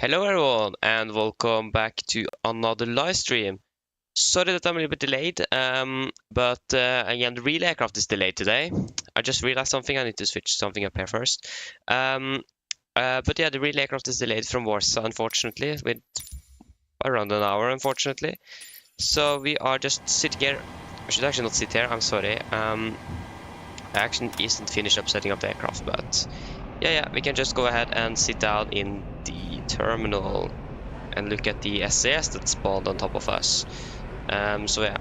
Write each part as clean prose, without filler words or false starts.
Hello everyone and welcome back to another live stream. Sorry that I'm a little bit delayed, but again the real aircraft is delayed today. I just realized something, I need to switch something up here first. But yeah, the real aircraft is delayed from Warsaw, unfortunately, with around an hour, unfortunately. So we are just sitting here. I should actually not sit here, I'm sorry. I actually isn't finished up setting up the aircraft, but yeah, we can just go ahead and sit down in the terminal and look at the SAS that spawned on top of us. So yeah,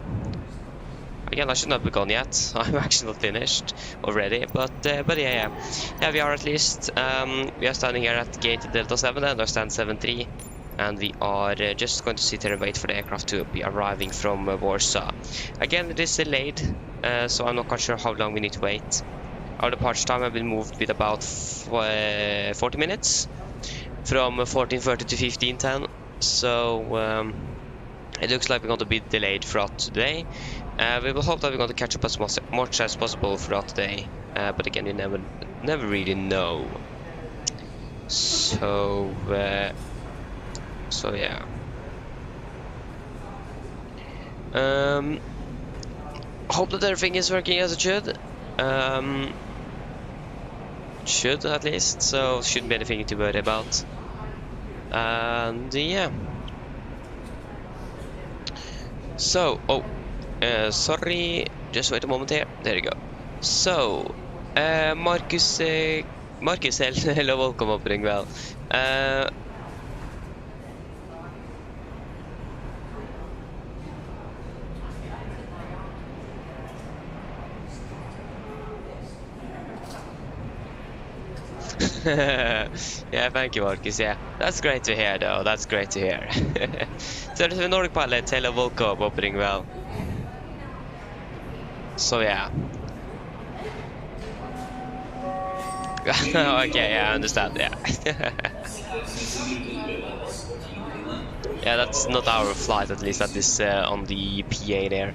again, I should not be gone yet. I'm actually not finished already, but yeah, we are at least. We are standing here at gate Delta 7 and our stand 73, and we are just going to sit here and wait for the aircraft to be arriving from Warsaw. Again, it is delayed, so I'm not quite sure how long we need to wait. Our departure time has been moved with about 40 minutes, from 14:30 to 15:10. So it looks like we're going to be delayed throughout today. We will hope that we're going to catch up as much as possible throughout the day, but again, you never really know. So yeah. Hope that everything is working as it should. Should at least, so shouldn't be anything to worry about. And yeah. So, sorry, just wait a moment here. There you go. So, Marcus, hello, welcome up, well. Yeah, thank you, Marcus. Yeah, that's great to hear, though. That's great to hear. So there's a Nordic pilot. Hello, welcome, opening well. So yeah. Okay, yeah, I understand. Yeah. Yeah, that's not our flight, at least that is on the PA there.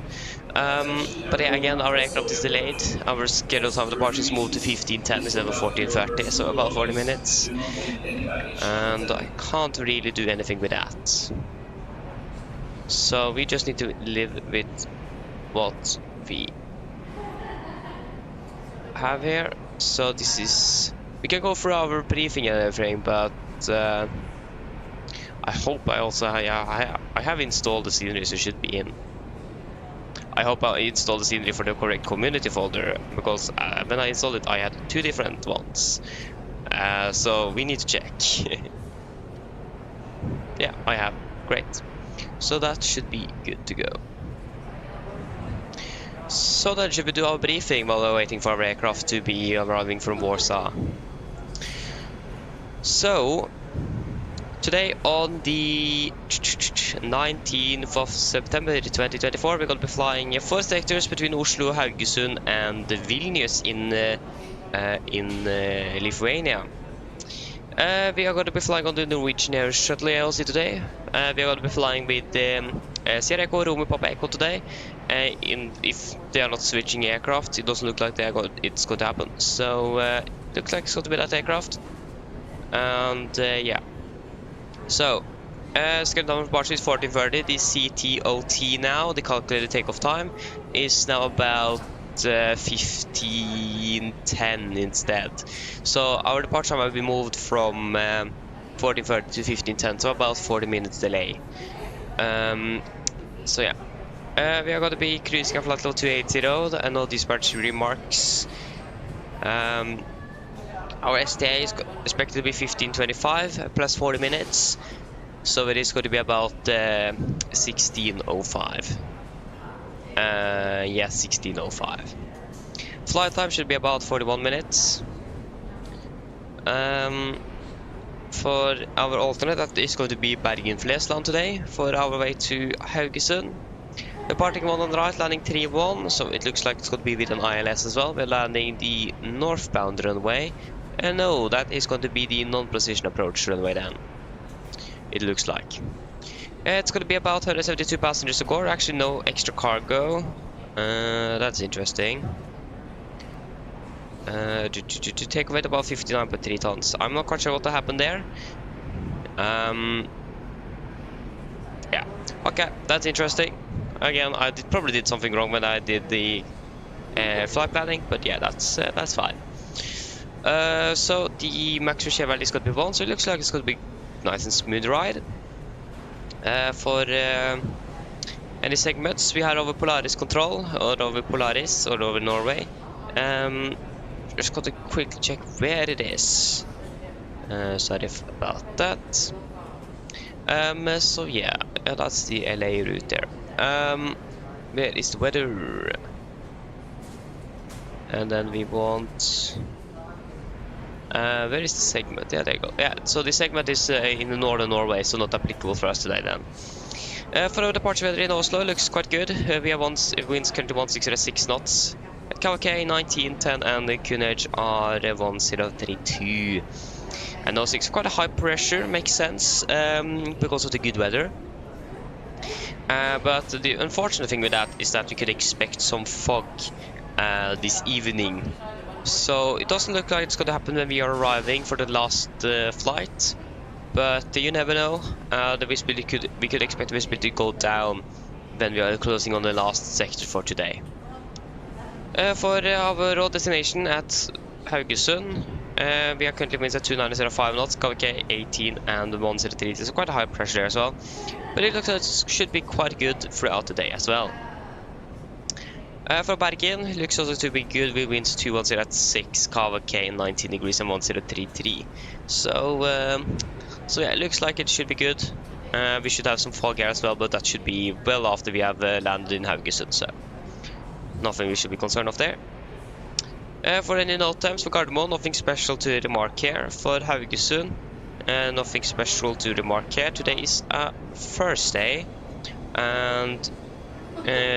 But yeah, again, our aircraft is delayed. Our scheduled time of departure is moved to 15:10 instead of 14:30, so about 40 minutes. And I can't really do anything with that. So we just need to live with what we have here. So this is... We can go through our briefing and everything, but I hope I have installed the scenery, so it should be in. I hope I installed the scenery for the correct community folder, because when I installed it I had two different ones. So we need to check. Yeah, I have. Great. So that should be good to go. So then should we do our briefing while we're waiting for our aircraft to be arriving from Warsaw. So today on the 19th of September 2024, we're going to be flying 4 sectors between Oslo, Haugesund and Vilnius in Lithuania. We are going to be flying on the Norwegian Air Shuttle ALC today. We are going to be flying with Sierra Echo, Romeo Papa Echo today. If they are not switching aircraft, it doesn't look like it's going to happen. So it looks like it's going to be that aircraft. And yeah. So, scheduled time of departure is 14:30. The CTOT now, the calculated takeoff time, is now about 15:10 instead. So our departure time will be moved from 14:30 to 15:10, so about 40 minutes delay. So yeah, we are going to be cruising at flight level 280, and no dispatch remarks. Our STA is expected to be 15:25 plus 40 minutes, so it is going to be about 16:05. Yeah, 16:05. Flight time should be about 41 minutes. For our alternate, that is going to be Bergen-Flesland today for our way to Haugesund. Departing 1 on the right, landing 3-1, so it looks like it's going to be with an ILS as well. We're landing the northbound runway. And no, that is going to be the non-precision approach runway then. It looks like. It's going to be about 172 passengers to go. Actually, no extra cargo. That's interesting. To take away about 59.3 tons. I'm not quite sure what happened there. Yeah, okay, that's interesting. Again, I probably did something wrong when I did the flight planning, but yeah, that's fine. So the max share value is going to be 1, so it looks like it's going to be nice and smooth ride. For any segments we had over Polaris control, or over Polaris, or over Norway. Just got to quickly check where it is. Sorry about that. So yeah, that's the LA route there. Where is the weather? And then we want... where is the segment? Yeah, there you go. Yeah, so the segment is in the northern Norway, so not applicable for us today then. For our departure weather in Oslo, looks quite good. We have winds currently 1606 knots. KVK 1910 and the Kunage are 1032. And also it's quite a high pressure, makes sense, because of the good weather. But the unfortunate thing with that is that we could expect some fog this evening. So it doesn't look like it's going to happen when we are arriving for the last flight. But you never know. The visibility we could expect the visibility to go down when we are closing on the last sector for today. For our road destination at Haugesund, we are currently winds at 2905 knots, KVK 18 and 103. There's quite a high pressure there as well. But it looks like it should be quite good throughout the day as well. For Bergen, it looks also to be good with winds 210 at 6, KVK 19 degrees and 1033. So yeah, it looks like it should be good. We should have some fog here as well, but that should be well after we have landed in Haugesund, so nothing we should be concerned of there. For any note times for Gardermoen, nothing special to remark here. For Haugesund, nothing special to remark here. Today is a Thursday, and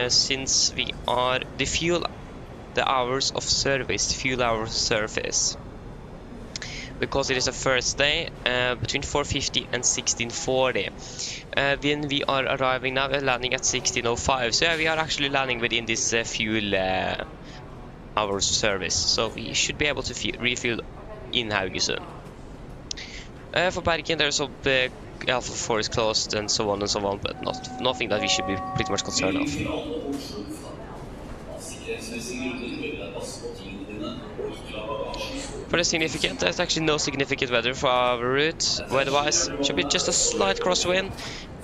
since we are the hours of service, because it is a Thursday, between 4:50 and 16:40. When we are arriving now, we're landing at 16:05. So yeah, we are actually landing within this fuel hours of service. So we should be able to refuel in Haugesund. For Bergen, there's some Alpha 4 is closed and so on, but nothing that we should be pretty much concerned of. For the significant, there's actually no significant weather for our route. Weather-wise, should be just a slight crosswind,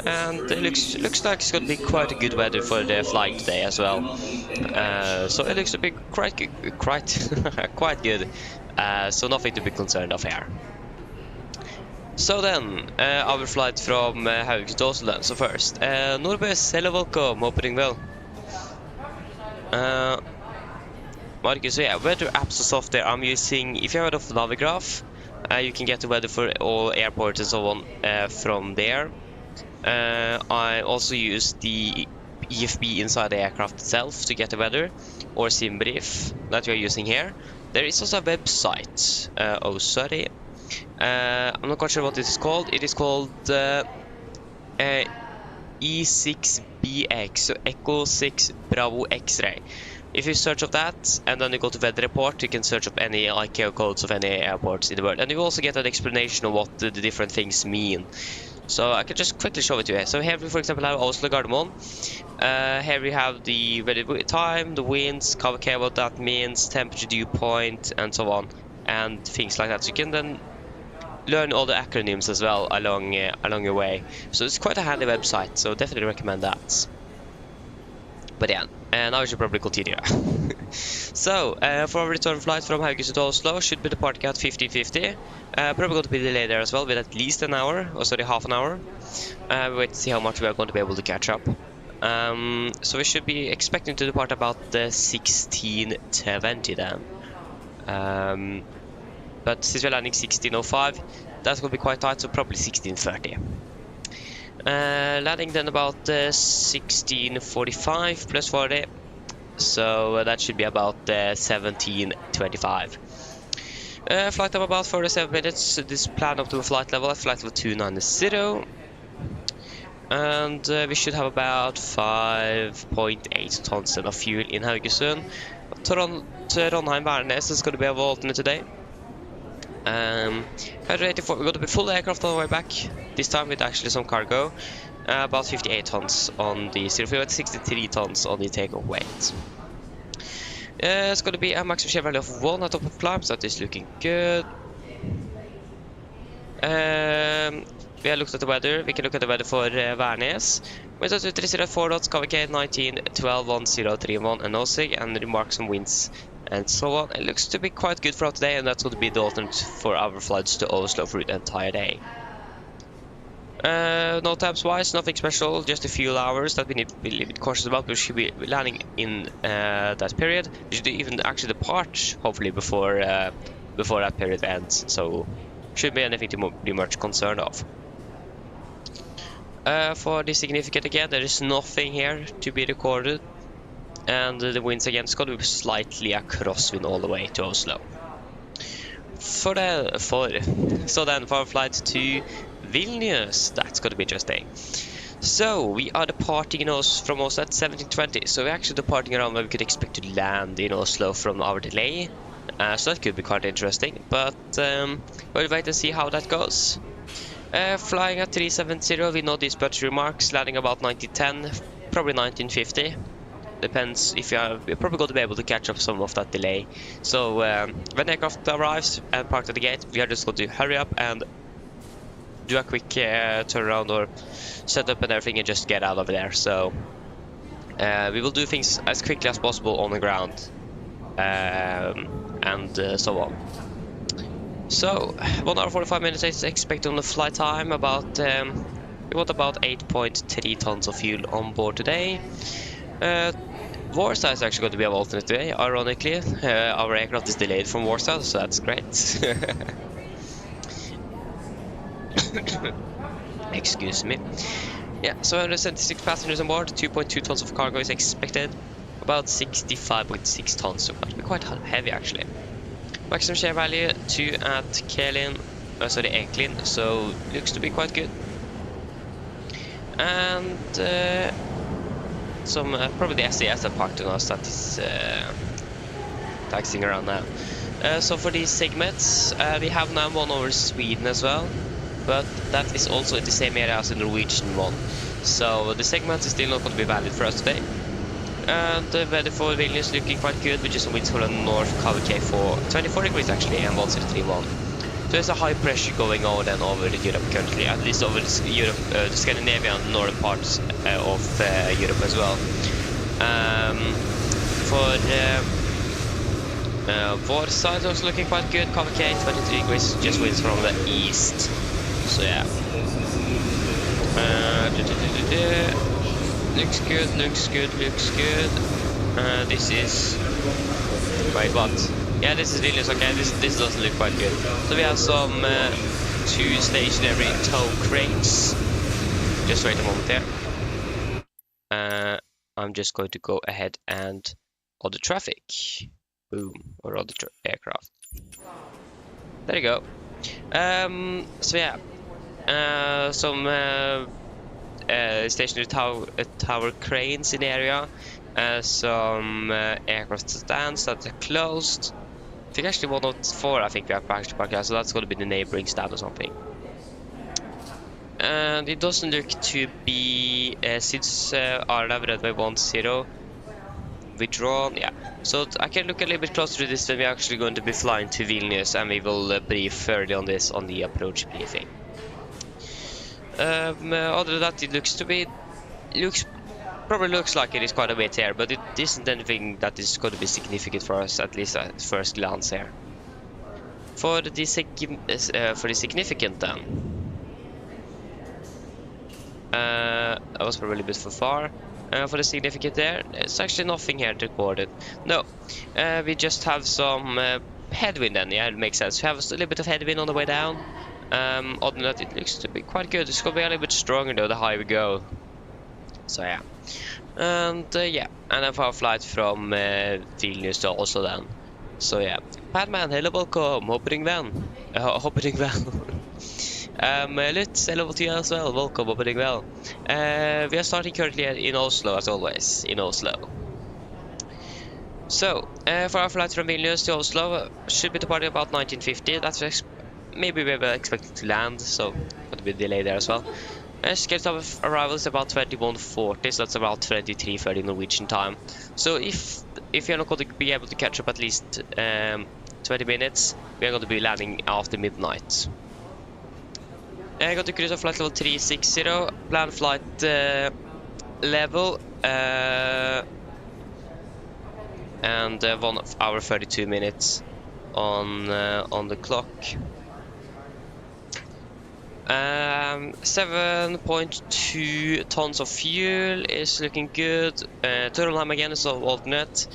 and it looks like it's going to be quite a good weather for the flight today as well. So it looks to be quite good. So nothing to be concerned of here. So then, our flight from Haugesund to Oslo. So first, Norbes, hello, welcome, hope you're doing well. Marcus, so yeah, weather apps are software I'm using. If you're out of Navigraph, you can get the weather for all airports and so on from there. I also use the EFB inside the aircraft itself to get the weather, or SimBrief that we are using here. There is also a website. Oh, sorry. I'm not quite sure what this is called. It is called E6BX, so Echo 6 Bravo X-ray. If you search of that and then you go to weather report, you can search up any ICAO codes of any airports in the world, and you also get an explanation of what the different things mean. So I can just quickly show it to you. So here we, for example, have Oslo Gardermoen. Here we have the weather time, the winds, KVK, what that means, temperature, dew point, and so on, and things like that. So you can then learn all the acronyms as well along your way. So it's quite a handy website, so definitely recommend that. But yeah, now we should probably continue. So, for our return flight from Haugesund to Oslo, should be departing at 15:50. Probably going to be delayed there as well, with at least an hour, or sorry, half an hour. Wait to see how much we are going to be able to catch up. So we should be expecting to depart about 16:20 then. But since we're landing 16:05, that's going to be quite tight, so probably 16:30. Landing then about 16:45 plus 40, so that should be about 17:25. Flight time about 47 minutes. This plan up to a flight level at flight level 290, and we should have about 5.8 tons of fuel in Haugesund. Trondheim Værnes is going to be our alternate today. 184, we're going to be full aircraft on the way back. This time with actually some cargo. About 58 tons on the 0 63 tons on the takeoff weight. It's going to be a maximum share value of 1 at top of climb, so that is looking good. We have looked at the weather. We can look at the weather for Vilnius. Winds at 3 at 4 knots, KVK 19, 12, 1031, and NOSIG, and remark some winds and so on. It looks to be quite good for today, and that's going to be the alternate for our flights to Oslo for the entire day. No tabs wise, nothing special, just a few hours that we need to be a little bit cautious about. We should be landing in that period. We should even actually depart, hopefully, before that period ends. So, should be anything to be much concerned of. For the significant again, there is nothing here to be recorded. And the winds again, it's going to be slightly a crosswind all the way to Oslo. So then for our flight to Vilnius, that's going to be interesting. So we are departing from Oslo at 17:20. So we're actually departing around where we could expect to land in Oslo from our delay. So that could be quite interesting. But we'll wait and see how that goes. Flying at 370, we know these budget remarks, landing about 1910, probably 1950. Depends if you're probably going to be able to catch up some of that delay. So when aircraft arrives and parked at the gate, we are just going to hurry up and do a quick turnaround or set up and everything and just get out of there. So we will do things as quickly as possible on the ground and so on. So 1 hour 45 minutes is expected on the flight time. About we want about 8.3 tons of fuel on board today. Warsaw is actually going to be our alternate today, ironically. Our aircraft is delayed from Warsaw, so that's great. Excuse me. Yeah, so 176 passengers on board, 2.2 tons of cargo is expected. About 65.6 tons, so that will be quite heavy actually. Maximum share value 2 at Eklin, so looks to be quite good. And some probably the SAS that parked on us that is taxiing around now. So for these segments, we have now one over Sweden as well, but that is also in the same area as the Norwegian one. So the segments is still not going to be valid for us today. And the weather for Vilnius looking quite good, with just some winds from the north, KVK for 24 degrees actually, and 1031. So there's a high pressure going on then over Europe currently, at least over the Scandinavian northern parts of Europe as well. For Warsaw is also looking quite good, KVK 23 degrees, just winds from the east. So yeah. Looks good, looks good, looks good. This is... Wait, what? Yeah, this is Vilnius, okay, this doesn't look quite good. So we have some 2 stationary tow cranes. Just wait a moment here. I'm just going to go ahead and order traffic. Boom, or order aircraft. There you go. So yeah, some stationary tower cranes in the area. Some aircraft stands that are closed. I think actually 104 I think we have actually parked here, so that's going to be the neighboring stand or something. And it doesn't look to be, since RNAV runway 10 withdrawn, yeah. So I can look a little bit closer to this when we're actually going to be flying to Vilnius, and we will brief further on this on the approach briefing. Other than that, it probably looks like it is quite a bit here, but it isn't anything that is going to be significant for us, at least at first glance here. For the significant then, that was probably a bit for far. For the significant there, it's actually nothing here recorded. No, we just have some headwind then, yeah, it makes sense. We have a little bit of headwind on the way down. Other than that, it looks to be quite good. It's going to be a little bit stronger though the higher we go. So yeah. And yeah, and then for our flight from Vilnius to Oslo then. So yeah, Padman, hello, welcome, hoping well. Lutz, hello to you as well, welcome, hoping well. We are starting currently in Oslo as always, in Oslo. So, For our flight from Vilnius to Oslo, should be departing about 1950. That's maybe we were expected to land, so got a bit delay there as well. Schedule of arrival is about 21:40, so that's about 23:30 Norwegian time. So if you're not going to be able to catch up at least 20 minutes, we are going to be landing after midnight. I got to cruise on flight level 360, plan flight level, and 1 hour 32 minutes on the clock. 7.2 tons of fuel is looking good. Turtleheim again is on alternate,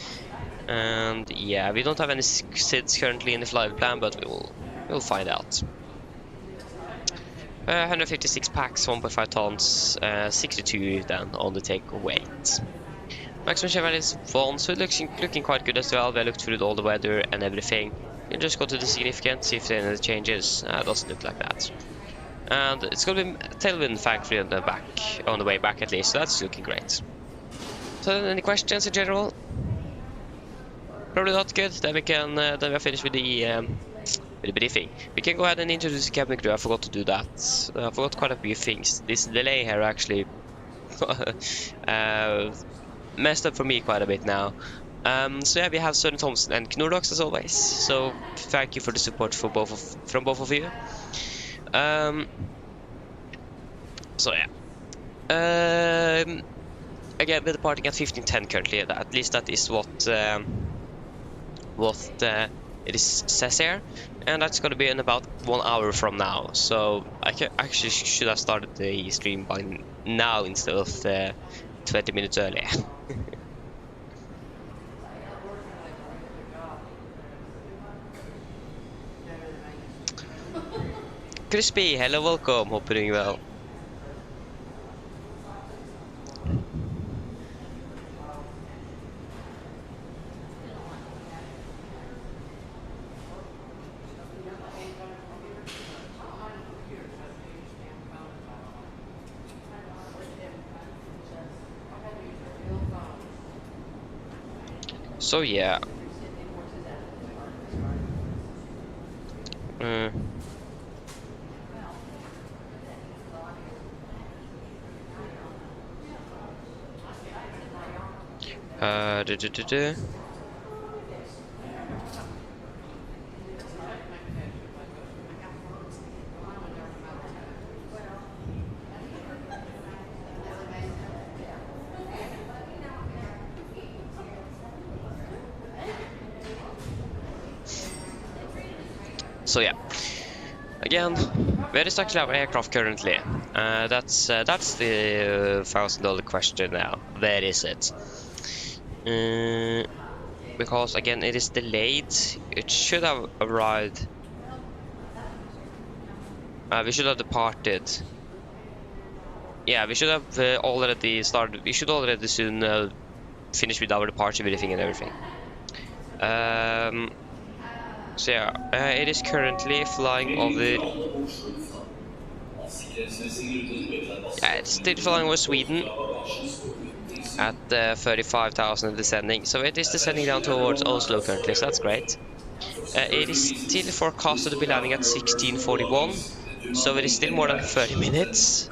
and yeah, we don't have any SIDs currently in the flight plan, but we'll find out. 156 packs, 1.5 tons, 62 then on the take weight. Maximum share value is 1, so it looking quite good as well. We looked through all the weather and everything. You just go to the significant, see if there are any changes. Doesn't look like that. And it's going to be tailwind thankfully on the way back at least, so that's looking great. So any questions in general? Probably not good. Then we are finished with the briefing. We can go ahead and introduce the cabin crew. I forgot to do that. I forgot quite a few things. This delay here actually messed up for me quite a bit now. So yeah, we have Søren Thomsen and Knordox as always. So thank you for the support from both of you. So yeah. Again, we're departing at 15:10 currently. At least that is what it says here, and that's going to be in about 1 hour from now. So I actually should have started the stream by now instead of 20 minutes earlier. Crispy, hello, welcome. Hope you're doing well. So yeah. So yeah, again, where is actually our aircraft currently? That's the $1,000 question now. Where is it? Because again, it is delayed. It should have arrived. We should have departed. Yeah, we should have already started. We should already soon finish with our departure briefing and everything. So yeah, it is currently flying over. Yeah, it's still flying over Sweden at 35,000 descending. So it is descending down towards Oslo currently, so that's great. It is still forecasted to be landing at 16:41, so it is still more than 30 minutes.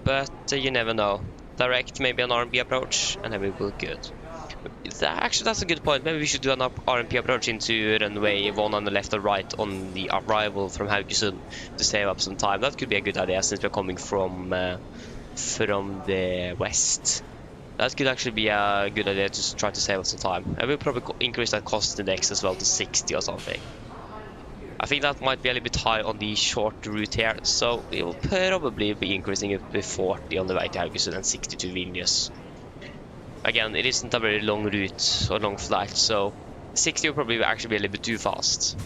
But you never know. Direct, maybe an RMP approach, and then we will be good. Actually, that's a good point. Maybe we should do an RMP approach into runway 1 on the left or right on the arrival from Haugesund to save up some time. That could be a good idea since we're coming from the west. That could actually be a good idea to try to save up some time. And we'll probably increase that cost index as well to 60 or something. I think that might be a little bit high on the short route here, so we will probably be increasing it to 40 on the way to Haugesund and 60 to Vilnius. Again, it isn't a very long route or long flight, so 60 will probably actually be a little bit too fast.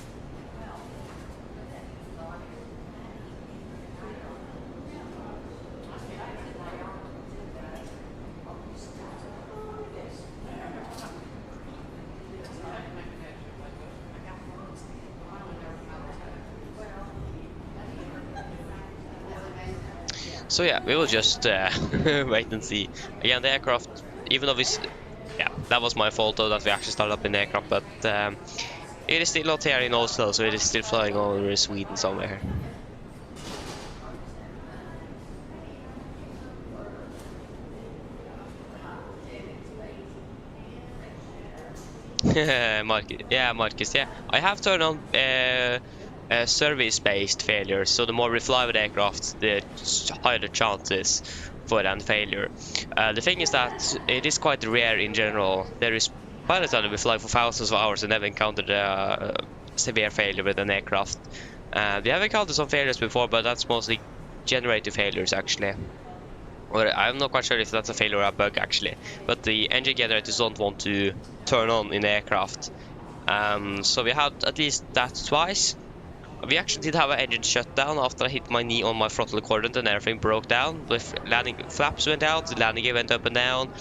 So yeah, we will just wait and see. Again, the aircraft, even though That was my fault though, that we actually started up in the aircraft, but it is still not here in Oslo, so it is still flying over Sweden somewhere. Marcus, yeah. I have turned on service-based failures, so the more we fly with aircraft, the higher the chances for an failure. The thing is that it is quite rare in general. There is pilots that we fly for thousands of hours and never encountered a severe failure with an aircraft. We have encountered some failures before, but that's mostly generator failures actually. Or I'm not quite sure if that's a failure or a bug actually, but the engine generators don't want to turn on in the aircraft. So we had at least that twice. We actually did have an engine shutdown after I hit my knee on my throttle coordinate and everything broke down. The landing flaps went out, the landing gear went up and down,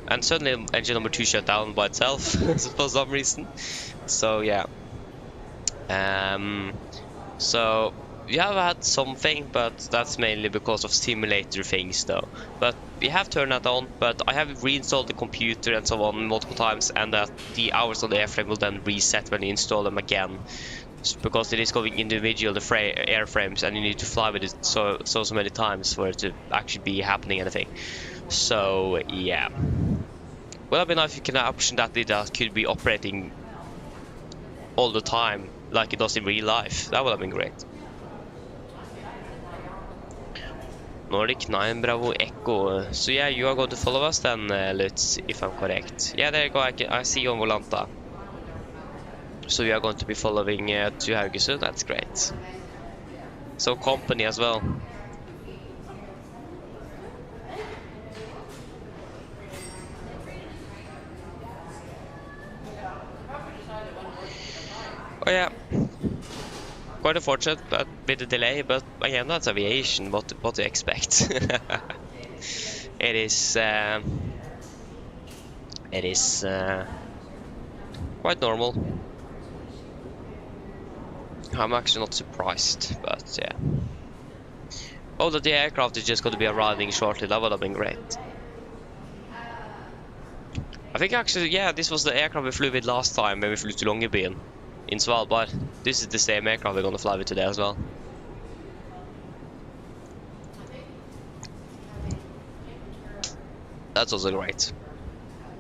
and suddenly engine number 2 shut down by itself for some reason. So yeah. So we have had something, but that's mainly because of simulator things though. But we have turned that on, but I have reinstalled the computer and so on multiple times, and that the hours on the airframe will then reset when you install them again. Because it is going individual, the airframes, and you need to fly with it so many times for it to actually be happening anything. So yeah. Well, it'd be nice if you can option that it could be operating all the time like it does in real life. That would have been great. Nordic 9 Bravo Echo. So yeah, you are going to follow us then, Lutz, if I'm correct. Yeah, there you go. I see you on Volanta. So we are going to be following to Haugesund. That's great. So company as well. Oh yeah. Quite unfortunate but with the delay, but again, that's aviation. What to expect? It is quite normal. I'm actually not surprised, but yeah. Oh, that the aircraft is just going to be arriving shortly. That would have been great. I think actually, yeah, this was the aircraft we flew with last time when we flew to Longyearbyen in Svalbard. This is the same aircraft we're going to fly with today as well. That's also great.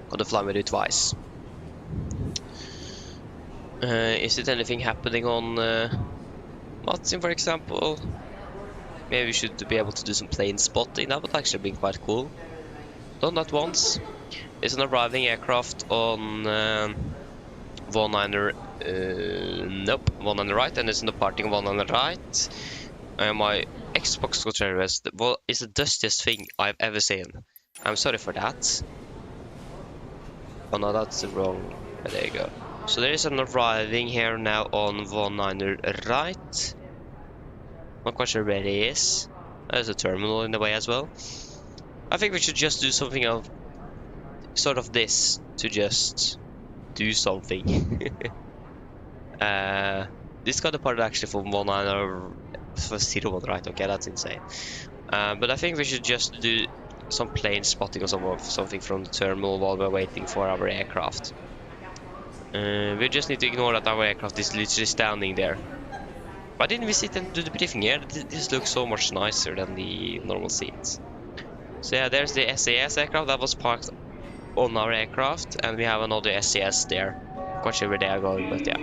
Going to fly with it twice. Is it anything happening on Matsin, for example? Maybe we should be able to do some plane spotting. That would actually be quite cool. Done that once. It's an arriving aircraft on 19 nope, 1 on the right, and it's an departing 1 on the right. My Xbox controller is the dustiest thing I've ever seen. I'm sorry for that. Oh no, that's the wrong. There you go. So there is an arriving here now on 19 right. Not quite sure where it is. There's a terminal in the way as well. I think we should just do something of sort of this to just do something. This got a part actually from 19 or for 01 right. Okay, that's insane. But I think we should just do some plane spotting or something from the terminal while we're waiting for our aircraft. We just need to ignore that our aircraft is literally standing there. Why didn't we sit and do the briefing here? This looks so much nicer than the normal seats. So yeah, there's the SAS aircraft that was parked on our aircraft, and we have another SAS there. Quite sure where they are going, but yeah.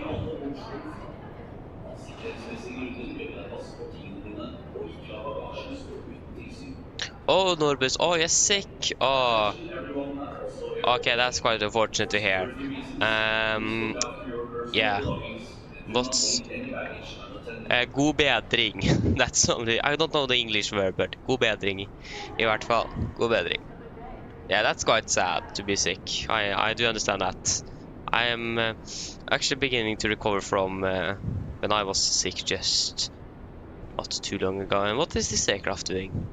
Oh, Norbus. Oh, you're sick. Oh. Okay, that's quite unfortunate to hear. Yeah. What's god bedring. That's only, I don't know the English word, but god bedring I vart fall. God bedring. Yeah, that's quite sad to be sick. I do understand that. I am actually beginning to recover from when I was sick just not too long ago. And what is this aircraft doing?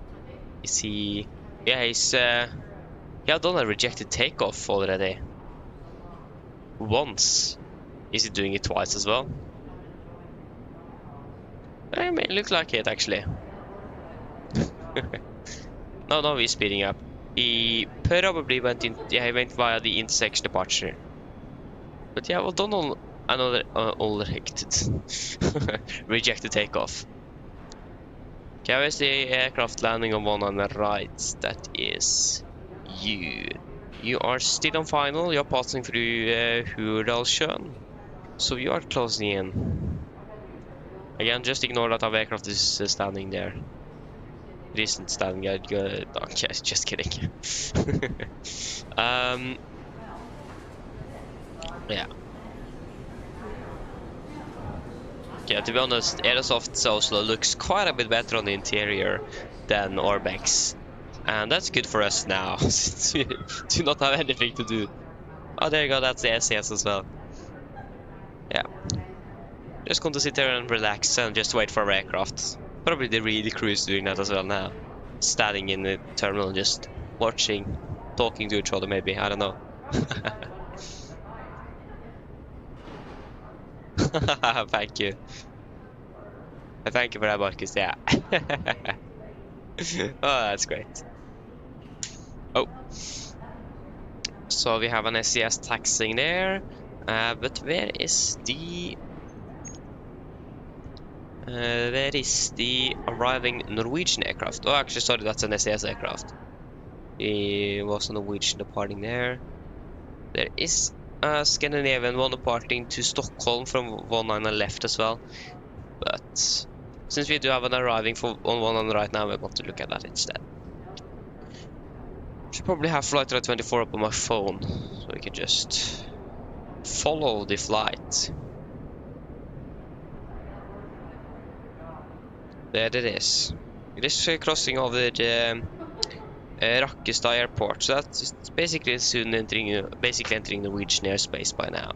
Is he... Yeah, he's... he had done a rejected takeoff already. Once. Is he doing it twice as well? I mean, it looks like it actually. No, he's speeding up. He probably went in. Yeah, he went via the intersection departure. But yeah, well done on another rejected takeoff. Okay, where's the aircraft landing on one on the right? That is you. You are still on final. You're passing through Haugesund, so you are closing in. Again, just ignore that our aircraft is standing there. It isn't standing there. Okay, just kidding. Yeah. Yeah, to be honest, Aerosoft's Oslo looks quite a bit better on the interior than Orbex. And that's good for us now, since we do not have anything to do. Oh, there you go, that's the SAS as well. Yeah. Just going to sit there and relax and just wait for our aircraft. Probably the crew is doing that as well now. Standing in the terminal, just watching, talking to each other maybe, I don't know. Thank you. Thank you for that, Marcus, yeah. Oh, that's great. Oh. So we have an SES taxiing there. But where is the arriving Norwegian aircraft? Oh, actually, sorry, that's an SES aircraft. It was a Norwegian departing there. There is a Scandinavian one departing to Stockholm from 190 left as well. But since we do have an arriving on 190 right now, we want to look at that instead. Should probably have flight radar 24 up on my phone, so we can just follow the flight. There it is. It is crossing over the Rakkestad airport, so that's basically soon entering Norwegian airspace by now.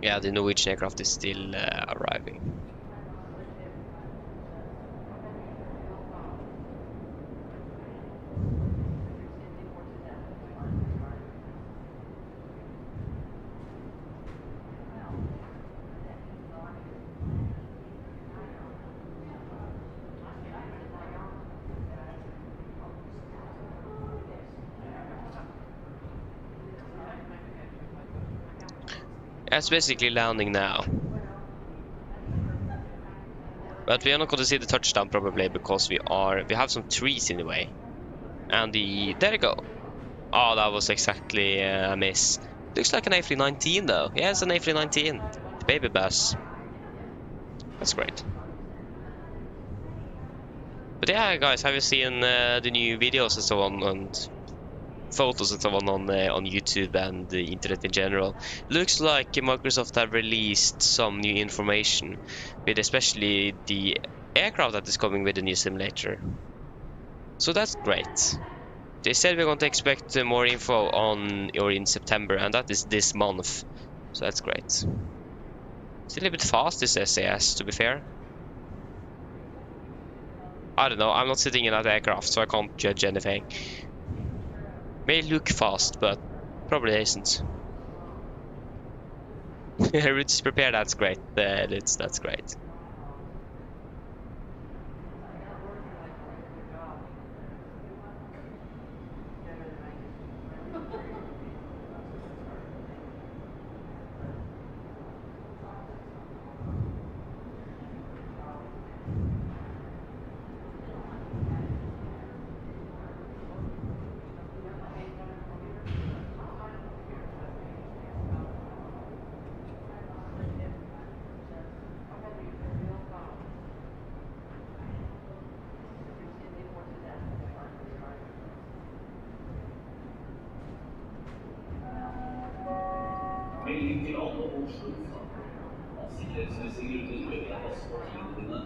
Yeah, the Norwegian aircraft is still arriving. It's basically landing now. But we are not going to see the touchdown probably because we have some trees in the way. And there you go. Oh, that was exactly a miss. Looks like an A319 though. Yeah, it's an A319. The baby bus. That's great. But yeah, guys, have you seen the new videos and so on, and photos and so on YouTube and the internet in general? Looks like Microsoft have released some new information with especially the aircraft that is coming with the new simulator. So that's great. They said we're going to expect more info in September, and that is this month. So that's great. It's a little bit fast, this SAS, to be fair. I don't know, I'm not sitting in that aircraft, so I can't judge anything. May look fast, but probably isn't. Enroute is prepared, that's great. That's great.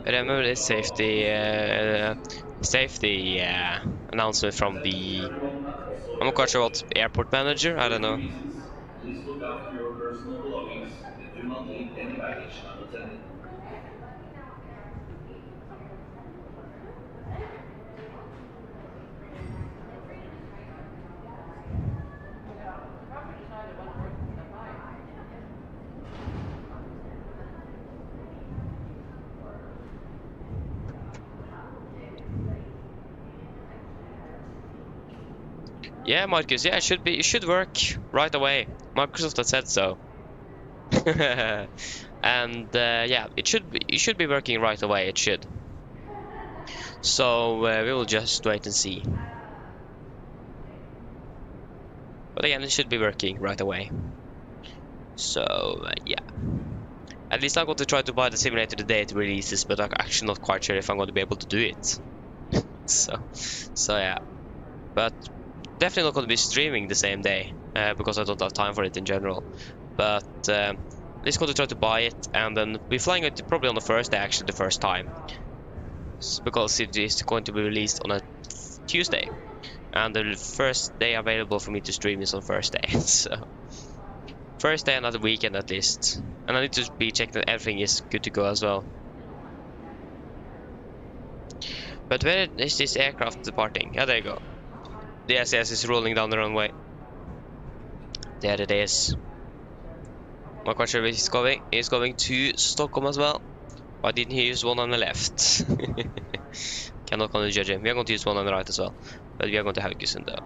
Remember the safety announcement from the, I'm not quite sure what, airport manager, I don't know. Please look after your personal belongings and do not leave any baggage unattended. Yeah, Marcus. Yeah, it should work right away. Microsoft has said so. And yeah, it should be working right away. It should. So we will just wait and see. But again, it should be working right away. So yeah. At least I'm going to try to buy the simulator the day it releases, but I'm actually not quite sure if I'm going to be able to do it. so yeah. But definitely not going to be streaming the same day, because I don't have time for it in general. But at least going to try to buy it, and then be flying it probably on the first day, actually the first time. Because it is going to be released on a Tuesday. And the first day available for me to stream is on Thursday. So first day another weekend at least. And I need to be checking that everything is good to go as well. But where is this aircraft departing? Yeah, there you go. The SAS is rolling down the runway. There it is. Not quite sure where he's going. He's going to Stockholm as well. Why didn't he use one on the left? Cannot going to judge him. We are going to use one on the right as well. But we are going to Haugesund though.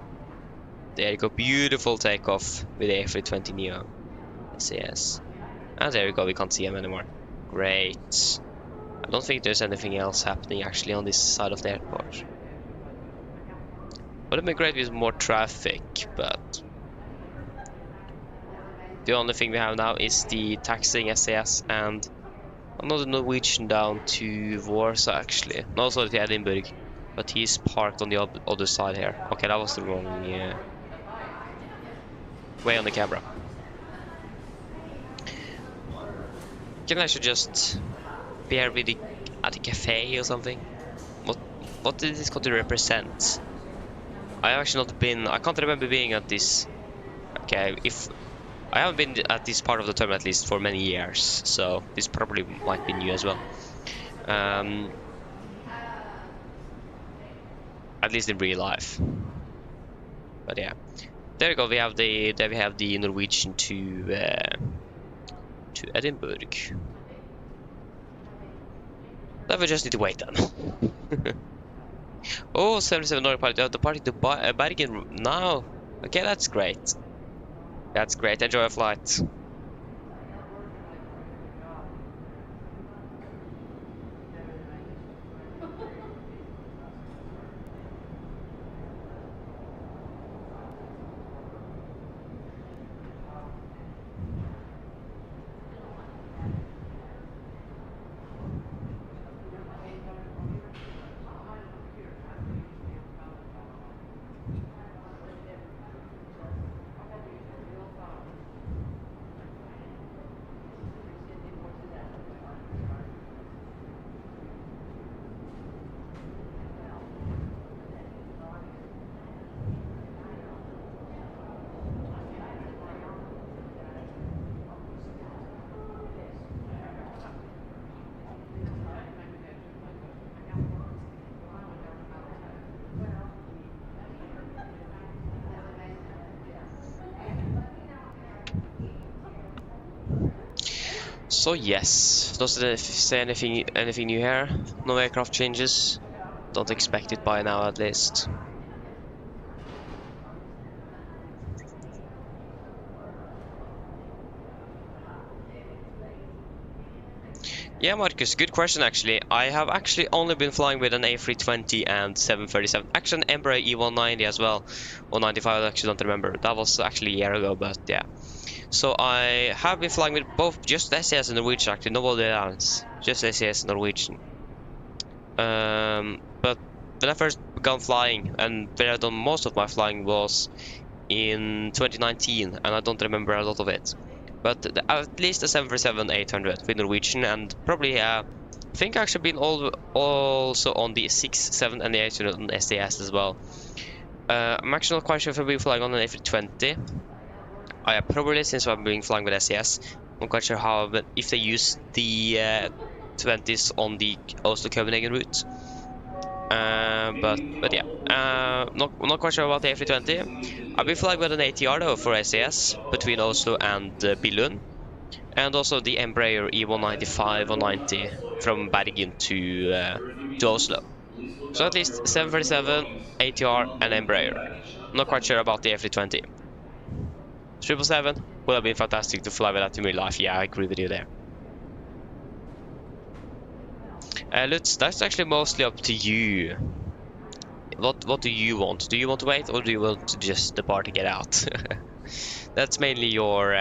There you go. Beautiful takeoff with the A320neo SAS. And there you go. We can't see him anymore. Great. I don't think there's anything else happening actually on this side of the airport. Would have been great with more traffic, but the only thing we have now is the taxiing SAS and another Norwegian down to Warsaw actually. No, sorry, to Edinburgh, but he's parked on the other side here. Okay, that was the wrong way on the camera. Can I should just be here with at a cafe or something? What did this going to represent? I have actually not been. I can't remember being at this. Okay, if I haven't been at this part of the terminal at least for many years, so this probably might be new as well. At least in real life. But yeah, there you go. We have the Norwegian to Edinburgh. Then we just need to wait then. Oh, 77 Nordic party. The party to Bergen now. Okay, that's great. That's great. Enjoy a flight. So yes, does it say anything new here? No aircraft changes. Don't expect it by now at least. Yeah, Marcus, good question actually. I have actually only been flying with an A320 and 737. Actually an Embraer E190 as well. 195, I actually don't remember. That was actually a year ago, but yeah. So I have been flying with both, just SAS and Norwegian actually, nobody else. Just SAS and Norwegian. But when I first began flying, and where I've done most of my flying was in 2019, and I don't remember a lot of it. But at least a 737-800 with Norwegian, and probably I think I've actually been also on the 67 and the 800 on SAS as well. I'm actually not quite sure if I'll be flying on an A320. I probably, since I've been flying with SAS, I'm quite sure how, but if they use the 20s on the Oslo Copenhagen route. But yeah, not quite sure about the A320. I've been flying with an ATR though for SAS between Oslo and Billund, and also the Embraer E195 or 90 from Bergen to Oslo. Please look So at out for least your personal 737, belongings and do ATR, not and leave any Embraer. baggage Not quite unattended. sure about the A320. 777 would have been fantastic to fly with that in real life. Yeah, I agree with you there. Lutz, that's actually mostly up to you. What do you want? Do you want to wait, or do you want to just depart and get out? That's mainly your...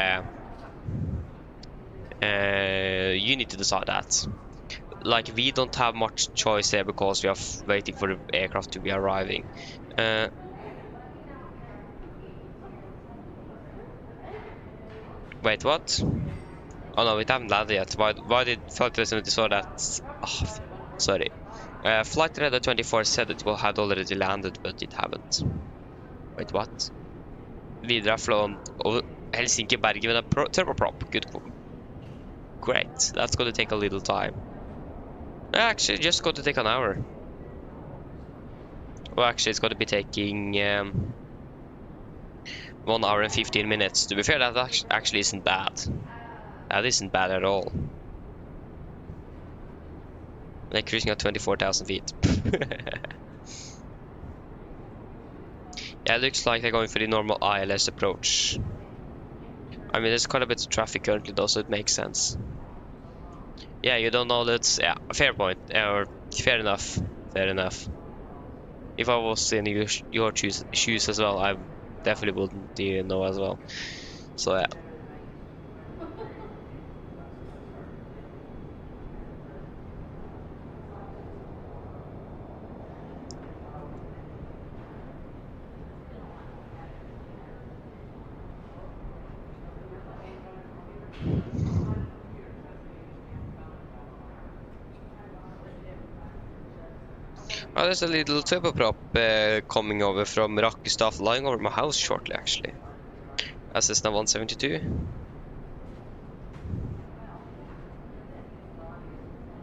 you need to decide that. Like, we don't have much choice here because we are waiting for the aircraft to be arriving. Wait, what? Oh no, we haven't landed yet. Why did Flight Radar 70 saw that? Oh, sorry. Flight Radar 24 said it had already landed, but it haven't. Wait, what? Videre flown over Helsinki Bergen with a turboprop. Good. Great. That's going to take a little time. Actually, just going to take an hour. Well, actually, it's going to be taking 1 hour and 15 minutes. To be fair, that actually isn't bad. That isn't bad at all. They're cruising at 24,000 feet. Yeah, it looks like they're going for the normal ILS approach. I mean, there's quite a bit of traffic currently though, so it makes sense. Yeah, you don't know that. Yeah, fair point. Or fair enough. Fair enough. If I was in your shoes as well, I definitely wouldn't even know as well. So yeah. Oh, there's a little turboprop coming over from Rakkestad, flying over my house shortly, actually. A Cessna 172.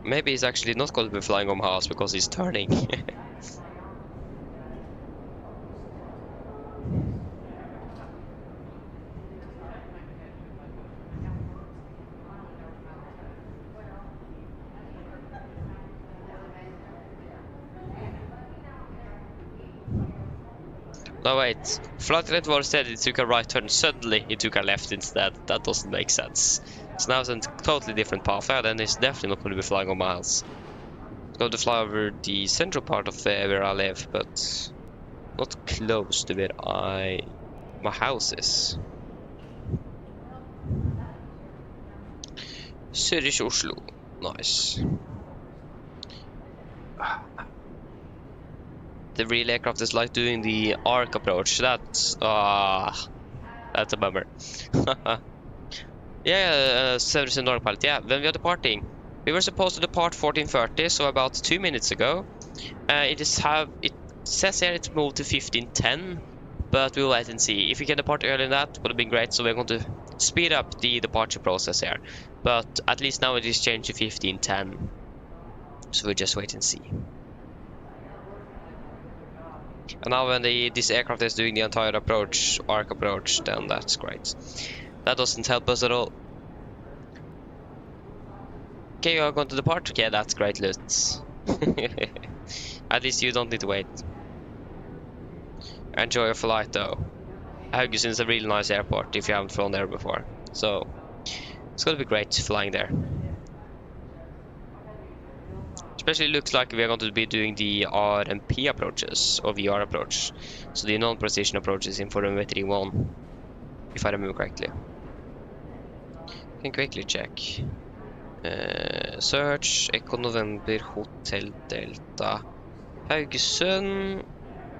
Maybe he's actually not going to be flying over my house because he's turning. No, wait. Flight Radar said it took a right turn. Suddenly, it took a left instead. That doesn't make sense. So now it's a totally different path. Yeah, then it's definitely not going to be flying on miles. It's going to fly over the central part of where I live, but not close to where my house is. Zurich, Oslo. Nice. The real aircraft is like doing the arc approach. That's a bummer. Yeah, service in Norway pilot. Yeah, when we are departing, we were supposed to depart 14:30, so about 2 minutes ago. It says here it's moved to 15:10, but we'll wait and see. If we can depart earlier than that, would have been great. So we're going to speed up the departure process here. But at least now it is changed to 15:10. So we'll just wait and see. And now when this aircraft is doing the entire approach, arc approach, then that's great. That doesn't help us at all. Okay, you are going to depart? Okay, that's great, Lutz. At least you don't need to wait. Enjoy your flight though. Haugesund is a really nice airport if you haven't flown there before. So, it's going to be great flying there. Especially looks like we are going to be doing the RMP approaches, or VR approach. So the non-precision approaches in for runway 31, if I remember correctly. I can quickly check. Search, Echo November, Hotel Delta, Haugesund,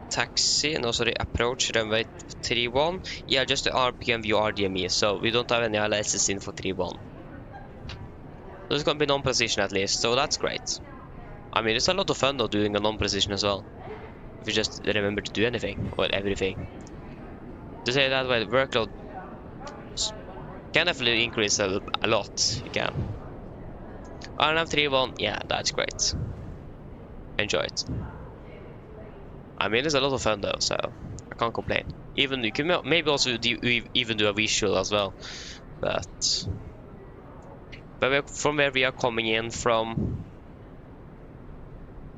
taxi, no sorry, approach, runway 31. Yeah, just the RPM view RDME, so we don't have any LSs in for 31. So it's going to be non-precision at least, so that's great. I mean, it's a lot of fun though doing a non-precision as well. If you just remember to do anything, or everything. To say that way, the workload can definitely increase a lot, you can. RNAV 31, yeah, that's great. Enjoy it. I mean, it's a lot of fun though, so I can't complain. Even you can maybe also even do a visual as well, but from where we are coming in from,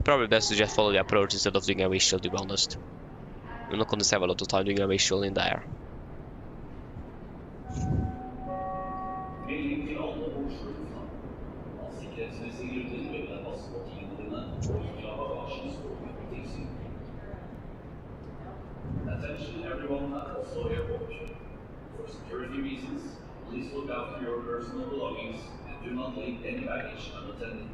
probably best to just follow the approach instead of doing a visual, to be honest. I'm not gonna save a lot of time doing a visual in the air. Melding til alle Oslo lufthavn. Av sikkerhetsmessige grunner bør deg passe på tingene dine og ikke la bagasjen stå uten tilsyn. Attention everyone at Oslo Airport. For security reasons, please look after your personal belongings and do not leave any baggage unattended.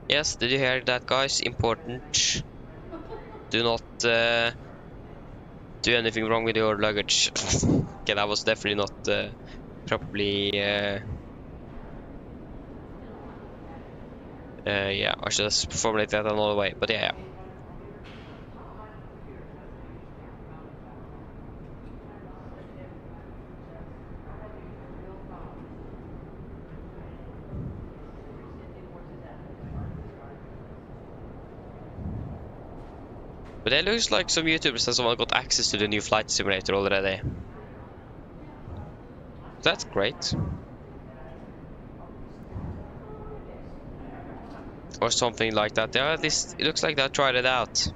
Yes, did you hear that, guys? Important. Do not do anything wrong with your luggage. Okay, that was definitely not properly. Yeah, I should have formulated that another way, but yeah. But it looks like some YouTubers have someone got access to the new flight simulator already. That's great. Or something like that. Yeah, at least it looks like they tried it out.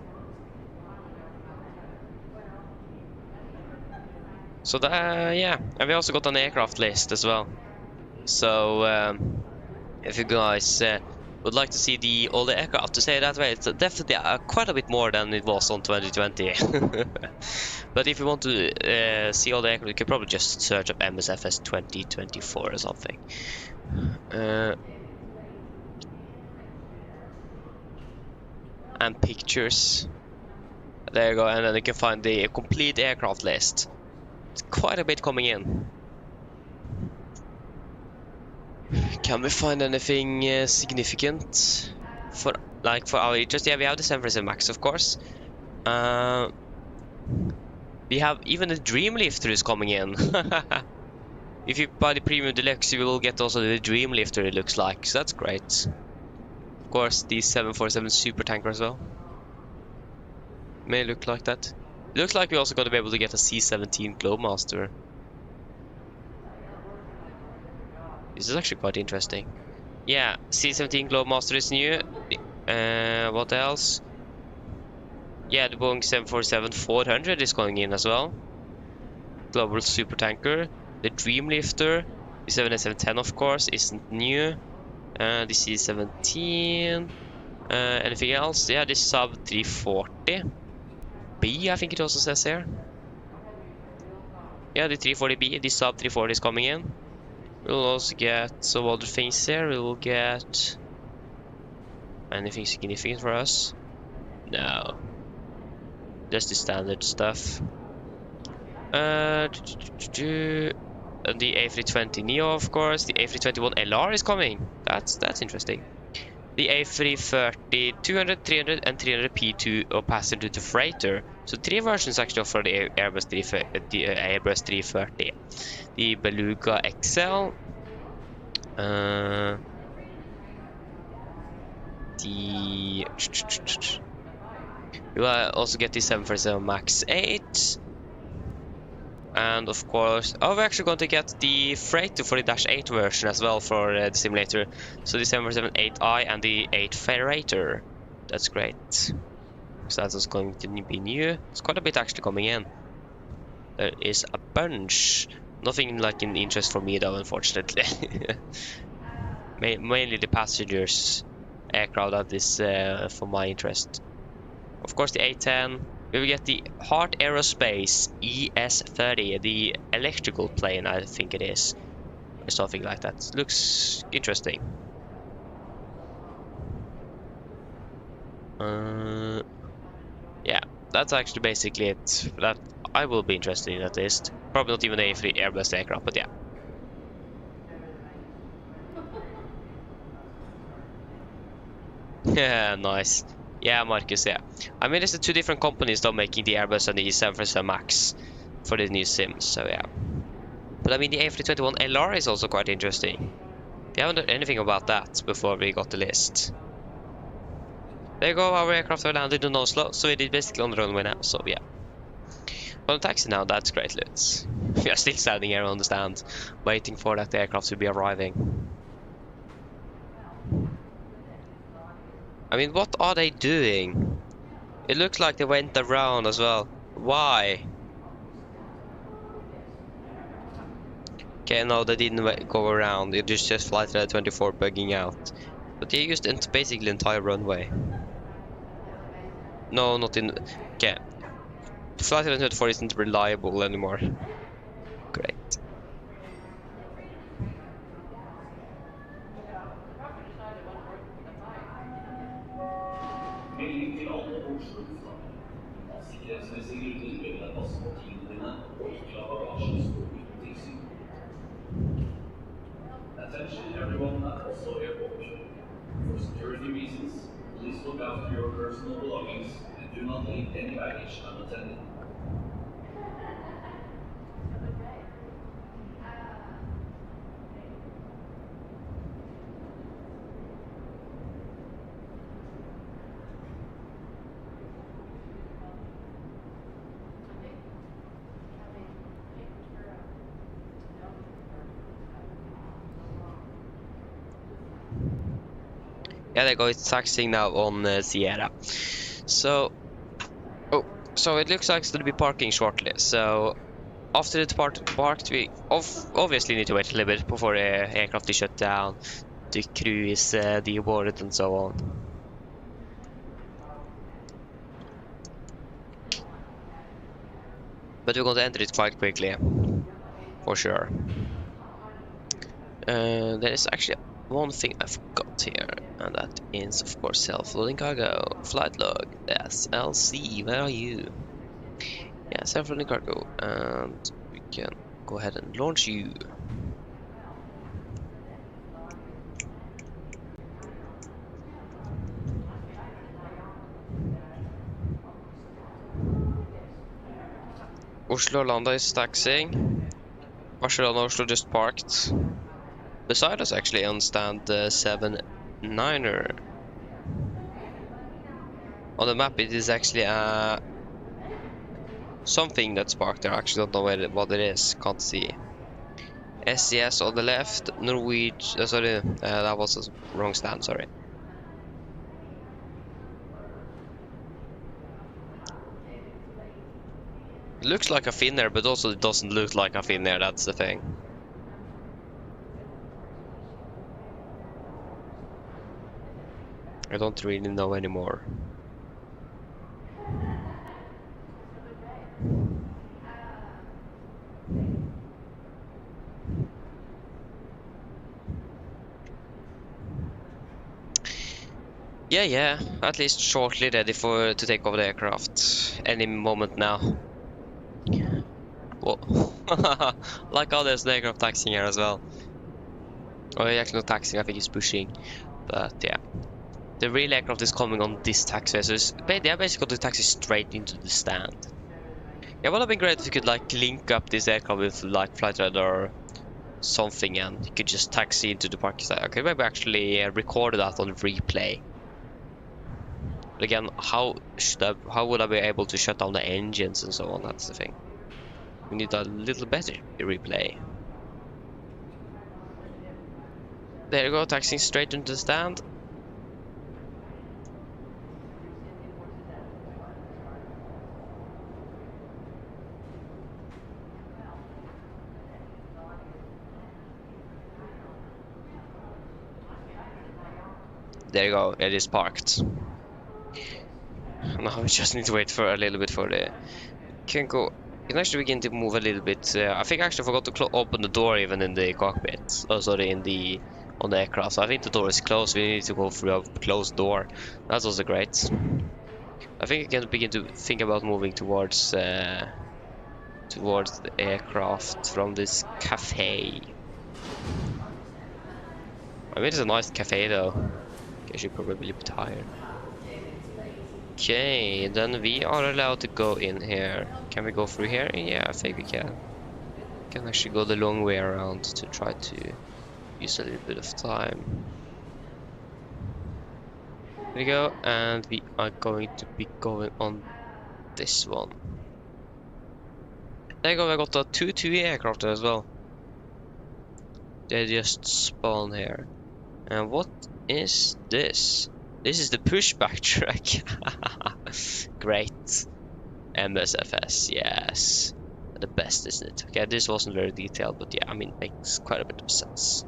So yeah, and we also got an aircraft list as well. So if you guys would like to see all the aircraft, to say it that way, it's definitely quite a bit more than it was on 2020. But if you want to see all the aircraft, you can probably just search up MSFS2020 or something. And pictures. There you go, and then you can find the complete aircraft list. It's quite a bit coming in. Can we find anything significant for our interest? Yeah, we have the 747 Max, of course. We have even the Dreamlifter is coming in. If you buy the Premium Deluxe, you will get also the Dreamlifter, it looks like. So that's great. Of course, the 747 Super Tanker as well. May look like that. It looks like we're also going to be able to get a C-17 Globemaster. This is actually quite interesting. Yeah, C-17 Globemaster is new. What else? Yeah, the Boeing 747-400 is going in as well. Global Super Tanker. The Dreamlifter. The 787-10, of course, isn't new. The C-17. Anything else? Yeah, the Sub 340. B, I think it also says here. Yeah, the 340B, the Sub 340 is coming in. We'll also get some other things here. We will get anything significant for us? No. Just the standard stuff. And the A320neo, of course. The A321LR is coming. That's interesting. The A330, 200, 300, and 300 P2 or passenger to freighter. So 3 versions actually for the Airbus 330. The Beluga XL. You will also get the 747 MAX 8. And of course, we're actually going to get the freighter for the Dash 8 version as well for the simulator. So the 747-8i and the 8 freighter. That's great. So that's going to be new. It's quite a bit actually coming in. There is a bunch. Nothing like in interest for me though, unfortunately. Mainly the passengers aircraft that is for my interest. Of course the A10. We will get the Heart Aerospace ES30, the electrical plane, I think it is, or something like that. Looks interesting. Yeah, that's actually basically it. That I will be interested in at least. Probably not even the A3 Airbus aircraft, but yeah. Yeah, nice. Yeah, Marcus, yeah. I mean, there's 2 different companies though making the Airbus and the 747 MAX for the new sims, so yeah. But I mean, the A321LR is also quite interesting. We haven't done anything about that before we got the list. There you go, our aircraft have landed in Oslo, so it is basically on the runway now, so yeah. On the taxi now, that's great, Lutz. We are still standing here on the stand, waiting for that aircraft to be arriving. I mean, what are they doing? It looks like they went around as well. Why? Okay, no, they didn't go around. It is just Flight Radar 24 bugging out. But they used basically the entire runway. No, not in... Okay. Flight Radar 24 isn't reliable anymore. Great. Melding til alle Oslo lufthavner. Av sikkerhetsmessige grunner ber vi deg passe på tingene dine og ikke la bagasjen stå uten tilsyn. Attention everyone at Oslo Airport. For security reasons, please look after your personal belongings and do not leave any baggage unattended. Yeah, they go taxiing now on Sierra. So, so it looks like it's gonna be parking shortly. So, after it's parked, we obviously need to wait a little bit before the aircraft is shut down, the crew is deaborted and so on. But we're going to enter it quite quickly, for sure. There is actually one thing I forgot here, and that is, of course, self-loading cargo. Flight log, SLC, where are you? Yeah, self-loading cargo, and we can go ahead and launch you. Oslo Landa is taxiing. Barcelona Oslo just parked. Beside us, actually, on stand 79er. On the map, it is actually something that's parked there. I actually don't know what it is. Can't see. SCS on the left. Norwegian. Sorry, that was a wrong stand. Sorry. It looks like a Finnair, but also it doesn't look like a Finnair. That's the thing. I don't really know anymore. Yeah. At least shortly ready to take over the aircraft. Any moment now. Whoa. Like how there's an aircraft taxiing here as well. Oh, actually not taxiing, I think it's pushing. But yeah. The real aircraft is coming on this taxiway, so they are basically going to taxi straight into the stand. Yeah, it would have been great if you could like link up this aircraft with like Flight Radar or something, and you could just taxi into the parking side. Okay, maybe actually record that on replay. But again, how would I be able to shut down the engines and so on? That's the thing. We need a little better replay. There you go, taxiing straight into the stand. There you go, it is parked. Now we just need to wait for a little bit for the... Can actually begin to move a little bit. I think I actually forgot to open the door even in the cockpit. Oh, sorry, on the aircraft. So I think the door is closed. We need to go through a closed door. That's also great. I think I can begin to think about moving towards the aircraft from this cafe. I mean, it's a nice cafe though. I should probably be tired. Okay, then we are allowed to go in here. Can we go through here? Yeah, I think we can. We can actually go the long way around to try to use a little bit of time. There we go, and we are going to be going on this one. There you go, I got a 2-2 aircraft as well. They just spawn here. And what is this? This is the pushback track. Great. MSFS, yes. The best, isn't it? Okay, this wasn't very detailed, but yeah, I mean, it makes quite a bit of sense.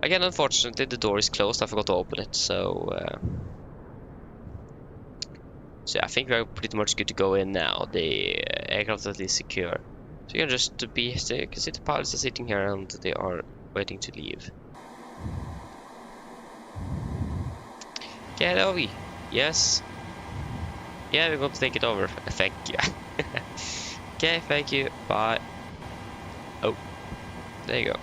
Again, unfortunately, the door is closed. I forgot to open it, so yeah, I think we're pretty much good to go in now. The aircraft is at least secure. So you can just you can see the pilots are sitting here and they are waiting to leave. Get over. Yes. Yeah, we're going to take it over. Thank you. Okay, thank you. Bye. Oh, there you go.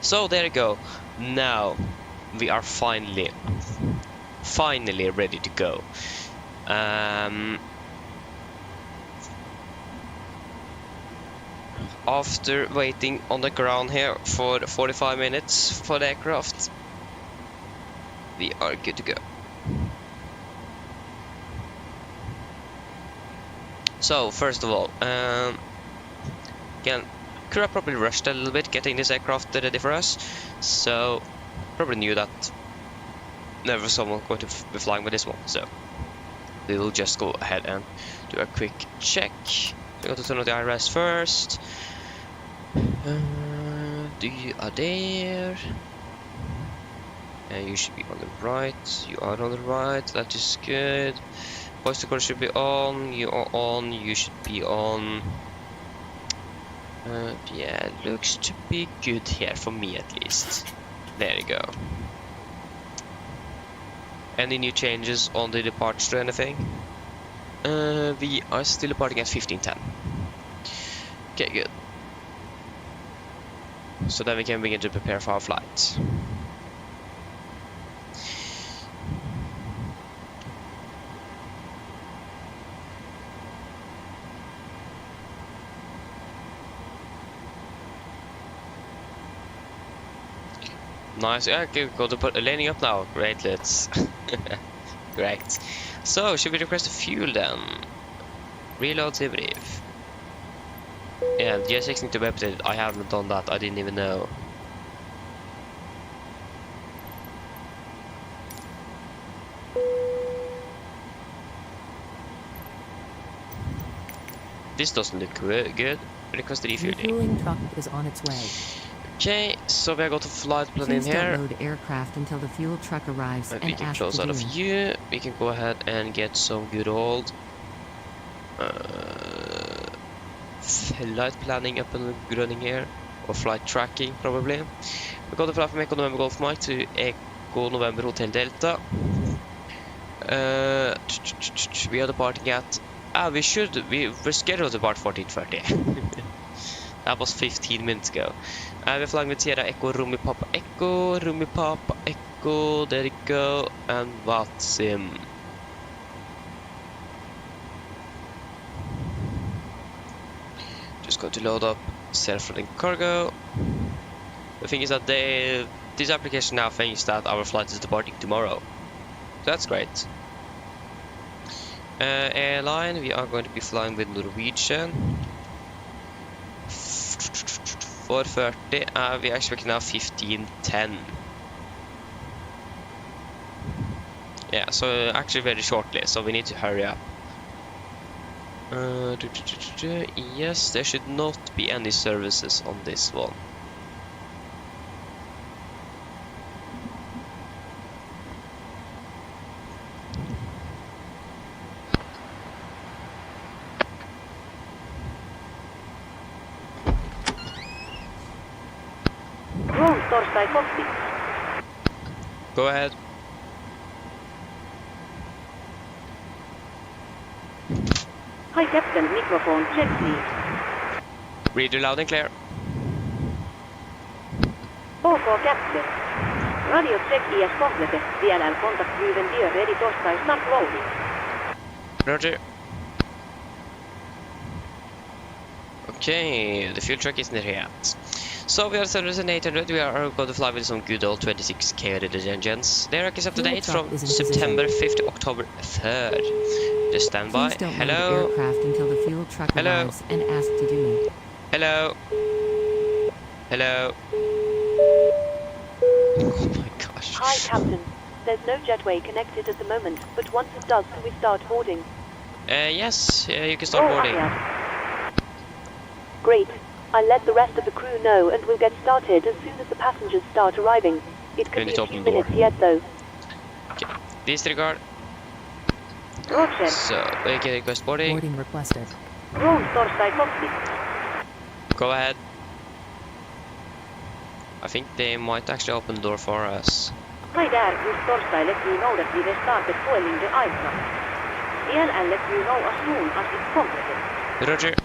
So there you go. Now we are finally ready to go. After waiting on the ground here for 45 minutes for the aircraft, we are good to go. So first of all, again, could have probably rushed a little bit getting this aircraft ready for us, so probably knew that never someone going to be flying with this one, so we will just go ahead and do a quick check. We got to turn on the IRS first. You are there. And you should be on the right. You are on the right. That is good. Voice recorder should be on. You are on. You should be on. Yeah, looks to be good here for me at least. There you go. Any new changes on the departure or anything? We are still departing at 15:10. Okay, good. So then we can begin to prepare for our flight. Nice. Yeah, okay, got to put a landing up now. Great, let's. Great. So, should we request a fuel then? Reload debrief. Yeah, the GSX need to be updated. I haven't done that. I didn't even know. This doesn't look good. Request refueling. The refueling truck is on its way. Okay, so we got a flight plan in Please here. don't load aircraft until the fuel truck arrives And and we can ask close to out of do. view. We can go ahead and get some good old flight planning up and running here, or flight tracking probably. We got the flight from Echo November Golf Mike to Echo November Hotel Delta. We are departing at we're scheduled to depart 14:30. That was 15 minutes ago. We're flying with Sierra Echo Rumi Papa Echo there you go, and Vatsim. Just going to load up self-running cargo. The thing is that this application now thinks that our flight is departing tomorrow. So that's great. Airline, we are going to be flying with Norwegian. 4:30. We are expecting now 15:10. Yeah, so actually very shortly, so we need to hurry up. Yes, there should not be any services on this one. Torstai kohti. Go ahead. Hi Captain, microphone check please. Read you loud and clear. OK Captain. Radio check IS complete. DLL contact driven dear ready Torstai start loading. Roger. Okay, the fuel truck is near here. So we are 7800. We are going to fly with some good old 26K rated engines. The rack is up to date from September 5th to October 3rd. Just stand by. Please don't Hello. load aircraft until the fuel truck Hello. arrives and ask to do. Hello. Hello. Oh my gosh. Hi Captain. There's no jetway connected at the moment, but once it does, can we start boarding? Yes, you can start boarding. Great. I'll let the rest of the crew know and we'll get started as soon as the passengers start arriving. It could be a few minutes yet though. Okay, disregard. Roger. So, we can request boarding. Boarding requested. Roll torstai copy. Go ahead. I think they might actually open the door for us. Hi there, just torstai let you know that we have started foiling the aircraft. I'll let you know as soon as it's completed. Roger.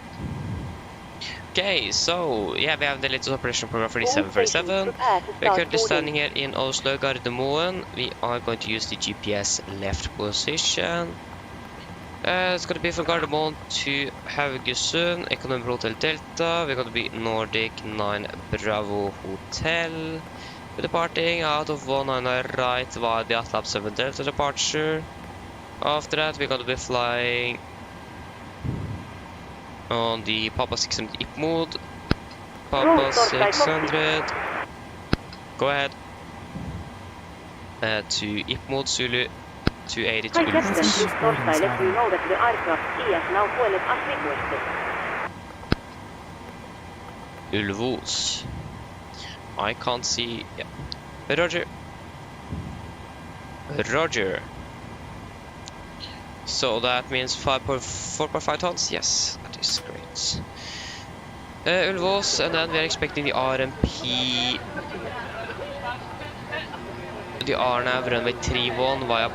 Okay, so yeah, we have the latest operation program for the 737. We're currently standing here in Oslo, Gardermoen. We are going to use the GPS left position. It's going to be from Gardermoen to Haugesund, Economy Hotel Delta. We're going to be Nordic 9 Bravo Hotel. We're departing out of 19 right via the Atlab 7 Delta departure. After that, we're going to be flying on the Papa 600 IP mode. Papa 600. Go ahead. To IP mode Zulu 280 to Hi Captain, just torstai let you know that the aircraft is now foiled as requested. Ulvos. I can't see. Yeah. Roger. Roger. So that means 4.5 tons? Yes, that is great. Ulvos, and then we are expecting the RMP. The RNAV runway 31 via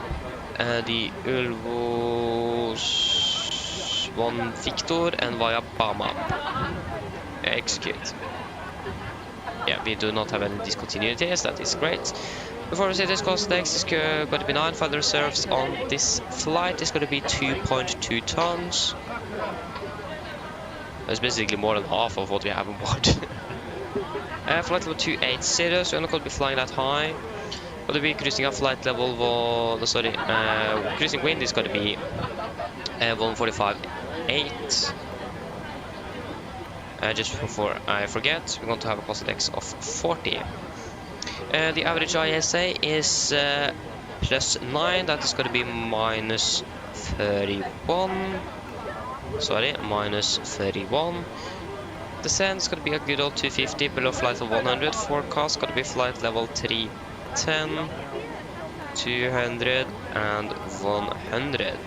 the Ulvos 1 Victor and via Bama. Execute. Yeah, we do not have any discontinuities, that is great. Before we say this cost next is going to be 9 final reserves on this flight. It's going to be 2.2 tons. That's basically more than half of what we have on board. Flight level 280, so we're not going to be flying that high. Going to be cruising at flight level, cruising wind is going to be 145.8. Just before I forget, we're going to have a cost index of 40. The average ISA is plus 9, that is going to be minus 31. Sorry, minus 31. Descent is going to be a good old 250 below flight level 100. Forecast going to be flight level 310, 200 and 100.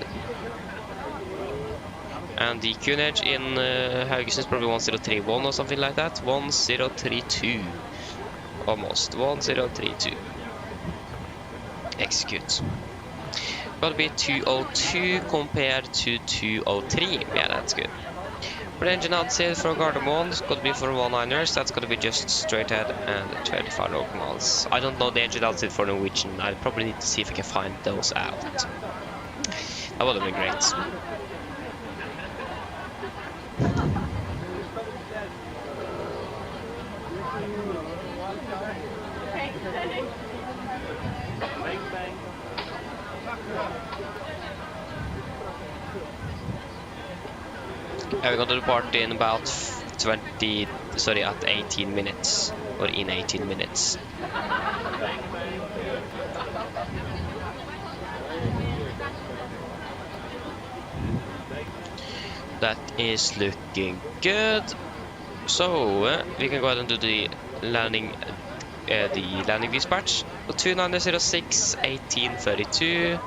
And the QNH in Haugesund is probably 1031 or something like that. 1032. Almost. 1032. Execute. Got to be 202 compared to 203. Yeah, that's good. For the engine outside for Gardermoen, it's going to be for 19ers. That's going to be just straight ahead and 25 local miles. I don't know the engine outside for Norwegian. I probably need to see if I can find those out. That would have been great. We're going to depart in about 18 minutes, or in 18 minutes. That is looking good. So we can go ahead and do the landing dispatch. So 2906 1832.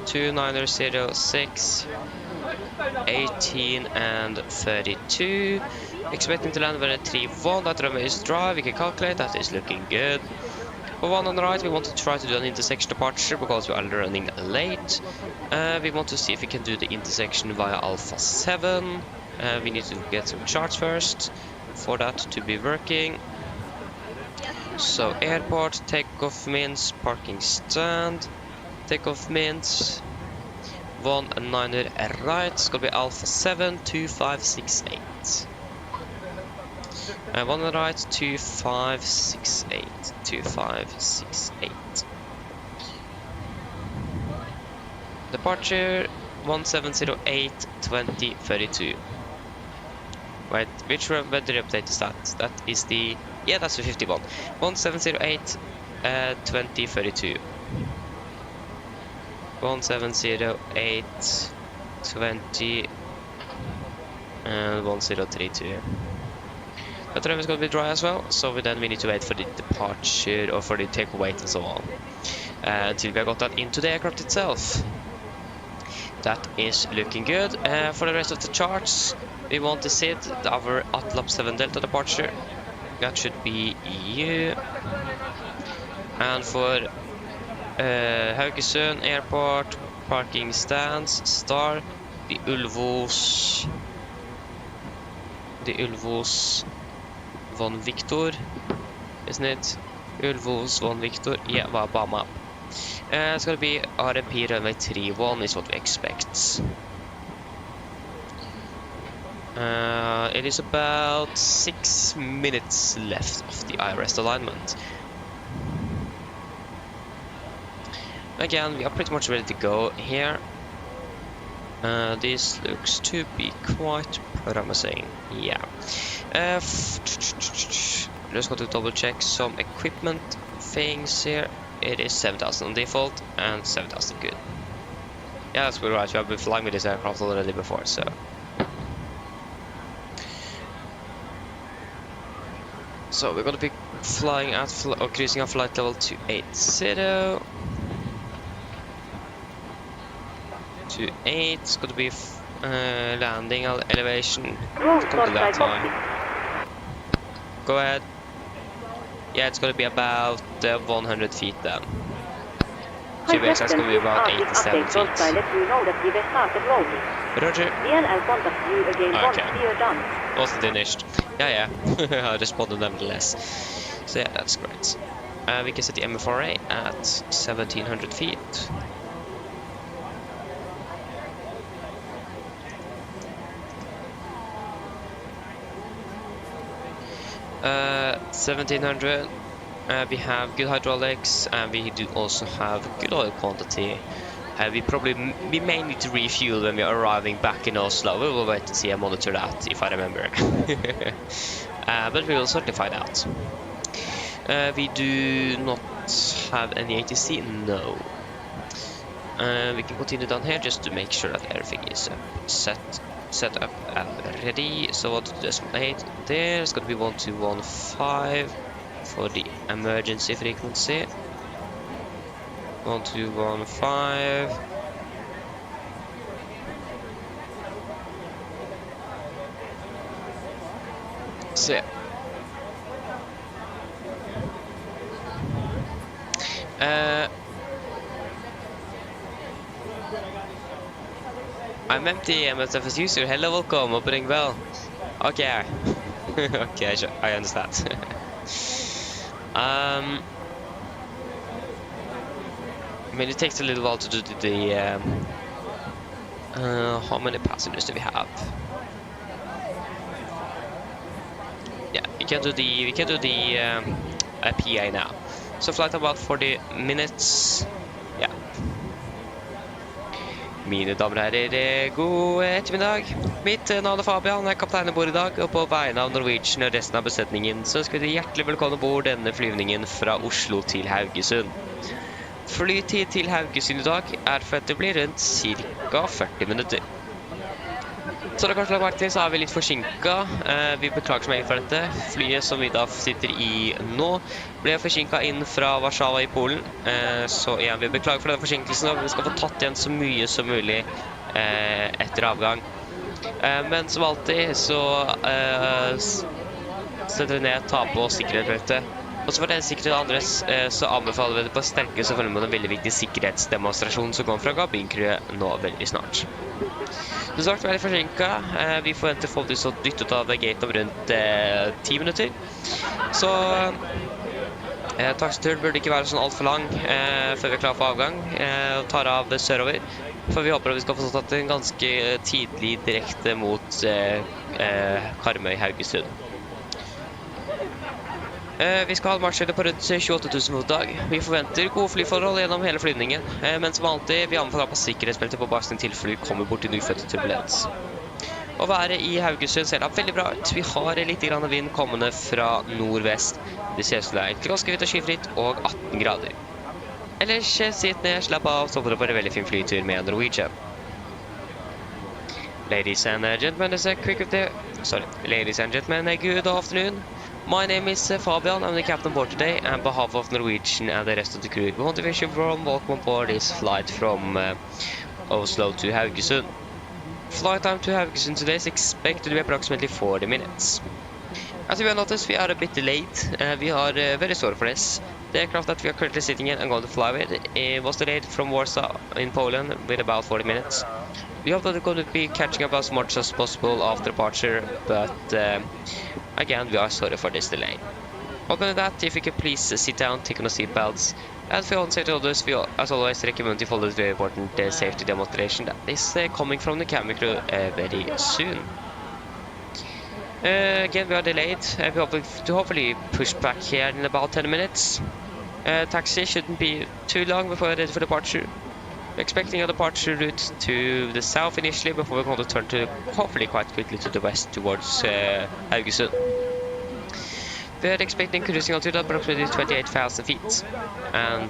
2906 18 and 32. Expecting to land when 31. That runway is dry. We can calculate. That is looking good. For one on the right, we want to try to do an intersection departure because we are running late. We want to see if we can do the intersection via Alpha 7. We need to get some charts first for that to be working. So airport, takeoff means parking stand. Takeoff means 19 right. It's gonna be Alpha 7 2568. 1 on the right 2568 2568. Departure 1708 2032. Wait, which weather update is that? That is the... yeah, that's the 51. 1708 2032. 170820 and 1032. That room is going to be dry as well, so then we need to wait for the departure or for the take weight and so on until we have got that into the aircraft itself. That is looking good. For the rest of the charts, we want to see our Atlap 7 Delta departure. That should be you. And for Haugesund Airport, parking stands, star, the Ulvos Von Victor, isn't it? Ulvos Von Victor, yeah, Obama. It's gonna be RMP runway 31 is what we expect. It is about 6 minutes left of the IRS alignment. Again, we are pretty much ready to go here. This looks to be quite promising. Yeah. Just got to double check some equipment things here. It is 7,000 on default and 7,000 good. Yeah, that's pretty right. We have been flying with this aircraft already before, so. So we're gonna be flying at or cruising at flight level 280. 28. It's gonna be landing elevation. Come to that time. Go ahead. Yeah, it's gonna be about 100 feet then. GBX is gonna be about 87 feet. Roger. Okay. Wasn't finished. Yeah. I responded nevertheless. So yeah, that's great. We can set the MFRA at 1700 feet. 1700. We have good hydraulics, and we do also have good oil quantity. We may need to refuel when we are arriving back in Oslo. We will wait to see and monitor that, if I remember. But we will certainly find out. We do not have any ATC, no. We can continue down here just to make sure that everything is set up and ready. So 12.8 there. It's going to be 1215 for the emergency frequency. 1215. So yeah. I'm empty, MSFS user. Hello, welcome, opening bell. Okay. Okay, I understand. I mean, it takes a little while to do the how many passengers do we have? Yeah, we can do the PA now. So flight about 40 minutes. Yeah. Mine damer og herrer, god ettermiddag. Mitt navn Fabian, jeg kaptein bord I dag, og på vegne av Norwegian og resten av besetningen så skal vi hjertelig velkommen bord denne flyvningen fra Oslo til Haugesund. Flytid til Haugesund I dag for det blir rundt ca. 40 minutter. Så det kanskje lagt merke til, så vi litt forsinket. Vi beklager som egentlig for dette. Flyet som vi da sitter I nå ble forsinket inn fra Warszawa I Polen. Så igjen, vi beklager for denne forsinkelsen, og vi skal få tatt igjen så mye som mulig etter avgang. Men som alltid så setter vi ned, ta på sikkerhetsbeltet. Og så for den sikkerhet andres så anbefaler vi det på sterkere, så følger man en veldig viktig sikkerhetsdemonstrasjon som kommer fra kabinkrøet nå veldig snart. Som sagt, vi litt forsinket. Vi forventer forholdsvis å dytte ut av gate om rundt 10 minutter. Så taksturen burde ikke være sånn alt for lang før vi klar for avgang og tar av sørover. For vi håper at vi skal få tatt en ganske tidlig direkte mot Karmøy Haugesund. Vi skal ha en marsjhøyde på rundt 28 000 fot dag. Vi forventer gode flyforhold gjennom hele flyvningen, men som alltid, vi anbefaler på sikkerhetsbeltet på basen til fly kommer bort til nyfødte turbulens. Og været i Haugesund ser da veldig bra ut. Vi har litt grann vind kommende fra nordvest. Det ser ut som det er egentlig ganske vidt og skyfritt og 18 grader. Ellers sitt ned, slapp av, så får dere bare en veldig fin flytur med Norwegian. Ladies and gentlemen, this is a quick update. Sorry, ladies and gentlemen, good afternoon. My name is Fabian. I'm the captain aboard today, and on behalf of Norwegian and the rest of the crew, we want to wish you a warm welcome aboard this flight from Oslo to Haugesund. Flight time to Haugesund today is expected to be approximately 40 minutes. As you will notice, we are a bit delayed. We are very sorry for this. The aircraft that we are currently sitting in and going to fly with was delayed from Warsaw in Poland with about 40 minutes. We hope that we're going to be catching up as much as possible after departure, but again, we are sorry for this delay. Other than that, if you could please sit down, take on the seat belts. And for all safety orders, we as always recommend you follow the very important safety demonstration that is coming from the camera crew very soon. Again, we are delayed. We hope to hopefully push back here in about 10 minutes. Taxi shouldn't be too long before we're ready for departure. We're expecting a departure route to the south initially before we're going to turn to hopefully quite quickly to the west towards Haugesund. We're expecting cruising altitude at approximately 28,000 feet, and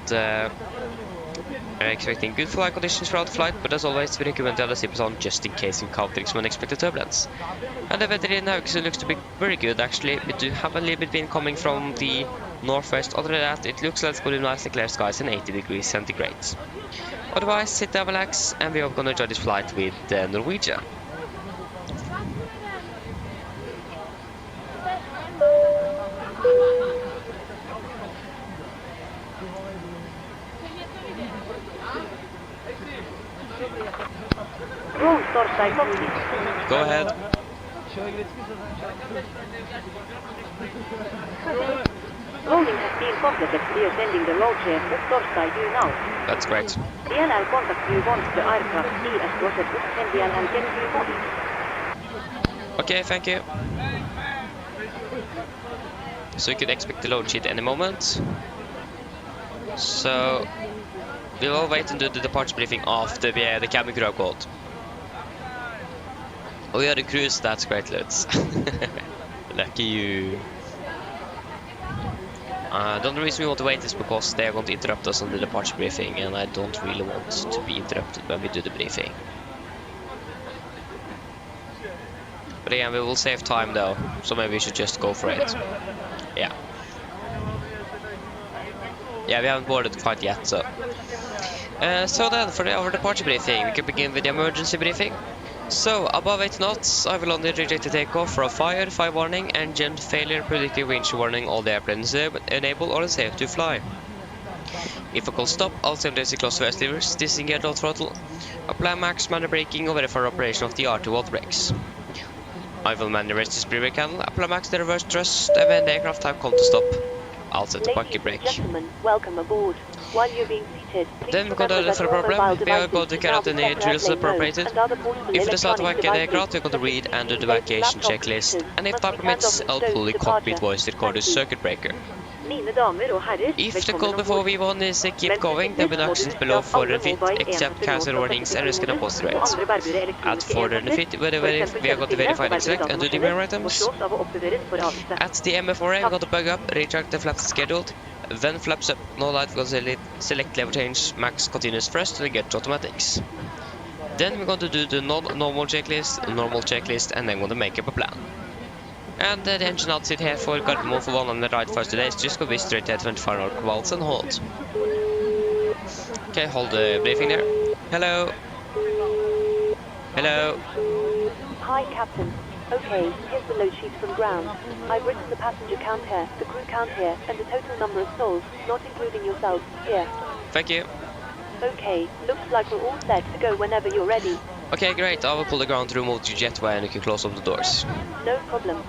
we're expecting good flight conditions throughout the flight, but as always we recommend to have the zippers on just in case you encounter some unexpected turbulence. And the weather in Haugesund looks to be very good actually. We do have a little bit wind coming from the northwest. Other than that, it looks like it's going to be nice and clear skies and 80 degrees centigrade. Otherwise, sit down, relax, and we are going to enjoy this flight with Norwegian. Go ahead. Loading has been completed. We are sending the load share Torstai due now. That's great. DLL contact you once the aircraft D as processed. Send DLL get you body. Okay, thank you. So you could expect the load sheet any moment. So we will wait and do the departure briefing after the cabin crew are called. Oh, we are the cruise, that's great, Lutz. Lucky you. The only reason we want to wait is because they are going to interrupt us on the departure briefing, and I don't really want to be interrupted when we do the briefing. But again, we will save time though, so maybe we should just go for it. Yeah. Yeah, we haven't boarded quite yet, so. So then, for our departure briefing, we can begin with the emergency briefing. So, above 8 knots, I will only reject the takeoff for a fire warning, engine failure, predictive winch warning, all the airplanes enable or unsafe to fly. If a call stop, I'll send the close first levers, disengage all throttle, apply max manual braking or verify operation of the R2 brakes. I will manually raise the speed brake handle, apply max the reverse thrust, and when the aircraft have come to stop, I'll set the bucket brake. Gentlemen, welcome aboard. While you're being seated, then we go to the problem. We are going to carry out any drills appropriated. If we decide to evacuate the aircraft, we're going to read and do the evacuation checklist. And if time permits, I'll pull the cockpit voice recorder circuit breaker. If the call before V1 is keep going, then with actions below 400 feet, except cancel warnings and risk and opposite rates. At 400 feet, we are going to verify and select and do the mirror items. At the MFRA, we're going to bug up, retract the flaps scheduled. When flaps up, no light, we're going to select lever change, max continuous thrust, and get to automatics. Then we're going to do the normal checklist, and then we're going to make up a plan. And the engine outside here for Gardermoen for 100 right first today is just going to be straight at 25 knots valves and hold. Okay, hold the briefing there. Hello. Hello. Hi, Captain. Okay, here's the load sheet from ground. I've written the passenger count here, the crew count here, and the total number of souls, not including yourself, here. Thank you. Okay, looks like we're all set to go whenever you're ready. Okay, great. I will pull the ground to remove the jetway and you can close up the doors. No problem.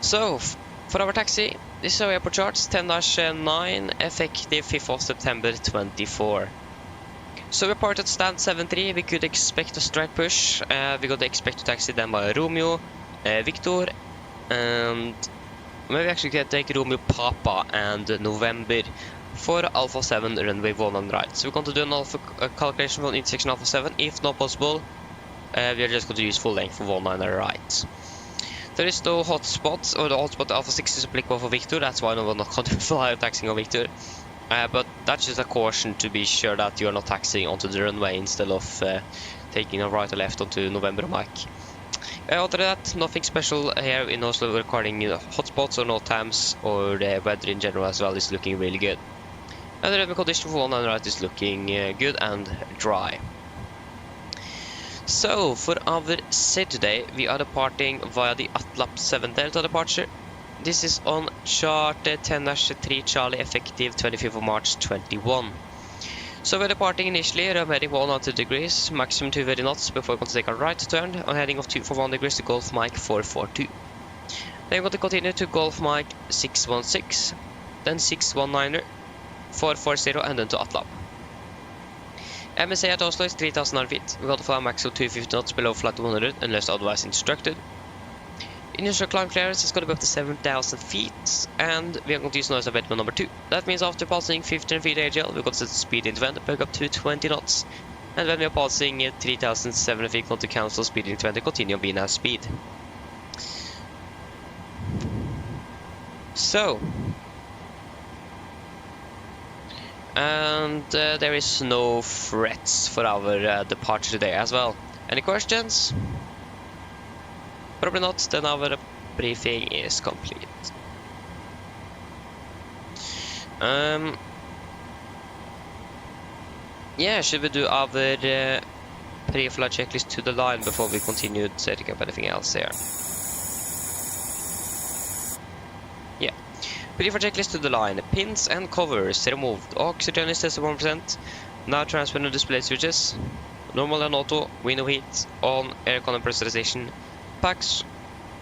So, for our taxi, this is our airport charts, 10-9, effective 5th of September 24. So we parked at stand 73, we could expect a straight push. We got to expect to taxi then by Romeo, Victor, and maybe actually can take Romeo Papa and November for Alpha 7 runway 1 right. So we're going to do an alpha calculation for intersection Alpha 7. If not possible, we are just going to use full length for 19 right. There is no hotspot, or the hotspot Alpha 6 is applicable for Victor. That's why no one not going to fly taxing on Victor. But that's just a caution to be sure that you are not taxiing onto the runway instead of taking a right or left onto November Mike. Other than that, nothing special here in Oslo regarding hotspots or no times, or the weather in general as well is looking really good. And the weather condition for 19 right is looking good and dry. So for our set today, we are departing via the Atlap 7 Delta departure. This is on chart 10-3 Charlie, effective 25th of March 21. So we're departing initially, I'm heading 100 degrees, maximum 230 knots before we're going to take a right turn, on heading of 241 degrees to Golf Mike 442. Then we're going to continue to Golf Mike 616, then 619er, 440, and then to Atlap. MSA at Oslo is 3,000 feet. We're going to fly a max of 250 knots below flight 100 unless otherwise instructed. Initial climb clearance is going to be up to 7,000 feet, and we are going to use noise abatement number 2. That means after passing 15 feet AGL, we're going to set the speed into vent, back up to 20 knots. And when we are passing 3,700 feet, we're going to cancel speed into vent and continue on VNAV speed. So, and there is no threats for our departure today as well. Any questions? Probably not, then our briefing is complete. Yeah, should we do our pre-flight checklist to the line before we continue setting up anything else here? Yeah. Pre-flight checklist to the line. Pins and covers removed. Oxygen is tested 1%. Now transfer to display switches. Normal and auto. Window heat on. Aircon and pressurization. Packs,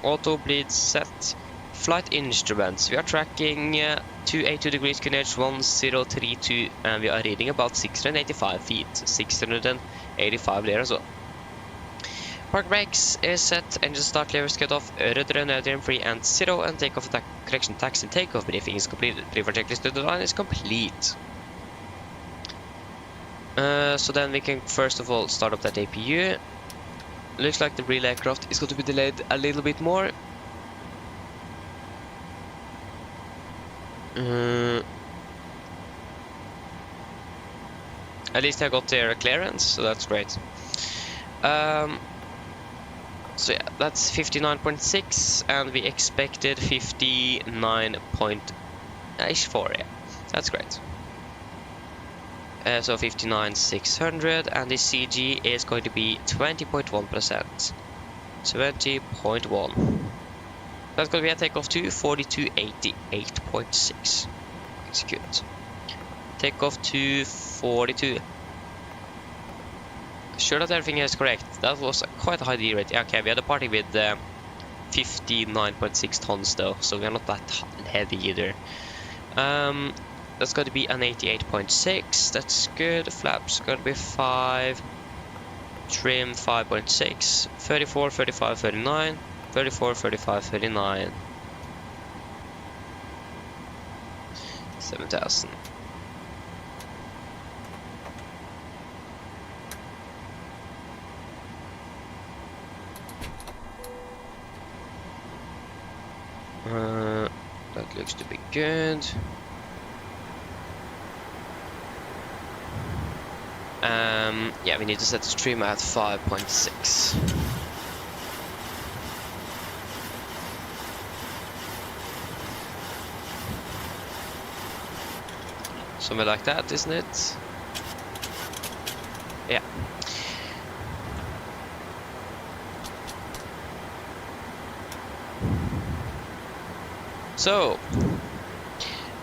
auto bleed set, flight instruments. We are tracking 282 degrees QNH 1032, and we are reading about 685 feet, 685 there as well. Park brakes is set, engine start levers cut off, rudder 3 and 0, and takeoff correction taxi takeoff briefing is completed. Pre-flight checklist to the line is complete. So then we can first of all start up that APU. Looks like the real aircraft is going to be delayed a little bit more. At least I got their clearance, so that's great. So yeah, that's 59.6, and we expected 59.4. Yeah, that's great. So 59,600, and the CG is going to be 20.1%. 20.1. That's going to be a takeoff to 4288.6. That's good. Takeoff to 42. Sure that everything is correct. That was quite a high D rate. Okay, we are departing with 59.6 tons though, so we are not that heavy either. That's going to be an 88.6. That's good. Flaps going to be 5. Trim 5.6. 34, 35, 39. 34, 35, 39. 7,000. That looks to be good. Yeah, we need to set the stream at 5.6. Something like that, isn't it? Yeah. So,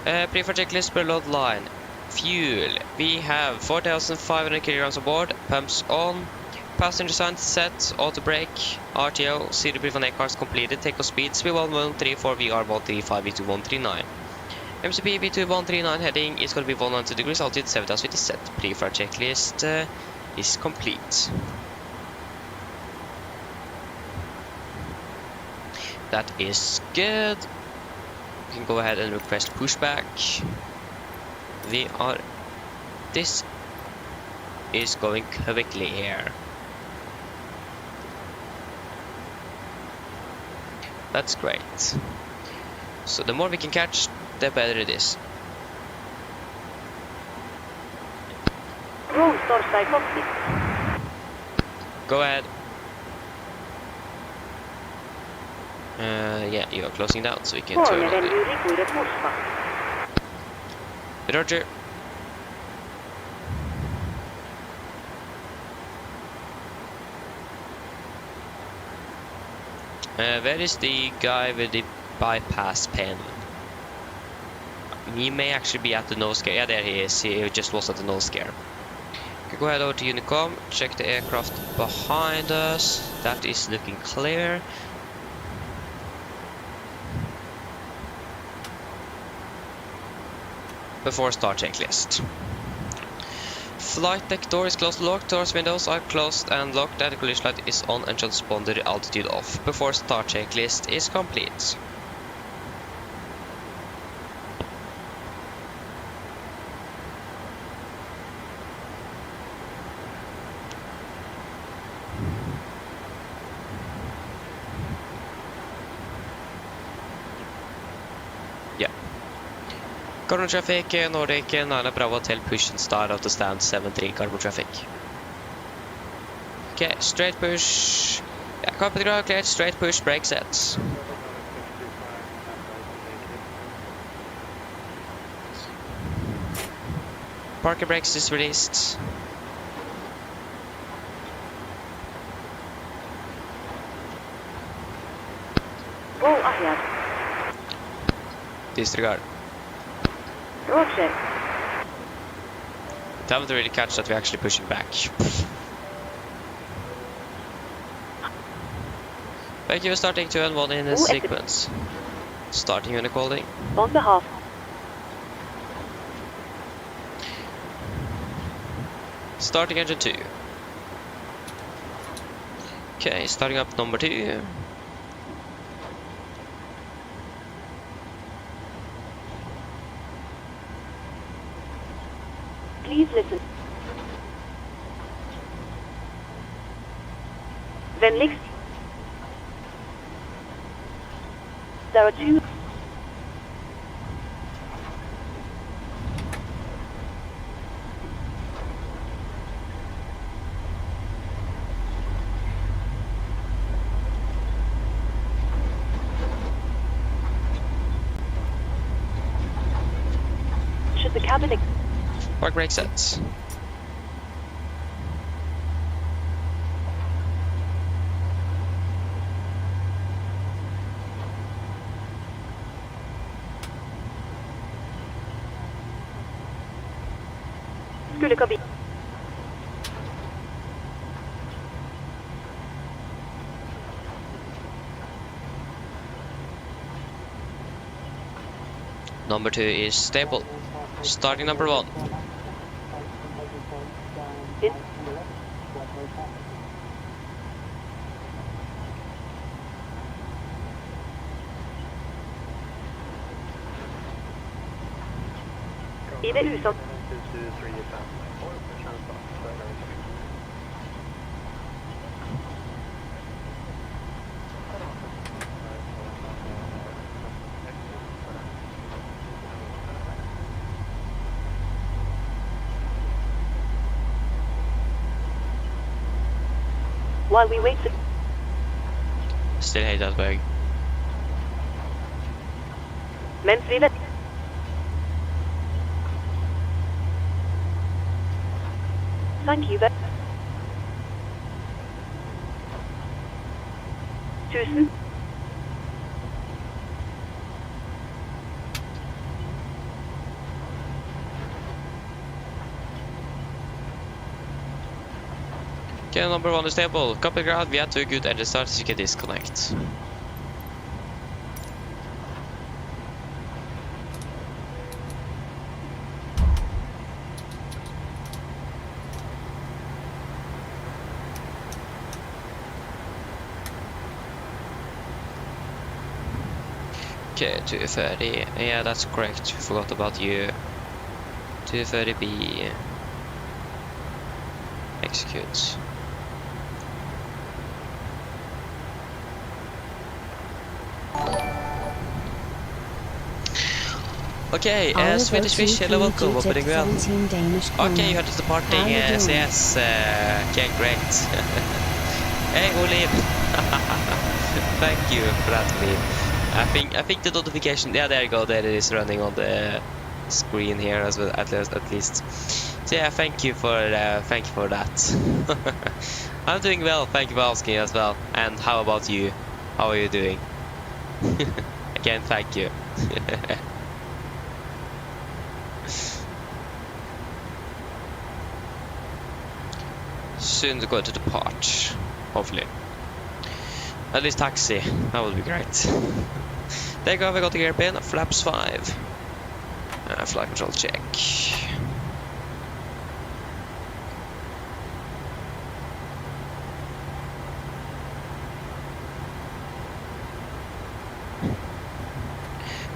pre-flight checklist per load line. Fuel. We have 4,500 kilograms aboard. Pumps on. Passenger sign set. Auto brake. RTO. CD brief on A cars completed. Takeoff speeds. V1134. VR135. V2139. MCP V2139 heading is going to be 190 degrees. Altitude 7,000 feet is set. Pre-flight checklist is complete. That is good. We can go ahead and request pushback. we are... This is going quickly here. That's great. So the more we can catch, the better it is. Roll Storside Foxy. Go ahead. Yeah, you are closing down, so we can turn on it. Roger. Where is the guy with the bypass pen? He may actually be at the nose gear. Yeah, there he is. He just was at the nose gear. Okay, go ahead over to Unicom. Check the aircraft behind us. That is looking clear. Before start checklist. Flight deck door is closed, locked, doors, windows are closed and locked, and the collision light is on and transponder altitude off. Before start checklist is complete. Yeah. Carbon traffic, Nordic, Nala Bravo Hotel, push and start out the stand 73 carbon traffic. Okay, straight push. Yeah, copy the ground cleared, straight push, brake sets. Parking brakes is released. Roll ahead. Disregard. Roger. Haven't really catch that we're actually pushing back. Thank you, starting 2 and 1 in a sequence. Starting unit holding. On behalf. Starting engine 2. Okay, starting up number 2. Please listen. Vänligst. There are 2. Should the cabin... Park brake sets. Skulle kabin. Number 2 is stable. Starting number 1. In. I det usatt. While we wait for... Still hate that bag. Mens vi vet... Thank you, 1000. Okay, number 1 is stable. Copy ground, we have 2 good engine starts, you can disconnect. Okay, 230. Yeah, that's correct. Forgot about you. 230B. Execute. Okay, Swedish Fish, hello, welcome, hope you're doing well. Okay, you are just departing SAS, okay, great. Hey, Olive! Thank you for that, Olive. I think the notification, yeah, there you go, there it is running on the screen here as well, at least. So yeah, thank you for that. I'm doing well, thank you for asking as well. And how about you? How are you doing? Again, thank you. Soon to go to depart, hopefully. At least taxi, that would be great. There you go, we got the airplane, flaps 5. Flight control check.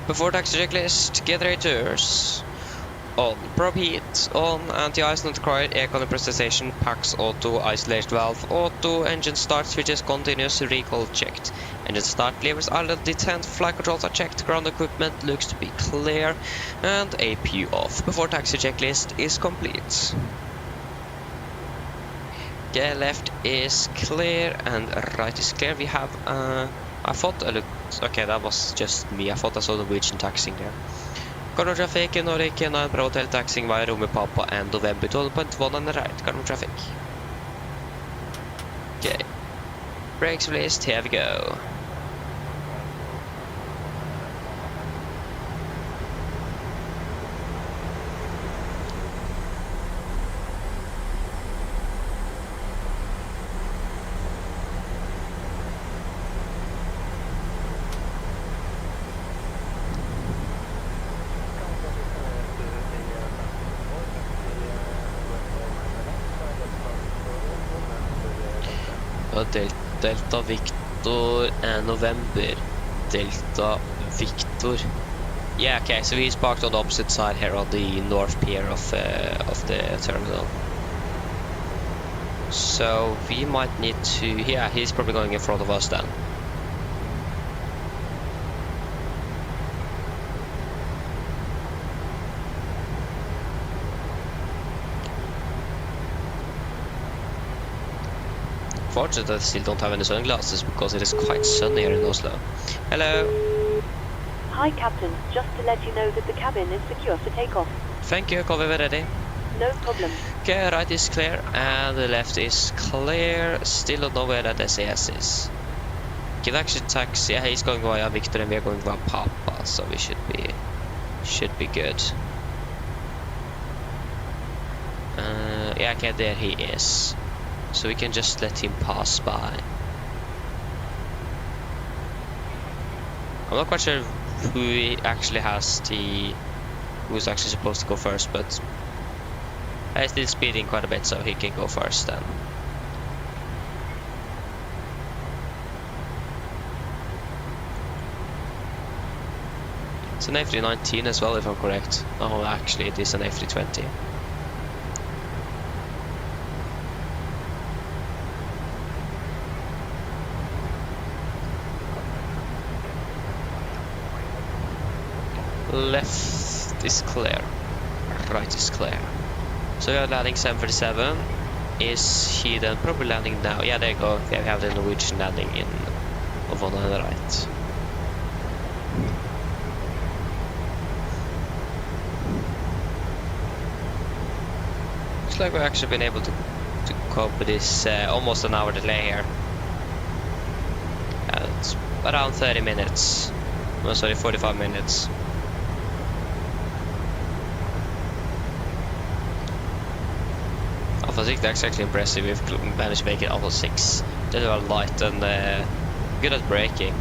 Before taxi checklist, get radiators. On. Probe heat. On. Anti-ice not required. Air condensation. Pax auto. Isolation valve auto. Engine start switches continuous. Recall checked. Engine start levers are detent. Flight controls are checked. Ground equipment looks to be clear. And APU off. Before taxi checklist is complete. Okay, left is clear and right is clear. We have I thought I looked... Okay, that was just me. I thought I saw Norwegian taxing there. Cargo traffic in Norway, 9 Pro Hotel taxing via Romeo Papa and November 12.1 on the right. Cargo traffic. Okay. Brakes released, here we go. Delta Victor and November Delta Victor. Yeah, okay, so he's parked on the opposite side here on the north pier of the terminal. So we might need to... Yeah, he's probably going in front of us then. Fortunately, I still don't have any sunglasses because it is quite sunny here in Oslo. Hello. Hi, Captain. Just to let you know that the cabin is secure for takeoff. Thank you, Kobe, we're ready. No problem. Okay, right is clear and the left is clear. Still don't know where that SAS is. Can actually taxi. Yeah, he's going via Victor and we're going via Papa, so we should be good. Yeah, okay, there he is. So we can just let him pass by. I'm not quite sure who actually has who's actually supposed to go first, but he's still speeding quite a bit, so he can go first then. It's an A319 as well, if I'm correct. Oh, actually it is an A320. Left is clear, right is clear. So we are landing 737. Is he then probably landing now? Yeah, there you go. Yeah, we have the Norwegian landing in one on the right. Looks like we've actually been able to cope with this almost an hour delay here. It's around 30 minutes. Oh, sorry, 45 minutes. Alpha 6, that's actually impressive. We've managed to make it Alpha 6. They are light and good at braking.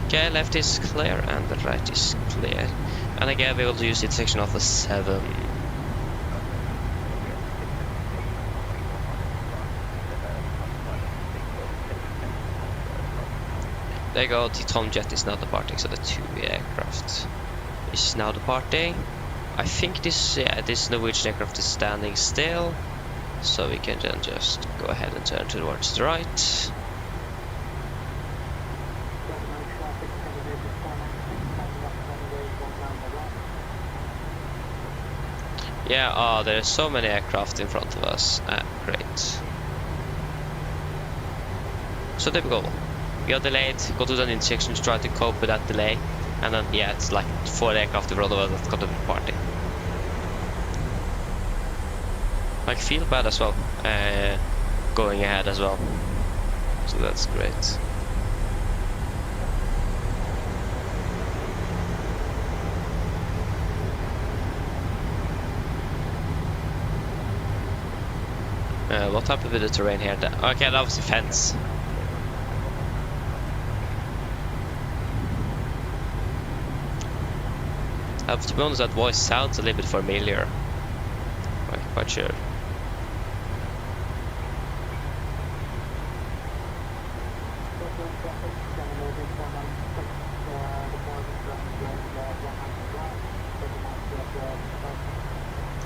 Okay, left is clear and the right is clear. And again, we will use intersection Alpha 7. There you go, the Tom jet is now departing, so the 2 aircraft is now departing. I think this Norwegian aircraft is standing still, so we can then just go ahead and turn towards the right. Yeah, oh, there's so many aircraft in front of us. Great. So there we go. We are delayed, go to the intersection to try to cope with that delay. And then, yeah, it's like 4 aircraft in front of us that's got to be party. I feel bad as well, going ahead as well. So that's great. What happened with the terrain here? Okay, that was a fence. To be honest, that voice sounds a little bit familiar. I'm quite sure.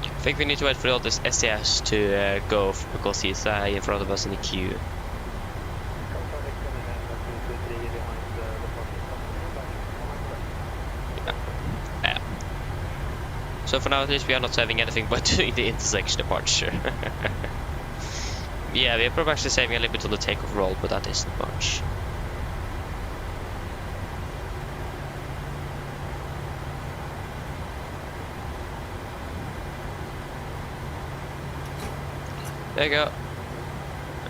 I think we need to wait for all this SAS to go because he's in front of us in the queue. So for now at least we are not saving anything but doing the intersection departure. Yeah, we're probably actually saving a little bit on the takeoff roll, but that isn't much. There you go.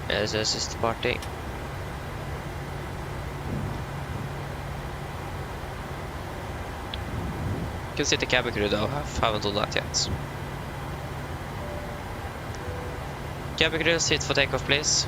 SS is departing. You can see the cabin crew though, haven't done that yet. Cabin crew, sit for takeoff please.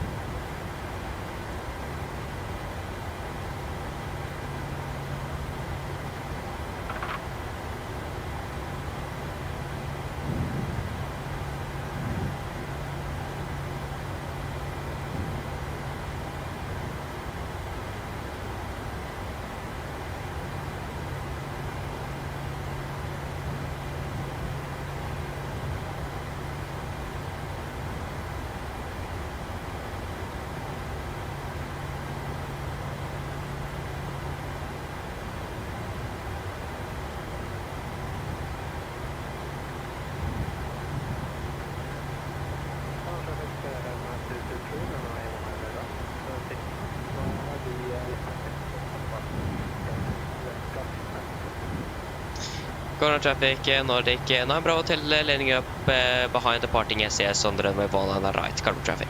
Corner traffic, Nordic, 9 Bravo Hotel, landing up behind departing SAS on the runway 1 on the right, corner traffic.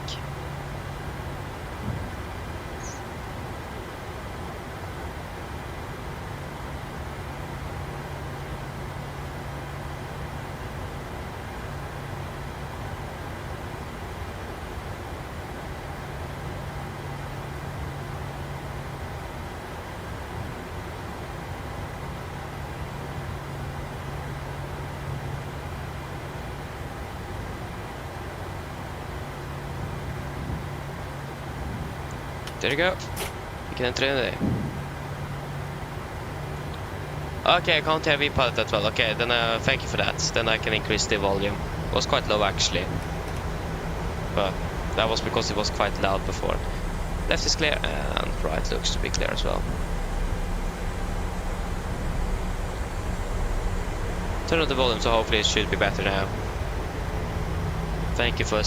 There you go. You can enter in there. Okay, I can't hear VPilot that well. Okay, then thank you for that. Then I can increase the volume. It was quite low actually. But that was because it was quite loud before. Left is clear and right looks to be clear as well. Turn on the volume so hopefully it should be better now. Thank you for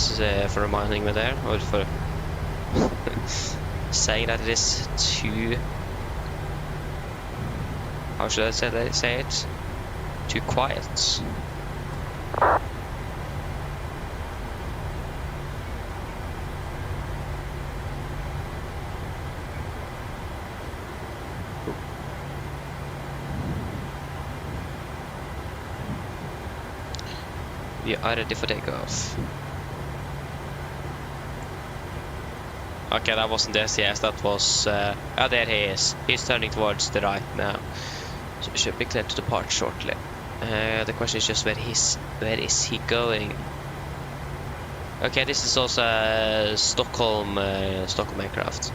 reminding me there, or for saying that it is too, how should I say it? Too quiet. We are ready for takeoff. Okay, that wasn't the SAS, that was... oh, there he is. He's turning towards the right now. So we should be clear to depart shortly. The question is just where is he going? Okay, this is also Stockholm aircraft.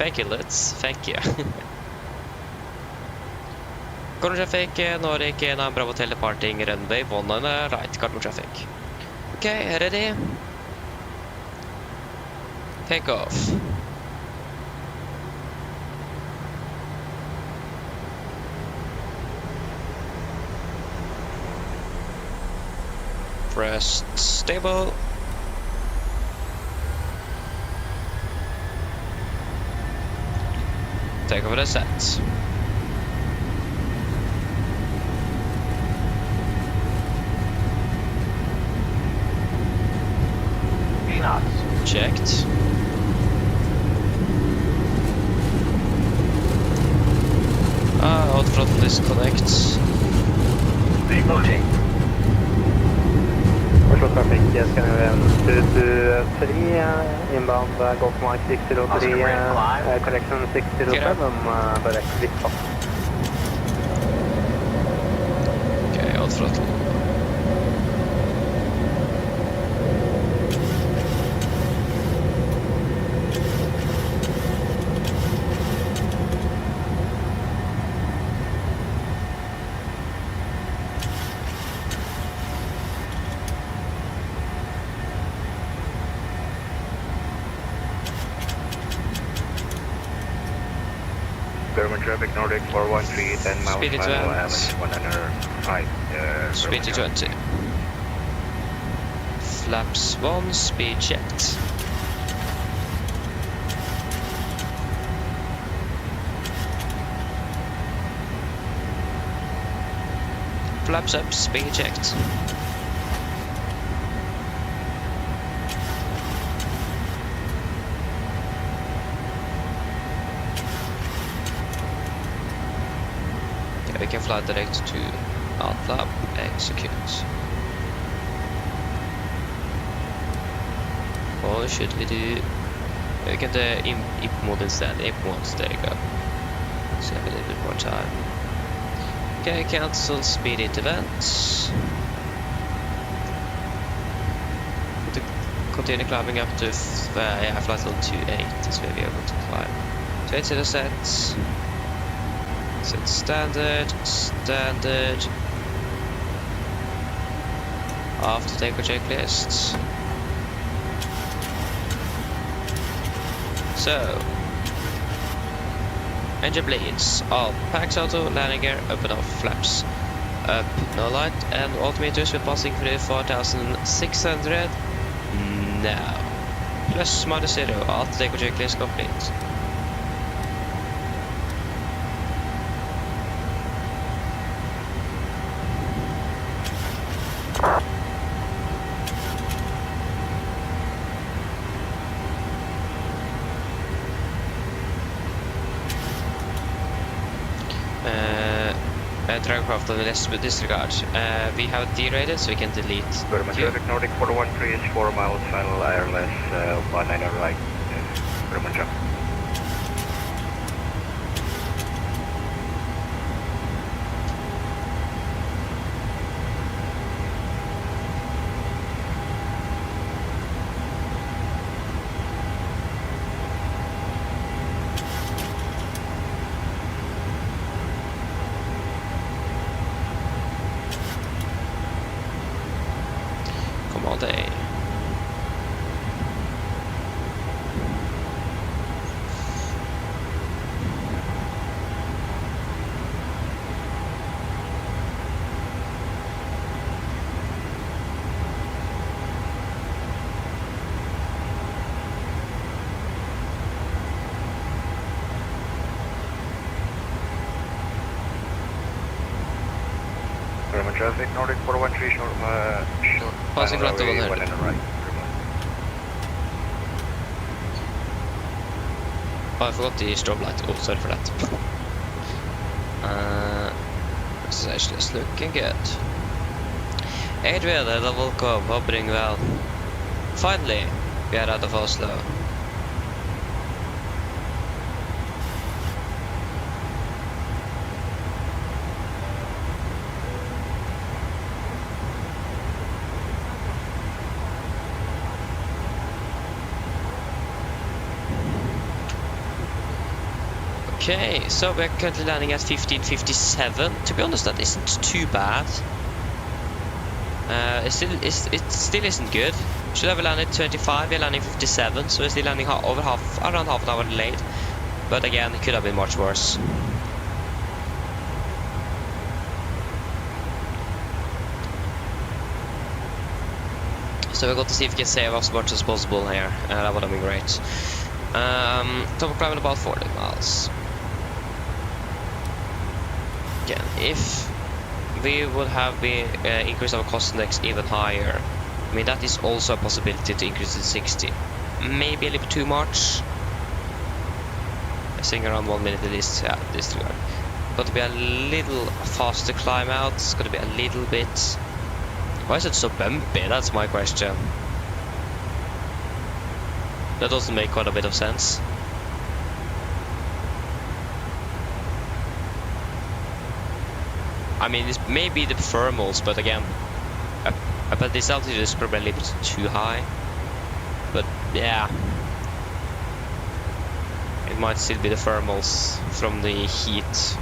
Thank you, Lutz. Thank you. Cardinal traffic, Nordic, 9 Bravo Hotel departing runway 19 right, cardinal traffic. Okay, ready? Takeoff. Press stable. Take over the set. Checked. Out throttle disconnect. Reporting. Oslo traffic, scanner 223, inbound Golf Mike 603, correction 607, direct lift off. Okay, out throttle. German traffic Nordic 413, 10 miles Speed final, advance. 105. Speed to 20. Flaps 1, speed checked. Flaps up, speed checked. Okay, we can fly direct to out flap, execute. What should we do? We can do imp mode instead. Imp mode, there you go. So have a little bit more time. Okay, cancel speed events. Continue climbing up to flight level 28 is where we are able to climb. 20 sets. Set standard, standard. After takeoff checklists. So, engine bleeds, all packs auto, landing gear, open off, flaps up, no light, and altimeters we're passing through 4600 now. Plus minus 0, after takeoff checklist complete. Takeoff on the disregard. We have it derated, so we can delete. German traffic Nordic 413 is 4 miles final, airless 19 right, German traffic. All day. German traffic Nordic 413 short Passing flat runway, over 1 there. and right. Oh, I forgot the strobe light. Oh, sorry for that. This is actually looking good. Adrian, welcome, hovering well. Finally, we are out of Oslo. Okay, so we're currently landing at 1557. To be honest, that isn't too bad. It still isn't good. Should have landed 25, we're landing 57, so we're still landing around half an hour delayed. But again, it could have been much worse. So we got to see if we can save as much as possible here. That would have been great. Top of climbing about 40 miles. Again, if we would have been increased our cost index even higher, I mean that is also a possibility to increase it to 60. Maybe a little bit too much. I think around 1 minute at least. Yeah, this is got to be a little faster climb out. It's got to be a little bit. Why is it so bumpy? That's my question. That doesn't make quite a bit of sense. I mean, this may be the thermals, but again, I bet this altitude is probably a little bit too high. But yeah, it might still be the thermals from the heat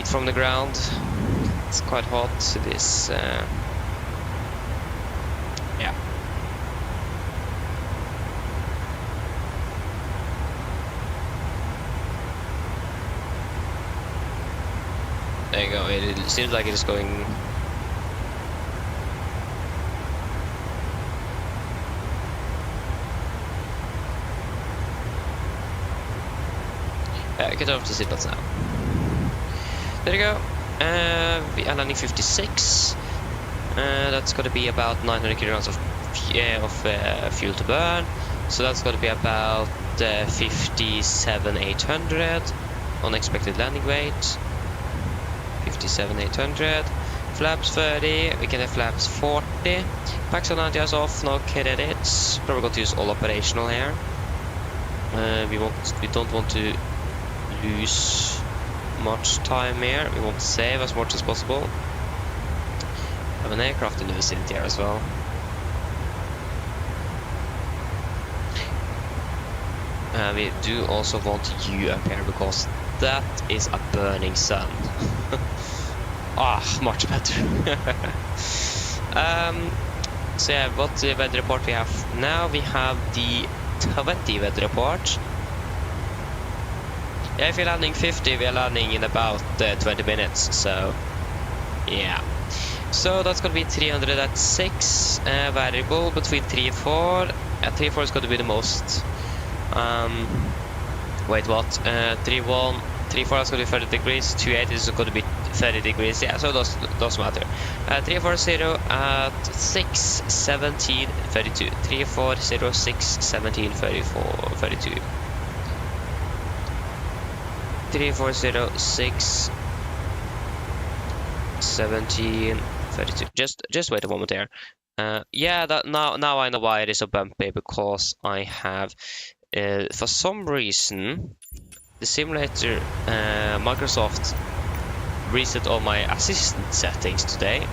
from the ground. It's quite hot. It is. Yeah. There you go. It seems like it is going. Get off the seatbelts now. There you go. We are landing 56. That's going to be about 900 kilograms of fuel to burn. So that's going to be about 57,800 unexpected landing weight. 57,800. Flaps 30. We can have flaps 40. Packs on anti-ice off. No credits. Probably going to use all operational here. We don't want to lose much time here. We want to save as much as possible. Have an aircraft in the vicinity here as well. We do also want you up here because that is a burning sun. Much better. So yeah, what the weather report we have now? We have the 20 weather report. Yeah, if you're landing 50, we are landing in about 20 minutes, so yeah. So that's going to be 300 at 6, variable between 3 and 4. 3 and 4 is going to be the most. Wait, what? 3 1, 3 4 is going to be 30 degrees, 2 8 is going to be 30 degrees, yeah, so it doesn't matter. 3 4 0 at 6, 17, 32. 3 4 0, 6, 17, 34, 32. 3406 17 32. Just wait a moment there. Yeah, that now I know why it is so bumpy, because I have for some reason the simulator Microsoft reset all my assistant settings today,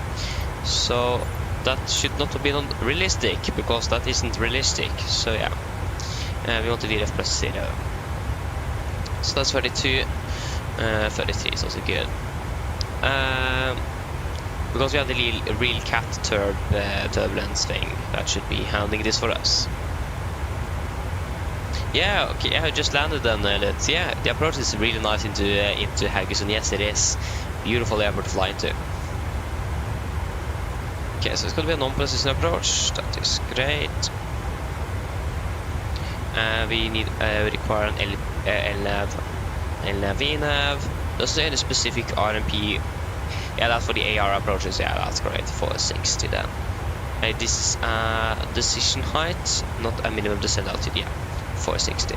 so that should not have been realistic, because that isn't realistic. So yeah, we want to VRF plus 0. So that's 32, 33 is also good. Because we have the real cat turbulence thing, that should be handling this for us. Yeah, okay, I just landed then. Yeah, the approach is really nice into Haugesund. Yes, it is. Beautiful airport to fly into. Okay, so it's going to be a non-precision approach. That is great. We require an LNAV. Doesn't any specific RMP. Yeah, that's for the AR approaches. Yeah, that's correct. 460 then. This is decision height, not a minimum descent altitude. Yeah, 460.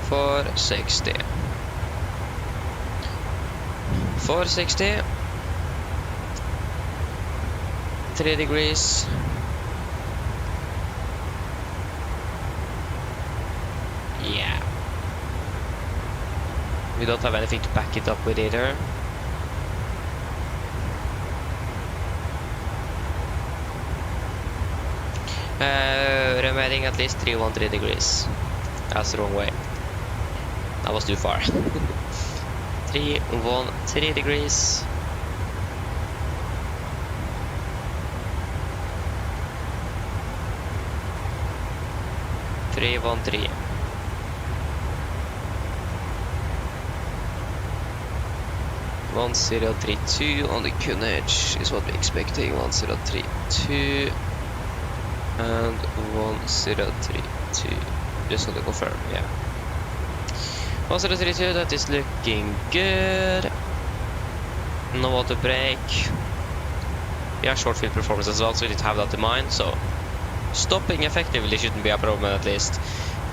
.460. 460. 3 degrees. Yeah. We don't have anything to back it up with either. Remaining at least 313 degrees. That's the wrong way. That was too far. 313 degrees. Three, 1032 on the Cunage is what we're expecting. 1032 and 1032. Just want to confirm, yeah. 1032, that is looking good. No water break. We have short field performance as well, so we need to have that in mind. So stopping effectively shouldn't be a problem at least.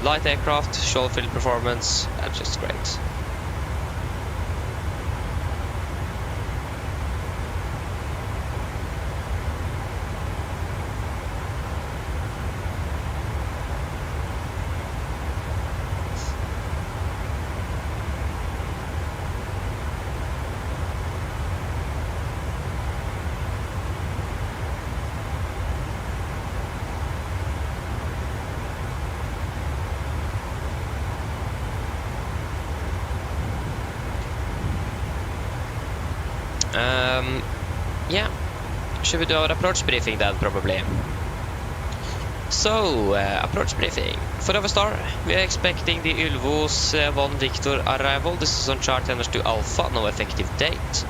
Light aircraft, short field performance, that's just great. Yeah, should we do our approach briefing then, probably? So, approach briefing. For our start, we are expecting the Ulvos 1 Victor arrival. This is on chart NH2 Alpha, no effective date.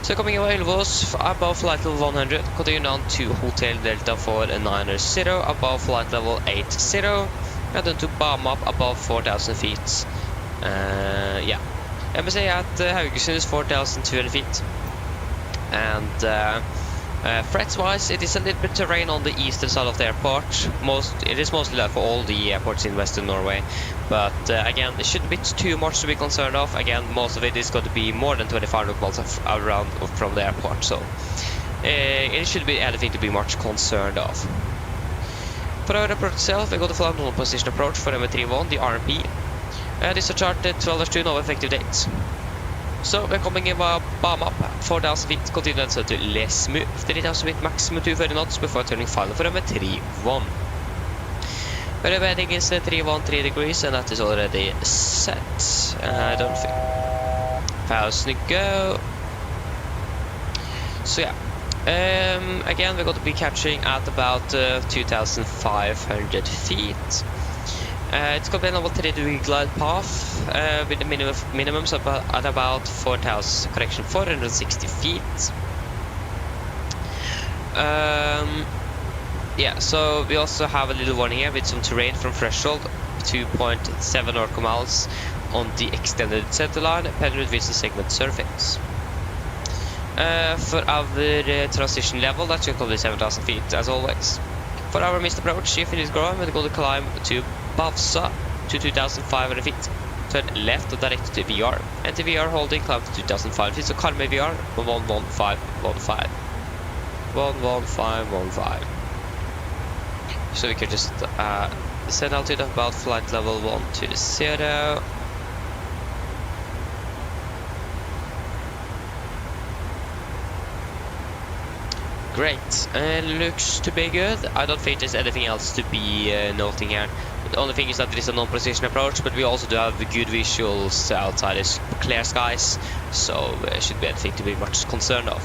So coming in Ulvos above flight level 100, continuing on to Hotel Delta 490 above flight level 80, and then to bomb up above 4,000 feet. Yeah, MSA at Haugesund is 4,200 feet. And threats-wise, it is a little bit terrain on the eastern side of the airport. It is mostly like for all the airports in Western Norway. But again, it shouldn't be too much to be concerned of. Again, most of it is going to be more than 25 miles around from the airport. So it shouldn't be anything to be much concerned of. For our approach itself, we got the fly normal position approach for M31, the RMP. This is charted 12-2, no effective dates. So we're coming in via bomb up 4,000 feet, continue to Lesmu, 3,000 feet, maximum 240 knots before turning final for M31. Our heading is 313 degrees, and that is already set. I don't think. 1,000 to go. So yeah. Again, we're going to be catching at about 2,500 feet. It's going to be a level 3 degree glide path with the minimums at about 460 feet. Yeah, so we also have a little one here with some terrain from threshold, 2.7 nautical miles on the extended center line, Enroute with the segment surface. For our transition level, that's going to be 7,000 feet as always. For our missed approach, if it is growing, we're going to climb to Bavsa to 2,500 feet. Turn left and direct to VR. Enter VR holding, climb to 2,500 feet. So Karme VR 11515. 11515. So we can just set altitude of about flight level 120. Great, looks to be good. I don't think there's anything else to be noting here. The only thing is that there is a non-precision approach, but we also do have good visuals outside. It's clear skies, so there should be anything to be much concerned of.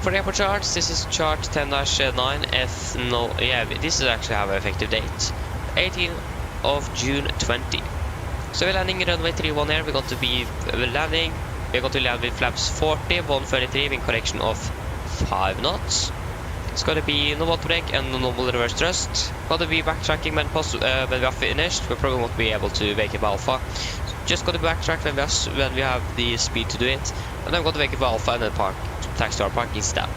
For the airport charts, this is chart 10-9 no, yeah, this is actually have an effective date, 18th of June 20. So we're landing runway 31 here. We're going to land with flaps 40, 133 with correction of 5 knots. It's going to be no water break and no normal reverse thrust. Going to be backtracking when we are finished. We probably won't be able to wake up alpha. Just going to backtrack when we have the speed to do it. And then I'm going to wake up alpha and then taxi to our park instead.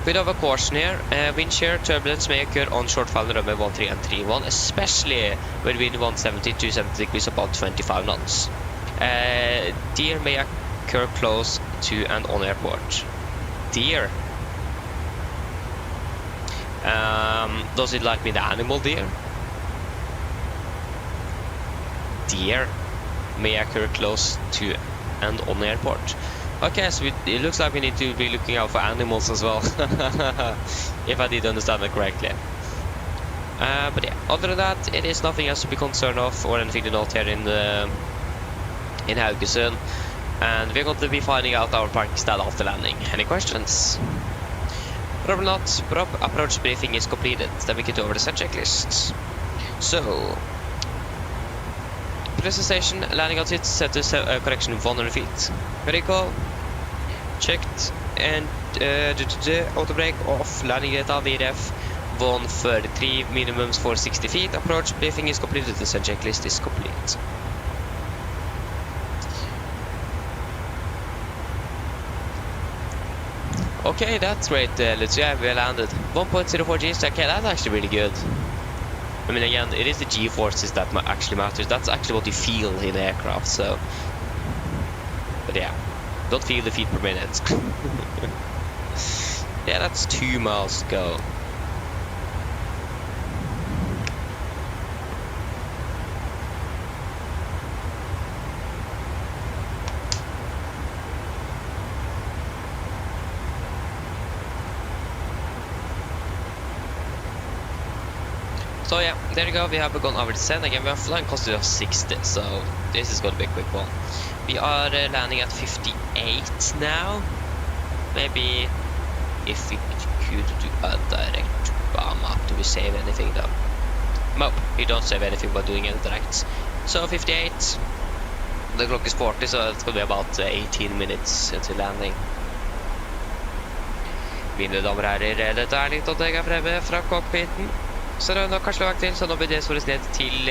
With our caution here, wind shear turbulence may occur on short final runway 13 and 31, especially with wind 170 to 70 degrees about 25 knots. Deer may occur close to and on airport. Deer. Does it like me the animal deer? Deer may occur close to and on airport. Okay, so it looks like we need to be looking out for animals as well. If I did understand that correctly. But yeah, other than that, it is nothing else to be concerned of or anything to note here in Haugesund. And we're going to be finding out our parking style after landing. Any questions? Probably not, but approach briefing is completed. Then we get over the set checklists. So, present station, landing altitude set to correction 100 feet. Vertical, checked, and auto brake off, landing data VRF 133, minimums for 60 feet. Approach briefing is completed, the set checklist is complete. Okay, that's great, let's see, we landed 1.04 Gs. Okay, that's actually really good. I mean, again, it is the G-forces that actually matters. That's actually what you feel in the aircraft, so... But yeah, don't feel the feet per minute. Yeah, that's 2 miles to go. So yeah, there you go, we have gone over the 10. Again, we are flying close to 60, so this is going to be a quick one. We are landing at 58 now. Maybe if we could do a direct bomb up, do we save anything though? Nope, you don't save anything by doing it direct. So 58, the clock is 40, so it's going to be about 18 minutes until landing. Mine damer og herrer, dette er litt å ta fremme fra cockpiten. Så det er nok kanskje lagt til, så nå blir det svåres ned til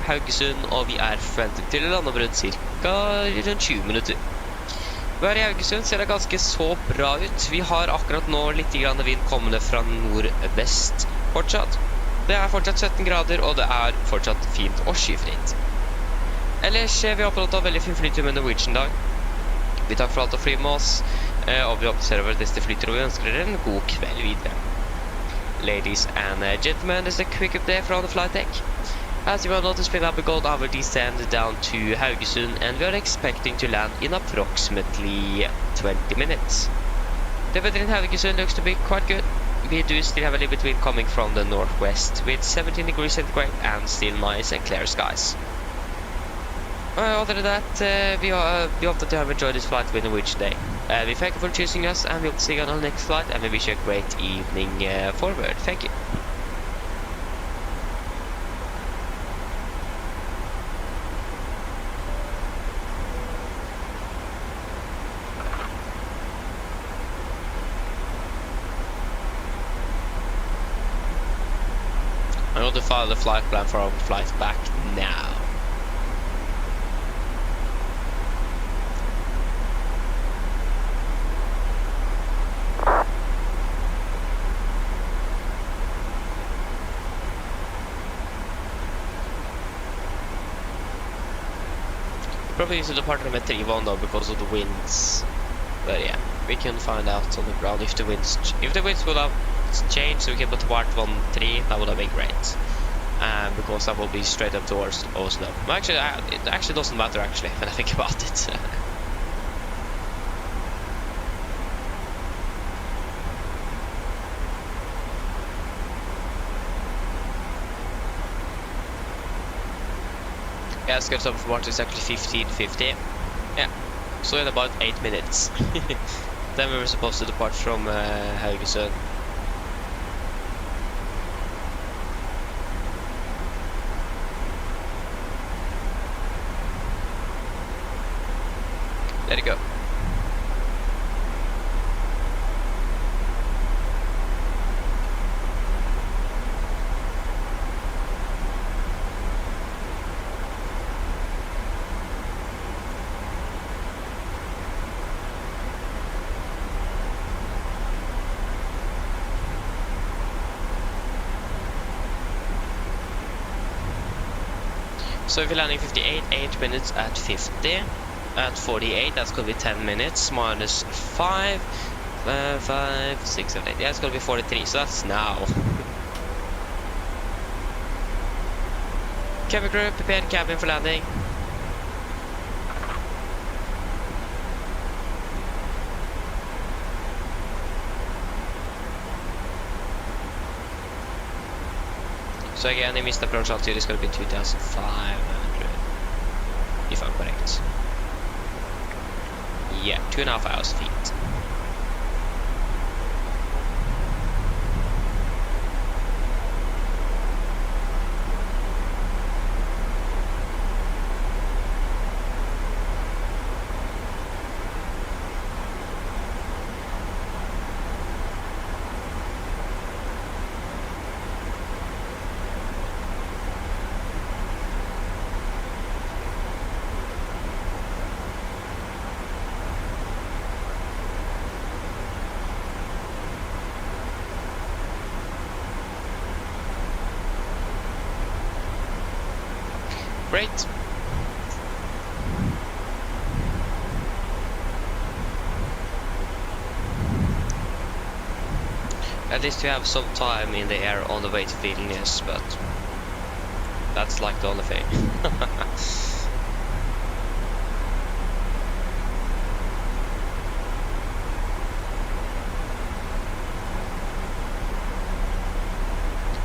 Haugesund, og vi er forventet til å lande rundt cirka rundt 20 minutter. Vi er i Haugesund, ser det ganske så bra ut. Vi har akkurat nå litt grann vind kommende fra nordvest fortsatt. Det er fortsatt 17 grader, og det er fortsatt fint og skyfritt. Ellers, vi har oppnådd veldig fin flytur med Norwegian dag. Vi takker for alt å fly med oss, og vi observerer over neste flytur, og vi ønsker dere en god kveld videre. Ladies and gentlemen, this is a quick update from the flight deck. As you will notice, we have begun our descent down to Haugesund, and we are expecting to land in approximately 20 minutes. The weather in Haugesund looks to be quite good. We do still have a little bit wind coming from the northwest, with 17 degrees centigrade and still nice and clear skies. Other than that, we hope that you have enjoyed this flight with Norwegian day. We thank you for choosing us, and we'll see you on our next flight, and we wish you a great evening forward. Thank you. I'm going to follow the flight plan for our flight back now. Probably use the departure with 3-1 though because of the winds, but yeah, we can find out on the ground if the winds would have changed, so we can depart 1-3. That would have been great, because that will be straight up towards Oslo. Well, actually, it actually doesn't matter actually when I think about it. Yeah, Scope Stop for is actually 15:50. Yeah, so in about 8 minutes. Then we were supposed to depart from Haugesund. Let it go. So if you're landing 58, 8 minutes at 50. At 48, that's going to be 10 minutes, minus 5, 5, 6, 7, 8. Yeah, it's going to be 43, so that's now. Cabin crew, prepare the cabin for landing. So again, the missed approach altitude is going to be 2,500, if I'm correct. Yeah, 2.5 hours feet. Great. At least we have some time in the air on the way to Vilnius, but that's like the only thing.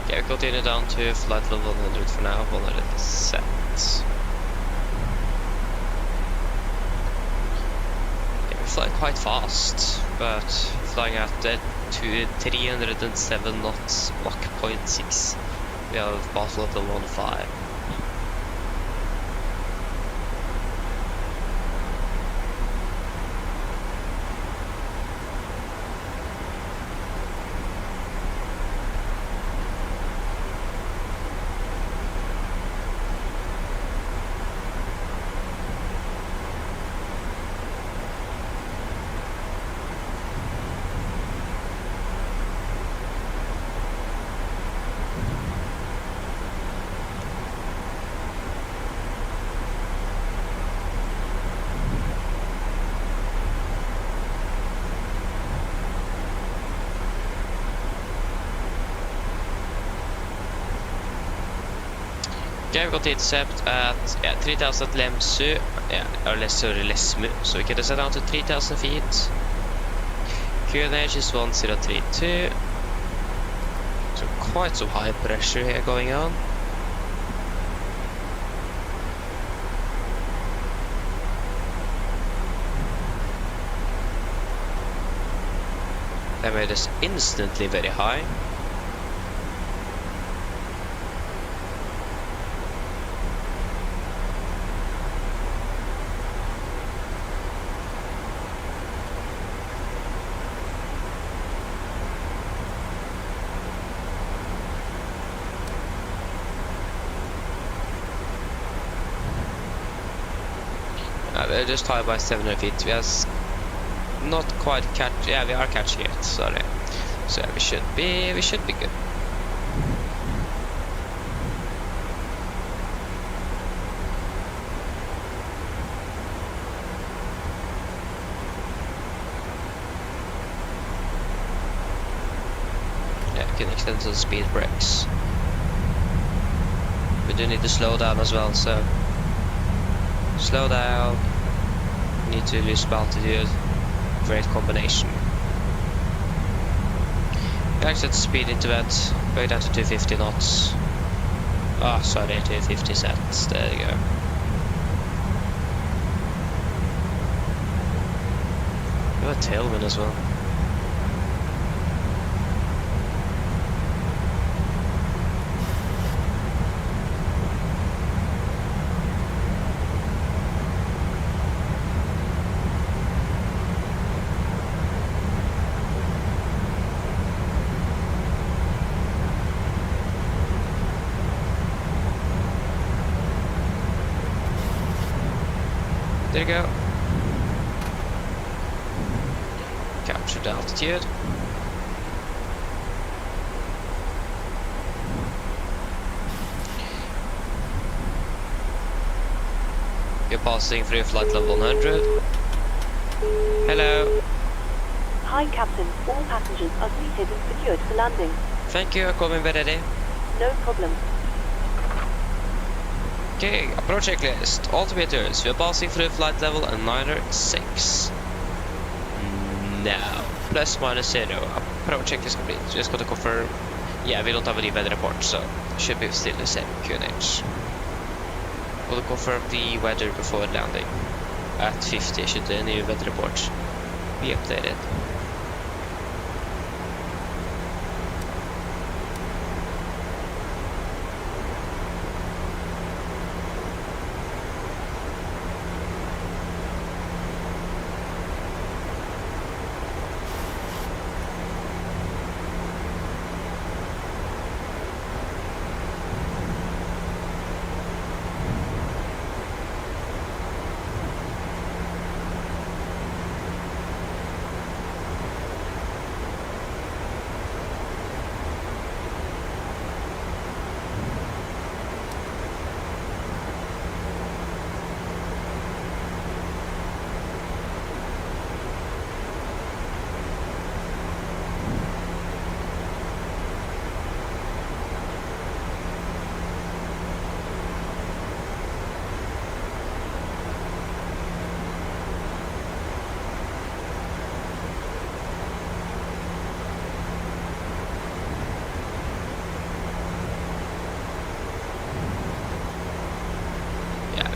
Okay, we continue down to flight level 100 for now, 100 is set. Okay, we fly quite fast, but flying at to 307 knots, Mach 0.6. We have path level 15. Okay, we got the intercept at 3000 Lemsu, or Lesmu, so we can set down to 3000 feet. QNH is 1032. So quite some high pressure here going on. That made us instantly very high. We're just high by 700 feet. We are not quite catch. Yeah, we are catching it. Sorry. So yeah, we should be good. Yeah, we can extend some speed brakes. We do need to slow down as well, so slow down. Need to lose altitude. Great combination. We actually set the speed into that. Going down to 250 knots. Oh, sorry, 250 sets. There you go. We have a tailwind as well. There you go. Captured altitude. You're passing through flight level 100. Hello. Hi, Captain. All passengers are seated and secured for landing. Thank you, coming very ready. No problem. Okay, approach checklist. Altimeters. We are passing through flight level 906. Now, plus minus 0. Approach checklist complete. Just got to confirm Yeah, we don't have any weather report, so should be still the same QNH. We'll confirm the weather before landing. At 50 should the new weather report be updated.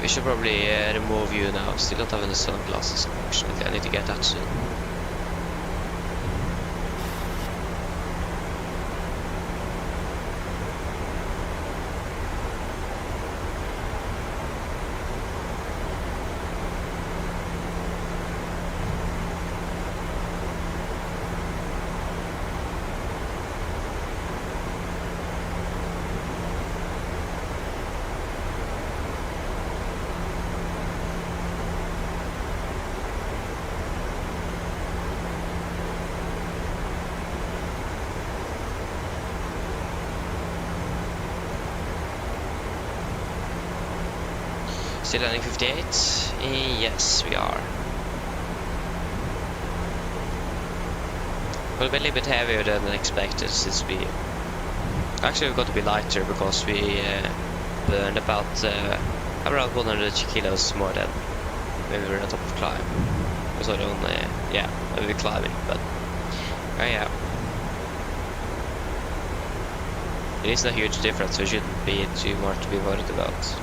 We should probably remove you now. Still don't have any sunglasses, unfortunately. I need to get that soon. Still landing 58? Yes, we are. Will be a little bit heavier than expected since we... Actually, we've got to be lighter because we burned about around 100 kilos more than when we were on top of climb. We was only on, yeah, when we were climbing, but... yeah. It is a huge difference, so it shouldn't be too much to be worried about.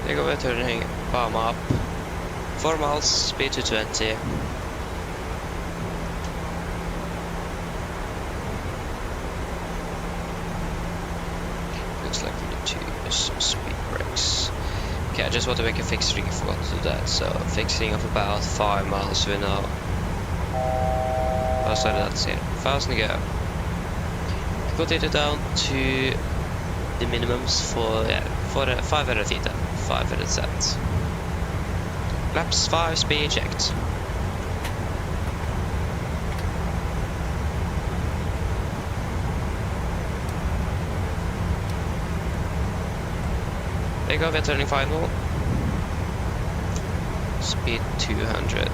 They go turning, palm up, 4 miles, speed 220. Looks like we need to use some speed brakes. Okay, I just want to make a fixed ring, I forgot to do that. So, fixing of about 5 miles we now. Oh, sorry, that's it. 1,000 to go. Continue down to the minimums for, yeah, for 500 theta. 500 set. Laps 5, speed eject. There you go, we're turning final. Speed 200.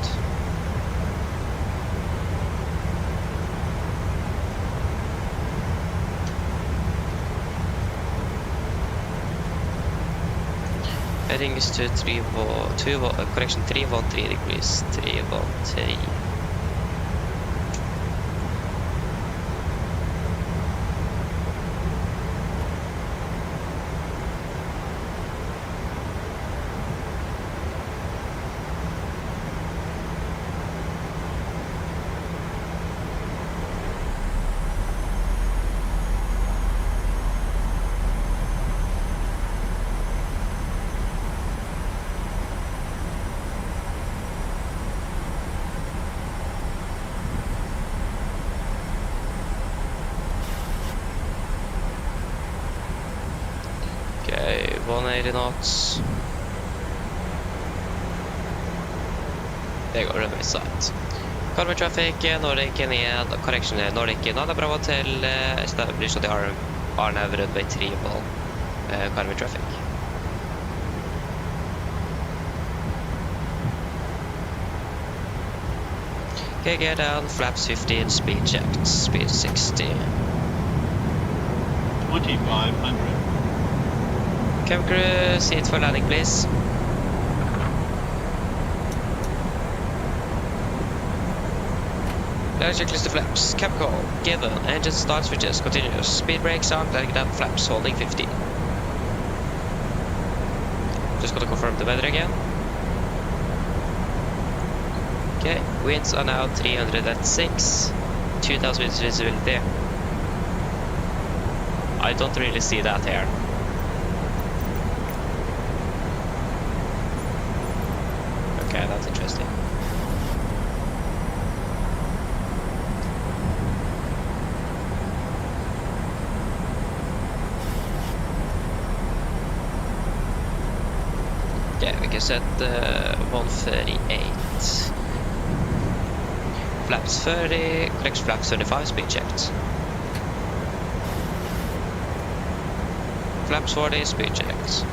Heading is to correction 313 degrees, 313. Okay, 180 knots. Det går runway sight. Runway traffic, Nordic ned, correction Nordic Nada Bravo til establish the RNAV runway 3 ball. Runway traffic. Okay, gear down, flaps 15, speed checked, speed 60. 2500. Cam crew, seat for landing, please. Landing checklist to flaps. Cam call, given. Engine start switches, continuous. Speed brakes on, letting down flaps, holding 50. Just gonna confirm the weather again. Okay, winds are now 306. 2000 meters visibility. I don't really see that here. Okay, that's interesting. Okay, we can set 138. Flaps 30, correction flaps 35, speed checked. Flaps 40, speed checked.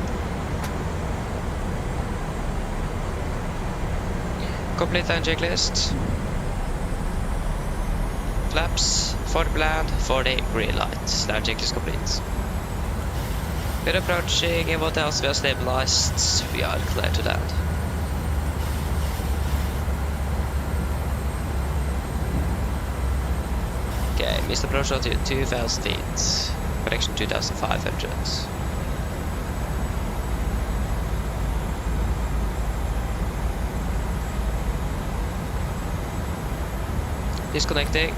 Complete land checklist. Flaps 40 land, 40 green light. Land checklist complete. We're approaching in what else we are stabilized. We are clear to land. Okay, missed approach altitude 2000 feet. Correction 2500. Disconnecting.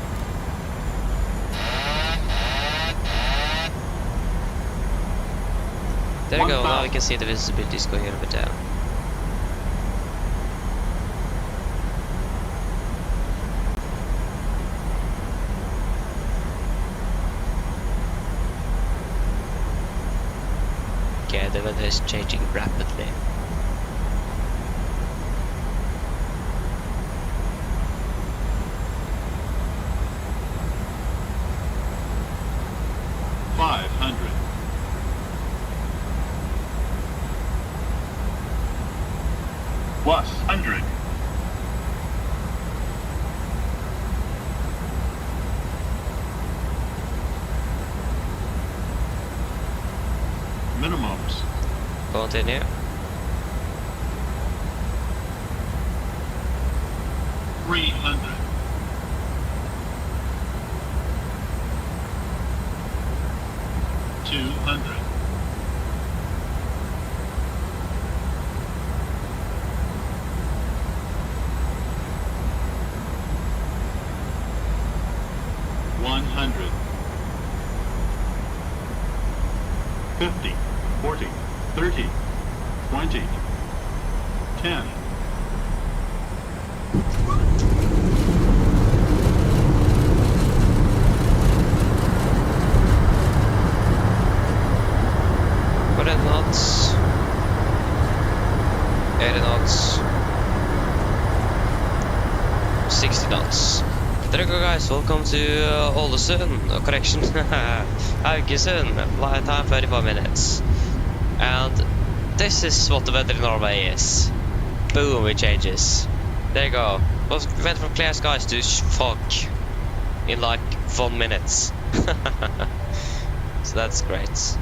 There we go, now we can see the visibility is going a bit down. Okay, the weather is changing rapidly. Plus 100. Minimums. Continue. $300. 200. 100. 50, 40, 30, 20, 10. What are the knots? 80 knots. 60 knots. There you go, guys. Welcome to Ålesund. Correction. Haugesund. Flight time 35 minutes. And this is what the weather in Norway is. Boom, it changes. There you go. We went from clear skies to fog in like 1 minute. So that's great.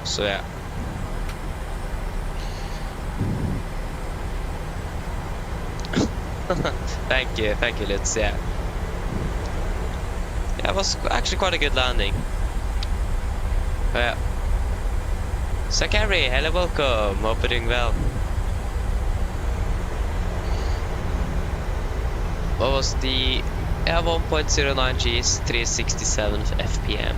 So yeah. Thank you, Lutz, yeah. Yeah, it was actually quite a good landing. Yeah. Sakari, hello, welcome, hope you're doing well. What was the 1.09 Gs, 367 FPM.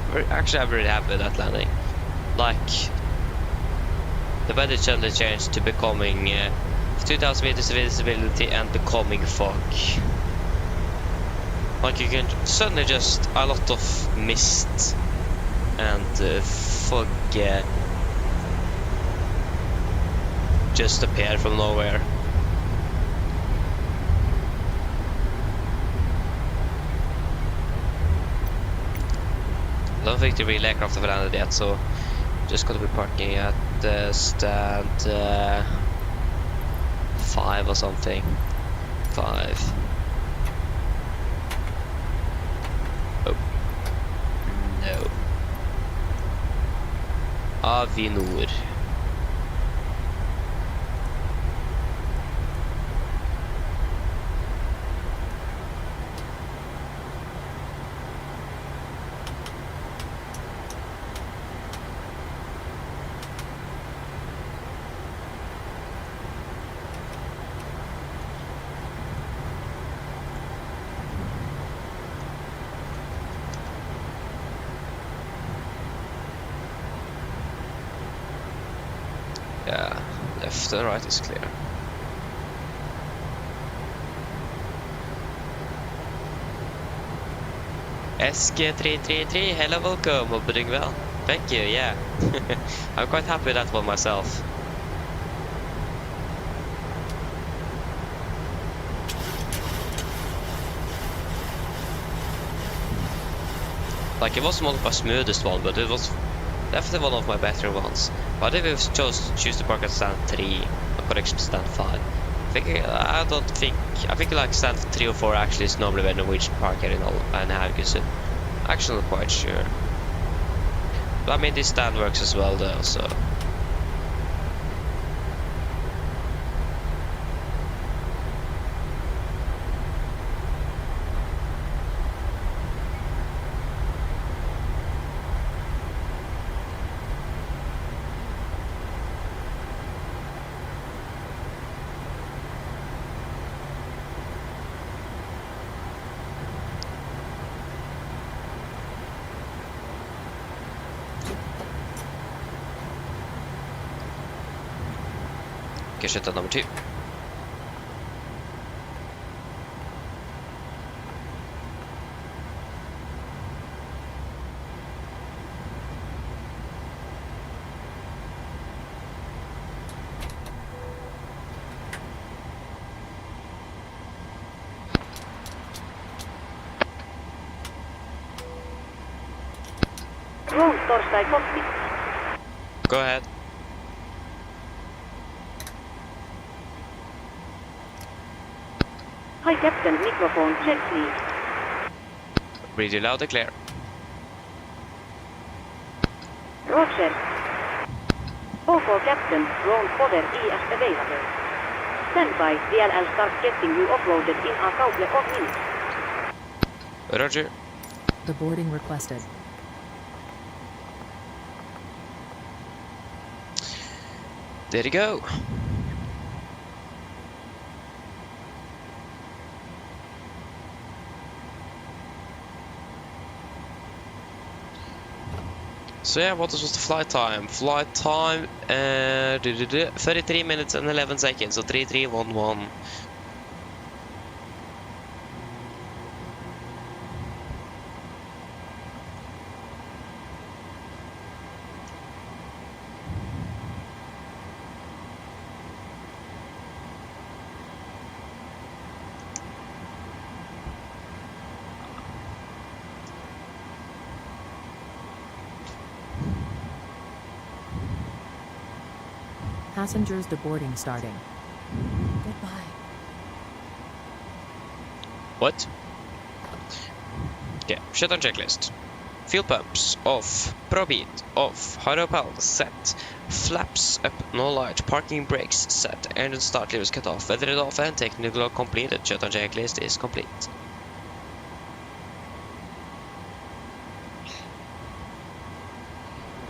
I'm really happy with that landing. Like, the weather suddenly changed to becoming 2000 meters visibility and becoming fog. Like, you can suddenly just a lot of mist and fog just appear from nowhere. I don't think the real aircraft have landed yet, so just gonna be parking at stand 5 or something. 5. Oh. No. Aviation. Yeah, left and right is clear. SK333, hello, welcome, hope you're doing well. Thank you, yeah. I'm quite happy with that one myself. Like, it wasn't one of my smoothest one, but it was definitely one of my better ones. But if we choose to park at stand 3, or correction stand 5, I think like stand 3 or 4 actually is normally where Norwegian park here in Haugesund. Actually not quite sure. But I mean, this stand works as well though, so. Shit, number 2. Roll torstai copy. Go ahead. Hi Captain, microphone check please. Read you loud and clear. Roger. O4 Captain, roll cover ES available. Stand by, DLL start getting you offloaded in a couple of minutes. Roger. The boarding requested. There you go. So yeah, what was the flight time? Flight time 33 minutes and 11 seconds, so 3311. Passengers deboarding starting. Goodbye. What? Okay, shut on checklist. Fuel pumps off. Probeat off. Hydropel set. Flaps up, no light. Parking brakes set. Engine start levers cut off. Weathered off and technical log completed. Shutdown checklist is complete.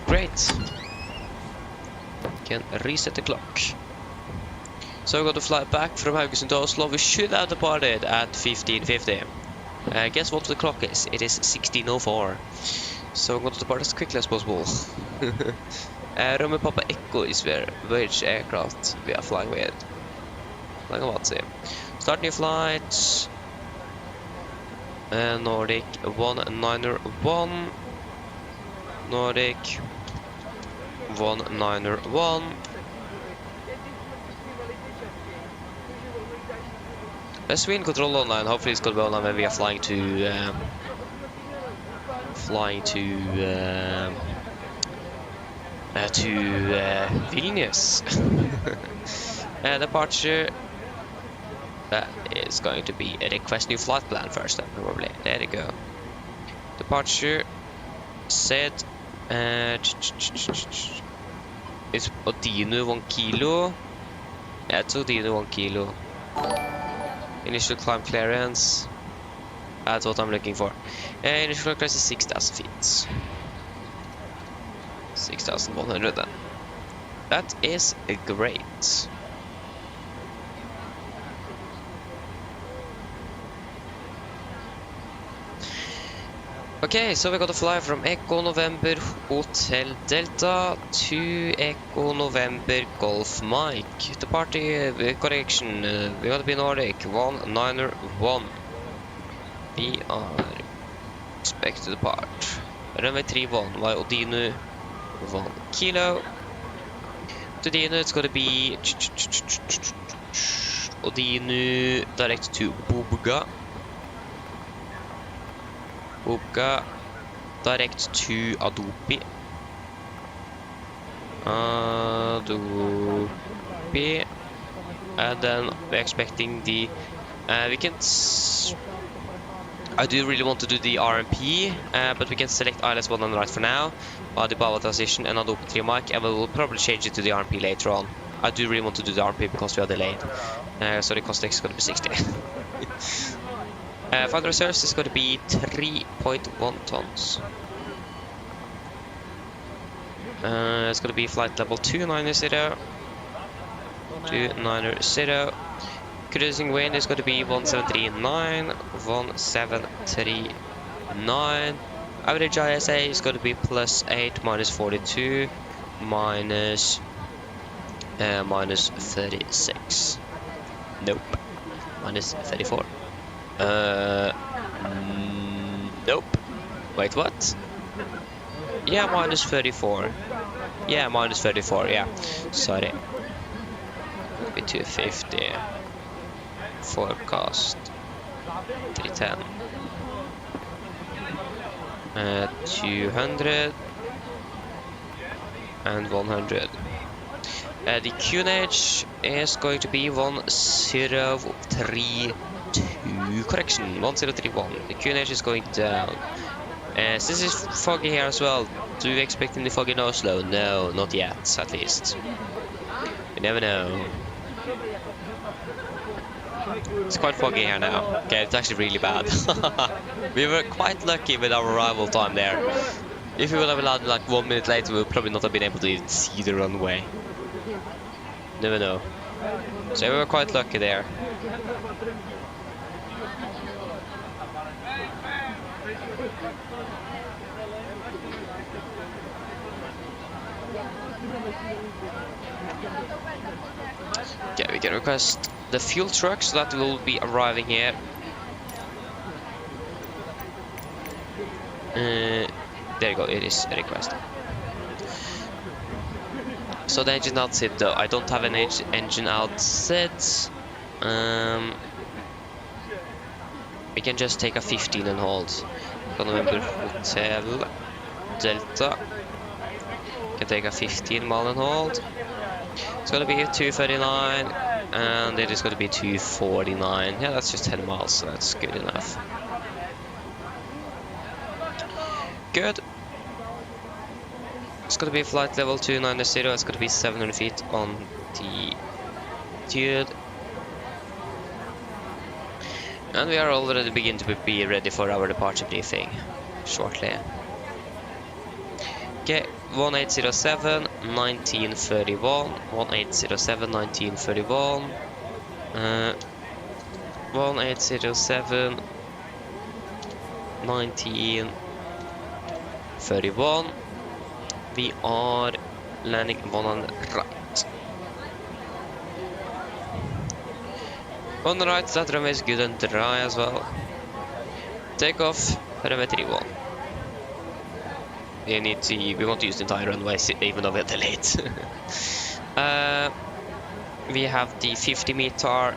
Great. Can reset the clock. So we're going to fly back from Haugesund to Oslo. We should have departed at 15:50. Guess what the clock is? It is 16:04. So I'm going to depart as quickly as possible. Rummy Papa Echo is which aircraft we are flying with. Like I'm about to say. Start new flight. Nordic 191. Nordic 191. Let's win control online. Hopefully it's going to be online when we are flying to Vilnius. Departure. That is going to be a request new flight plan first, then probably. There you go. Departure. Set. It's Odino 1 kilo. Yeah, it's Odino 1 kilo. Initial climb clearance. That's what I'm looking for. Initial clearance is 6,000 feet. 6,100 then. That is great. Okay, so we got to fly from Echo November Hotel Delta to Echo November Golf Mike. The party correction, we got to be Nordic 191. We are expected to depart. Runway 31 by Odino 1 kilo. To Odino it's going to be Odino direct to Bubga. Bubga direct to Adobe. Adobe. And then we're expecting the I do really want to do the RMP, but we can select ILS 1 on the right for now, the Bava transition and Adobe 3 mic, and we'll probably change it to the RMP later on. I do really want to do the RMP because we are delayed, so the cost is going to be 60. Final reserves is going to be 3.1 tons. It's going to be flight level 290. 290. Cruising wind is going to be 1739. 1739. Average ISA is going to be +8 minus 42 minus 36. Nope. Minus 34. Nope. Wait, what? Yeah, minus 34. Yeah, minus 34, yeah. Sorry. It'll be 250. Forecast. 310. 200. And 100. The QNH is going to be 1032. Correction, 1031. The QNH is going down. Since it's foggy here as well, do you expect any fog in Oslo? No, not yet, at least. You never know. It's quite foggy here now. Okay, it's actually really bad. We were quite lucky with our arrival time there. If we would have landed like 1 minute later, we would probably not have been able to even see the runway. Never know. So we were quite lucky there. Okay, we can request the fuel truck, so that will be arriving here. There you go, it is requested. So the engine outset though, I don't have an engine outset. We can just take a 15 and hold. November Hotel Delta. Can take a 15 mile and hold. It's gonna be 239 and it is gonna be 249. Yeah, that's just 10 miles, so that's good enough. good. It's gonna be flight level 290. It's gonna be 700 feet on the altitude. And we are already beginning to be ready for our departure briefing shortly. Okay, 1807, 1931, 1807, 1931, 1807, 1931. We are landing on the right. On the right, that runway is good and dry as well. Takeoff, runway 31. We want to use the entire runway even though we're delayed. We have the 50 meter.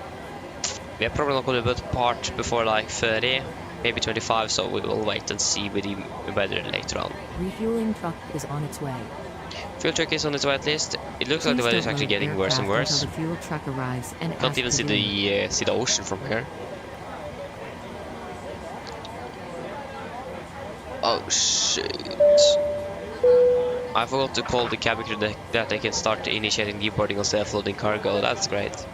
We are probably not going to depart before like 30, maybe 25, so we will wait and see with the weather later on. Refueling truck is on its way. Fuel truck is on its way at least. It looks like the weather is actually getting worse and worse. The fuel truck arrives and Can't even see the ocean from here. Oh shit! I forgot to call the cabin crew that they can start initiating deboarding on self-loading cargo. That's great.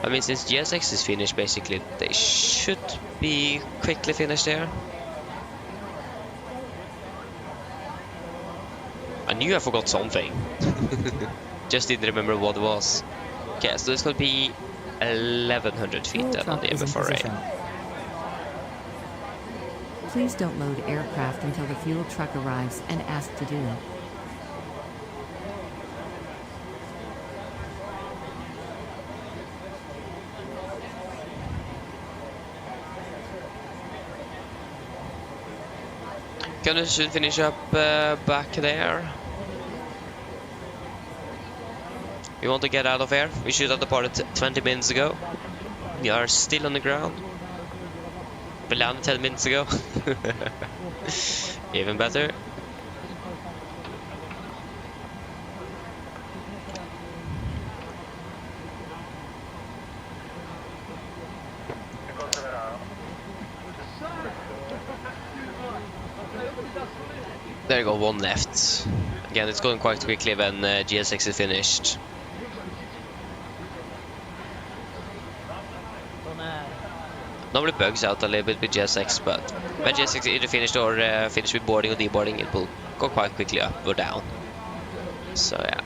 I mean, since GSX is finished, basically they should be quickly finished there. I knew I forgot something. Just didn't remember what it was. Okay, so it's gonna be 1100 feet then on the MFRA. Please don't load aircraft until the fuel truck arrives and ask to do it. Gonna soon finish up back there. We want to get out of here. We should have departed 20 minutes ago. We are still on the ground. We landed 10 minutes ago. Even better. There you go, one left. Again, it's going quite quickly when GSX is finished. Normally bugs out a little bit with GSX, but when GSX is either finished or finished with boarding or deboarding, it will go quite quickly up or down. So yeah.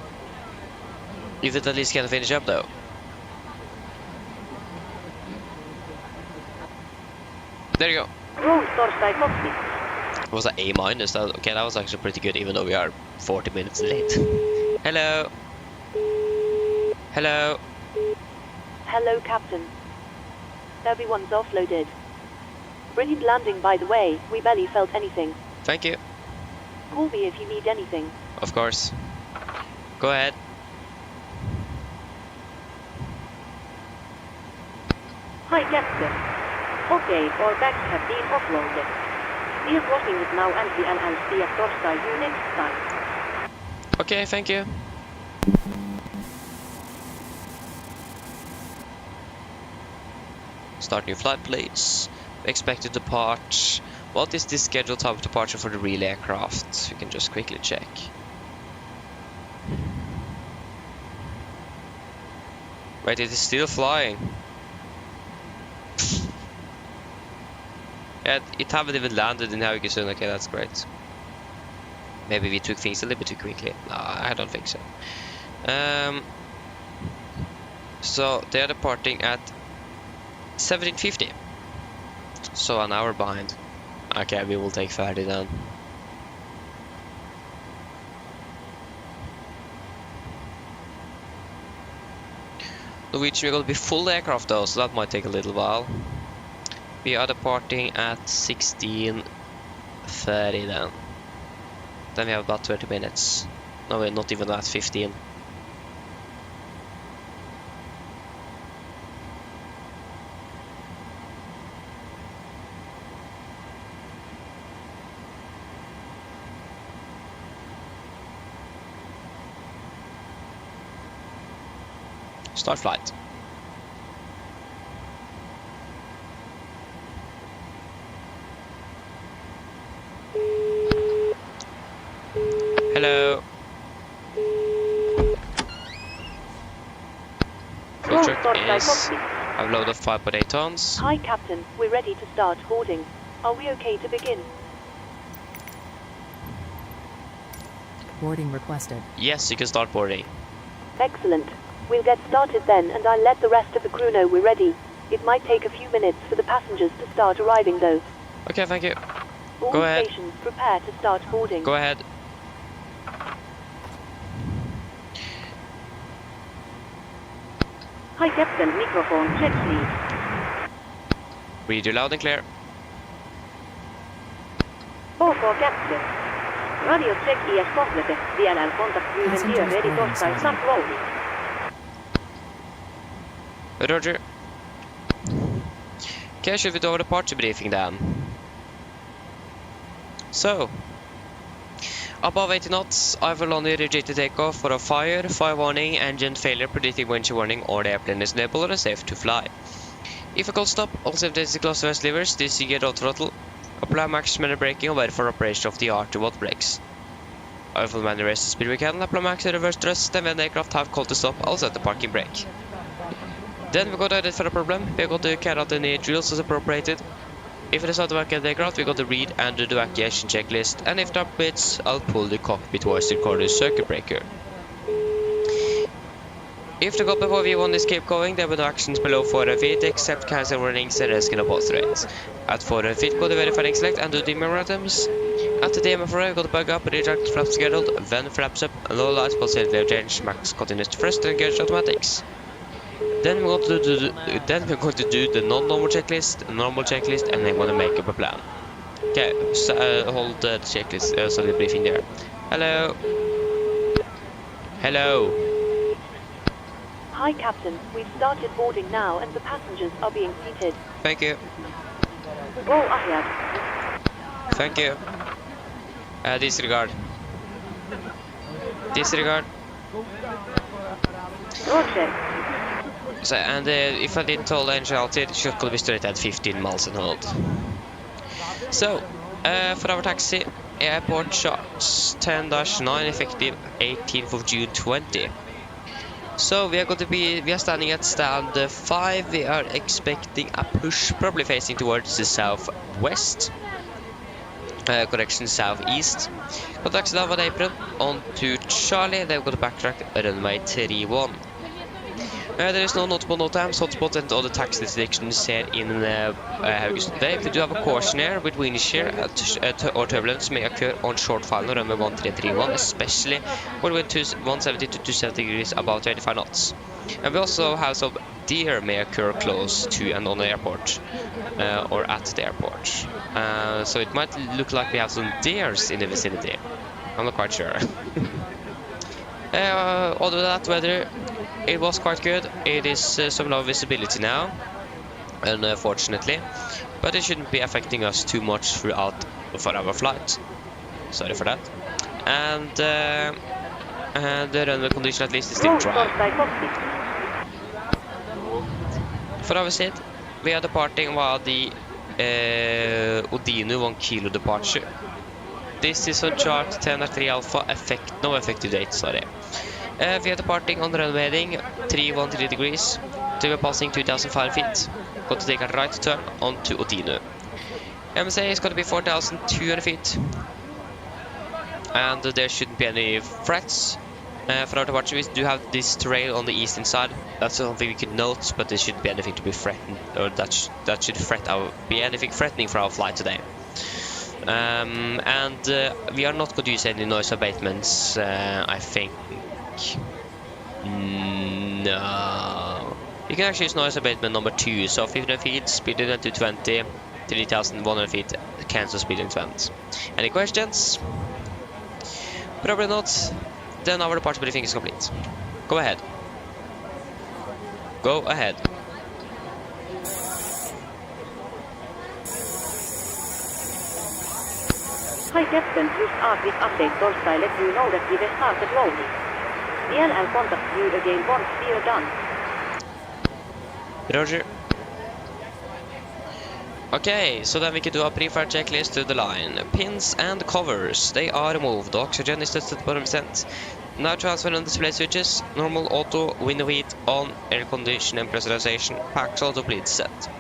If it at least can finish up though. There you go. Was that A minus? Okay, that was actually pretty good, even though we are 40 minutes late. Hello. Hello. Hello, Captain. Everyone's offloaded. Brilliant landing, by the way. We barely felt anything. Thank you. Call me if you need anything. Of course. Go ahead. Hi, Captain. Okay, our bags have been offloaded. We are crossing it now and we will see at Torstai you next time. Okay, thank you. Start new flight, please. Expected to depart. What is the scheduled time of departure for the relay aircraft? We can just quickly check. Wait, it is still flying. Yeah, it haven't even landed in Haugesund. Okay, that's great. Maybe we took things a little bit too quickly. No, I don't think so. So they are departing at 1750. So an hour behind. Okay, we will take 30 then. Norwegian will be full aircraft though, so that might take a little while. We are departing at 16:30 then. Then we have about 30 minutes. No, we're not even at 15. Start flight. Hello. Fuel truck is a load of 5.8 tons. Hi, Captain. We're ready to start boarding. Are we okay to begin? Boarding requested. Yes, you can start boarding. Excellent. We'll get started then, and I'll let the rest of the crew know we're ready. It might take a few minutes for the passengers to start arriving, though. Okay, thank you. All Go ahead. stations prepare to start boarding. Go ahead. Hi, Captain. Microphone check, please. Read you loud and clear. OK, Captain. Radio check IS complete. DLL contact Ruben here ready to start some rolling. Roger. Okay, should we do our departure briefing then? So, above 80 knots, I will only reject takeoff for a fire warning, engine failure, predicting wind shear warning, or the airplane is unable or unsafe to fly. If a cold stop, all safety close to levers, disengage out throttle, apply maximum braking and wait for operation of the R2 brakes. I will manually raise the speed we can, apply max reverse thrust, and when the aircraft have called to stop, I'll set the parking brake. Then we got to identify the problem, we got to carry out any drills as appropriated. If it is not evacuate the aircraft, we got to read and do the evacuation checklist, and if there are bits, I'll pull the cockpit voice recorder circuit breaker. If the cockpit before V1 is keep going, there will be no actions below 400 feet except cancel warnings and risk in opposite rates. At 400 feet, go to verifying select and do the memorandums. At the DMF4, go to bug up, retract flaps scheduled, then flaps up, and low lights positively change, max continuous to first and engage automatics. Then we're going to do the non-normal checklist, normal checklist, and then we're going to make up a plan. Okay, so, hold the checklist, so the briefing there. Hello. Hello. Hi, Captain. We've started boarding now, and the passengers are being seated. Thank you. Go ahead. Thank you. Disregard. Disregard. Roger. So, and if I didn't hold the engine out, it should be straight at 15 miles and hold. So, for our taxi, airport charts 10-9 effective 18th of June 20. So we are standing at stand 5. We are expecting a push, probably facing towards the southwest. Correction, southeast. Got taxi down 1 apron on to Charlie. They've got a backtrack runway 31. There is no notable no times, hotspot and other taxi destinations here in Haugesund today. We do have a caution here with wind shear or turbulence may occur on short final runway 1331, especially when wind 170 to 270 degrees about 25 knots. And we also have some deer may occur close to and on the airport, or at the airport. So it might look like we have some deers in the vicinity. I'm not quite sure. Other than that, weather, it was quite good. It is some low visibility now, unfortunately, but it shouldn't be affecting us too much throughout for our flight. Sorry for that. And the runway condition at least is still dry. For our seat, we are departing via the Odinu 1 kilo departure. This is on chart 10-3 alpha, no effective date, sorry. We are departing on the runway heading 313 degrees. We are passing 2,500 feet. Got to take a right turn onto Odinu. MSA is going to be 4,200 feet. And there shouldn't be any threats. For our departure, we do have this trail on the eastern side. That's something we could note, but there shouldn't be anything to be threatened, or that should be anything threatening for our flight today. We are not going to use any noise abatements, I think. No. You can actually use noise abatement number 2, so 1500 feet, speed limit to 20, 3,100 feet, cancel speed limit. Any questions? Probably not. Then our departure briefing is complete. Go ahead. Go ahead. Hi, Captain. Just asked this update Thursday. Let you know that we have started rolling. DLL contact you again once we are done. Roger. Okay, so then we can do a pre-flight checklist to the line. Pins and covers, they are removed. Oxygen is tested 100%. Now transfer on display switches. Normal, auto, window heat, on, air condition and pressurization. Packs auto bleed set.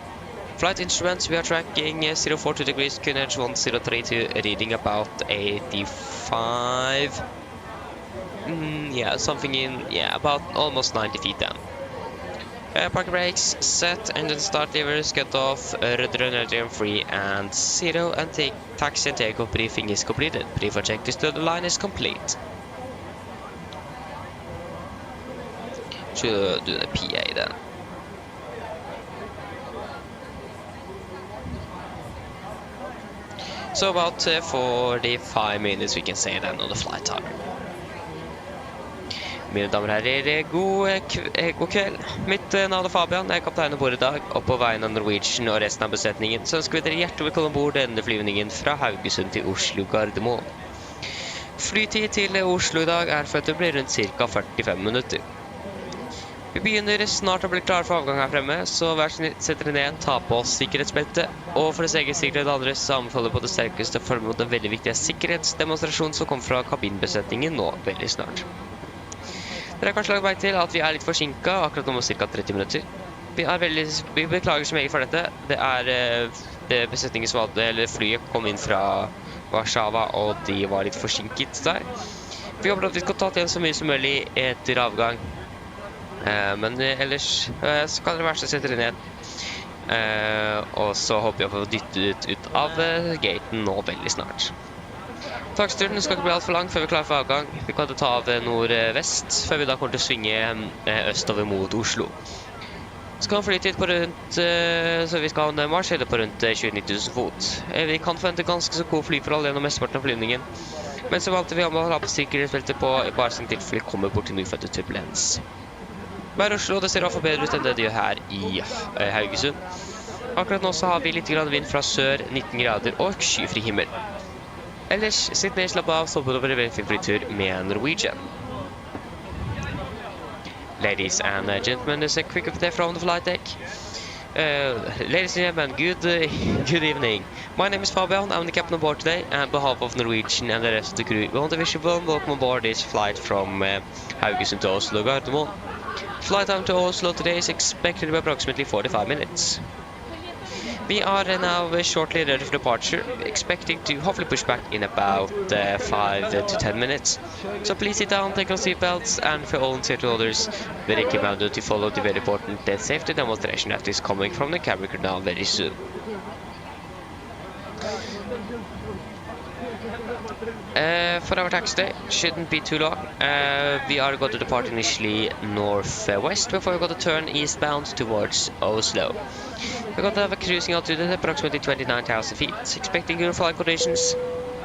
Flight instruments, we are tracking 042 degrees, QNH 1032, reading about 85. Yeah, something in, about almost 90 feet down. Parking brakes set, engine start levers cut off, rudder and engine free and 0, and taxi and takeoff briefing is completed. Pre-flight checklist to the line is complete. Should do the PA then. So about 45 minutes we can say then on the flight time. Mine damer og herrer, god kveld. Mitt navn er Fabian, jeg er kaptein ombord i dag, og på vegne av Norwegian og resten av besetningen, så ønsker vi dere hjertelig velkommen ombord denne flyvningen fra Haugesund til Oslo Gardermoen. Flytid til Oslo i dag er for at det blir rundt ca. 45 minutter. Vi begynner snart å bli klare for avgang her fremme, så vær så snill, sett dere ned, ta på oss sikkerhetsbelte, og for å egen sikkerhet andres så anbefaler på det sterkeste å følge mot den veldig viktige sikkerhetsdemonstrasjonen som kommer fra kabinbesetningen nå veldig snart. Dere har kanskje lagt merke til at vi er litt forsinket, akkurat nå ca. 30 minutter. Vi beklager så meget for dette. Det er besetningen som hadde, eller flyet kom inn fra Warszawa, og de var litt forsinket der. Vi håper at vi skal ta til så mye som mulig etter avgang. Men ellers så kan dere være så sette dere ned. Og så håper jeg å få dyttet ut av gaten nå veldig snart. Taksturen skal ikke bli alt for lang før vi er klare for avgang. Vi kan ta av nord-vest, før vi da kommer til å svinge østover mot Oslo. Så kan flytid på rundt, så vi skal ha en marsj på rundt 29 000 fot. Vi kan forvente ganske så god flyforhold gjennom mesteparten av flyvningen. Men så valgte vi om å ha på sikkerhetsfeltet på bare som tilfelle vi kommer bort til nyfødte turbulens. Hver Oslo, det ser i hvert fall bedre ut enn det de gjør her i Haugesund. Akkurat nå så har vi litt vind fra sør, 19 grader og skyfri himmel. Ellers, sitt ned, slapp av, så på over en flytur med Norwegian. Ladies and gentlemen, there's a quick update from the flight deck. Ladies and gentlemen, good evening. My name is Fabian, I'm the captain on board today, and on behalf of Norwegian and the rest of the crew, we want to wish you a welcome aboard this flight from Haugesund to Oslo Gardermoen. Flight time to Oslo today is expected to be approximately 45 minutes. We are now shortly ready for departure, expecting to hopefully push back in about 5 to 10 minutes. So please sit down, take on seatbelts, and for all safety orders, we recommend you to follow the very important safety demonstration that is coming from the cabin crew now very soon. For our taxi day, shouldn't be too long. We are going to depart initially northwest before we go to turn eastbound towards Oslo. We're going to have a cruising altitude at approximately 29,000 feet, expecting good flight conditions.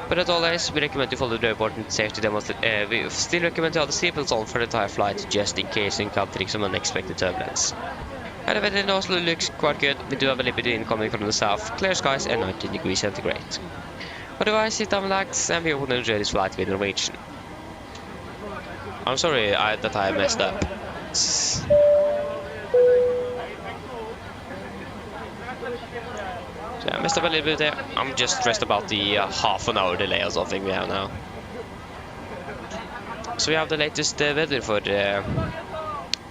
But as always, we recommend to follow the important safety demonstration. We still recommend to have the seatbelts on for the entire flight, just in case you encounter some unexpected turbulence. And the weather in Oslo looks quite good. We do have a little bit of wind coming from the south, clear skies and 19 degrees centigrade. Otherwise, sit down, relax, and we hope to enjoy this flight with Norwegian. I'm sorry that I messed up. So I messed up a little bit there. I'm just stressed about the half an hour delay or something we have now. So we have the latest weather for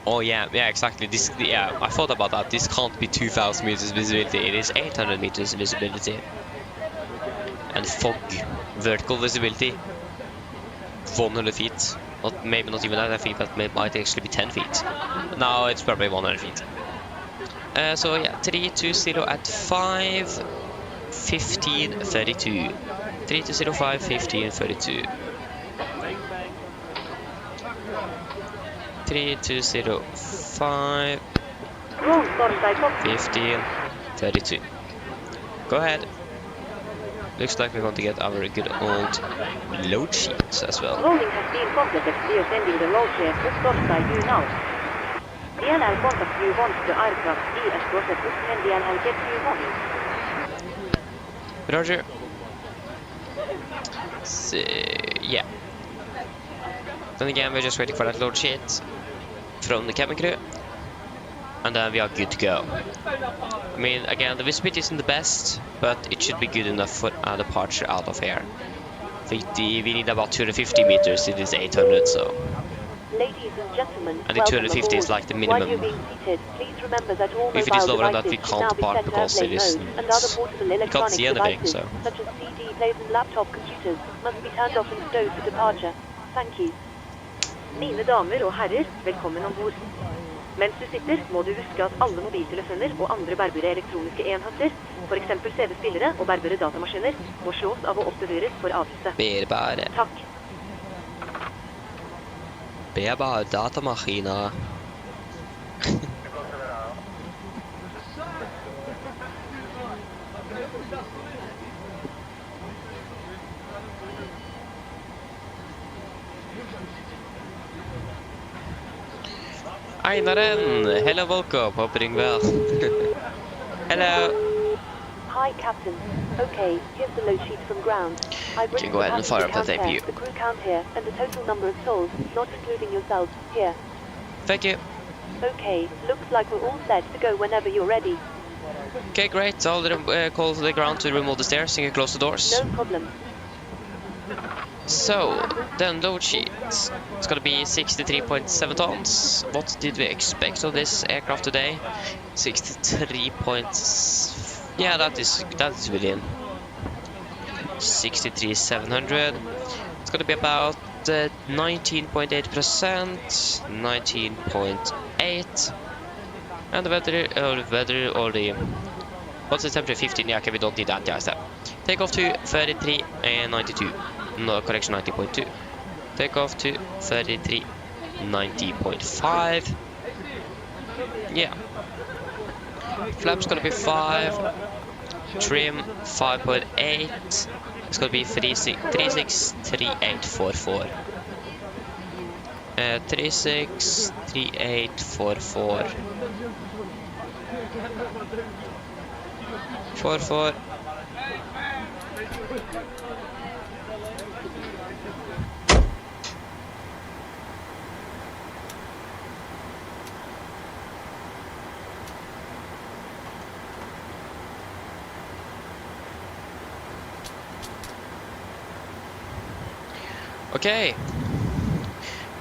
oh yeah, exactly. I thought about that. This can't be 2,000 meters visibility. It is 800 meters visibility. And fog, vertical visibility, 100 feet. Maybe not even that, I think that might actually be 10 feet. Now it's probably 100 feet. So yeah, 320 at 5, 15, 32. 3205, 15, 32. 3205, 15, 32. Go ahead. Looks like we're going to our good old load sheets as well. Loading has been completed. We are sending the load sheet to Storside you now. DLL contact you once the aircraft is processed when DLL gets you moving. Roger. So, yeah. Then again, we're just waiting for that load sheet from the cabin crew. and then we are good to go. I mean, again, the visibility isn't the best, but it should be good enough for a departure out of here. I think we need about 250 meters, it is 800, so... Ladies and gentlemen, And the 250 is like the minimum. While you're being seated, please remember that all If it is mobile lower than that, we devices should now can't be park set to because it airplane is... mode, and other portable electronic see anything, devices, so... such as CD players and laptop computers, must be turned off and stowed for departure. Thank you. Mine damer og herrer, velkommen ombord. Mens du sitter, må du huske at alle mobiltelefoner og andre bærbare elektroniske enheter, for eksempel CD-spillere og bærbare datamaskiner, må slås av og oppbevares for avhuse. Bærbare. Takk. Bærbare datamaskiner. Einaren, hello, welcome, hope you're doing well. Hello. Hi, Captain. Okay, here's the load sheet from ground. I've written go ahead and fire up that count APU. here, the crew count here, and the total number of souls, not including yourselves, here. Thank you. Okay, looks like we're all set to go whenever you're ready. Okay, great. I'll call to the ground to remove the stairs and close the doors. No problem. So, then load sheet. It's gonna be 63.7 tons. What did we expect of this aircraft today? 63 points. Yeah, that's within 63,700. It's gonna be about 19.8%, 19.8, and the weather or the what's the temperature? 15. Yeah, okay, we don't need that. Yeah, step. Takeoff to 33 and 92. No, correction, 90.2. Takeoff to 33, 90.5. Yeah. Flaps gonna be 5. Trim 5.8. It's gonna be 363844. 363844. 44. Okay,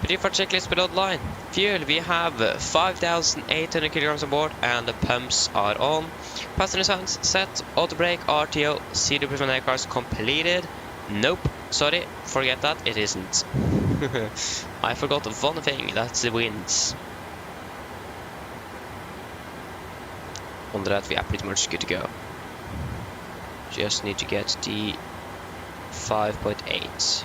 pre-flight checklist below the line. Fuel, we have 5,800 kilograms on board and the pumps are on. Passenger signs set, auto brake, RTO, CD prevent aircraft completed. Nope, sorry, forget that, it isn't. I forgot one thing, that's the winds. On that we are pretty much good to go. Just need to get the 5.8.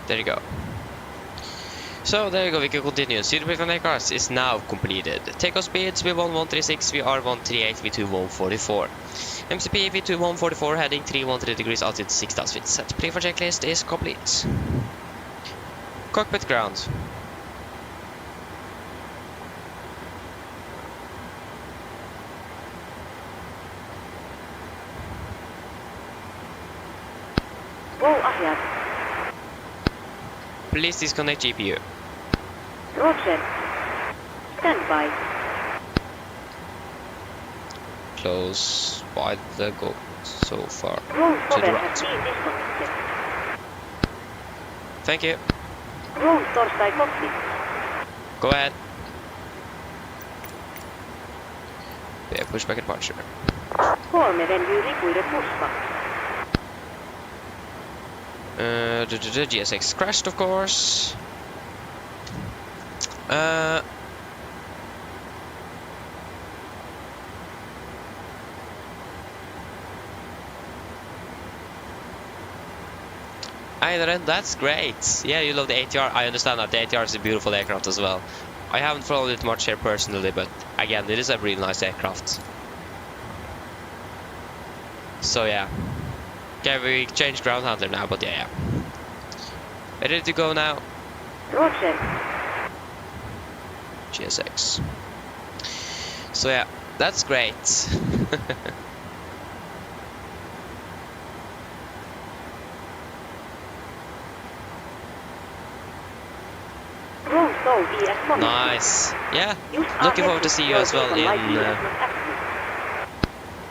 There you go. So there you go, we can continue. CD prevent aircraft is now completed. Takeoff speeds V1136, VR138, V2144. MCP V2144 heading 313 degrees altitude 6,000 feet. Set. Pre-flight checklist is complete. Cockpit ground. Roll ahead. Please disconnect GPU. Roger. Stand by. Close. Why did they go so far? Roll To the forward right. has been disconnected. Thank you. Roll Torstai cockpit. Go ahead. Yeah, pushback and departure. Kolme venue ripuille pushback. The GSX crashed, of course. That's great. Yeah, you love the ATR. I understand that the ATR is a beautiful aircraft as well. I haven't followed it much here personally, but again, it is a really nice aircraft. So yeah, Okay, we changed ground handler now, but yeah. Ready to go now. Roger. GSX. So yeah, that's great. Wrong soul ES1. Nice. Yeah. You Looking are forward to see you as well heading in. for light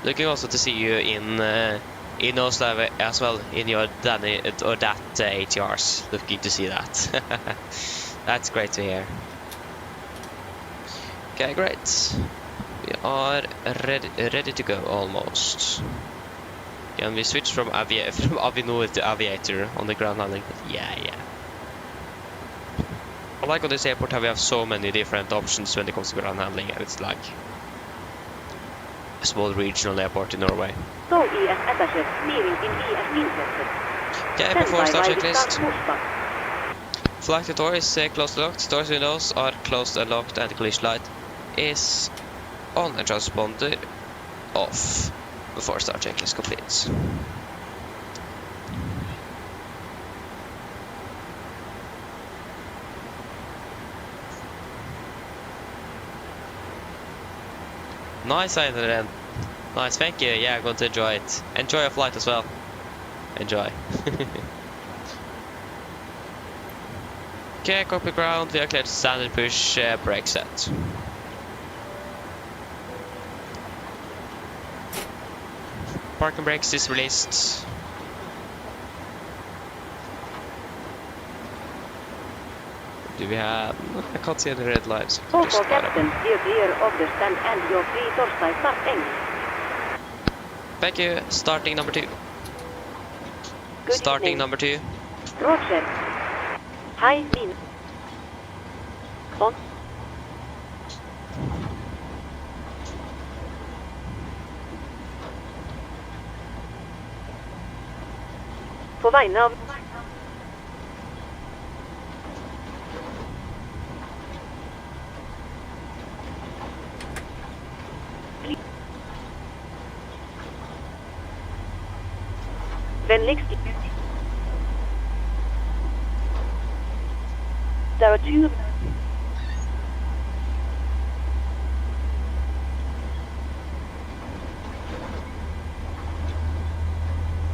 Looking also to see you in Oslo as well in your that ATRs. Looking to see that. That's great to hear. Okay, great. We are ready to go almost. Can we switch from Avianor to Aviator on the ground handling? Yeah. I like on this airport how we have so many different options when it comes to ground handling, and it's like a small regional airport in Norway. Soul ES attaché, steering in ES inverted. Okay, before start checklist. Flight door is closed and locked, doors and windows are closed and locked, and the collision light is on and transponder off before start checklist completes. Nice, then. Nice, thank you. Yeah, I'm going to enjoy it. Enjoy your flight as well. Enjoy. Okay, copy ground. We are clear to standard push brake set. Parking brakes is released. Do we have... I can't see any red lights. Call for captain, steer clear of the stand and your free torso start engine. Thank you. Starting number 2. Good Starting evening. number 2. Roger. Hi, Min. On. På vegne av Vänligst. There are 2.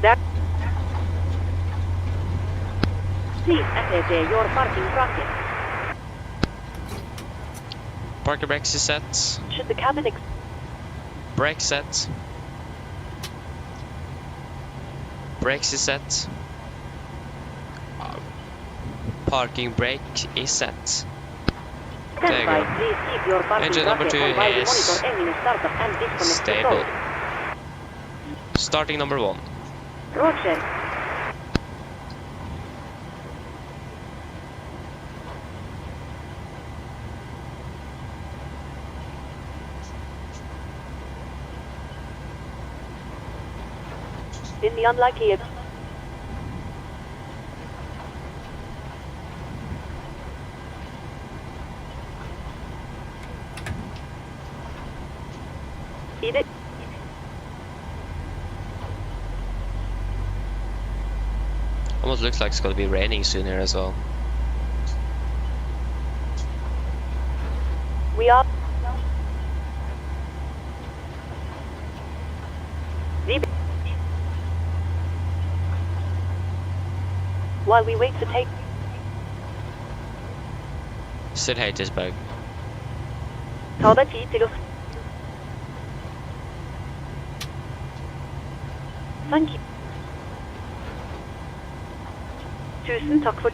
There. Please attend your parking bracket. Parking brakes is set. Should the cabin Brake set. Brakes is set. Parking brake is set. stand There you by, go. please keep your parking Engine number bracket 2 on while we is monitor engine startup and disconnect the stable. door. Starting number 1. Roger. In the unlikely Edith. Almost looks like it's gonna be raining soon here as well. We are Leave. While we wait to take Still hate this bug. ta deg tid til å Thank you. Tusen takk for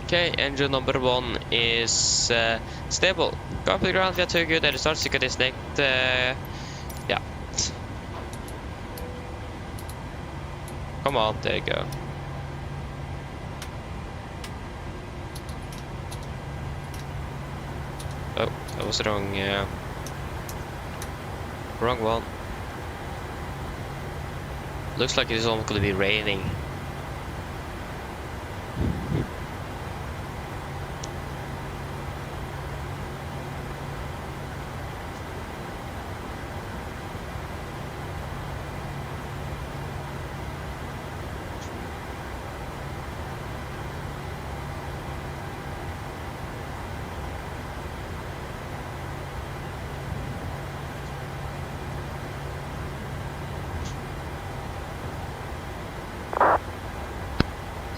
Okay, engine number 1 is stable. Go up to the ground, we are too good, and start to disconnect. Yeah. Come on, there you go. Oh, that was wrong. Wrong one. Looks like it is almost going to be raining.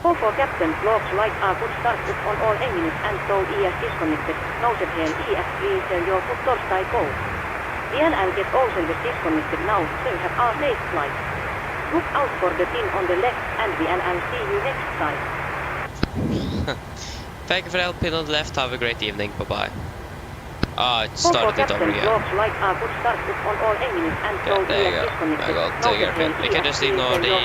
For captain, looks like a good start on all engines and so ES disconnected. Nousepien ES return your foot torstai go. DLL get all cylinders disconnected now, so you have a safe flight. Look out for the pin on the left and VLL see you next time. Thank you for the help, pin on the left. Have a great evening. Bye-bye. Ah, it started it over again. Looks like a good start on all engines and so Yeah, there you ES go. disconnected. I got airplane. We can just ignore the...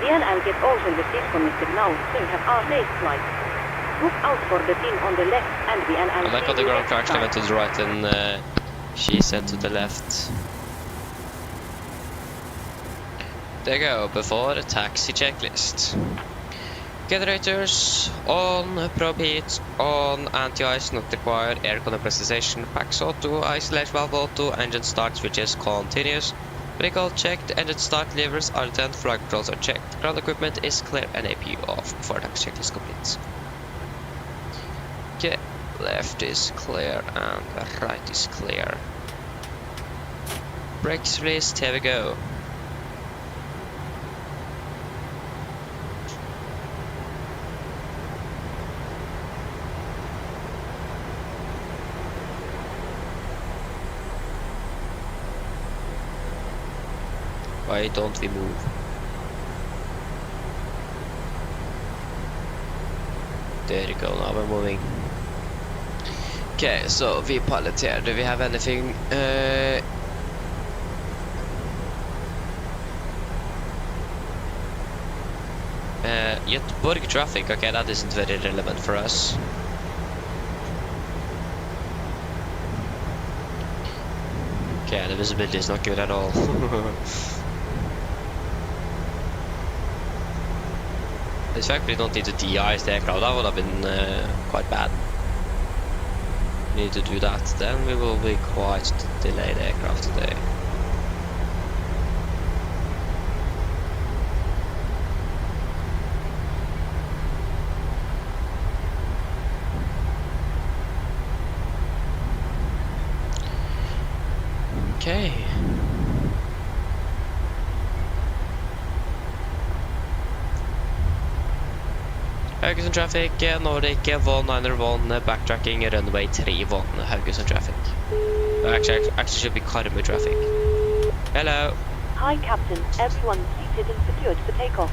DLL get all cylinders disconnected now, so you have a safe flight. Look out for the pin on the left and VLL I like how the ground crew actually went to the right and she said to the left. There you go, before the taxi checklist. Generators on, probe heat on, anti-ice not required, aircon pressurization, packs auto, isolation valve auto, engine start switches continuous. Vehicle checked, engine start levers are 10, flight controls are checked. Ground equipment is clear and APU off before taxi checklist complete. Okay, left is clear and right is clear. Brakes released, here we go. Why don't we move? There you go, now we're moving. Okay, so V-pilot here. Do we have anything? Göteborg traffic. Okay, that isn't very relevant for us. Okay, the visibility is not good at all. In fact, we don't need to de-ice the aircraft. That would have been quite bad. We need to do that, then we will be quite delayed aircraft today. Okay. Haugesund traffic, Nordic 191, backtracking, runway 31, Haugesund traffic. Actually should be Karmøy traffic. Hello. Hi Captain, everyone seated and secured for takeoff.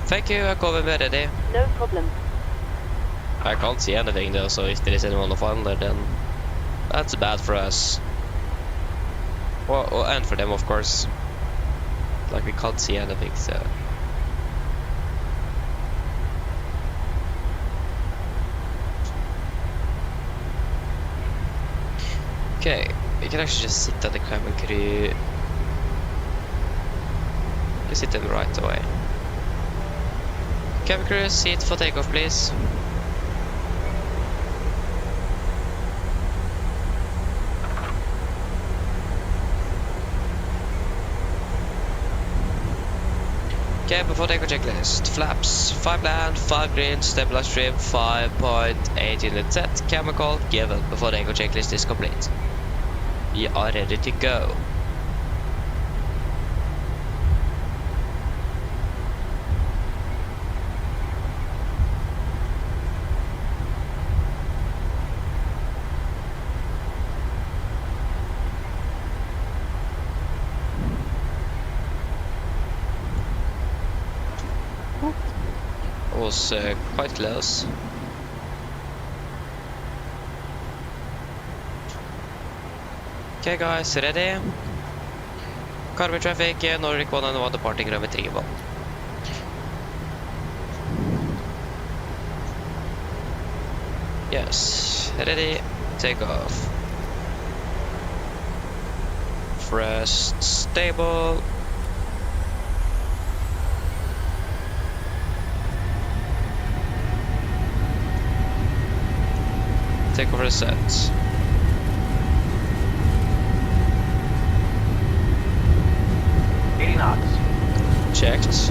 Thank you, I call when we're ready. No problem. I can't see anything though, so if there is anyone of under, then that's bad for us. Well, and for them of course. Like we can't see anything, so... Okay, we can actually just sit at the cabin crew. You sit them right away. Cabin crew, seat for takeoff, please. Okay, before takeoff checklist. Flaps, 5 land, 5 green, stabilized trim, 5.8 unit set, chemical given before takeoff checklist is complete. We are ready to go. Was quite close. Okay guys, ready? Karmøy traffic, Nordic 191 departing runway 31. Yes, ready, take off. Thrust stable. Take over the set. Checked.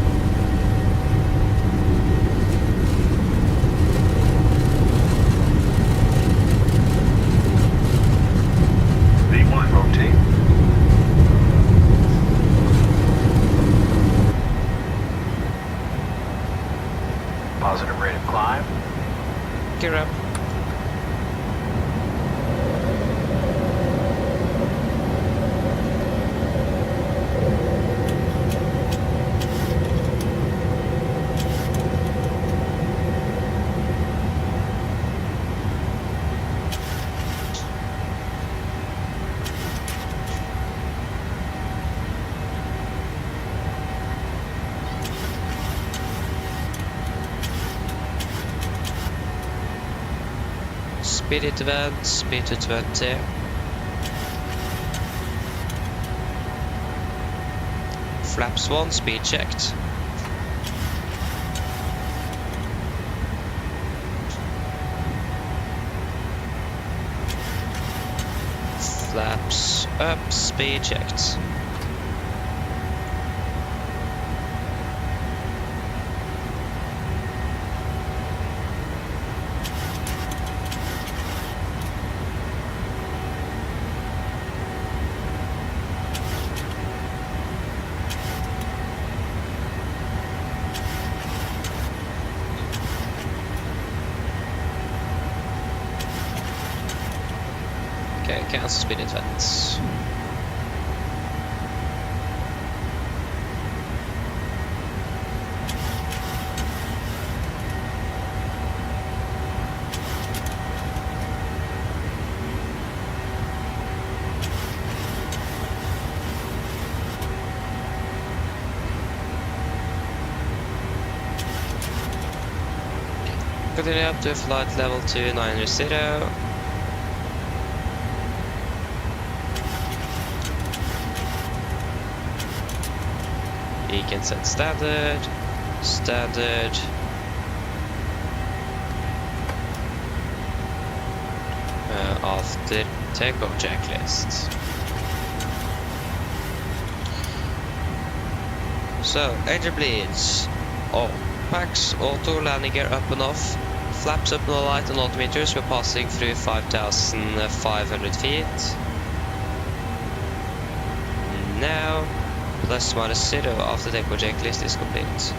V1 rotate. Positive rate of climb. Gear up. Speed to 20, speed to 20. Flaps 1, speed checked. Flaps up, speed checked. Okay, cancel speed events. Continue up to flight level 290. You can set standard, standard. After takeoff checklist. So, engine bleeds. Oh, packs, auto, landing gear up and off. Flaps up and light on altimeters. We're passing through 5,500 feet. Now, plus minus 0 after takeoff checklist is complete.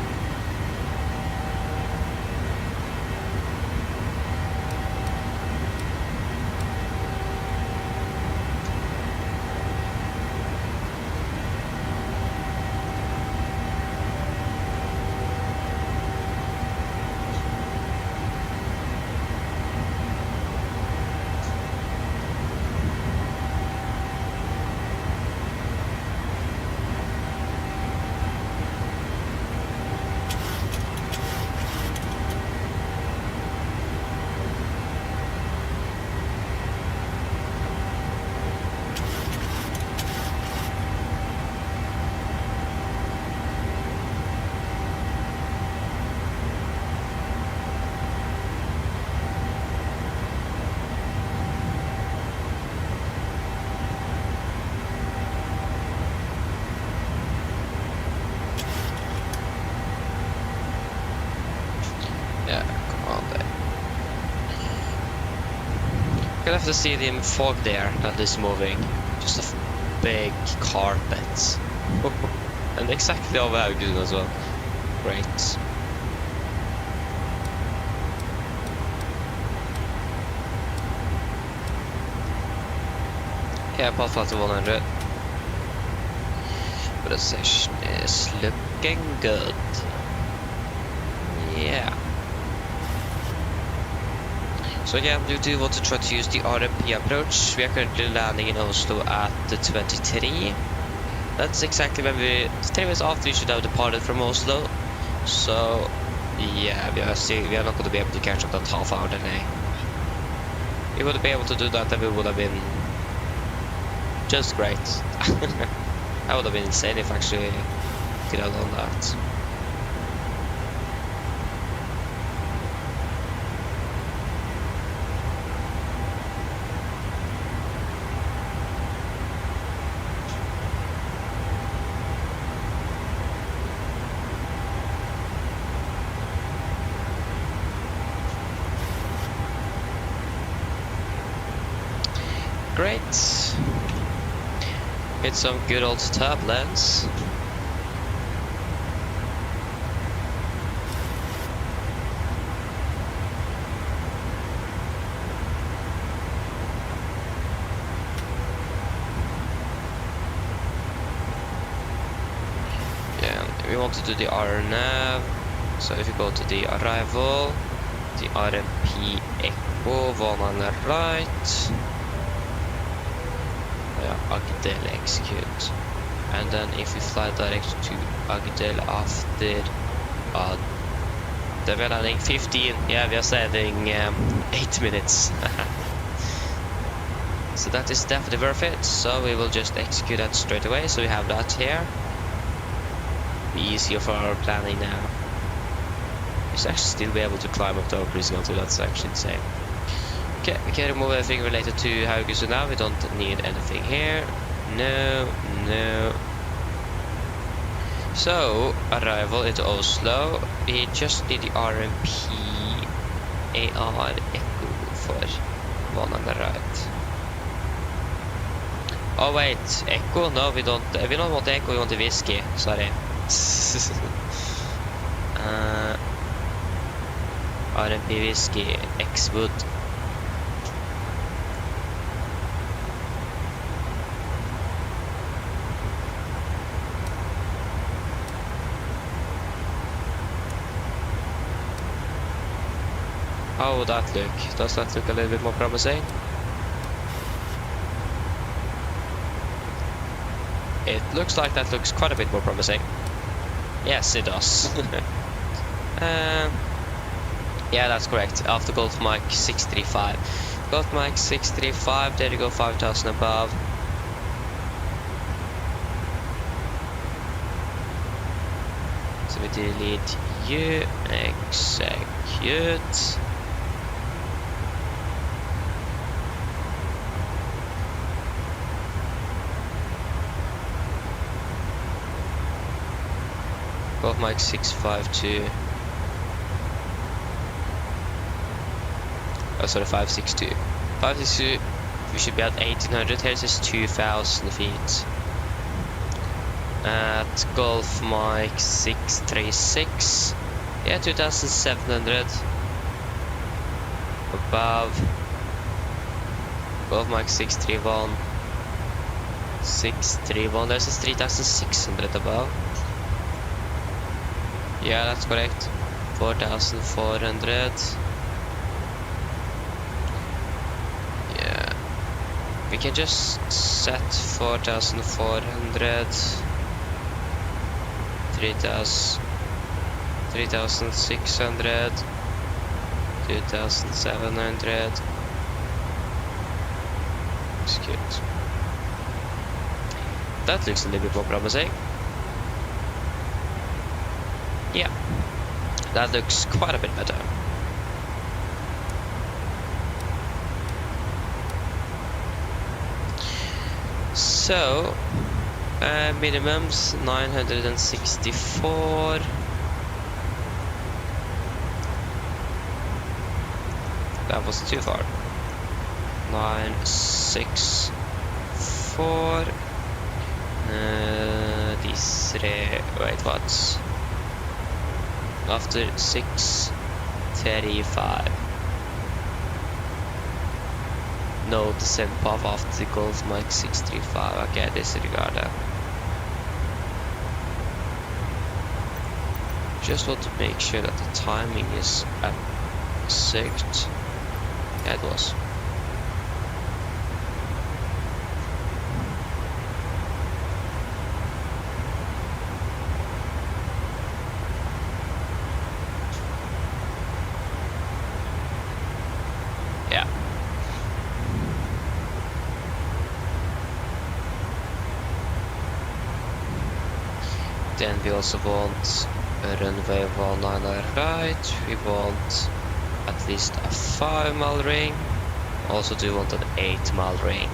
Gonna have to see the fog there that is moving. Just a big carpet. And exactly over Haugesund as well. Great. Okay, path flight to 100. Precision is looking good. Yeah. So again, we do want to try to use the RMP approach. We are currently landing in Oslo at the 23. That's exactly when 3 minutes after we should have departed from Oslo. So yeah, we are not going to be able to catch up that half-hour delay. If we would be able to do that, then we would have been just great. That would have been insane if actually could have done that. Great. Hit some good old turbulence. want to do the RNAV. So if you go to the arrival, the RMP Echo, 1 on the right. Yeah, Agdel execute. And then if we fly direct to Agdel after we are landing 15, yeah, we are saving 8 minutes. So that is definitely worth it. So we will just execute that straight away. So we have that here. Be easier for our planning now. We should actually still be able to climb up to our cruising altitude. That's actually insane. Okay, we can remove everything related to Haugesund now. We don't need anything here. No. So, arrival into Oslo. We just need the RMP AR Echo for 1 on the right. Oh wait, Echo? No, we don't want the Echo, we want the whiskey. Sorry. RMP whiskey, X-Wood. How would that look? Does that look a little bit more promising? It looks like that looks quite a bit more promising. Yes, it does. Yeah, that's correct. After Golf Mike 635. Golf Mike 635, there you go, 5,000 above. So we delete you, execute. Golf Mike 652. Oh, sorry, 562. 562, we should be at 1800. Here it says 2000 feet. At Golf Mike 636. Yeah, 2700. Above. Golf Mike 631. 631. There's a 3600 above. Yeah, that's correct. 4,400. Yeah. We can just set 4,400. 3,600. 2,700. Execute. That looks a little bit more promising. Yeah, that looks quite a bit better. So, minimums 964. That was too far. 964. These three. Wait, what? After 635. No, the same path after the Golf Mike 635. Okay, disregard that. Just want to make sure that the timing is at 6. Yeah, it was. Then we also want a runway 19 on the right. We want at least a 5-mile ring. Also do want an 8-mile ring.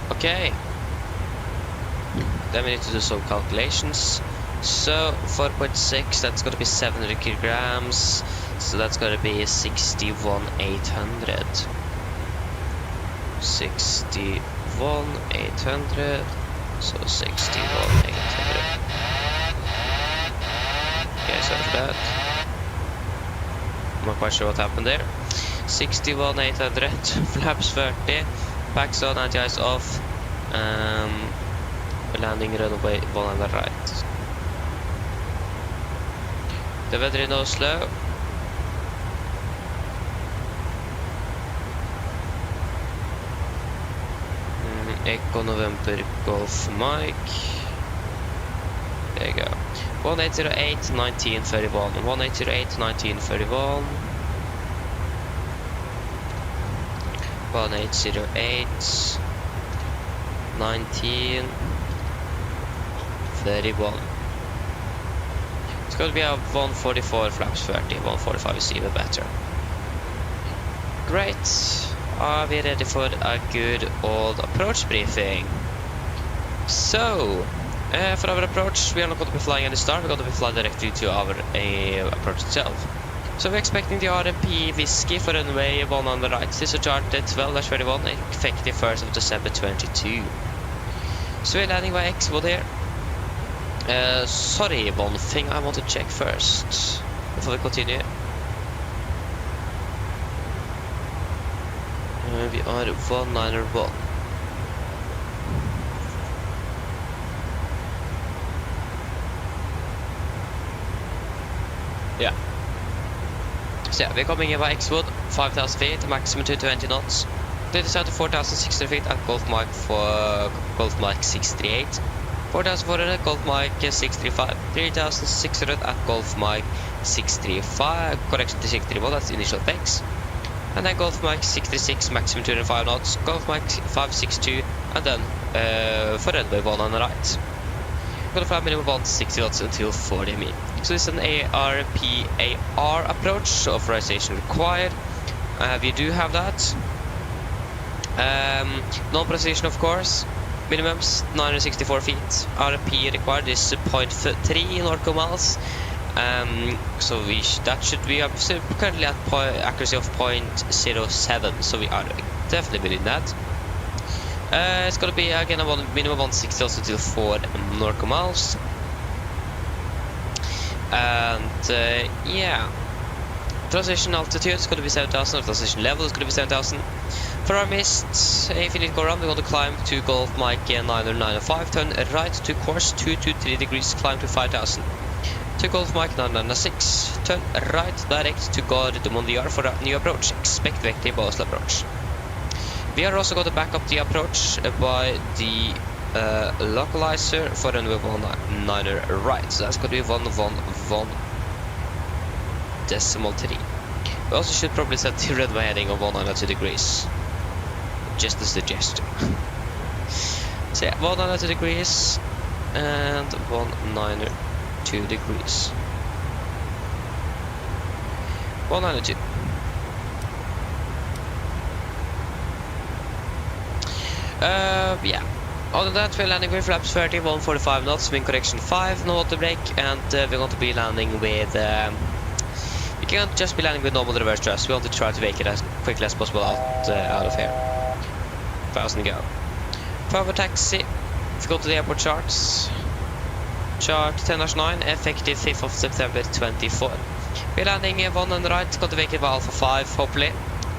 Okay, then we need to do some calculations. So 4.6, that's going to be 700 kilograms, so that's going to be 61,800. 61,800. 61,800. So 61,800. Okay, sorry for that. I'm not quite sure what happened there. 61,800. Flaps 30. Packs on, anti-ice off. Landing runway 1 on the right. The weather in Oslo. Echo November Golf Mike. There you go. 1808 1931. 1808 1931. 1808 1931. It's going to be a 144 flaps 30. 145 is even better. Great. Are we ready for a good old approach briefing? So, for our approach, we are not going to be flying at the start, we're going to be flying directly to our approach itself. So we're expecting the RMP Whiskey for runway 1 on the right. This is charted 12-21, effective 1st of December 22. So we're landing by X-Wood here. Sorry, one thing I want to check first, before we continue. We are 191. Yeah. So yeah, we're coming in by X-Wood, 5,000 feet, maximum 220 knots. This out to 4,600 feet at Golf Mike for Golf Mike 638. 4,400 Golf Mike 635. 3,600 at Golf Mike 635. Correction to 631, that's the initial fix. And then Golf Mike 636, maximum 205 knots. Golf Mike 562, and then for runway 1 on the right. Going to fly minimum 160 knots until 40 mi. So this is an ARPAR approach, so authorization required. We do have that. Non-precision, of course. Minimums 964 feet. RP required is 0.3 nautical miles. So that should be up. So currently at accuracy of 0.07. So we are definitely within that. It's gonna be again a minimum 160 also till 4 nautical miles. And yeah, transition altitude is going to be 7,000. Transition level is going to be 7,000. For our mist, if you need to go around, we're going to climb to Golf Mike 995, turn right to course 223 degrees, climb to 5,000. To Golf Mike 996, turn right direct to Gare de Mondiar for a new approach. Expect vector Oslo approach. We are also going to back up the approach by the localizer for runway 19 right. So that's going to be 111.3. We also should probably set the runway heading of 192 degrees. Just a suggestion. So yeah, 192 degrees and 192 degrees. 192. Yeah. Other than that, we're landing with flaps 30, 145 knots, wind correction 5, no auto brake, and we're going to be landing with. We can't just be landing with normal reverse thrust. We want to try to make it as quickly as possible out of here. 1,000 go. Power taxi. Let's go to the airport charts. Chart 10-9, effective 5th of September 24. We're landing 1 on the right, got to make it by Alpha 5, hopefully.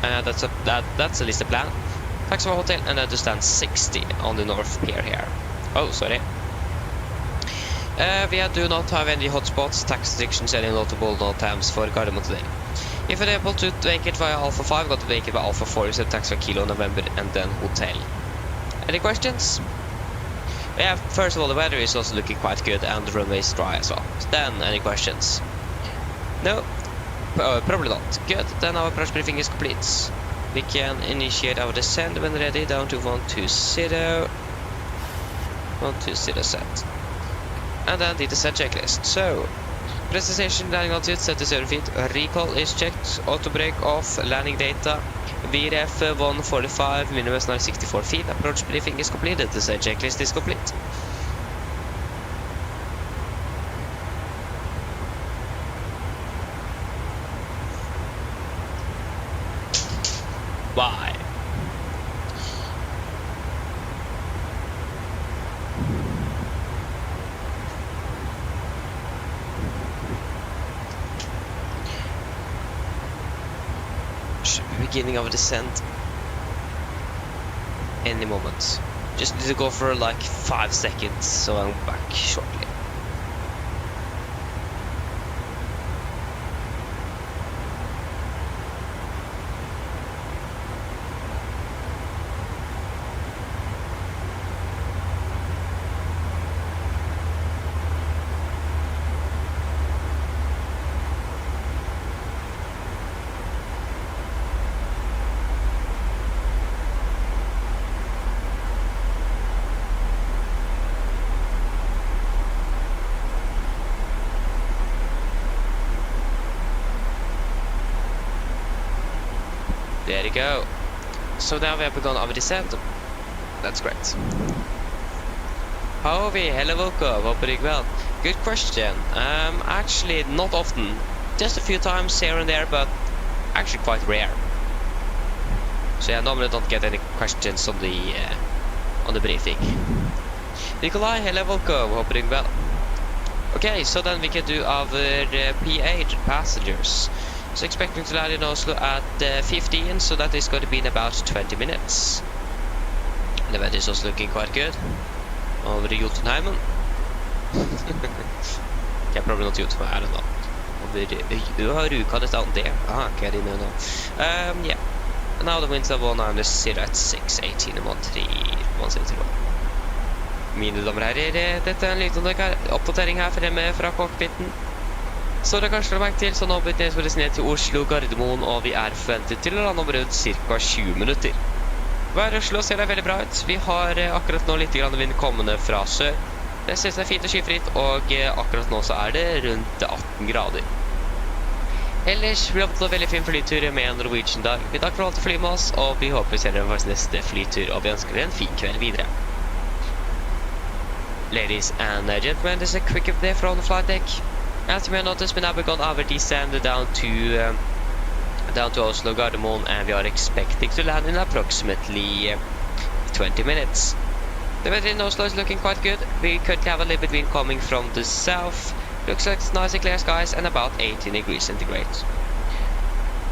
That's at least the plan. Maximum hotel, and then to stand 60 on the north pier here. Oh, sorry. We do not have any hotspots, tax restrictions, any notable no-times for Gardermoen today. If we're able to make it via Alpha 5, got to make it by Alpha 4, so tax for Kilo, November, and then hotel. Any questions? Yeah, first of all, the weather is also looking quite good, and the runway is dry as well. Then, any questions? No? Probably not. Good, then our approach briefing is complete. We can initiate our descent when ready, down to 120. 120 set. And then the descent checklist. So, presentation, landing altitude 77 feet, recall is checked, auto brake off, landing data, VRF 145, minimum 964 feet, approach briefing is completed, descent checklist is complete. Bye. approach. Beginning of a descent. Any moment. Just need to go for like 5 seconds, so I'm back shortly. There you go. So now we have begun our descent. That's great. How are we? Hello, welcome. Hope you're doing well. Good question. Actually, not often. Just a few times here and there, but actually quite rare. So yeah, normally don't get any questions on the briefing. Nikolai, hello, welcome. Hope you're doing well. Okay, so then we can do our P8 passengers. So expecting to land in Oslo at 15, so that is going to be in about 20 minutes. The event is also looking quite good. Over the Jotunheimen. Okay, probably not Jotunheimen, I don't know. Over Rjukan is down there. Ah, okay, I didn't know. Yeah. And now the winds are 190 at 618 and 131. Mine damer og herrer, dette en liten oppdatering her fremme fra cockpiten. Så det kanskje du merke til, så nå beveger vi oss ned til Oslo, Gardermoen, og vi forventet til å lande om rundt ca. 20 minutter. Været i Oslo ser det veldig bra ut. Vi har akkurat nå litt vind kommende fra sør. Det synes fint og skyfritt, og akkurat nå så det rundt 18 grader. Ellers blir det en veldig fin flytur med en Norwegian dag. Vi takker for alt å fly med oss, og vi håper vi ser dere på neste flytur, og vi ønsker dere en fin kveld videre. Ladies and gentlemen, this is a quick update from the flight deck. As you may notice, we now begun our descent down to Oslo, Gardermoen, and we are expecting to land in approximately 20 minutes. The weather in Oslo is looking quite good. We currently have a little bit wind coming from the south. Looks like it's nice and clear skies and about 18 degrees centigrade.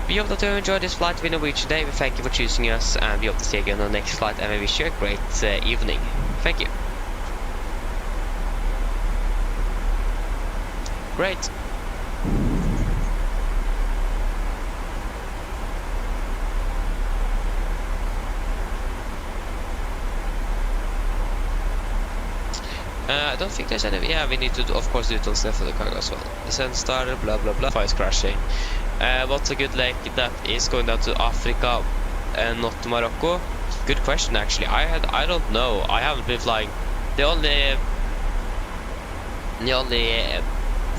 We hope that you enjoyed this flight with Norwegian today. We thank you for choosing us, and we hope to see you again on the next flight, and we wish you a great evening. Thank you. Great. I don't think there's any. Yeah, we need to of course do it on stuff for the cargo as well. Descent started, blah blah blah. Fire crashing. What's a good lake that is going down to Africa and not to Morocco? Good question, actually. I don't know. I haven't been flying. The only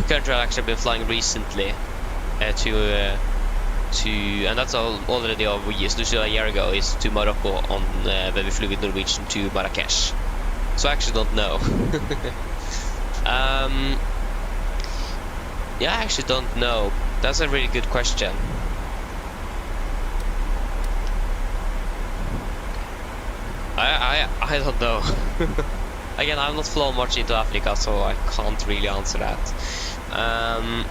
country I've actually been flying recently to and that's already over years, a year ago, is to Morocco on when we flew with Norwegian to Marrakesh. So I actually don't know. Yeah, I actually don't know. That's a really good question. I don't know. Again, I've not flown much into Africa, so I can't really answer that. I'm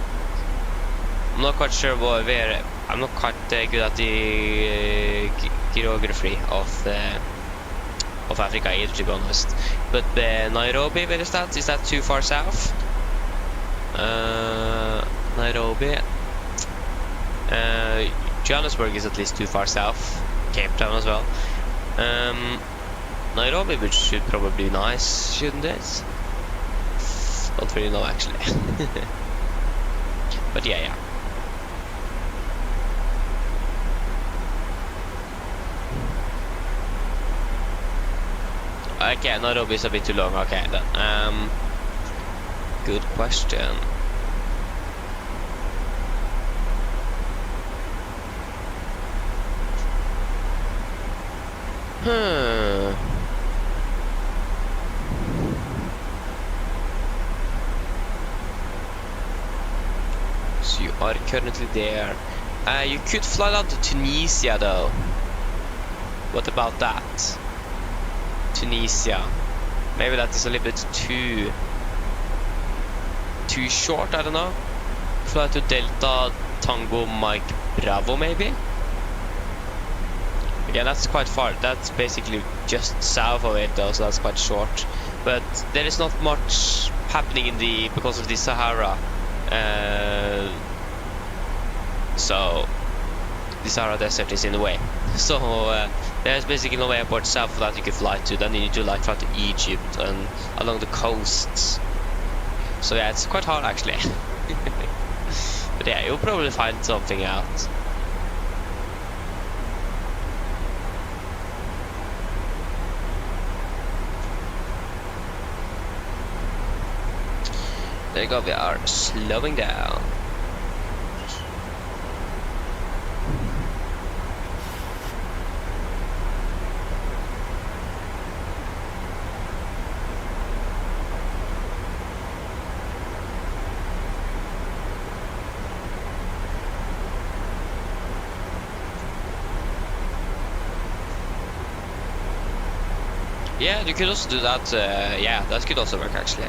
not quite sure where. I'm not quite good at the geography of Africa either, to be honest. But Nairobi, where is that? Is that too far south? Nairobi. Johannesburg is at least too far south. Cape Town as well. Nairobi, which should probably be nice, shouldn't it? Don't really know, actually. But yeah. Okay, Nairobi is a bit too long. Okay, then. Good question. So you are currently there. You could fly down to Tunisia, though. What about that? Tunisia. Maybe that is a little bit too short, I don't know. Fly to Delta Tango Mike Bravo, maybe? Yeah, that's quite far. That's basically just south of it though, so that's quite short. But there is not much happening in the because of the Sahara. So the Sahara Desert is in the way. So there's basically no airport south of that you can fly to. Then you need to like fly to Egypt and along the coasts. So yeah, it's quite hard actually. But yeah, you'll probably find something out. There you go, we are slowing down. Yeah, you could also do that. Yeah, that could also work actually.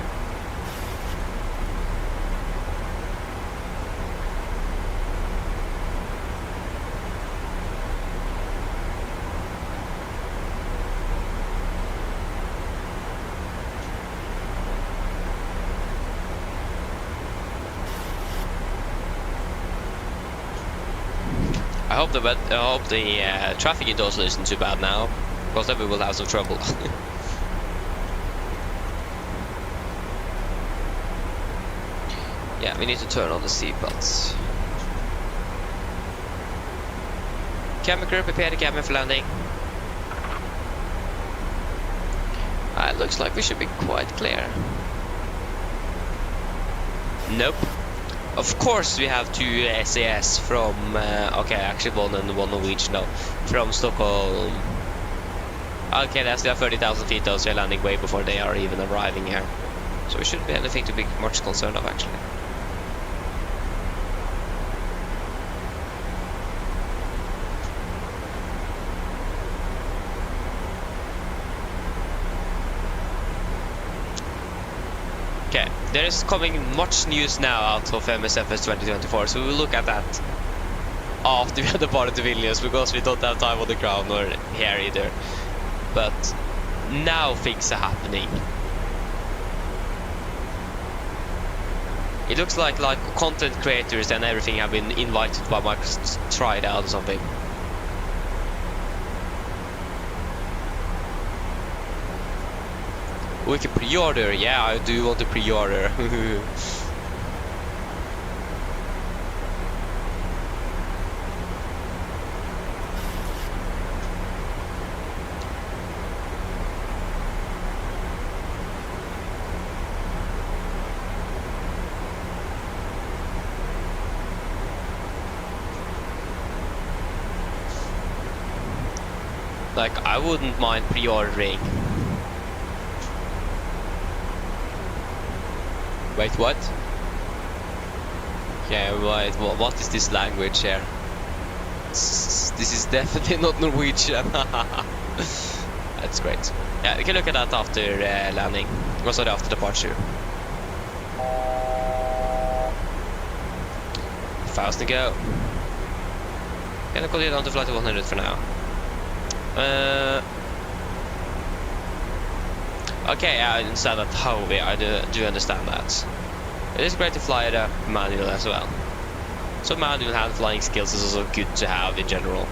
I hope the traffic in Oslo isn't too bad now, because then we will have some trouble. Yeah, we need to turn on the seatbelts. Camera crew, prepare the camera for landing. It looks like we should be quite clear. Nope. Of course we have two SAS from, okay, actually one and one Norwegian now, from Stockholm. Okay, that's still 30,000 feet though, so we're landing way before they are even arriving here. So we shouldn't be anything to be much concerned of actually. Okay, there is coming much news now out of MSFS2020, so we will look at that after we have departed to Vilnius, because we don't have time on the ground or here either. But now things are happening. It looks like content creators and everything have been invited by Microsoft to try it out or something. We can pre-order, yeah, I do want to pre-order. Like, I wouldn't mind pre-ordering. Wait, what? Yeah, wait, what is this language here? This is definitely not Norwegian. That's great. Yeah, we can look at that after landing. Oh, sorry, after departure. 1,000 to go. Can I call you down to flight 100 for now? Okay, I understand that Haugesund. I do understand that. It is great to fly it up manual as well. So manual hand flying skills is also good to have in general.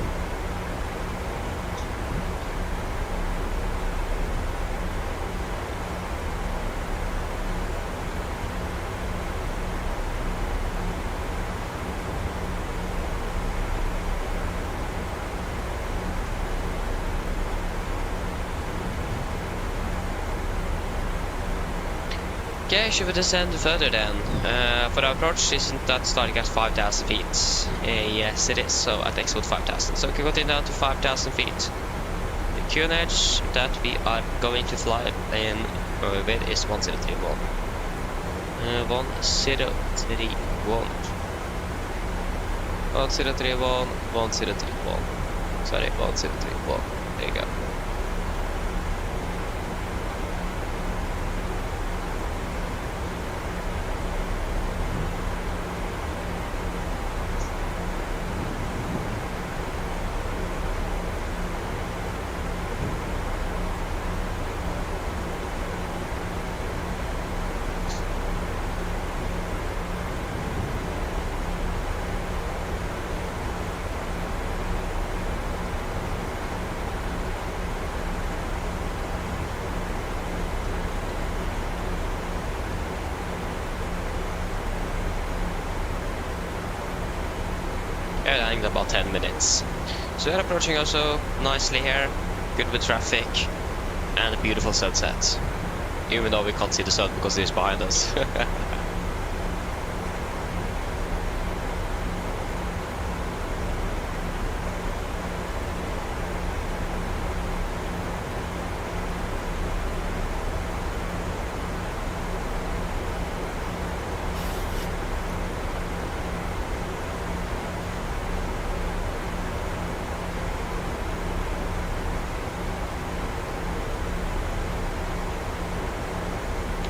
Okay, should we descend further then? For the approach, isn't that starting at 5,000 feet? Yes, it is, so at exit 5,000. So we can continue down to 5,000 feet. The QNH that we are going to fly in with is 1031. 1031. 1031, 1031. Sorry, 1031. There you go. We're landing in about 10 minutes. So we're approaching also nicely here, good with traffic, and a beautiful sunset. Even though we can't see the sun because it is behind us.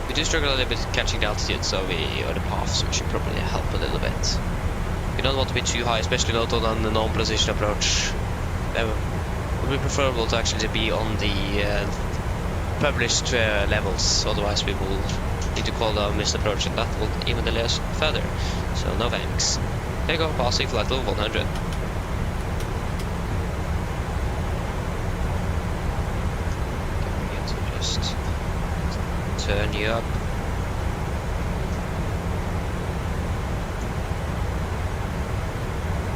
We do struggle a little bit catching the altitude, or the path, so we should probably help a little bit. We don't want to be too high, especially not on the non-position approach. It would be preferable to actually be on the published levels, otherwise we will need to call down missed approach, and that will even delay us further. So no thanks. There you go, passing flight level 100. Just turn you up.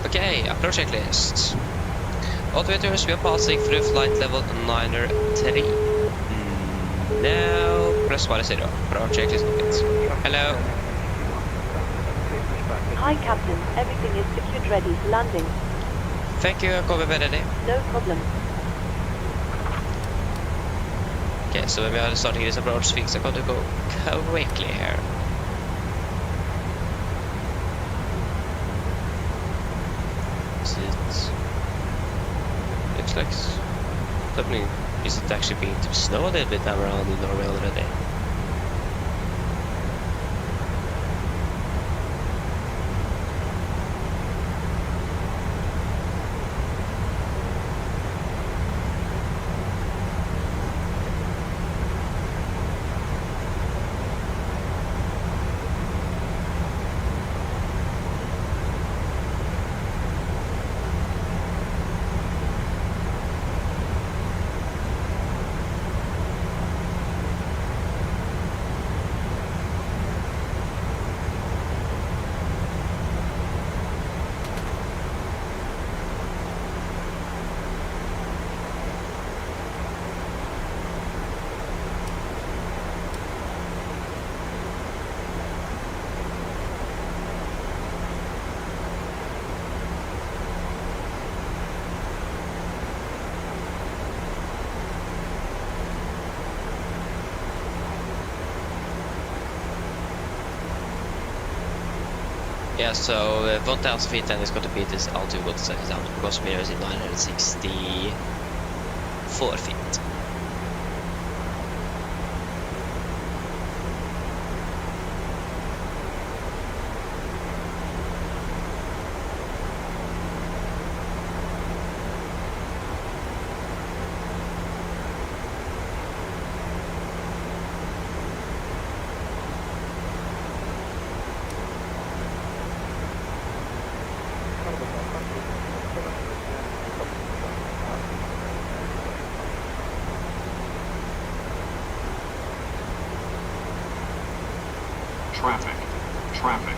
Okay, approach checklist. Autometers, we are passing through flight level 903. Now, press 10. Approach checklist complete. Hello. Hi, Captain. Everything is secured ready for landing. Thank you, copy ready. No problem. Okay, so when we are starting this approach, things are going to go quickly here. Looks like something. Is it actually beginning to snow a little bit around in Norway already? Yeah, so 1000 feet then is going to beat this altitude what set down because we are at 964 feet. Traffic.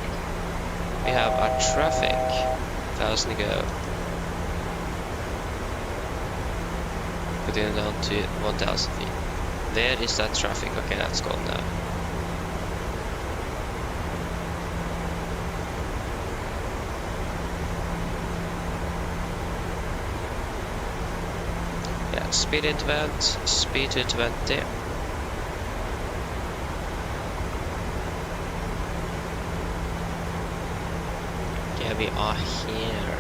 We have our traffic. 1000 to go. Putting it down to 1000 feet. There is that traffic. Okay, that's gone now. Yeah, speed into vent, speed to 20. Yeah, we are here.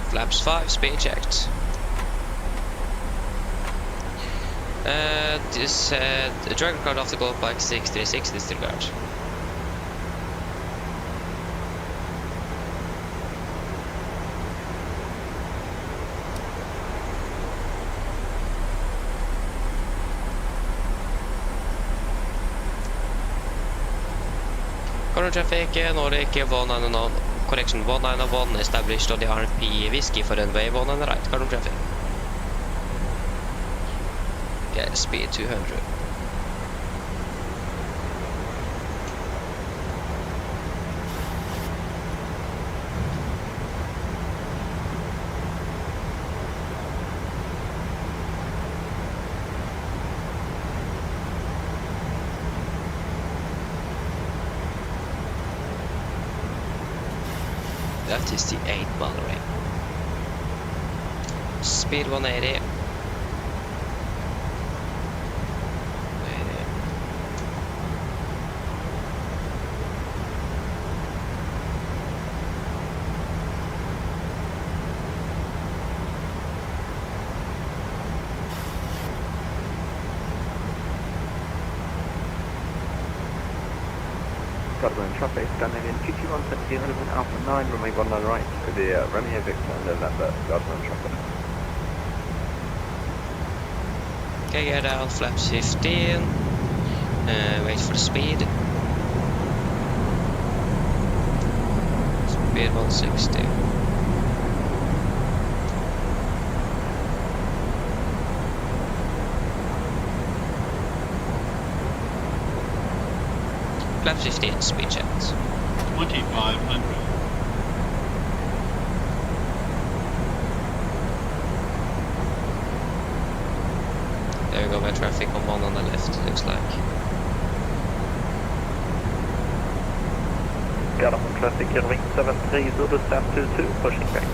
Flaps 5, speed checked. This the Dragon card off the Golf Bike 636 disregard. Current traffic, Nordic 191, correction 191 established on the RP whiskey for runway 1 on the right. Current traffic. Okay, speed 200. That is the 8-mile ring. Speed 180. 180. Godwin traffic standing in PT170 relevant Alpha 9, runway 1 on the right for the Romeo Victor November, Godwin traffic. Okay, get out, flaps 15. Wait for the speed. Speed 160. Flap 15, speed check. 2500. There we go, by traffic on 1 on the left, it looks like. Got up on traffic in ring 73, Zulu Staff 22, pushing back.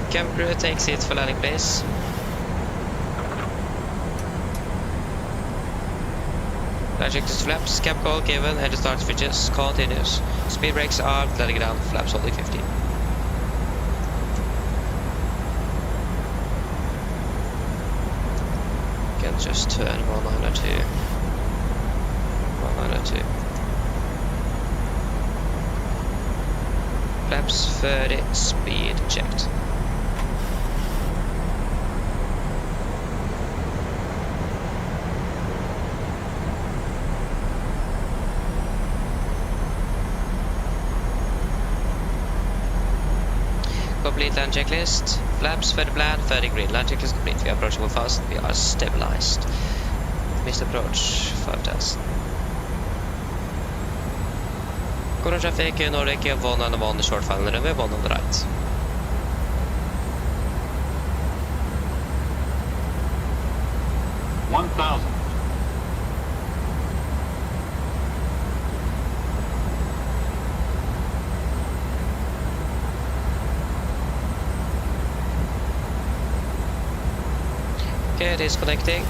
Cam crew takes it for landing, please. Land check to flaps, cam call given, header start switches, continues. Speed brakes are letting down, flaps holding 15. Can just turn 192. 192. Flaps 30, speed checked. Complete land checklist. Flaps, further plan, 30 green. Land checklist complete. We are approaching fast. We are stabilized. Missed approach, 5000. Current traffic, Nordic 1 and 1 short final runway, 1 on the right. $1,000. Okay, it is connecting.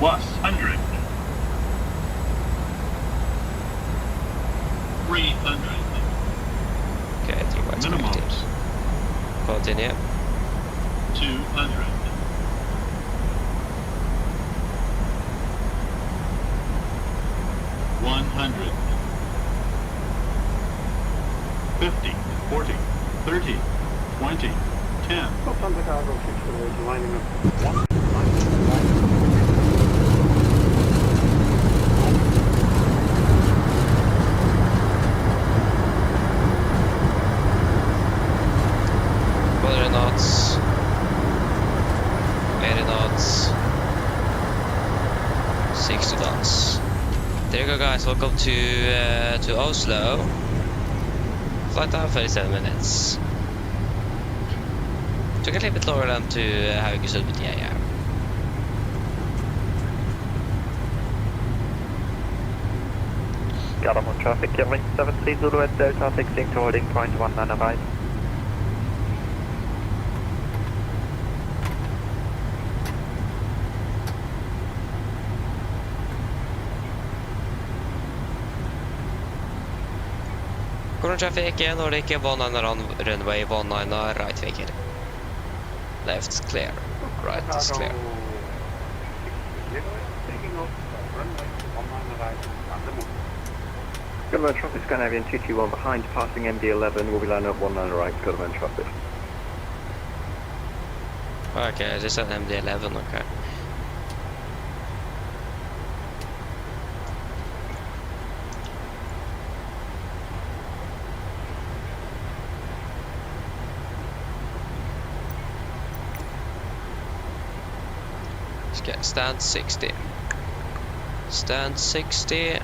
Was 100. 300. Okay, 3 whites Minimums. connected. Continue. 200. 100. 50, 40, 30, 20, 10. Lufthansa cargo 6 lining up 1. Quarter knots. 80 knots. 60 knots. There you go, guys. Welcome to Oslo. Flight time 37 minutes. Took a little bit longer than to Haugesund, but yeah. Got him on traffic, Kevin 73 Zulu at Delta, fixing to holding point 19 right. Current traffic, Nordic 19 runway 19 right vacant. Left's clear, right is clear. Taking off, runway 19 right, under Government traffic, Scandinavian 221 behind, passing MD11, will be line up 19 right, government traffic. Okay, I just said MD11, okay. Let's get stand 60. Stand 60.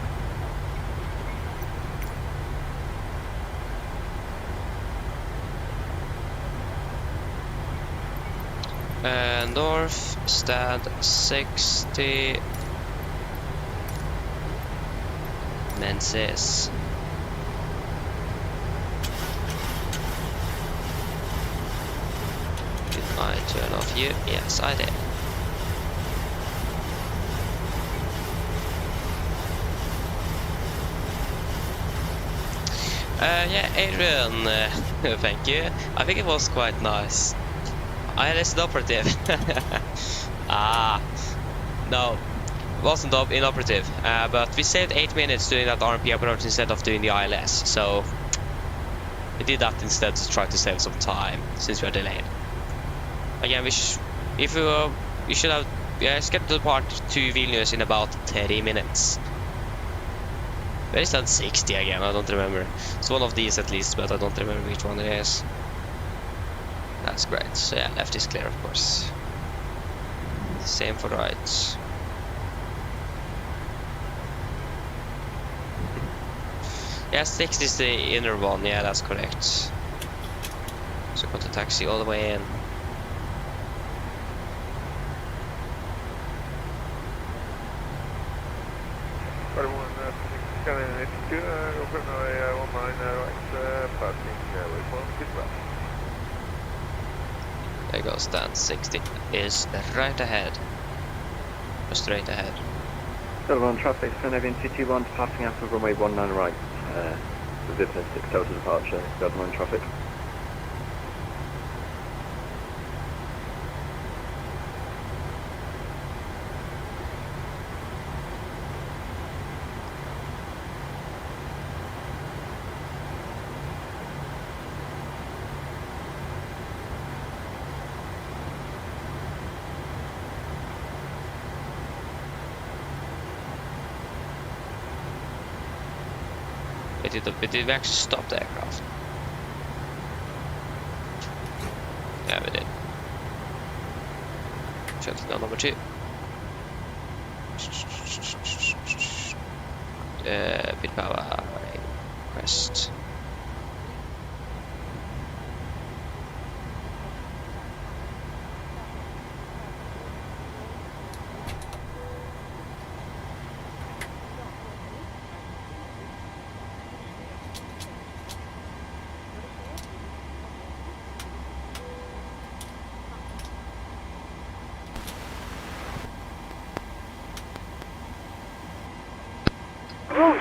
North, stand 60. Menzies. Did I turn off you? Yes, I did. Yeah, Adrian, thank you. I think it was quite nice. I listed operative. No, it wasn't inoperative. But we saved 8 minutes doing that RMP approach instead of doing the ILS. So we did that instead to try to save some time since we are delayed. Again, we should have scheduled the part to Vilnius in about 30 minutes. Where is that 60 again? I don't remember. It's one of these at least, but I don't remember which one it is. That's great. So yeah, left is clear, of course. Same for right. Yeah, 6 is the inner one. Yeah, that's correct. So got the taxi all the way in. There goes stand 60 is right ahead. Or straight ahead. Still on traffic, Scandinavian 221 passing out of runway 19 right. The Vilnius 6 total departure, government traffic. Did we actually stop the aircraft? Yeah, we did. Shutdown number 2. Bit power request.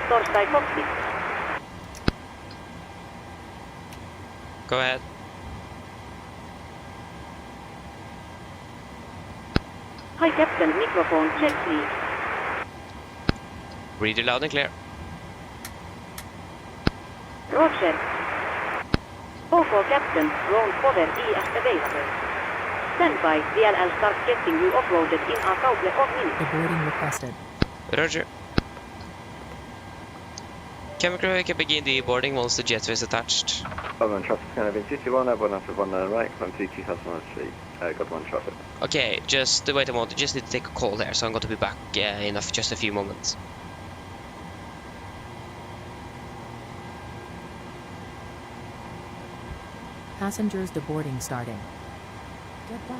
Torstai cockpit. Go ahead. Hi Captain, microphone check please. Read it loud and clear. Roger. OK Captain, ground cover ES available. Stand by, DLL start getting you offloaded in a couple of minutes. Boarding requested. Roger. Camera crew can begin the boarding once the jetway is attached. Government traffic, Scandinavian 221, everyone after 19 right, from 2003, got one traffic. Okay, just wait a moment, I just need to take a call there, so I'm going to be back in just a few moments. Passengers deboarding starting. Goodbye.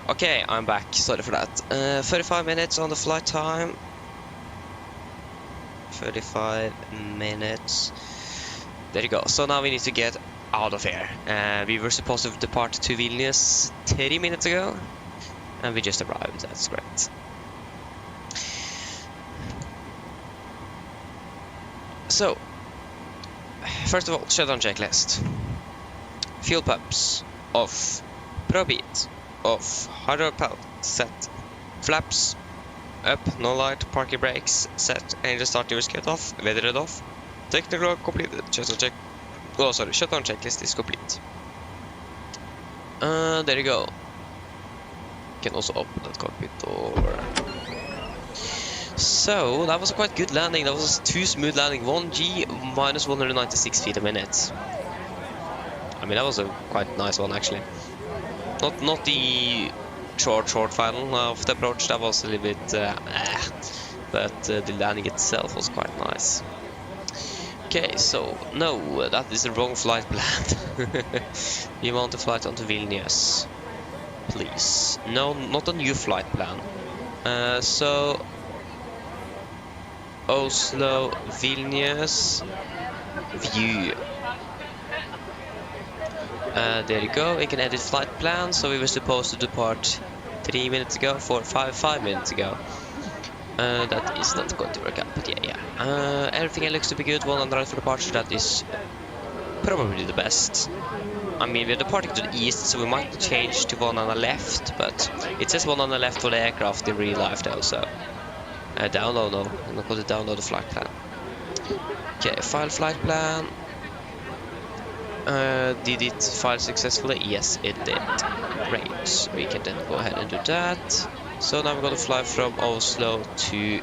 Okay, I'm back. Sorry for that. 35 minutes on the flight time. 35 minutes. There you go. So now we need to get out of here. We were supposed to depart to Vilnius 30 minutes ago, and we just arrived. That's great. So, first of all, shutdown checklist. Fuel pumps off. Probe heat off. Hydro pump set. Flaps up. No light. Parking brakes set. Engine start gears cut off. Weather off. Technical completed. Shutdown check. Oh, sorry. Shutdown checklist is complete. There you go. You can also open that cockpit door. So that was a quite good landing. That was 2 smooth landing. 1G minus 196 feet a minute. I mean, that was a quite nice one actually. Not the short final of the approach. That was a little bit but the landing itself was quite nice. Okay, so no, that is the wrong flight planned. You want to flight onto Vilnius, please. No, not a new flight plan. So Oslo, Vilnius, view. There you go. We can edit flight plan. So we were supposed to depart 3 minutes ago, 5 minutes ago. That is not going to work out, but yeah. Everything looks to be good. 1 on the right for departure. That is probably the best. I mean, we're departing to the east, so we might change to 1 on the left, but it says 1 on the left for the aircraft in real life though, so download, no, I'm not going to download the flight plan. Okay, file flight plan. Did it file successfully? Yes, it did. Great. works, we can then go ahead and do that. So now we're going to fly from Oslo to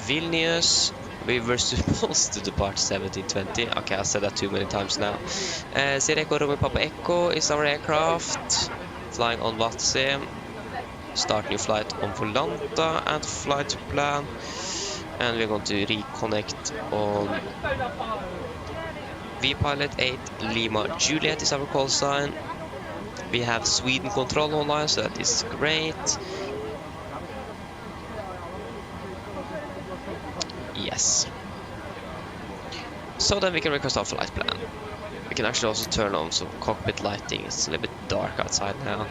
Vilnius. We were supposed to depart 1720. Okay, I said that too many times now. Sierra Echo Romeo Papa Echo is our aircraft. Flying on Vatsy. Start new flight on Volanta and flight plan. And we're going to reconnect on VPilot 8 Lima Juliet is our call sign. We have Sweden control online, so that is great. Yes. So then we can request our flight plan. We can actually also turn on some cockpit lighting. It's a little bit dark outside now.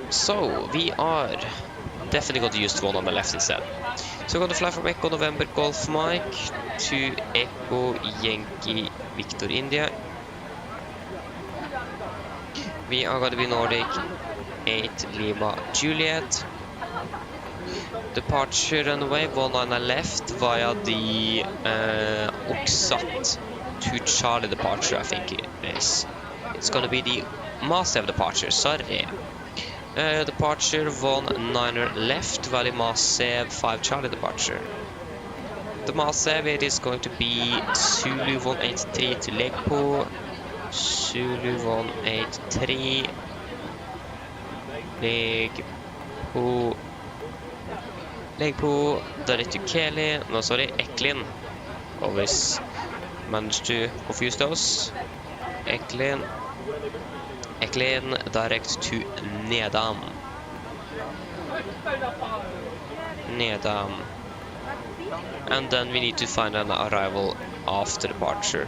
So we are definitely going to use the one on the left instead. So we're going to fly from Echo November Golf Mike to Echo Yankee Victor India. We are going to be Nordic 8 Lima Juliet. Departure runway 19 left via the Oksat to Charlie departure, I think it is. It's going to be the MSFS departure, sorry. Departure 19 left via the MSFS 5 Charlie departure. The MSFS, it is going to be Zulu 183 to Legpo, Zulu 183, Legpo, direct to Kelly, no sorry, Eklin. Always manage to confuse those. Eklin, direct to Nedam. And then we need to find an arrival after departure.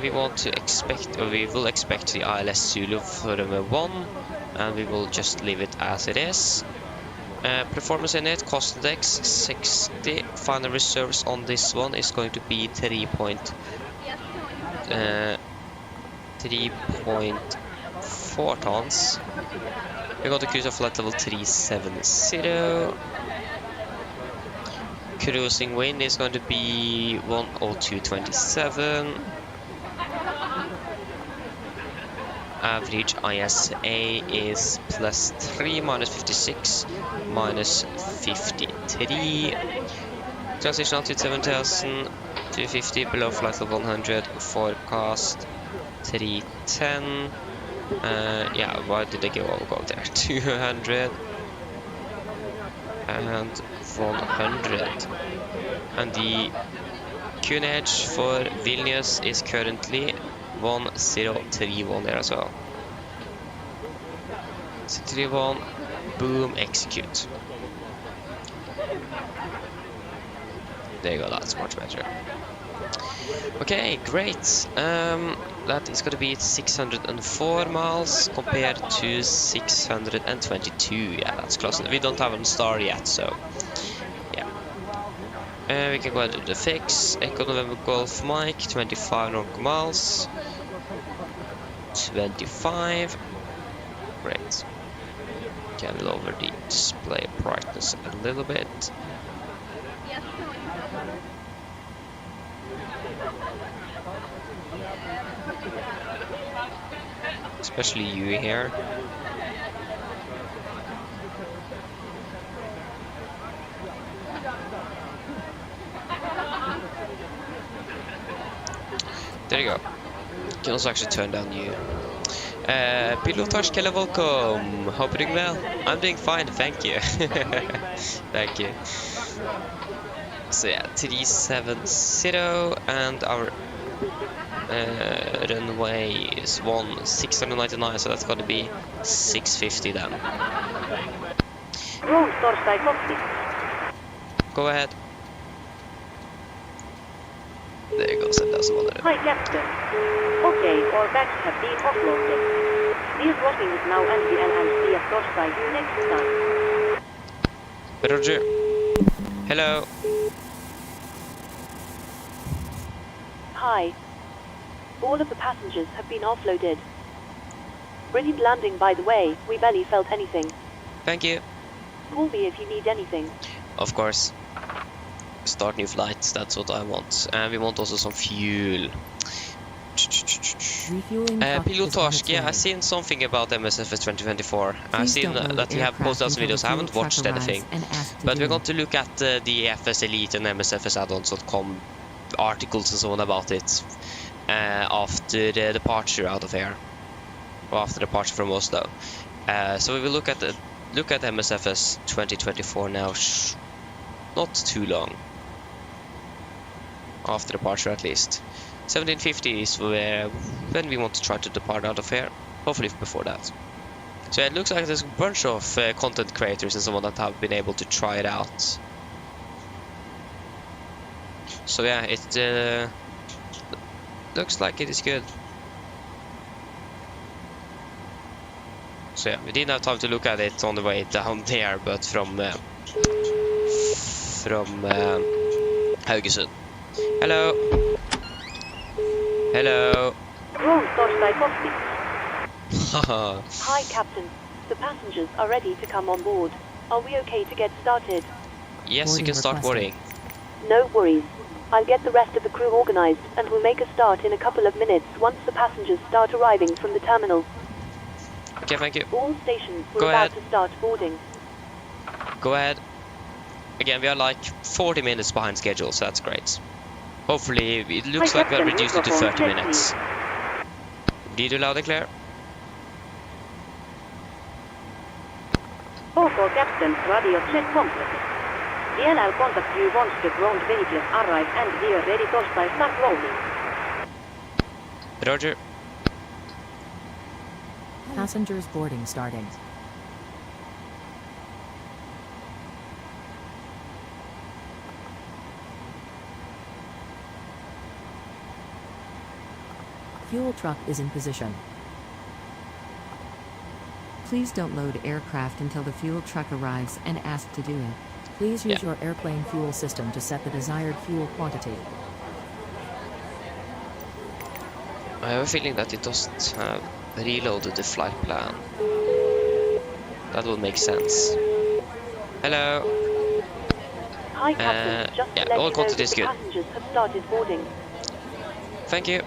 We want to expect, or we will expect the ILS Zulu for runway 1, and we will just leave it as it is. Performance in it, cost index 60. Final reserves on this one is going to be 3.4 tons. We're going to cruise off flight level 370. Cruising wind is going to be 102.27. Average ISA is +3, -56, -53. Transition altitude 7,250, below flight level 100, forecast 310. Yeah, why did they go there? 200 and 100. And the QNH for Vilnius is currently 1031 there as well. 31, boom, execute. There you go, that's much better. Okay, great. That is going to be 604 miles compared to 622. Yeah, that's close. We don't have a star yet, so yeah. We can go ahead and do the fix. Echo November Golf Mike, 25 nautical miles. 25. Great. Can lower the display brightness a little bit. Especially you here. There you go. You can also actually turn down you. Pilotage Keller, welcome. Hope you're doing well. I'm doing fine, thank you. Thank you. So yeah, 370 and our runway is 699, so that's gonna be 650 then. Roll Torstai Foxy. Go ahead. There you go, 7,100. Hi, Captain. Okay, our bags have been offloaded. This crossing is now ended and I'll see at Torstai next time. Roger. Hello. Hi. All of the passengers have been offloaded. Brilliant landing, by the way. We barely felt anything. Thank you. Call me if you need anything. Of course. Start new flights, that's what I want. And we want also some fuel. Refueling truck is on its Pilotage, yeah, way. I've seen something about MSFS2024. I've Please seen don't load that you have aircraft posted some until videos. the I fuel haven't truck watched arrives anything. and asked to But do we're it. going to look at the FS Elite and MSFS addons.com articles and so on about it after the departure out of here, or after departure from Oslo. So we will look at MSFS 2024 now. Not too long after departure, at least. 1750 is when we want to try to depart out of here. Hopefully before that. So it looks like there's a bunch of content creators and so on that have been able to try it out. So yeah, it looks like it is good. So yeah, we didn't have time to look at it on the way down there, but from Haugesund. Hello. Hello. Wrong start Takeoff. Haha. Hi, Captain. The passengers are ready to come on board. Are we okay to get started? Yes, you Boarding can start requested. boarding. No worries. I'll get the rest of the crew organized and we'll make a start in a couple of minutes once the passengers start arriving from the terminal. Okay, thank you. All stations were Go about ahead. to start boarding. Go ahead. Again, we are like 40 minutes behind schedule, so that's great. Hopefully, it looks like we have reduced it to 30 minutes. Did you loud and clear? For Captain, radio check complete. DLL contact you once the ground vehicles arrive and we are ready to start rolling. Roger. Passengers boarding starting. Fuel truck is in position. Please don't load aircraft until the fuel truck arrives and ask to do it. Please use your airplane fuel system to set the desired fuel quantity. I have a feeling that it doesn't have reloaded the flight plan. That will make sense. Hello. Hi, Captain. Just yeah, to let all you know content that is the good. passengers have started boarding. Thank you.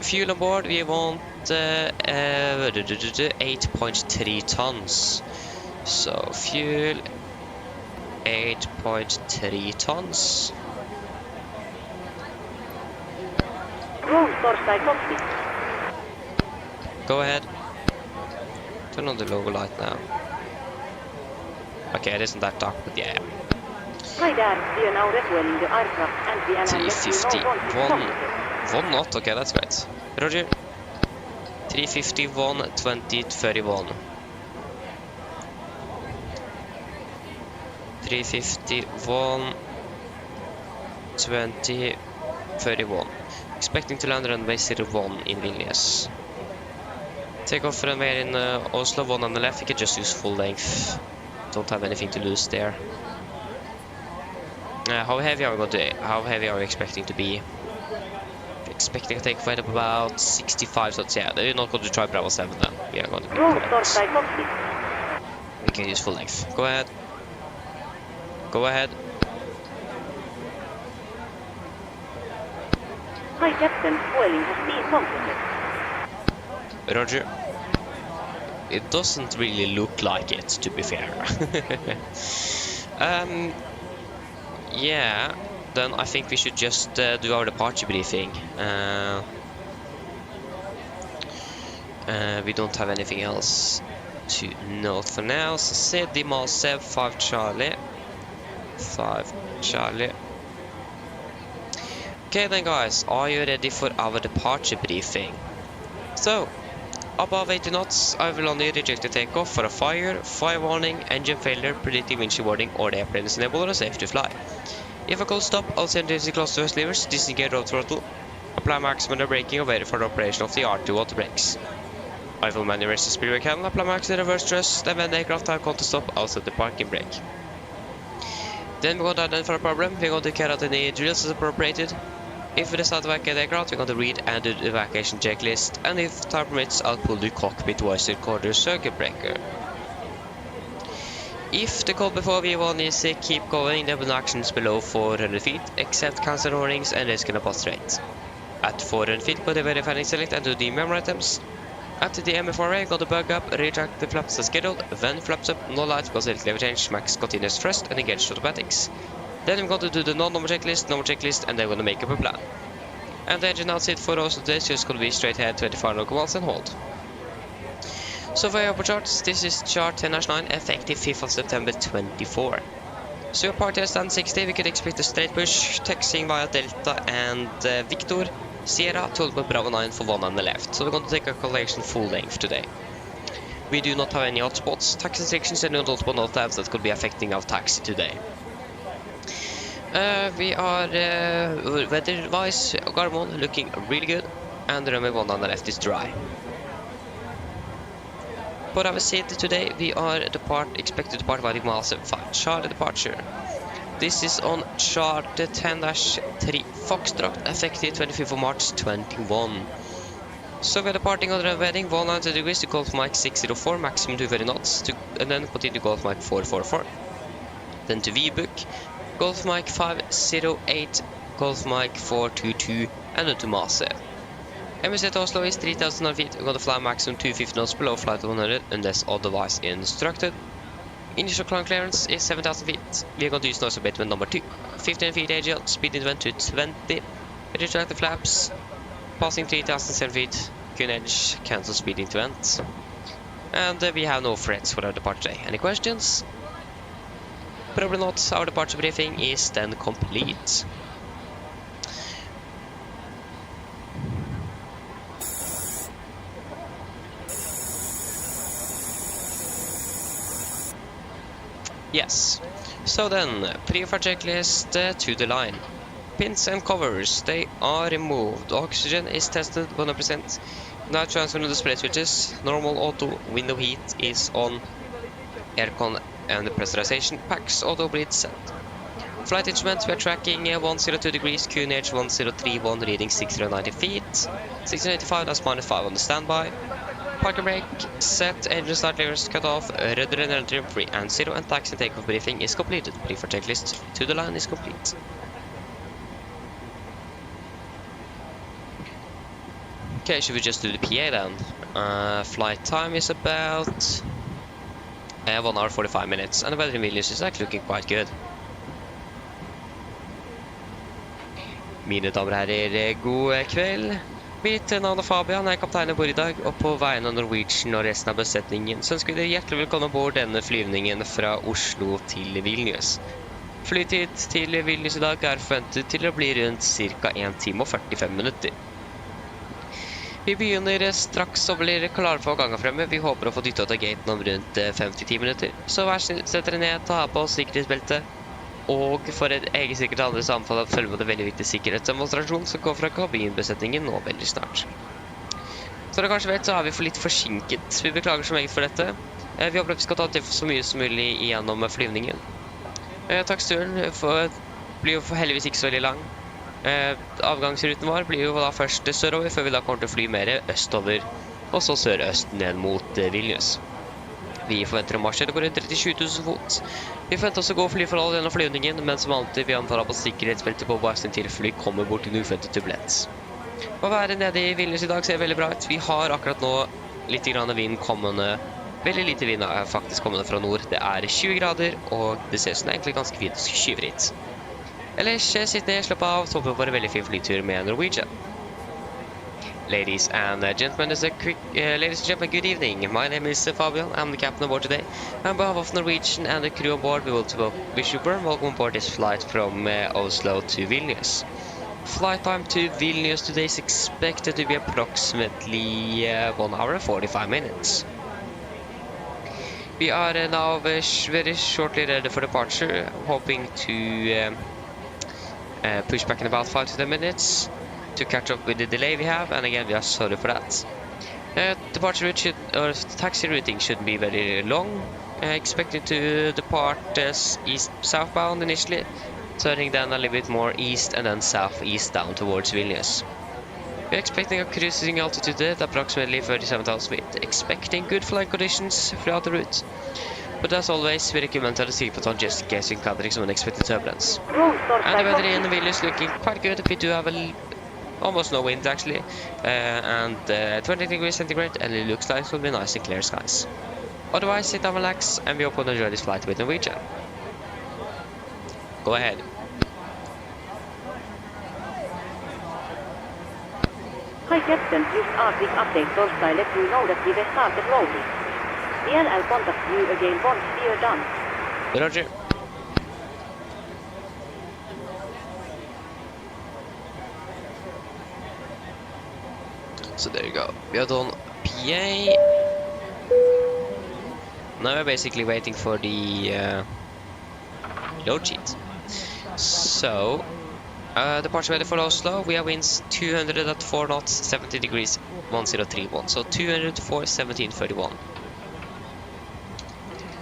Fuel on board, we want 8.3 tons. So fuel 8.3 tons. Wrong start Takeoff. Go ahead. Turn on the logo light now. Okay, it isn't that dark, but yeah. Hi there, we are now refueling the aircraft and we are now 350. one. One knot, okay, that's great. Roger. 351, 20, 31. 351, 20, 31. Expecting to land runway 01 in Vilnius. Takeoff runway in Oslo, 1 on the left. You can just use full length. Don't have anything to lose there. How heavy are we expecting to be? Expecting a takeoff weight of about 65 knots. Yeah, we're not going to try Bravo 7 then. We are going to be Wrong start correct. Takeoff. We can use full length. Go ahead. Go ahead. Hi, Captain. Fueling has been completed. Roger. It doesn't really look like it, to be fair. Yeah, then I think we should just do our departure briefing. We don't have anything else to note for now. So Sedi Malsev 5 Charlie. 5 Charlie. Okay then guys, are you ready for our departure briefing? So, above 80 knots, I will only reject the takeoff for a fire warning, engine failure, predicting windshield warning, or the airplane is enabled or safe to fly. If a cold stop, I'll send emergency close to first levers, disengage road throttle, apply maximum air braking, and wait for the operation of the R2 water brakes. I will maneuver the speedway cannon, apply maximum reverse thrust, and when the aircraft have come to stop, I'll set the parking brake. Then we're going to identify a problem, we're going to carry out any drills as appropriated. If we decide to evacuate the aircraft, we're going to read and do the evacuation checklist, and if time permits, I'll pull the cockpit voice recorder circuit breaker. If the call before V1 is keep going, there will be actions below 400 feet, except cancel warnings and risk in a pass rate. At 400 feet, go to verifying select and do the memory items. After the MFRA, go to bug up, retract the flaps as scheduled, when flaps up, no light, go select lever change, max continuous thrust, and engage automatics. Then we're going to do the non-number checklist, and then we're going to make up a plan. And the engine outset for Oslo today is just going to be straight ahead, 25 local miles and hold. So for your charts, this is chart 10-9, effective 5th of September 24. So your party has done 60, we could expect a straight push, taxiing via Delta and Victor, Sierra, 12 Bravo 9 for 1 on the left. So we're going to take a collection full length today. We do not have any hotspots, taxi restrictions and multiple no tabs that could be affecting our taxi today. We are, weather-wise, Gardermoen looking really good, and the runway 1 on the left is dry. For our city today, we are expected to depart via Mase 5 Charlie departure. This is on chart 10-3 Foxtrot, effective 25th of March 21. So we are departing on the heading 190 degrees to Golf Mike 604, maximum 230 knots, and then continue to Golf Mike 444. Then to V-Book, Golf Mike 508, Golf Mike 422, and then to Mase. MSFS Oslo is 3,000 feet, we're going to fly maximum 250 knots below flight 100 unless otherwise instructed. Initial climb clearance is 7,000 feet, we are going to use noise abatement number 2. 15 feet AGL, speed in to 20, retract the flaps, passing 3,007 feet, Q edge, cancel speed into vent. And we have no threats for our departure today. Any questions? Probably not, our departure briefing is then complete. Yes, so then, pre-flight checklist to the line. Pins and covers, they are removed. Oxygen is tested 100%. Now transfer to display switches. Normal auto window heat is on. Aircon and the pressurization packs auto bleed set. Flight instruments, we are tracking 102 degrees, QNH 1031, reading 690 feet. 685, that's -5 on the standby. Parking brake set, engine start levers cut off, rudder and energy 3 and 0, and taxi and takeoff briefing is completed. Pre-flight checklist to the line is complete. Okay, should we just do the PA then? Flight time is about 1 hour 45 minutes, and the weather in Vilnius is actually looking quite good. Mine damer og herrer, god kveld. Mitt navn er Fabian, jeg er kaptein i bord i dag, og på vegne av Norwegian og resten av besetningen så ønsker vi dere hjertelig velkommen bord denne flyvningen fra Oslo til Vilnius. Flytid til Vilnius i dag er forventet til å bli rundt ca. 1 time og 45 minutter. Vi begynner straks og blir klare for å gange fremme. Vi håper å få dyttet av gaten om rundt 5-10 minutter. Så vær snill, sett dere ned, ta på sikkerhetsbeltet. Og for et eget sikkert andre samfunn at følge med det veldig viktig sikkerhetsdemonstrasjon som går fra kabinbesetningen nå veldig snart. Så dere kanskje vet, så er vi for litt forsinket. Vi beklager så meget for dette. Vi håper at vi skal ta til så mye som mulig igjennom flyvningen. Taksturen blir jo heldigvis ikke så veldig lang. Avgangsruten vår blir jo da først sørover, før vi da kommer til å fly mer østover, og så sørøst ned mot Vilnius. Vi forventer en marsj på rundt 37 000 fot. Vi forventer også gode flyforhold gjennom flyvningen, men som alltid vi antar på sikkerhetsbeltet på basen til fly kommer bort til en uventet turbulens. Å være nede i Vilnius i dag ser veldig bra ut. Vi har akkurat nå litt grann vind kommende, veldig lite vind er faktisk kommende fra nord. Det er 20 grader, og det ser ut som det er egentlig ganske fint og skyvritt. Ellers sitt ned, slapp av, så håper vi på en veldig fin flytur med Norwegian. Ladies and gentlemen, good evening. My name is Fabian. I'm the captain aboard today. On behalf of Norwegian and the crew on board, we will wish you a warm welcome aboard this flight from Oslo to Vilnius. Flight time to Vilnius today is expected to be approximately 1 hour and 45 minutes. We are now very shortly ready for departure, hoping to push back in about 5 to 10 minutes to catch up with the delay we have, and again we are sorry for that. Departure route taxi routing shouldn't be very long. Expecting to depart east southbound initially, turning then a little bit more east and then southeast down towards Vilnius. We're expecting a cruising altitude at approximately 37,000 feet. Expecting good flying conditions throughout the route. But as always, we recommend to the seatbelt just in case you encounter some unexpected turbulence. Roll start And the flight weather in 1. Vilnius is looking quite good. We do have almost no wind actually, and 20 degrees centigrade, and it looks like it will be nice and clear skies. Otherwise, sit down, relax, and we hope you enjoy this flight with Norwegian. Go ahead. Hi Captain, just Arctic update Thursday. Let you know that we have started rolling. I'll contact you again once we are done. Roger. So there you go. We have done PA. Now we're basically waiting for the load sheet. So, departure weather for Oslo, we have winds 200 at 4 knots, 70 degrees, 1031. So 200 for 1731.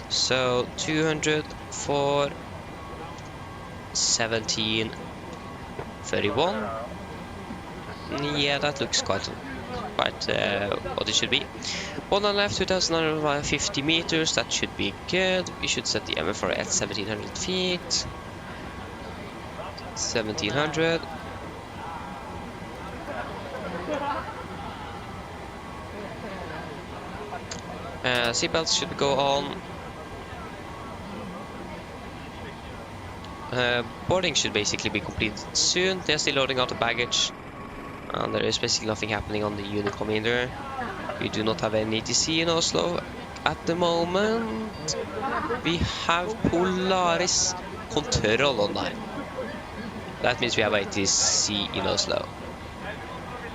So 200 for 1731. Yeah, that looks quite what it should be. One on left, 2,950 meters. That should be good. We should set the MFR at 1,700 feet. 1,700. Seatbelts should go on. Boarding should basically be completed soon. They're still loading out the baggage, and there is basically nothing happening on the Unicom either. We do not have any ATC in Oslo at the moment. We have Polaris Control online. That means we have ATC in Oslo.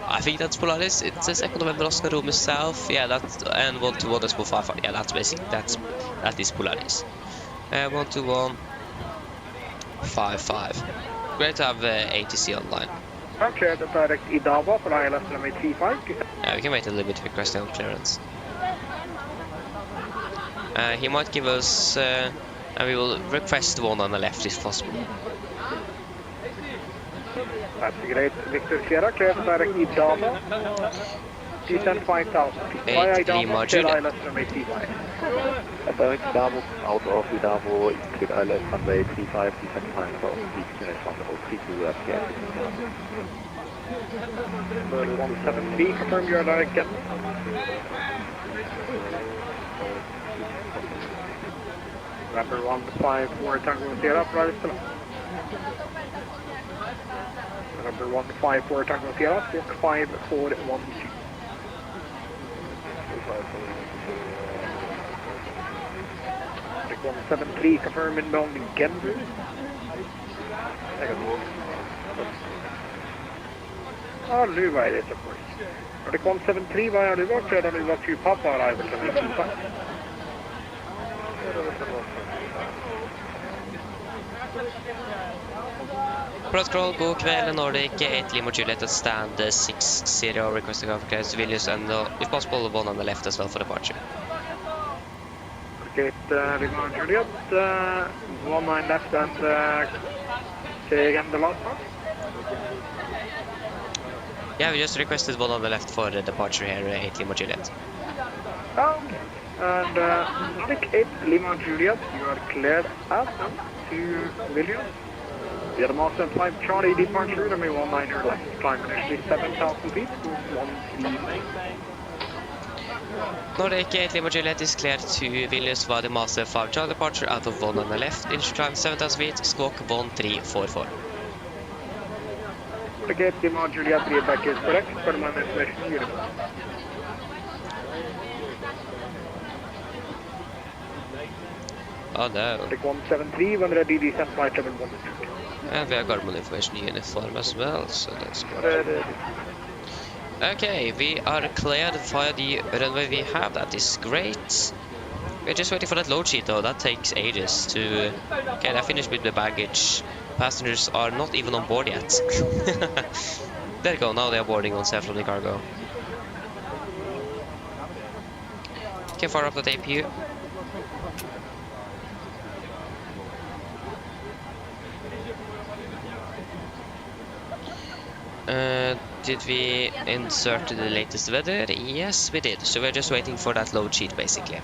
I think that's Polaris. It says Echo November Oscar Rome South. Yeah, that's and 121 Decimal 55. Yeah, that's basic. That is Polaris. 121 55. Great to have ATC online. Okay, the direct Idava for ILS runway 35. Yeah, we can wait a little bit to request the clearance. He might give us, and we will request the one on the left if possible. That's great. Victor Sierra, clear for direct Idava. Descent 5,000 feet. 8 Lima Juliet. ILS runway 35. Direct Idava, out of Idava, include ILS runway 35, descent 5,000 feet. Unit from the whole 32 FPS. 173, confirm your direct get. Number 154, Tango Sierra, private still. Number 154, Tango Sierra, stroke 5412. 173, confirm inbound again. Ja, nu var det så på. Det kom 73, vad är det var? Sedan det var 2 Papa arrival to me. Protocol, god kväll, Nordic 8 Lima Juliet at stand 60, requesting of clearance to Vilnius, and if possible, one on the left as well for departure. Okay, Lima Juliet, 19 left and say again the last part. Yeah, we just requested one on the left for the departure here, 8 Lima Juliet. Okay, and Nordic 8 Lima Juliet, you are cleared up to Vilnius. The other master 5 Charlie departure, runway 19 your left, climb initially 7,000 feet, 139. Nordic 8 Lima Juliet is cleared to Vilnius via the master 5 Charlie departure out of 1 on the left, initial climb 7,000 feet, squawk 1344. Nordic 8 Lima Juliet, readback is correct, for my information unit. Oh no. Nordic 173, when ready, descent flight level 1. And we have Garmin information uniform as well, so that's good. Okay, we are cleared via the runway we have. That is great. We're just waiting for that load sheet though. That takes ages to... Okay, I finished with the baggage. Passengers are not even on board yet. There you go, now they are boarding on self from the cargo. Okay, fire up the APU. Did we insert the latest weather? Yes, we did. So we're just waiting for that load sheet, basically.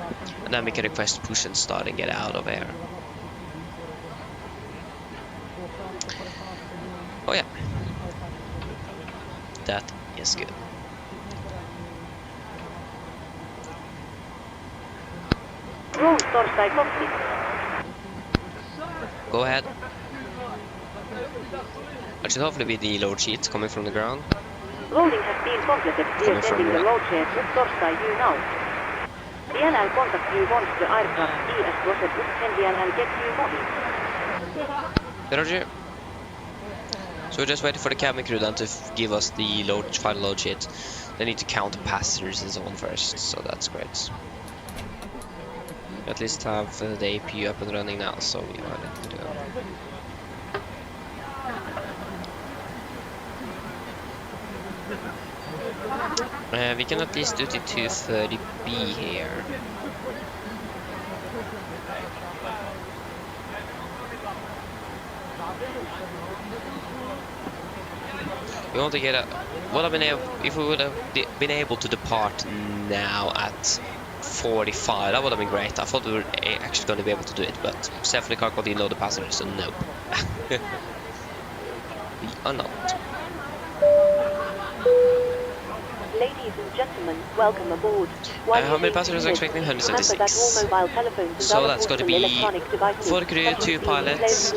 And then we can request push and start and get out of here. Oh yeah. That is good. Roll torsdag cockpit. Go ahead. It should hopefully be the load sheet coming from the ground. Loading has been completed. We are sending the load sheet to torsdag you now. DLL contact you once the aircraft is processed. Can DLL get you money? Roger. So we're just waiting for the cabin crew then to give us the final load sheet. They need to count the passengers and so on first, so that's great. We at least have the APU up and running now, so we are ready to go. We can at least do the 230B here. We want to get a. Would have been able, if we would have been able to depart now at 45, that would have been great. I thought we were actually going to be able to do it, but definitely can't go load the passengers, so nope. We are not. Ladies and gentlemen, welcome aboard. How many passengers are expecting? 176. So that's going to be 4 crew, 2 pilots.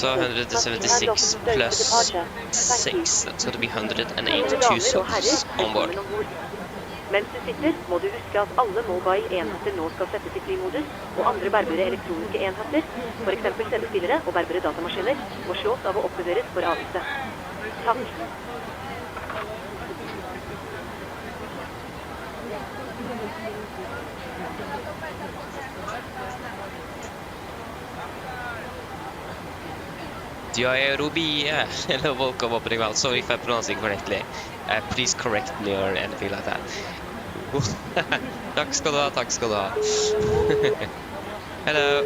So 176 plus 6. That's going to be 182 souls on board. Mens du sitter, må du huske at alle mobile enheter nå skal settes i flymodus, og andre berbere elektroniske enheter, for eksempel CD-spillere og berbere datamaskiner, må slås av å oppbevares for avviste. Takk. Diarrhea. Hello, welcome up well. Sorry if I pronounce it correctly. Please correct me or anything like that. Takk skal du ha, takk skal du ha. Hello.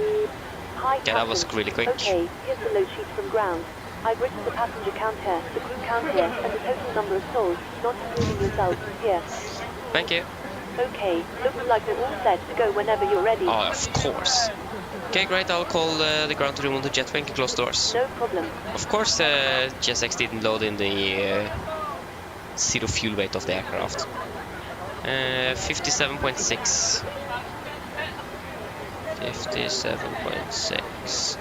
Hi, Okay, that was really quick. Okay, here's the load sheet from ground. I've written the passenger count here, the crew count here, and the total number of souls, not including yourself, here. Thank you. Okay, looks like we're all set to go whenever you're ready. Oh, of course. Okay, great. I'll call the ground to remove the jet wing and close doors. No problem. Of course, GSX didn't load in the zero fuel weight of the aircraft. 57.6. 57.6.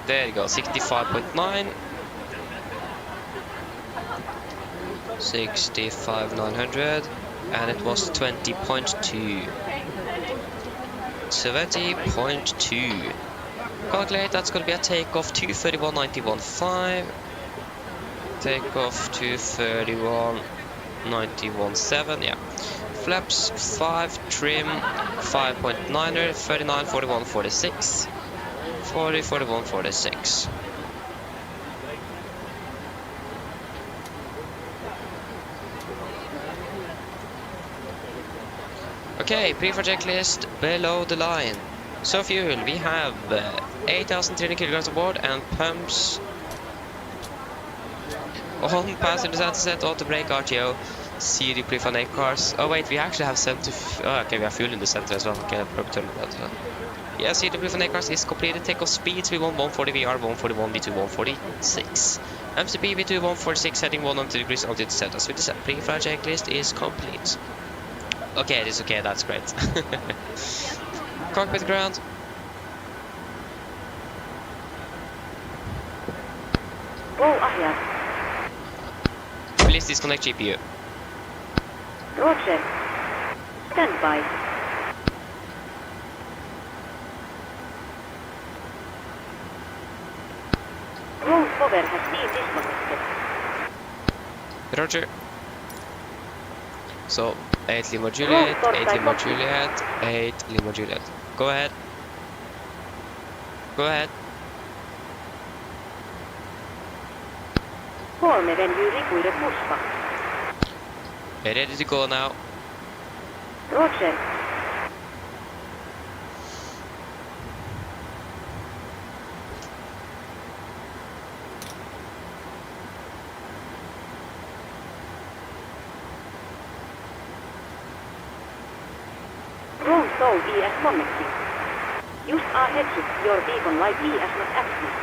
There you go. 65.9. 65,900. And it was 20.2. 70.2. Calculate, that's going to be a takeoff 231.91.5. Takeoff 231.91.7, yeah. Flaps 5, trim 5.9er, 39, 41, 46. 40, 41, 46. Okay, pre-flight checklist below the line. So fuel, we have 8,300 kilograms on board and pumps. On passenger set, auto brake, RTO, CD pre-flight 8 cars. Oh wait, we actually have center. Okay, we have fuel in the center as well. Okay, I'll probably turn that as well. Yeah, CD pre-flight 8 cars is completed. Takeoff speeds, V1 140, VR 141, V2 146. MCP V2 146, heading 100 degrees altitude set. As with the pre-flight checklist is complete. Okay, it is okay, that's great. Cockpit ground. Roll ahead. Please disconnect GPU. Roger. Stand by. Roll cover has been disconnected. Roger. So, 8 Lima Juliet, 8 Lima Juliet, 8 Lima Juliet. Go ahead. Go ahead. Former than you require pushback. We're ready to go now. Roger. Wrong soul ES 160. Use our headset, your beacon light ES not active.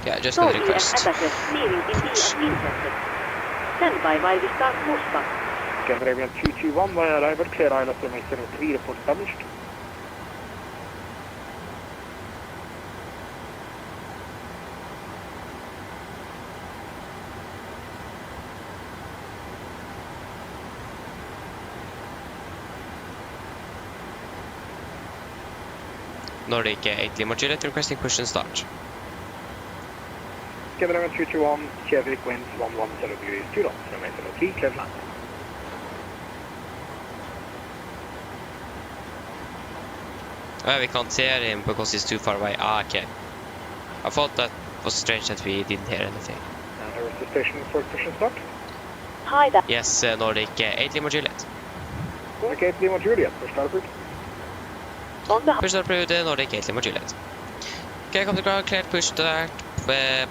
Yeah, just Soul a request. ES attacker, clearing in ES intercepted. Stand by while we start pushback. Scandinavian 221 by arrival, clear island runway 03, report damaged. Nordic 8 Lima Juliet requesting push and start. Scandinavian 221, Kjevik winds 110 degrees 2 knots, runway 03, clear land. We can't hear him because he's too far away. Ah, okay. I thought that was strange that we didn't hear anything. And there is the station for push and start. Hi there. Yes, Nordic 8 Lima Juliet. Nordic 8 Lima Juliet, push start approved. On the Push start approved, Nordic 8 Lima Juliet. Okay, come to ground, cleared, push start,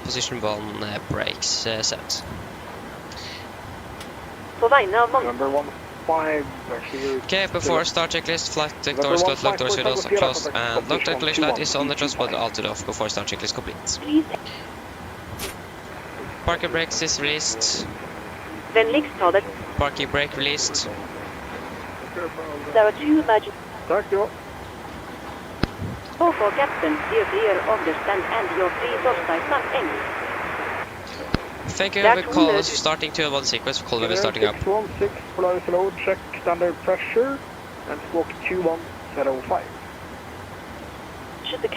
position 1, brakes set. På vegne av mange. Number 15, actually. Okay, before start checklist, flight doors closed, lock doors windows are closed, and lock down collision light is on the transport altered off before start checklist complete. Please. Parking brakes is released. Vänligst ta det. Parking brake released. There are 2 emergency. Tack då. Oh, for captain, dear clear understand and your free source not English. Thank you, we call us starting 2 and 1 sequence, call when we're starting up. 616, Polaris load, check standard pressure, and squawk 2105. Should the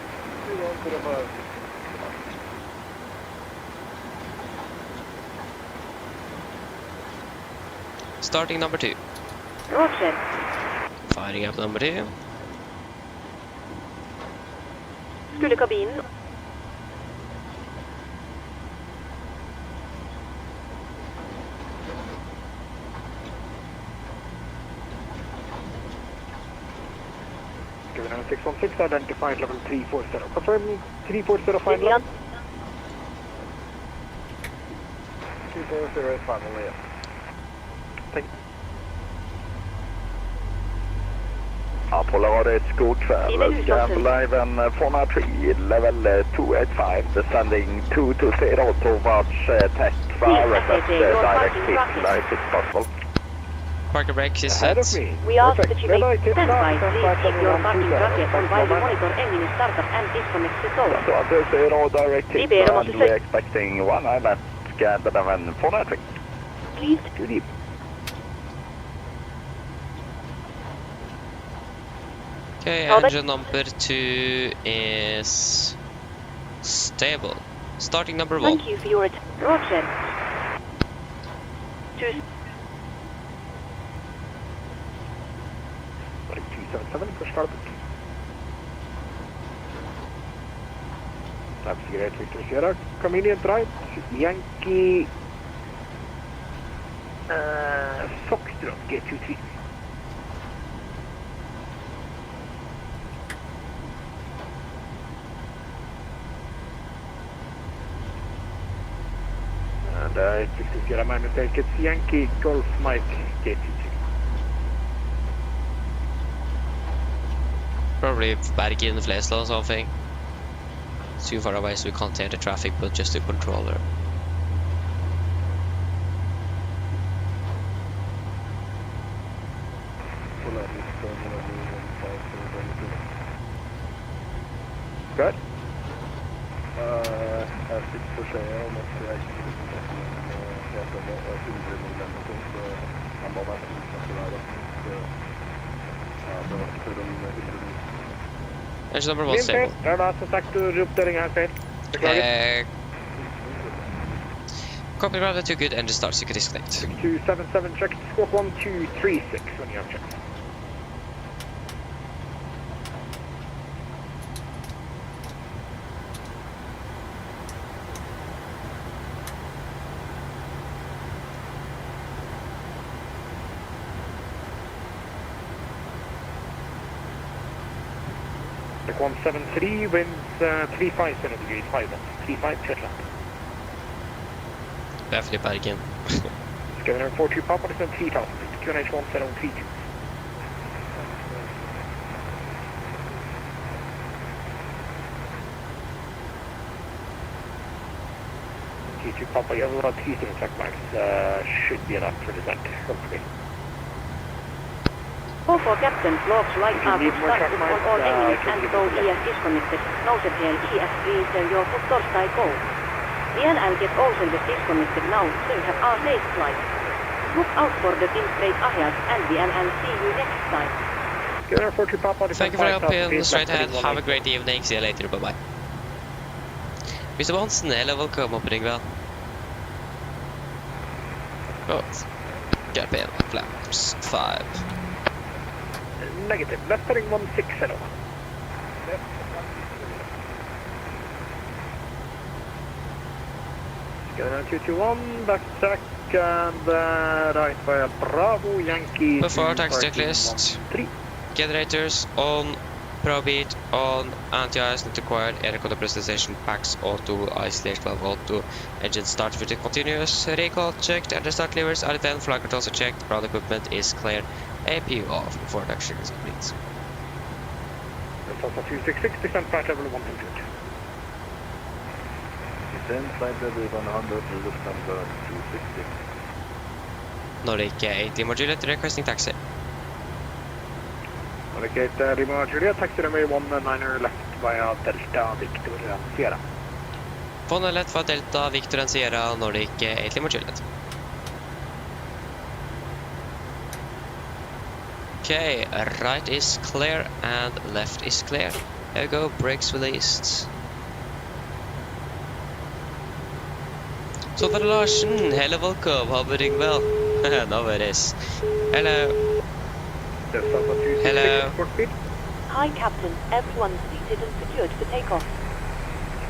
Starting number 2. Roger. Firing up number 2. Skulle kabinen. Given 616, identified level 340. Confirm 340 final. Vivian. 340 is final, yeah. Thank you. Apollo Radix, god kväll. Scandinavian 403, level 285, descending 220 towards Tech for request direct hit if possible. Parking brakes is Ahead set. of me. We ask Perfect. that you Red make light, hit standby. left, Please standby, keep your 712, parking bracket on while we standby. monitor engine startup and disconnect the soul. So 220 direct hit ber om att and du we're säger- expecting 1 island Scandinavian 403. Please. Good evening. Okay, Hold it. engine number 2 is stable. Starting number 1. Thank you for your Roger. 2 277, push start. Lab cigarette, Victor Sierra. Convenient right. Yankee. Foxtrot, G23. And Victor Sierra, my mistake. It's Yankee Golf Mike G23. Probably back in the Flesla or something. It's too far away so we can't hear the traffic, but just the controller. Good. Jag fick försäga om att jag inte heter något huvudmedlemmar så han bara varit insatt det var för de Engine number 1 stable. Radar som sagt, uppdatering här fel. Beklagar. Copy ground, 2 good, engine starts, you can disconnect. 277, check squawk 1236 when you have checked. Nordic 173, winds 35 degrees, 5 knots, 35 clear land. Definitely Bergen. Scanner 42 Papa, descend 3000 feet, QNH 1732. T2 Papa, you have about 3 student track marks, should be enough for descent, hopefully. 44 Captain, logs light average status on all engines and go ES disconnected. Nousebhel ES freezer your for torsdag go. VNL get also the disconnected now, so you have our safe flight. Look out for the pin straight ahead and VNL see you next time. Scanner 42 Papa, Thank you for helping. Straight ahead. Have a great evening. See you later. Bye bye. Mr. Bonson, hello, welcome up Ringwell. Oh, gap in, flaps 5. Negative, left heading 160. Scanner 221, backtrack and right via Bravo, Yankee. Before taxi checklist. 3. Generators on, ProBeat on, anti-ice not required, air control presentation, packs auto, isolation valve auto, engine start with the continuous, recall checked, and the start levers are 10, flight controls are checked, ground equipment is clear, APU off before taxi is complete. Delta 266, descent flight level 100. Descent flight level 100, Lufthansa 260. Nordic 8 Lima Juliet requesting taxi. Nordic Lima Juliet, taxi runway 19 left via Delta Victor Sierra. 1 left for Delta Victor and Sierra, Nordic 8 Lima Juliet. Okay, right is clear and left is clear. There we go, brakes released. Sondre Larsen, hello, welcome, hovering well. No worries. Hello. Hello. Hi Captain, everyone's seated and secured for takeoff.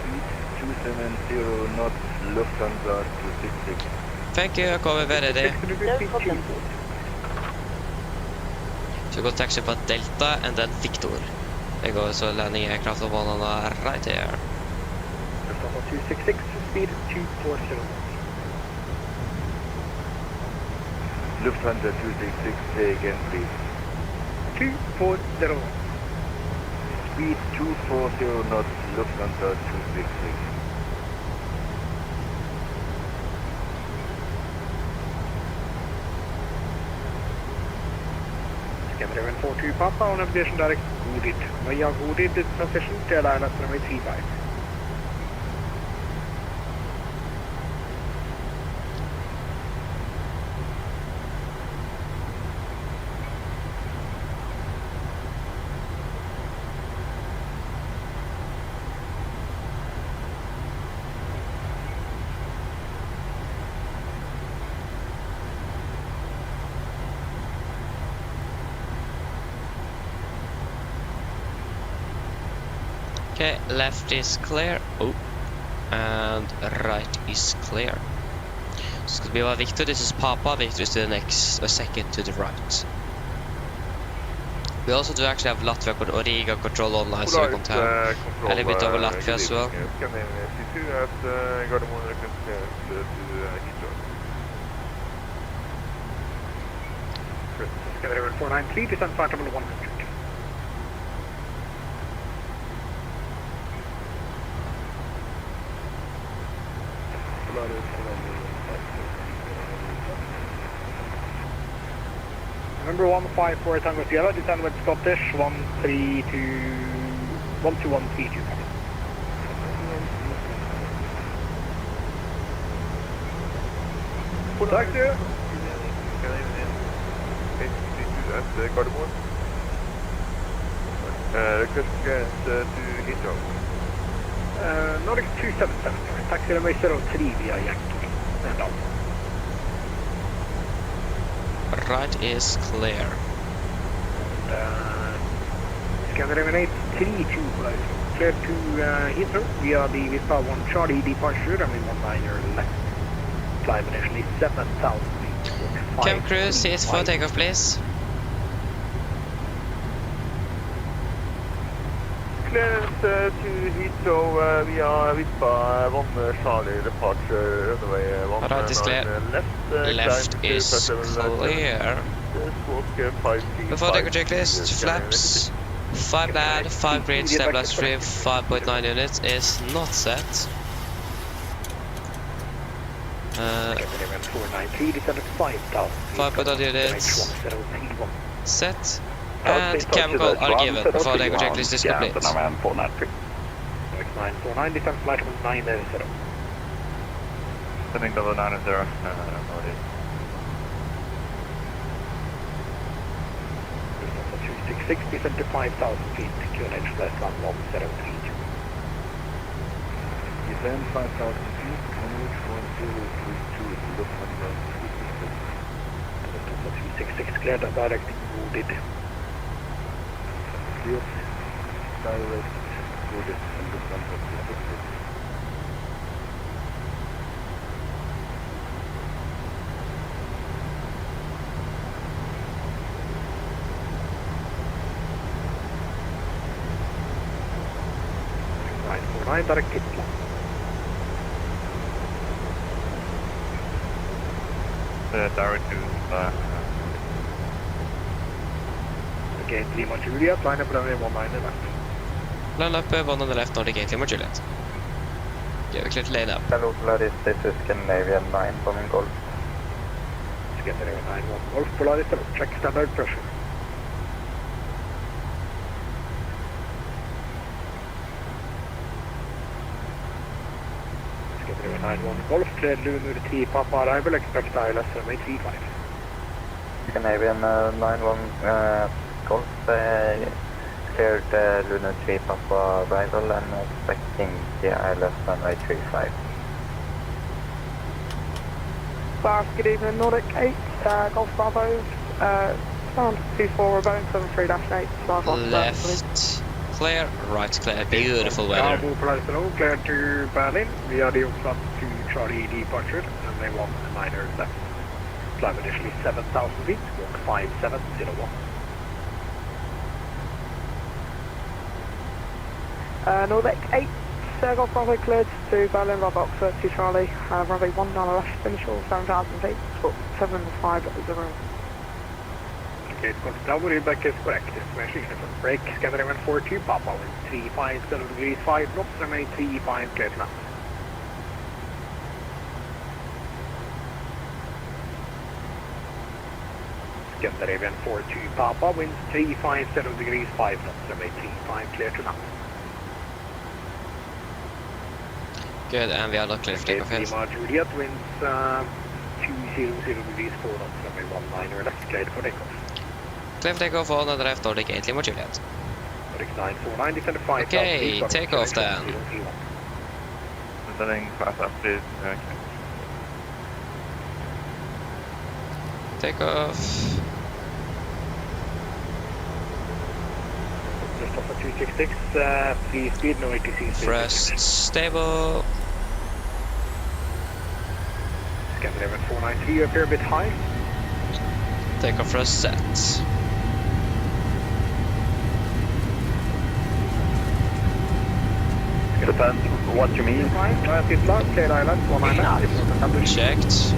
Speed 270 knots, Lufthansa 266. Thank you, kommer very ready. No problem. So we go taxi for Delta and then Victor. There goes so landing aircraft of one on the right here. Delta 266, speed 240. Lufthansa 266, say again please. 240. Speed 240 knots, Lufthansa 266. Scanner 42 Papa on Aviation direct Goodid. Via Goodid transition to airline runway 35. Okay, left is clear. Oh, and right is clear. So it's gonna be about Victor. This is Papa. Victor is to the next, a second to the right. We also do actually have Latvia or Riga control online, so we can tell a little bit over Latvia as well. Scanner 493, descent flight level 100. Number 154 Tango Sierra, descend with Scottish 12132. Taxi. Request to Heathrow. Nordic 277, taxi runway 03 via Yankee. And down. Right is clear. Scanner 832, clear to Heathrow via the Vispa 1 Charlie departure, runway 19 left. Climb initially 7,000 feet. Cam Cruise is for takeoff, please. clearance to Heathrow via Vispa, 1 Charlie departure, runway 1 Alright, it's clear. Left is clear. Before deco checklist, flaps, 5 bad, 5 green, stabilizer free, 5.9 units is not set. 5.9 units set. And chemical are given before deco checklist is complete. 949, descent flight 990. Sending double 90, already. Descent 266, descent to 5,000 feet, QNH less than 1032. Descend 5,000 feet, QNH 1032 is Lufthansa 266, cleared and directing wounded. Yes, direct wounded and Lufthansa 266. Direct hit plan. Direct to Okay, Lima Juliet, line up runway 19 left. Line up 1 on the left, Nordic 8, Lima Juliet. Yeah, we clear to lane up. Hello, Polaris, this is Scandinavian 9 bombing Golf. Scandinavian 9-1 Golf, Polaris, check standard pressure. Scandinavian 9-1 Golf, cleared Lunar T Papa arrival, expect ILS runway 35. Scandinavian 9-1 Golf, cleared Lunar 3 Papa arrival and expecting the ILS runway 35. Fast, good evening, Nordic 8, Golf Bravo, sound 24, Boeing 73-8, Left clear, right clear, beautiful weather. Bravo, Polaris, hello, cleared to Berlin, via the Oslo to Charlie departure, and they want a minor left. Climb initially 7,000 feet, walk 5701. Nordic 8, Golf Bravo cleared to Berlin, Robox 30 Charlie, runway 19 left, initial 7,000 feet, spot 750. Okay, Bravo, readback is correct. Information from break, Scandinavian 42, Papa, wind 350 degrees 5 knots, runway 35, clear to land. Scandinavian 42, Papa, winds 350 degrees 5 knots, runway 35, clear to land. Good, and we are not clear for takeoff yet. Lima Juliet, winds 200 degrees 4 knots, runway 19 left, cleared for takeoff. Clear for takeoff on the left, Nordic 8, Lima Juliet. Nordic 949, descend to 5,000 Okay, feet, takeoff then. Descending 5,000 feet, Takeoff. Just off at 266, free speed, no ATC. Thrust stable. Scandinavian 493, you appear a bit high. Takeoff thrust set. Depends what you mean. Hit line, cleared island, 19 Checked.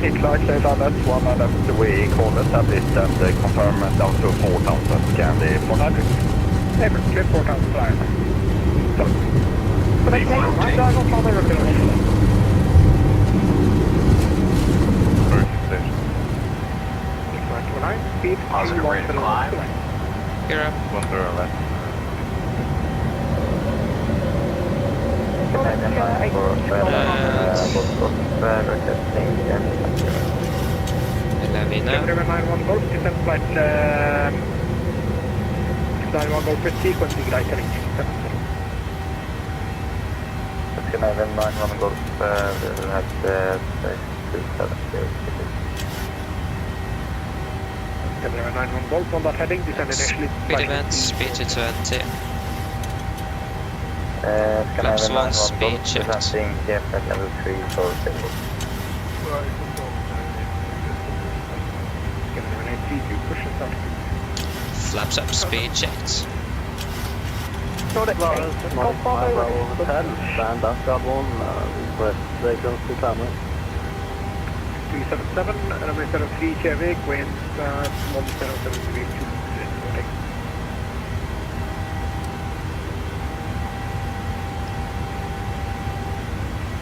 Hit line, cleared island, 1 left, we call established and confirm down to 4,000 Scandi 400. Never, cleared 4,000 for island. But I can't, right, I don't know where we're speed, Positive rate of climb. Here up. 1 left. Nordic 8, Lavina. Scandinavian 91 Golf, descent flight, 91 Golf with sequencing right heading 270. Scandinavian 9-1 Golf will have 270. Scandinavian 91 Golf on that heading, descend initially. Speed event, speed to 20. Flaps 1, speed checked. Presenting TF at level 3 for table. Scandinavian 82, push and start. Flaps up, speed checked. Nordic 8 Golf Bravo, ready for Hotel, stand up, Gabon, request vehicles to climber. 377, runway 03 Kjevik, winds 107 degrees 2.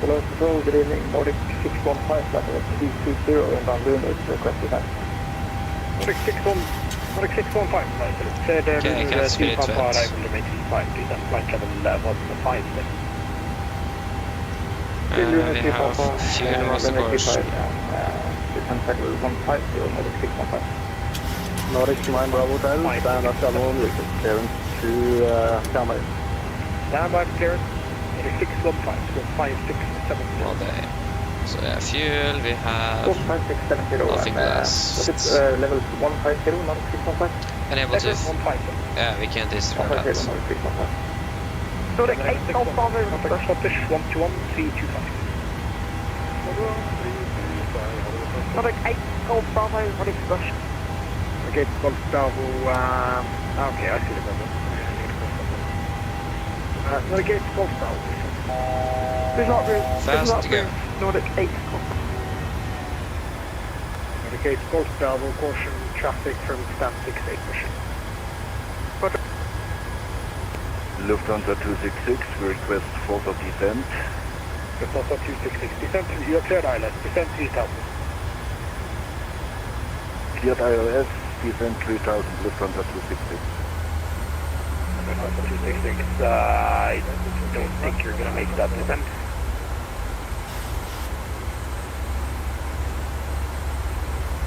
Hello, Control, good evening. Nordic 615, flight level 320, inbound Vilnius, request descent. Nordic 615, flight level. Said Okay, I can't speed it Papa, to it. arrival to make 5, please, and flight level 15, then. We have fuel master course. Descent cycle 150, Nordic 615. Nordic 9 Bravo Hotel, stand up, Gabon, clearance to Kamai. Stand by for clearance. Nordic 615, so 5670. All day. So yeah, fuel, we have 5670, nothing less. it's level 150, Nordic 615. Unable to... Level 150. Yeah, we can't disregard 150, that. Nordic 615. Nordic 8 Golf Bravo, Contact Scottish 121 325. Nordic 8 Golf Bravo, ready for push. Okay, Golf Bravo, okay, I see the problem. Nordic 8 Golf Bravo. Result route, Fast to go. Nordic 8 Golf. Nordic 8 Golf Bravo, caution traffic from stand 68 pushing. Lufthansa 266, we request 4 descent. Lufthansa 266, descent, you are cleared ILS, descent 3000. Cleared ILS, descent 3000, Lufthansa 266. Lufthansa 266, I don't think you're going to make that descent.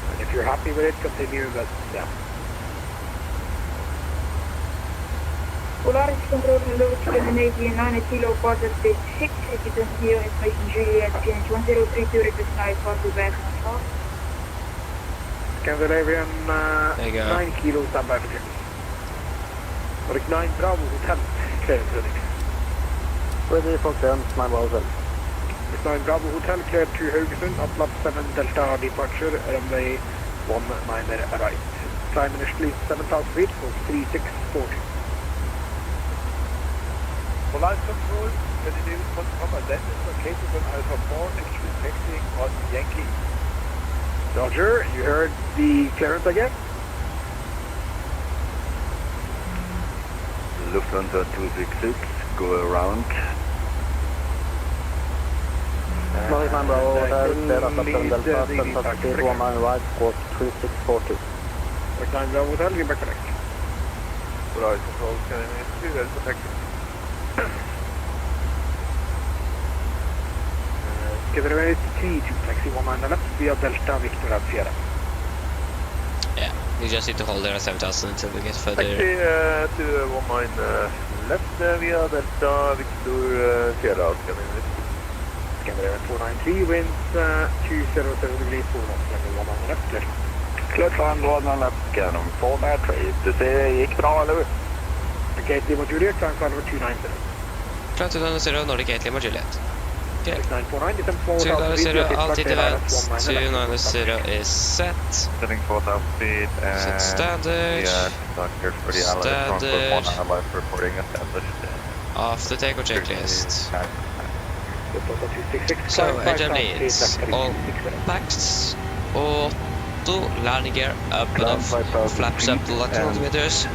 And if you're happy with it, continue, but yeah. Polaris control hello, Scandinavian 9 kilo quarter stage 6, repeat 0 information Juliet, change 1032, request night for the back and forth. Scandinavian There you go. 9 kilos standby for clearance. Nordic 9 Bravo Hotel, clearance ready. Ready for clearance, 9 Bravo Hotel. Nordic 9 Bravo Hotel, cleared to Haugesund, Atlas 7 Delta departure, runway 19 right. Climb initially 7,000 feet for 3640. Polaris control, Scandinavian Papa Dennis, located on Alpha 4, actually taxiing on Yankee. Roger, you heard the clearance again? Lufthansa 266, go around. Nordic 9 Bravo Hotel, clear up Delta, Delta, speed 19 right, course 3640. Nordic 9 Bravo Hotel, you back correct. Polaris control, Scandinavian 2, that's taxi. Scandinavian 3 to taxi 19 left via Delta Victor at Sierra. Yeah, you just need to hold there at 7,000 until we get further. Taxi to 19 left via Delta Victor Sierra, Scandinavian. Scandinavian 493, winds 200 degrees 4 knots, level 19 left, clear. Klart för 19 left, Canon 493. Det gick bra, eller hur? Okay, Lima Juliet, climb flight number 290. Flight 290, Nordic 8 Lima Juliet. Okay. 949, descend 4,000 feet, 290, altitude event, 290 is set. Setting 4,000 feet and Set standard. yeah, doctor for the allies. Standard. One allies reporting established. After takeoff checklist. Lufthansa 266, So, climb engine 5,000 leads, feet, all left packs, auto, landing gear up and Ground off, 5,000 flaps up to feet lateral and altimeters,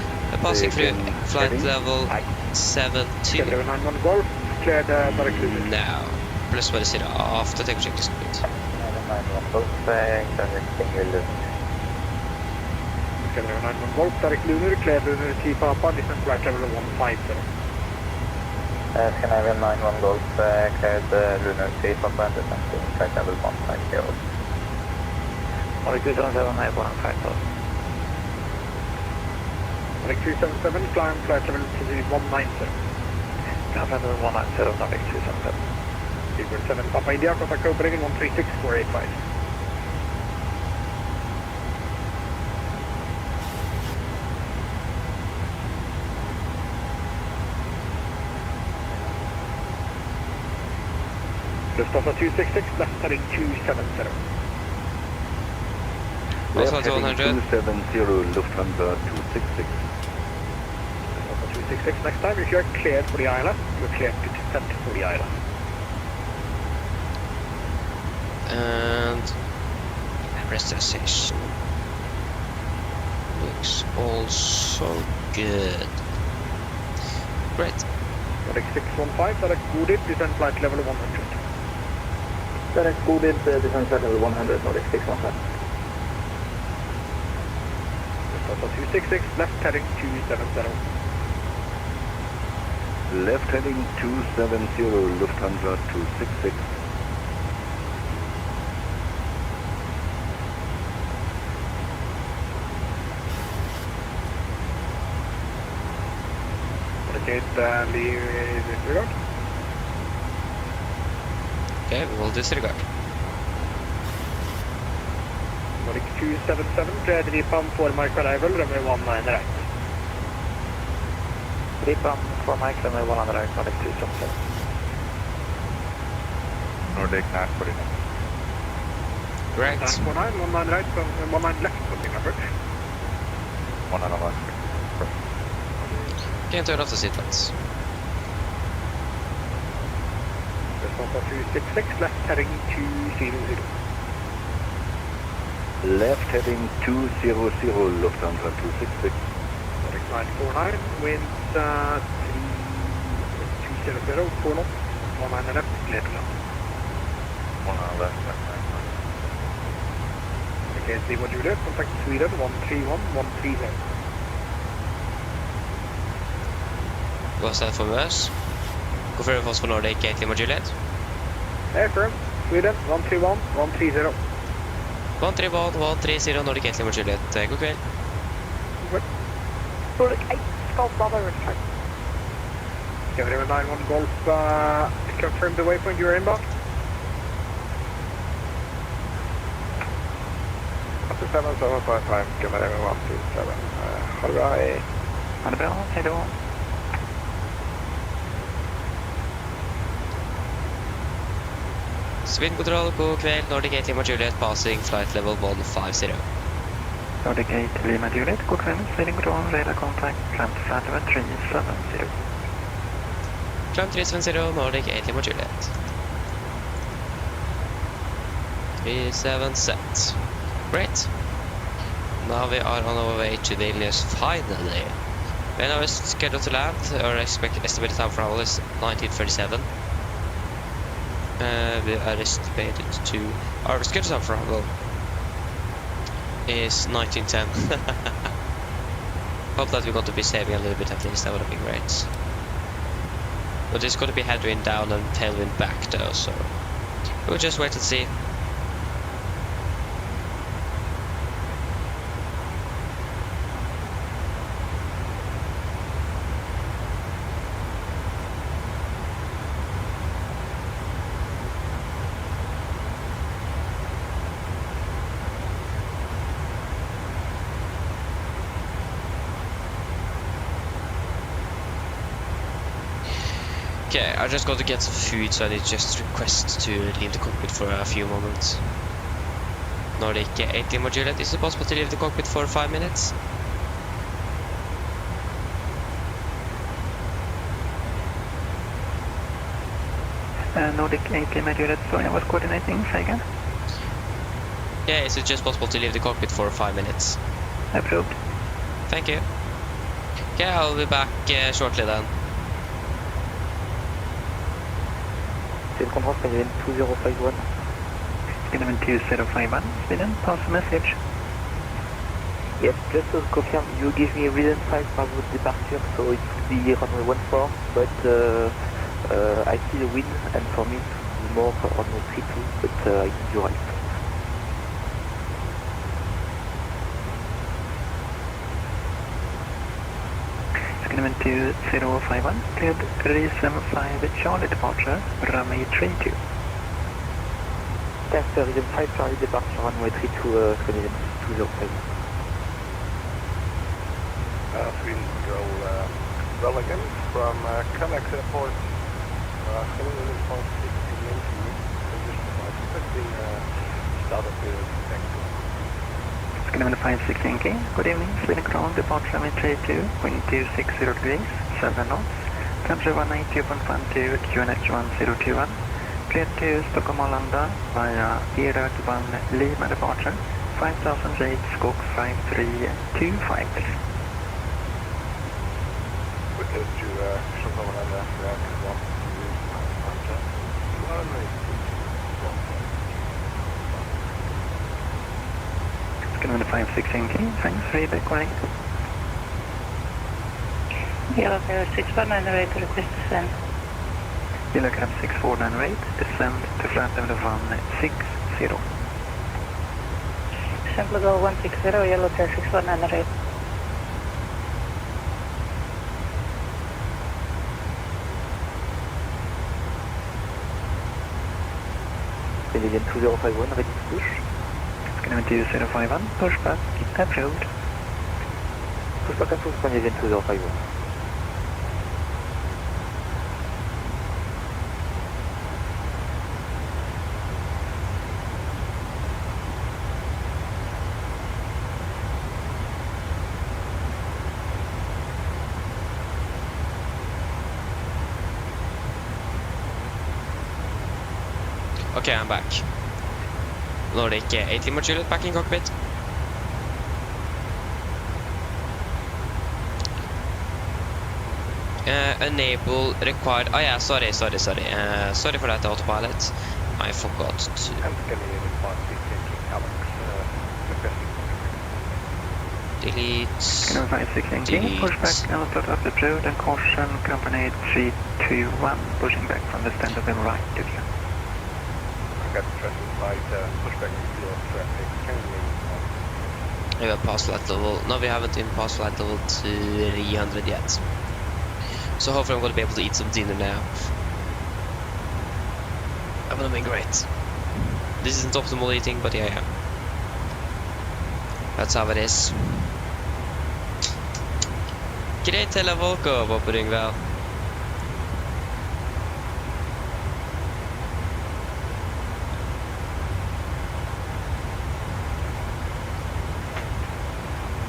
passing through flight level 72 Scandinavian 91 Golf, cleared direct cruise. now. Plus what is it after takeoff checklist complete. Scandinavian 91 Golf, direct lunar, cleared lunar T Papa, descend flight level 150. Scandinavian 91 Golf, cleared lunar 3 Papa and descending flight level 150. Nordic 277, I 150. Nordic 277, climb flight level 190. Climb flight level 190, Nordic 277. Eagle 7 Papa India, contact Copenhagen 136485. Lufthansa 266, left heading 270. Lufthansa 100. 270, Lufthansa 266. Lufthansa 266 next time. If you are cleared for the island, you're cleared to descent for the island. And pressurization looks also good. Great. Nordic 615, select Godid, descent flight level 100. Select Godid, descent flight level 100, Nordic 615. Lufthansa 266, left heading 270. Left heading 270, Lufthansa 266. Leave disregard. Okay, we will disregard. Nordic 277, clear Dripam for Mike arrival, runway 19 right. Dripam for Mike, runway 19 right, Nordic 277. Nordic 949. Correct. 949, 19 right, 19 left, something like that. 19 left. Can't turn off the seatbelts. Lufthansa 266, left heading 200. Left heading 200, Lufthansa 266. Nordic 949, winds 200, 4 knots, 19 left, clear to land. 19 left, Okay, Lima Juliet, contact Sweden 131, 130. What's that for us? Confirm for Nordic 8 Lima Juliet. Affirm, Sweden 131, 130. 131, 130 Nordic 8 Lima Juliet. God kveld. Nordic 8, Golf Bravo, return. Cameron 91 Golf, confirm the waypoint you are inbound. 7755, Cameron 127. Ha det bra, hej. Ha det bra, hej då. Sweden control, god kveld. Nordic 8 Lima Juliet passing flight level 150. Nordic 8 Lima Juliet, god kväll. Sweden control, radar contact, climb to flight level 370. Climb 370, Nordic 8 Lima Juliet. 37 set. Great. Now we are on our way to Vilnius finally. We are now scheduled to land. Our estimated time for travel is 1937. We are estimated to... Our scheduled time for travel is 1910. Hope that we're going to be saving a little bit at least. That would have been great. But it's going to be headwind down and tailwind back though, so we'll just wait and see. Okay, I just got to get some food, so I did just request to leave the cockpit for a few moments. Nordic 8 Lima Juliet, is it possible to leave the cockpit for 5 minutes? Nordic 8 Lima Juliet, sorry, I was coordinating, say again. Yeah, is it just possible to leave the cockpit for 5 minutes? Approved. Thank you. Okay, I'll be back shortly then. Control Sweden 2051. Sweden 2051, Sweden, pass the message. Yes, just to confirm, you give me reason 5 for the departure, so it would be runway 14, but I see the wind, and for me it's more runway 32, but I think you're right. Sweden 2051, cleared reason 5 Charlie departure, runway 32. Yes, reason 5 Charlie departure, runway 32, Sweden 205. Sweden control, Religan from Kallax Airport, Haugesund point 16 into expecting start of the Takeoff. Sweden 516K, good evening, Sweden control departure runway 32, wind 260 degrees, 7 knots. Temperature 190.12, QNH 1021. Cleared to Stockholm Arlanda via Enroute 1 Lima departure. 5000 feet, squawk 53253. We're clear to Stockholm Arlanda, Enroute 1 runway. It's going to be 516K, thanks, feedback right. Yellow Cab 649 to request descent. Yellow Cab 6498, descend to flight level 160. Simple go 160, Yellow Cab 649. Canadian 2051, ready to push. It's going to be 2051, pushback, approved. Pushback approved, Canadian 2051. Okay, I'm back. Nordic 8 Lima Juliet back in cockpit. Enable required. Oh yeah, sorry. Sorry for that autopilot. I forgot to. And Canadian 116 Alex, requesting. Delete. Going to be 516K, pushback, Alpha up approved, and caution, company 321, pushing back from the stand of the right to you. Got traffic light, pushback zero traffic, Canadian. We have passed flight level. No, we haven't even passed flight level 300 yet. So hopefully I'm going to be able to eat some dinner now. That would have been great. This isn't optimal eating, but yeah. That's how it is. Greit, hele Volkov på Ringvall.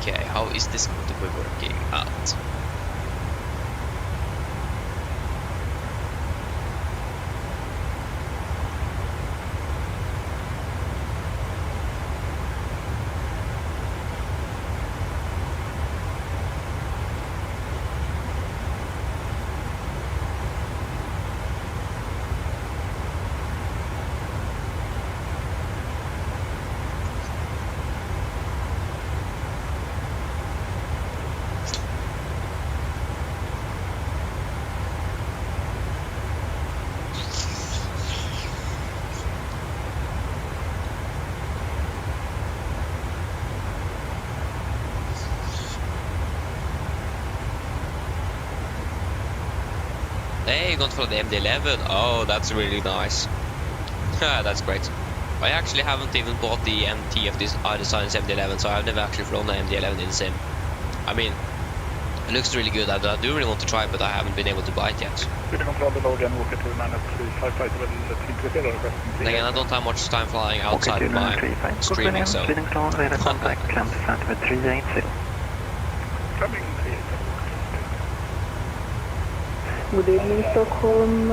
Okay, how is this going to be working out? Hey, you're going for the MD11. Oh, that's really nice. That's great. I actually haven't even bought the MT of this Design's MD11, so I've never actually flown the MD11 in the sim. I mean, it looks really good. I do really want to try, but I haven't been able to buy it yet. Again, I don't have much time flying outside of my streaming, so... Good evening, Stockholm.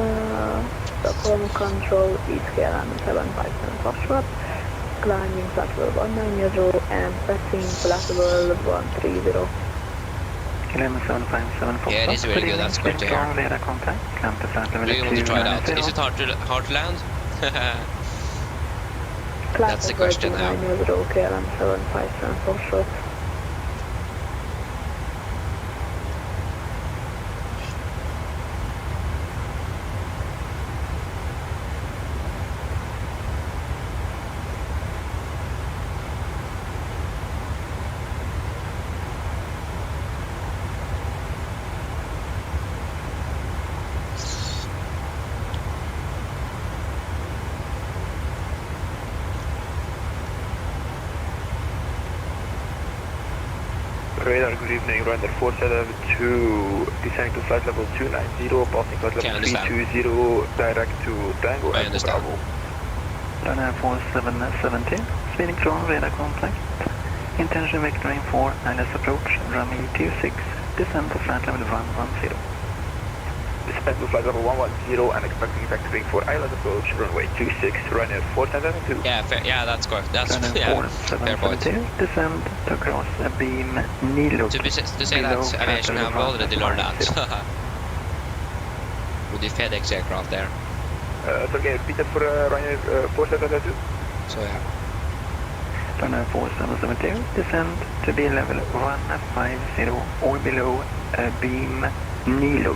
Stockholm Control, East KLM 757 Foxtrot. Climbing flight level 190 and passing flight level 130. KLM 757 Foxtrot. Yeah, it is really good. That's great to hear. Do you want to try it out? Is it hard to land? That's the question now. KLM 757 Foxtrot. Radar, good evening, Ryder 472, descending to flight level 290, passing flight level 320, direct to Tango and Bravo. Ryder 4770, speeding through radar contact, intention vectoring for ILS approach, runway 26 descend to flight level 110. Descend to flight level 110 and expecting factoring for island approach, runway 26, Ryanair 472. Yeah, fair, yeah, that's correct. That's Ryanair yeah, fair point. 4772, descend to cross a beam Nilo. To say that, Aviation have already learned that. With the FedEx aircraft there. So again, repeat that for Ryanair 4772. So yeah. Ryanair 4772, descend to be level 150 or below a beam Nilo.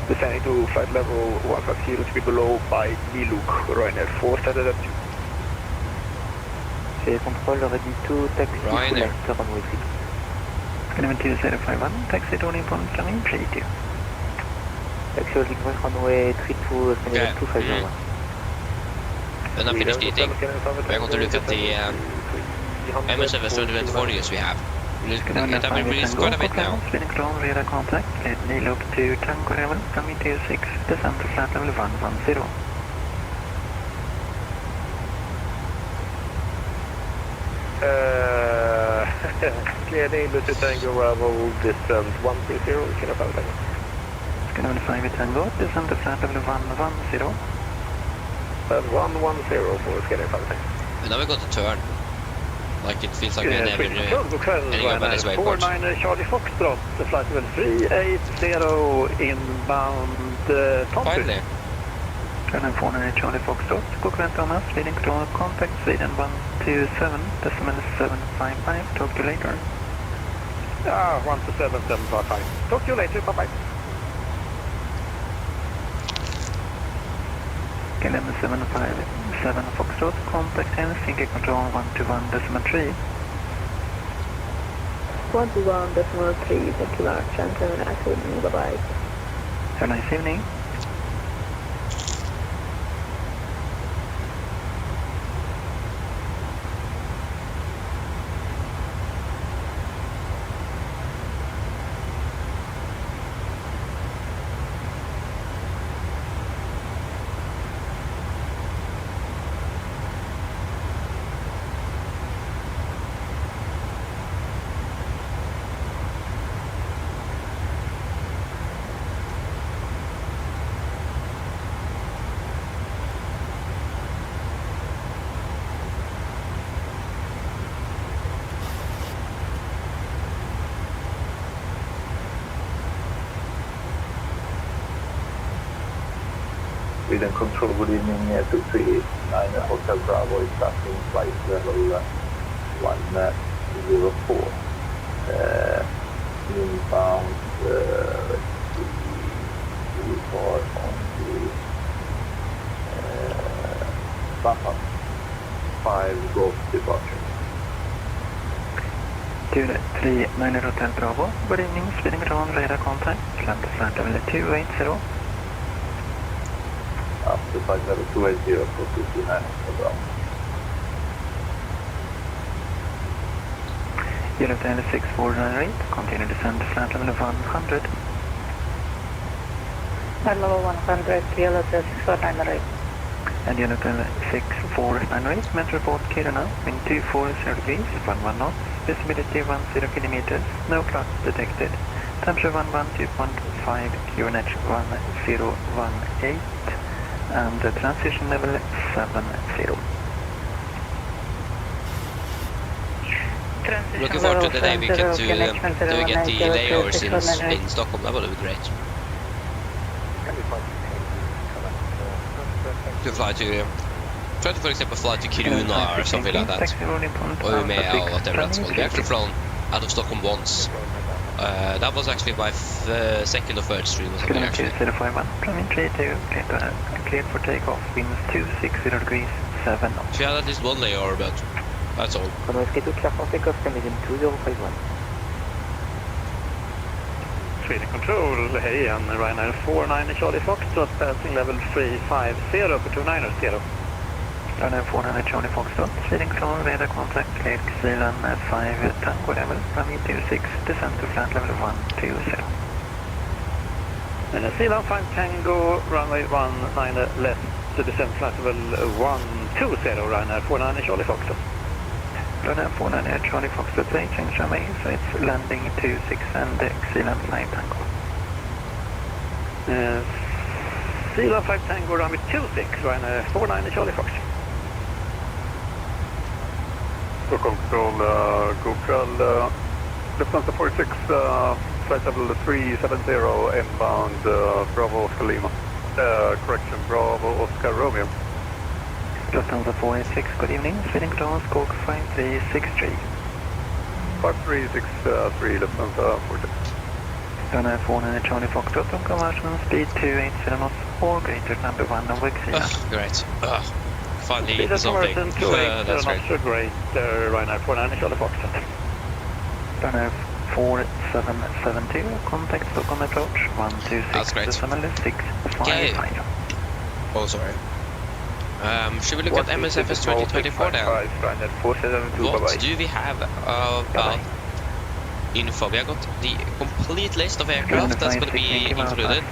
Descending to flight level 150 to be below by Niluk, Ryanair 4772. Clear control, ready to taxi to Ryanair. left, runway 3. Skyline 2051, taxi to Nippon, Flying 32. Taxi holding runway 32, Skyline 251. Then I'm finished eating. We're going to look at the MSFS2020 news we have. It has been released quite a bit now. Radar contact, lead Nilo to Tango level, runway 26, descend to flight level 110. Clear Nilo to Tango level, descent 130, Kilo 5 Tango. Skyline 5 Tango, descend to flight level 110. 110 for Skyline 5 Tango. And now we're going to turn. Like it feels like we're never heading up on this wakeboard. 49 Charlie Foxtrot, flight level 380 inbound Tomfrey. Finally. Skyline 49 Charlie Foxtrot, Cookland Thomas, leading control, contact Sweden 127, decimal 755, talk to you later. 127, 755. Talk to you later, bye-bye. Skyline 757 Foxtrot, contact Helsinki control 121 decimal 3. 121 decimal 3, thank you very much, and have a nice evening, bye-bye. Have a nice evening. Sweden Control, good evening, 239 Hotel Bravo is tracking flight level 104. Inbound, we are on the Bapa 5 Golf departure. 239 Hotel Bravo, good evening, Sweden Control, radar contact, land to flight level 280. Up to flight level 280 for 59 Hotel Bravo. Yellow Tail 6498, continue descent to flight level 100. Flight level 100, Yellow Tail 6498. And Yellow Tail 6498, Met report Kiruna, wind 240 degrees, 11 knots, visibility 10 kilometers, no clouds detected, temperature 112.5, QNH 1018, and the transition level 70. Looking forward to the day we get to get the layovers in Stockholm. That would be great. To fly to, try to for example fly to Kiruna or something like that, or Umeå or whatever that's called. We actually flown out of Stockholm once. That was actually my second or third stream or something actually. 051, planning 32, cleared for takeoff, winds 260 degrees, 7 knots. We had at least one layover, but that's all. Runway 32, clear for takeoff, Canadian 2051. Sweden Control, hey, and Ryanair 49 Charlie Foxtrot, passing level 350 for 290. Ryanair 49 Charlie Foxtrot, Sweden Control, radar contact, cleared Zealand 5 Tango level, runway 26, descent to flight level 120. And Zealand 5 Tango, runway 19 left to descent flight level 120, Ryanair 49 Charlie Foxtrot. Runway 49 Charlie Foxtrot 8, change runway, so it's landing 26 and Xeland 5 Tango. Xeland 5 Tango, runway 26, runway 49 Charlie Fox. Stockholm Control, Google, Lufthansa 46, flight level 370, inbound Bravo Oscar Lima. Correction, Bravo Oscar Romeo. Lufthansa 486, good evening, Sweden Control, squawk 5363. 5363, Lufthansa 46. Runway 49 Charlie Foxtrot on conversion speed 280 knots or greater number 1 over Xeland. Great. Finally something. That's great. Great, runway 49 Charlie Foxtrot. Runway 4772, contact Stockholm approach 126.655. Oh, sorry. Should we look at MSFS2020 then? What do we have about info? We have got the complete list of aircraft that's going to be included.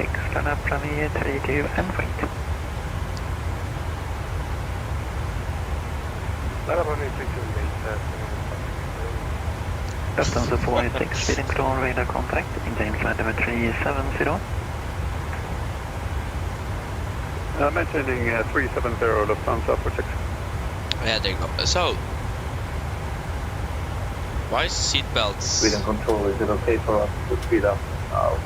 Lufthansa 486, speeding control, radar contact, maintain flight level 370. Maintaining 370, Lufthansa 46. Yeah, there you go. So, why is seatbelts? Sweden Control, is it okay for us to speed up now?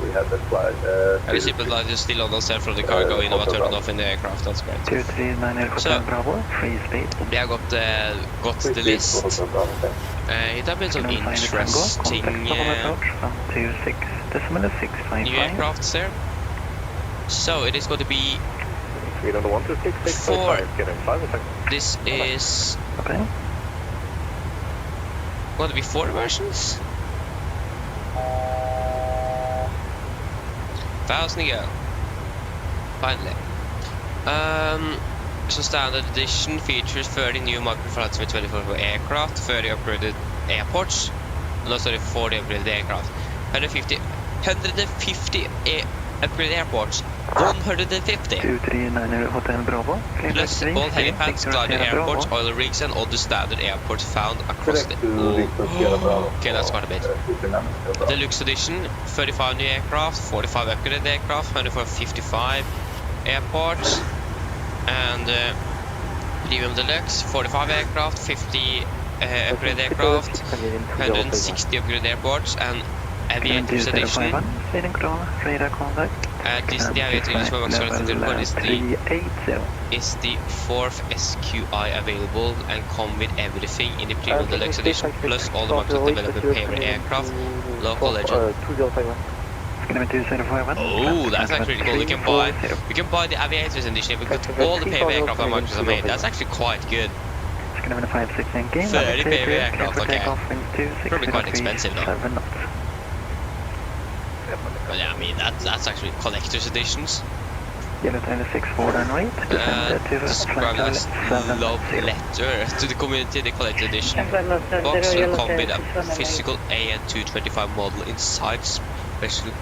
We have the flight. And the seatbelt light is still on set from the cargo in about turned off in the aircraft, that's great. 239 Hotel Bravo, free speed. We have got the list. It has been some interesting new aircrafts there. So it is going to be 4. This is going to be 4 versions. 1000 ago. Finally. So standard edition features 30 new microflights with 24 aircraft, 30 upgraded airports, no sorry, 40 upgraded aircraft, 150 upgraded airports, 150 239 Hotel Bravo, plus all helipads, glider airports, oil rigs and other standard airports found across the okay, that's quite a bit. Deluxe edition, 35 new aircraft, 45 upgraded aircraft, 155 airports, and Premium Deluxe, 45 aircraft, 50 upgraded aircraft, 160 upgraded airports, and Aviator's edition. This the Aviator edition is the 4th SQI available and come with everything in the Premium Deluxe edition, plus all the Microsoft development payment aircraft, local legend. Oh, that's actually really cool. We can buy the Aviator's edition if we put all the payment aircraft that Microsoft have made. That's actually quite good. 30 payment aircraft, okay. Probably quite expensive though. But yeah, I mean that's actually collector's editions. Described as love letter to the community, the collector's edition. Box will come with a physical AN225 model inside special.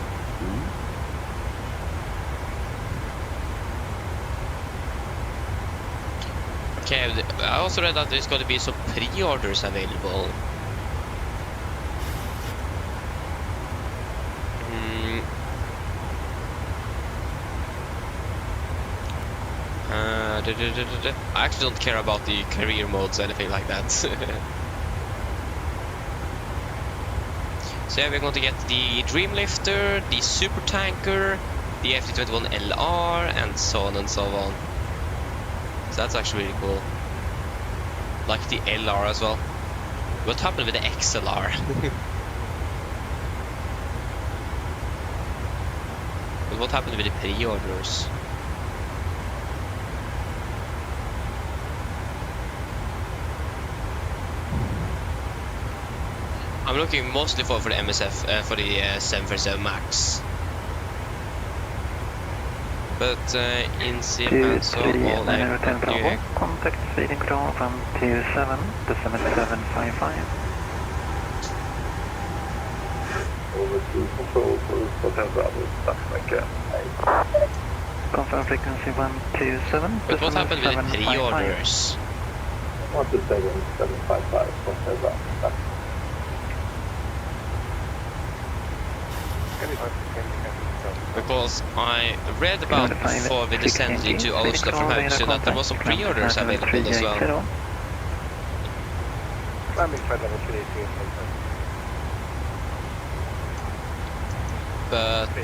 Okay, I also read that there's going to be some pre-orders available. I actually don't care about the career modes or anything like that. So yeah, we're going to get the Dreamlifter, the Super Tanker, the FT21LR, and so on and so on. So that's actually really cool. Like the LR as well. What happened with the XLR? But what happened with the pre-orders? I'm looking mostly for the MSF for the 737 Max. But in CFN, so all aircraft, contact speeding control from 27 to 7755. Over to control for Hotel Bravo, Confirm frequency 127. But what happened with the pre-orders? 1755 from Tesla. Because I read about before we descended into Oslo from Haugesund that there was some pre-orders available as well. But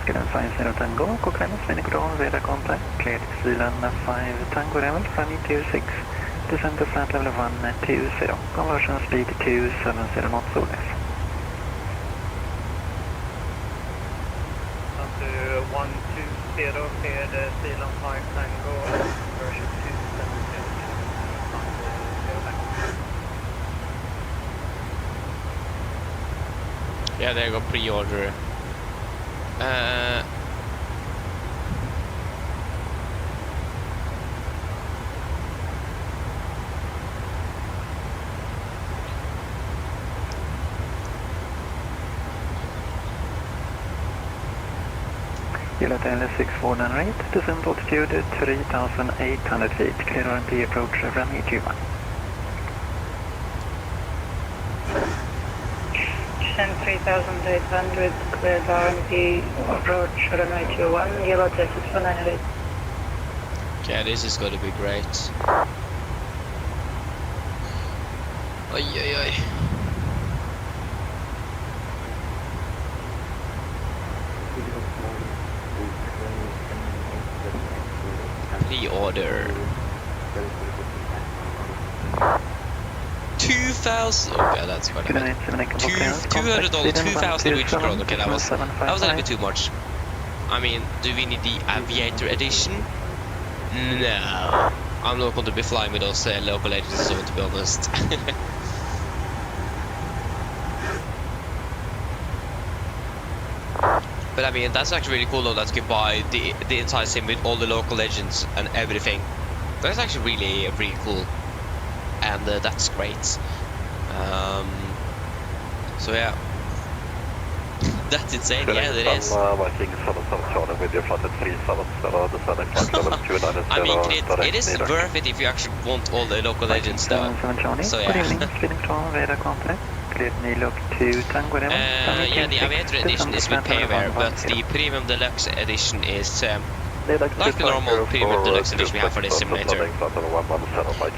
Skylin 50 Tango, Cochrane, Svinicron, radar contact, cleared Zealand 5 Tango level, runway 26, descend to flight level 120, conversion speed 270 knots or less. Up to 120, cleared Zealand 5 Tango, conversion 270. yeah, there you go, pre-order. Yellow tail 6498, descent altitude 3,800 feet, clear RMP approach runway 21. 3,800, cleared RMP approach runway 21, yellow tail 6498. Okay, this is going to be great. Oi, oi, oi. Pre-order. 2,000. Okay, that's quite a bit. $200, 2,000 Norwegian kroner. Okay, that was a little bit too much. I mean, do we need the Aviator edition? No. I'm not going to be flying with those local agents, so to be honest. But I mean, that's actually really cool though, that you can buy the entire sim with all the local legends and everything. That's actually really cool. And that's great. So yeah. That's insane, yeah, it is. I mean, it is worth it if you actually want all the local legends though. So yeah. Yeah, the Aviator edition is with payware, but the Premium Deluxe edition is like the normal Premium Deluxe edition we have for this simulator.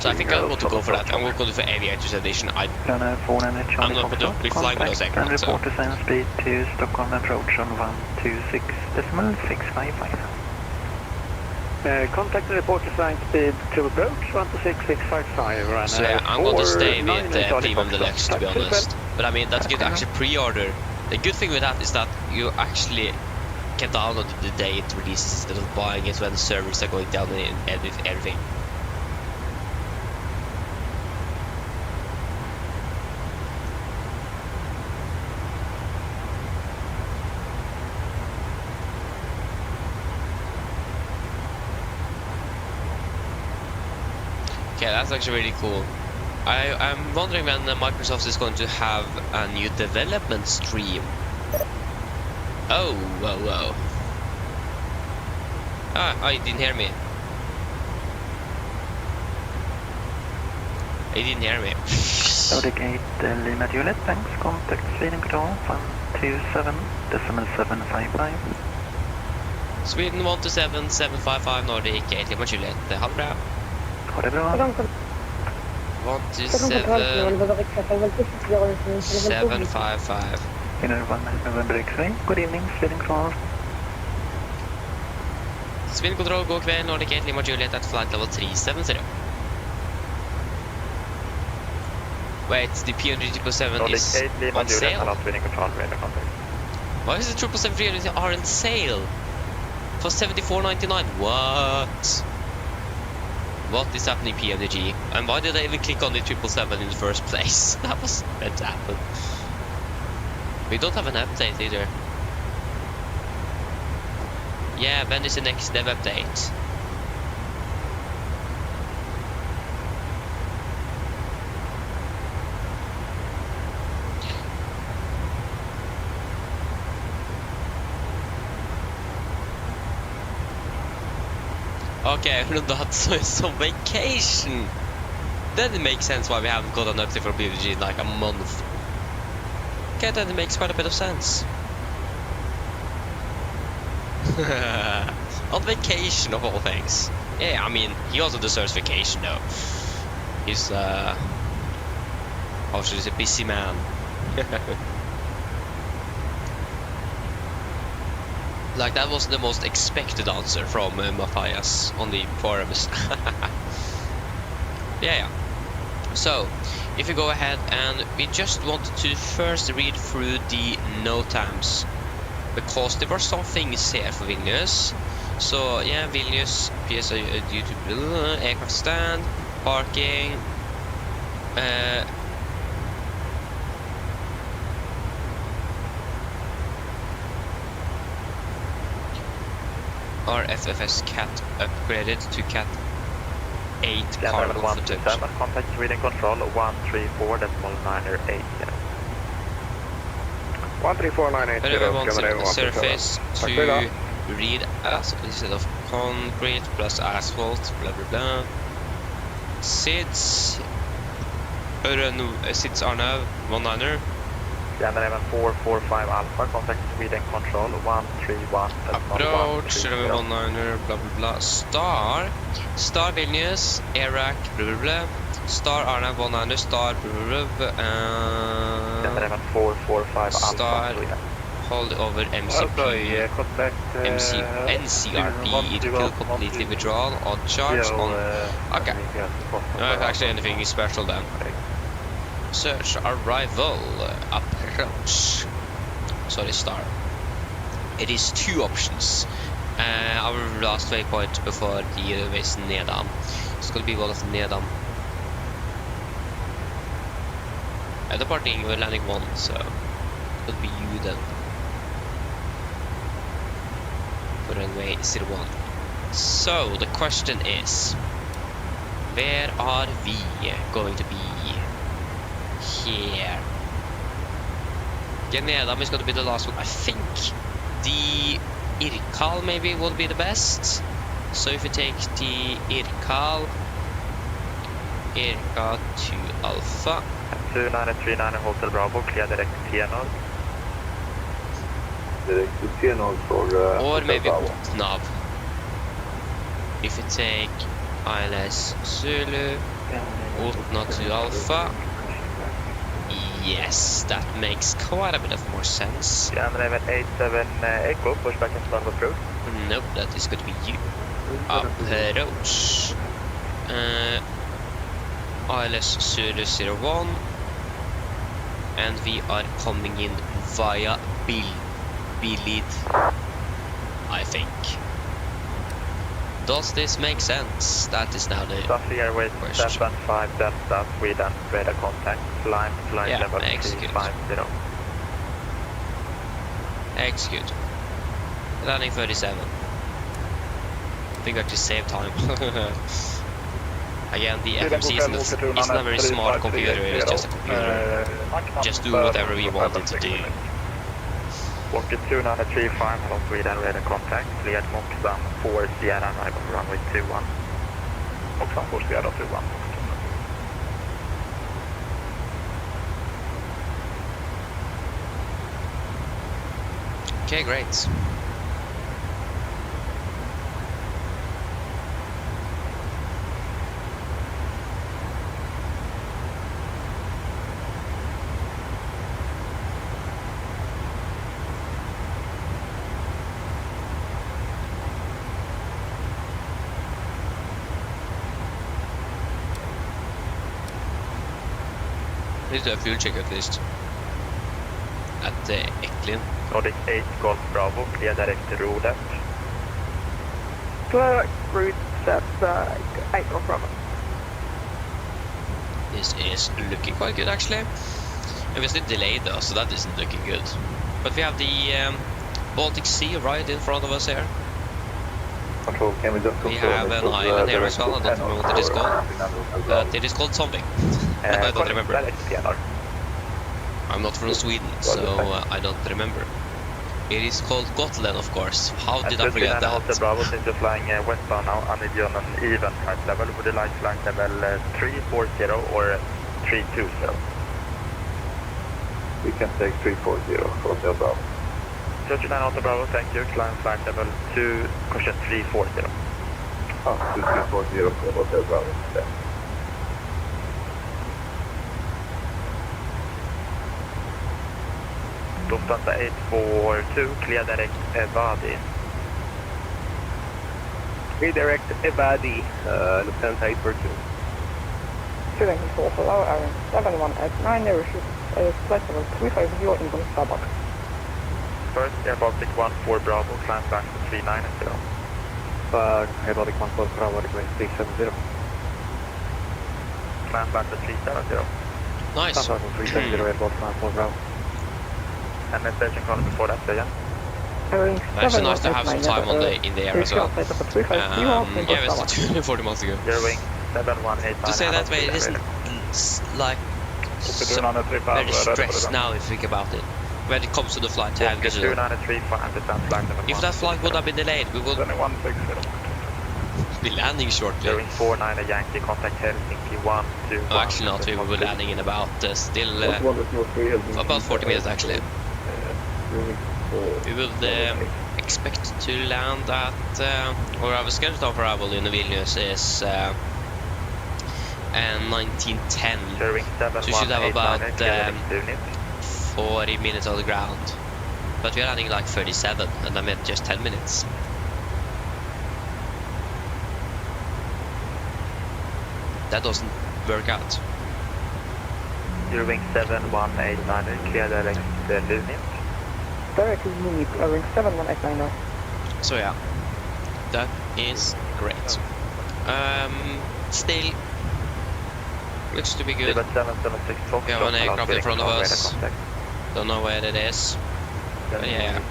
So I think I'm going to go for that. I'm going to go for Aviator's edition. I'm not going to be flying with those aircraft, so. Speed to Stockholm approach on 126.655. Contact and report to flying speed to approach 126.655. So yeah, I'm going to stay with Premium Deluxe, to be honest. But I mean, that you can actually pre-order. The good thing with that is that you actually can download it the day it releases instead of buying it when the servers are going down and edit everything. Okay, that's actually really cool. I'm wondering when Microsoft is going to have a new development stream. Oh, whoa. Ah, you didn't hear me. You didn't hear me. Nordic 8 Lima Juliet, thanks. Contact Sweden control 127.755. Sweden 127.755, Nordic 8 Lima Juliet. Ha det bra. Ha det bra. 127.755. Inner 1 November X-ray, good evening, Sweden control. Sweden control, god kväll, Nordic 8 Lima Juliet at flight level 370. Wait, the PMDG 7 is on sale? Why is the 777 are on sale? For $74.99? What? What is happening PMDG? And why did I even click on the 777 in the first place? That was meant to happen. We don't have an update either. Yeah, when is the next dev update? Okay, that's some vacation. Then it makes sense why we haven't got an update from PMDG in like a month. Okay, then it makes quite a bit of sense. On vacation of all things. Yeah, I mean, he also deserves vacation though. He's he's a busy man. Like, that was the most expected answer from Matthias on the forums. Yeah. So, if you go ahead and we just wanted to first read through the note times, because there were some things here for Vilnius. So yeah, Vilnius, PSA due to aircraft stand, parking, RFFS CAT upgraded to CAT 8 cargo footage. Contact reading control 134.980. 134.980. Surface to read as instead of concrete plus asphalt, blah blah blah. SIDS are now 19er. General 445 Alpha, contact Sweden control 131. Approach 19er, blah blah blah. Star Vilnius, Iraq, blah blah blah. Star Arna 19er, Star blah blah blah. General 445 Star Alpha. Hold over MCP, NCRP, it will completely withdrawn, odd charge on. Okay, not actually anything special then. Search arrival, approach. Sorry, Star. It is 2 options. Our last waypoint before the base nedan. Skal bli valgt nedan. Departing, we're landing 1, so it could be you then. For runway 01. So the question is, where are we going to be? Here. Genedam is going to be the last one. I think the Irkal maybe will be the best. So if you take the Irkal to Alpha. 2939 Hotel Bravo, clear direct to T0. Direct to T0 for... or maybe Otnav. If you take ILS Zulu, Otna to Alpha. Yes, that makes quite a bit of more sense. General 87 Echo, pushback and start approved. Nope, that is going to be you. Approach. ILS Zulu 01. And we are coming in via Bilid, I think. Does this make sense? That is now the question. 75 Delta, Sweden, radar contact, flight level 350. Execute. Landing 37. I think I just save time. Again, the FMC isn't a very smart computer, it's just a computer. Just do whatever we want it to do. Walker 2935 from Sweden, radar contact, cleared Moxan 4 Sierra, arrival runway 21. Moxan 4 Sierra 21. Okay, great. Let's do a fuel check at least. At Eklin. Nordic 8 Golf Bravo, clear direct to Rodet. Clear route set 8 Golf Bravo. This is looking quite good actually. Obviously delayed though, so that isn't looking good. But we have the Baltic Sea right in front of us here. Control, can we just we have an island here as well, I don't remember what it is called. But it is called something. I don't remember. I'm not from Sweden, so I don't remember. It is called Gotland, of course. How did I and forget that? Hotel Bravo, since you're flying westbound now, I need you on an even flight level. Would you like flight level 340 or 320? We can take 340 for Hotel Bravo. 39 Hotel Bravo, thank you. Climb flight level 2, caution 340. 2340 for Hotel Bravo. Yeah. Lufthansa 842, clear direct Evadi. Redirect Evadi, Lufthansa 842. Student control for lower area 7189 near issue. Flight level 350 in Starbuck. First, Air Baltic 14 Bravo, climb flight 390. Air Baltic 14 Bravo, request 370. Climb flight 370. Nice. 370, Air Baltic 14 Bravo. And the station calling before that, yeah? Actually nice to have some time on in the air as well. Yeah, it was 240 months ago. Zero wing 7189. To say that way, it isn't like so very stressed now if you think about it. When it comes to the flight to Haugesund. If that flight would have been delayed, we would be landing shortly. Zero wing 49 Yankee, contact Helsinki 121. Oh, actually not, we will be landing in about still about 40 minutes actually. We will expect to land at, or our scheduled arrival in Vilnius is 1910. So we should have about 40 minutes on the ground. But we are landing like 37, and I meant just 10 minutes. That doesn't work out. Wing 7189, clear direct Vilnius. Direct Munich, wing 7189 now. So yeah, that is great. Still looks to be good. We have an aircraft in front of us. Don't know where it is. But yeah.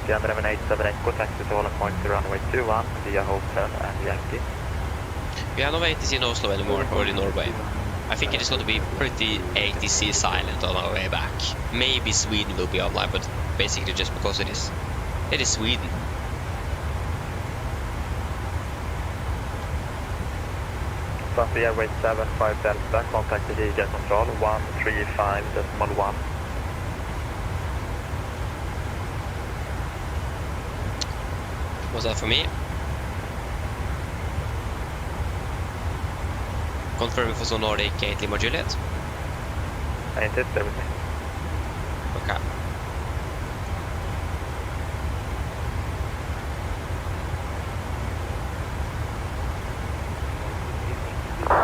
Gander 878 Echo, taxi to Holland Point to runway 21 via Hotel and Yankee. We have no ATC in Oslo anymore, or in Norway. I think it is going to be pretty ATC silent on our way back. Maybe Sweden will be online, but basically just because it is Sweden. Sunday Airways 75 Delta, contact the DJ control 135.1. Was that for me? Confirm for Nordic 8 Lima Juliet. I intend everything. Okay.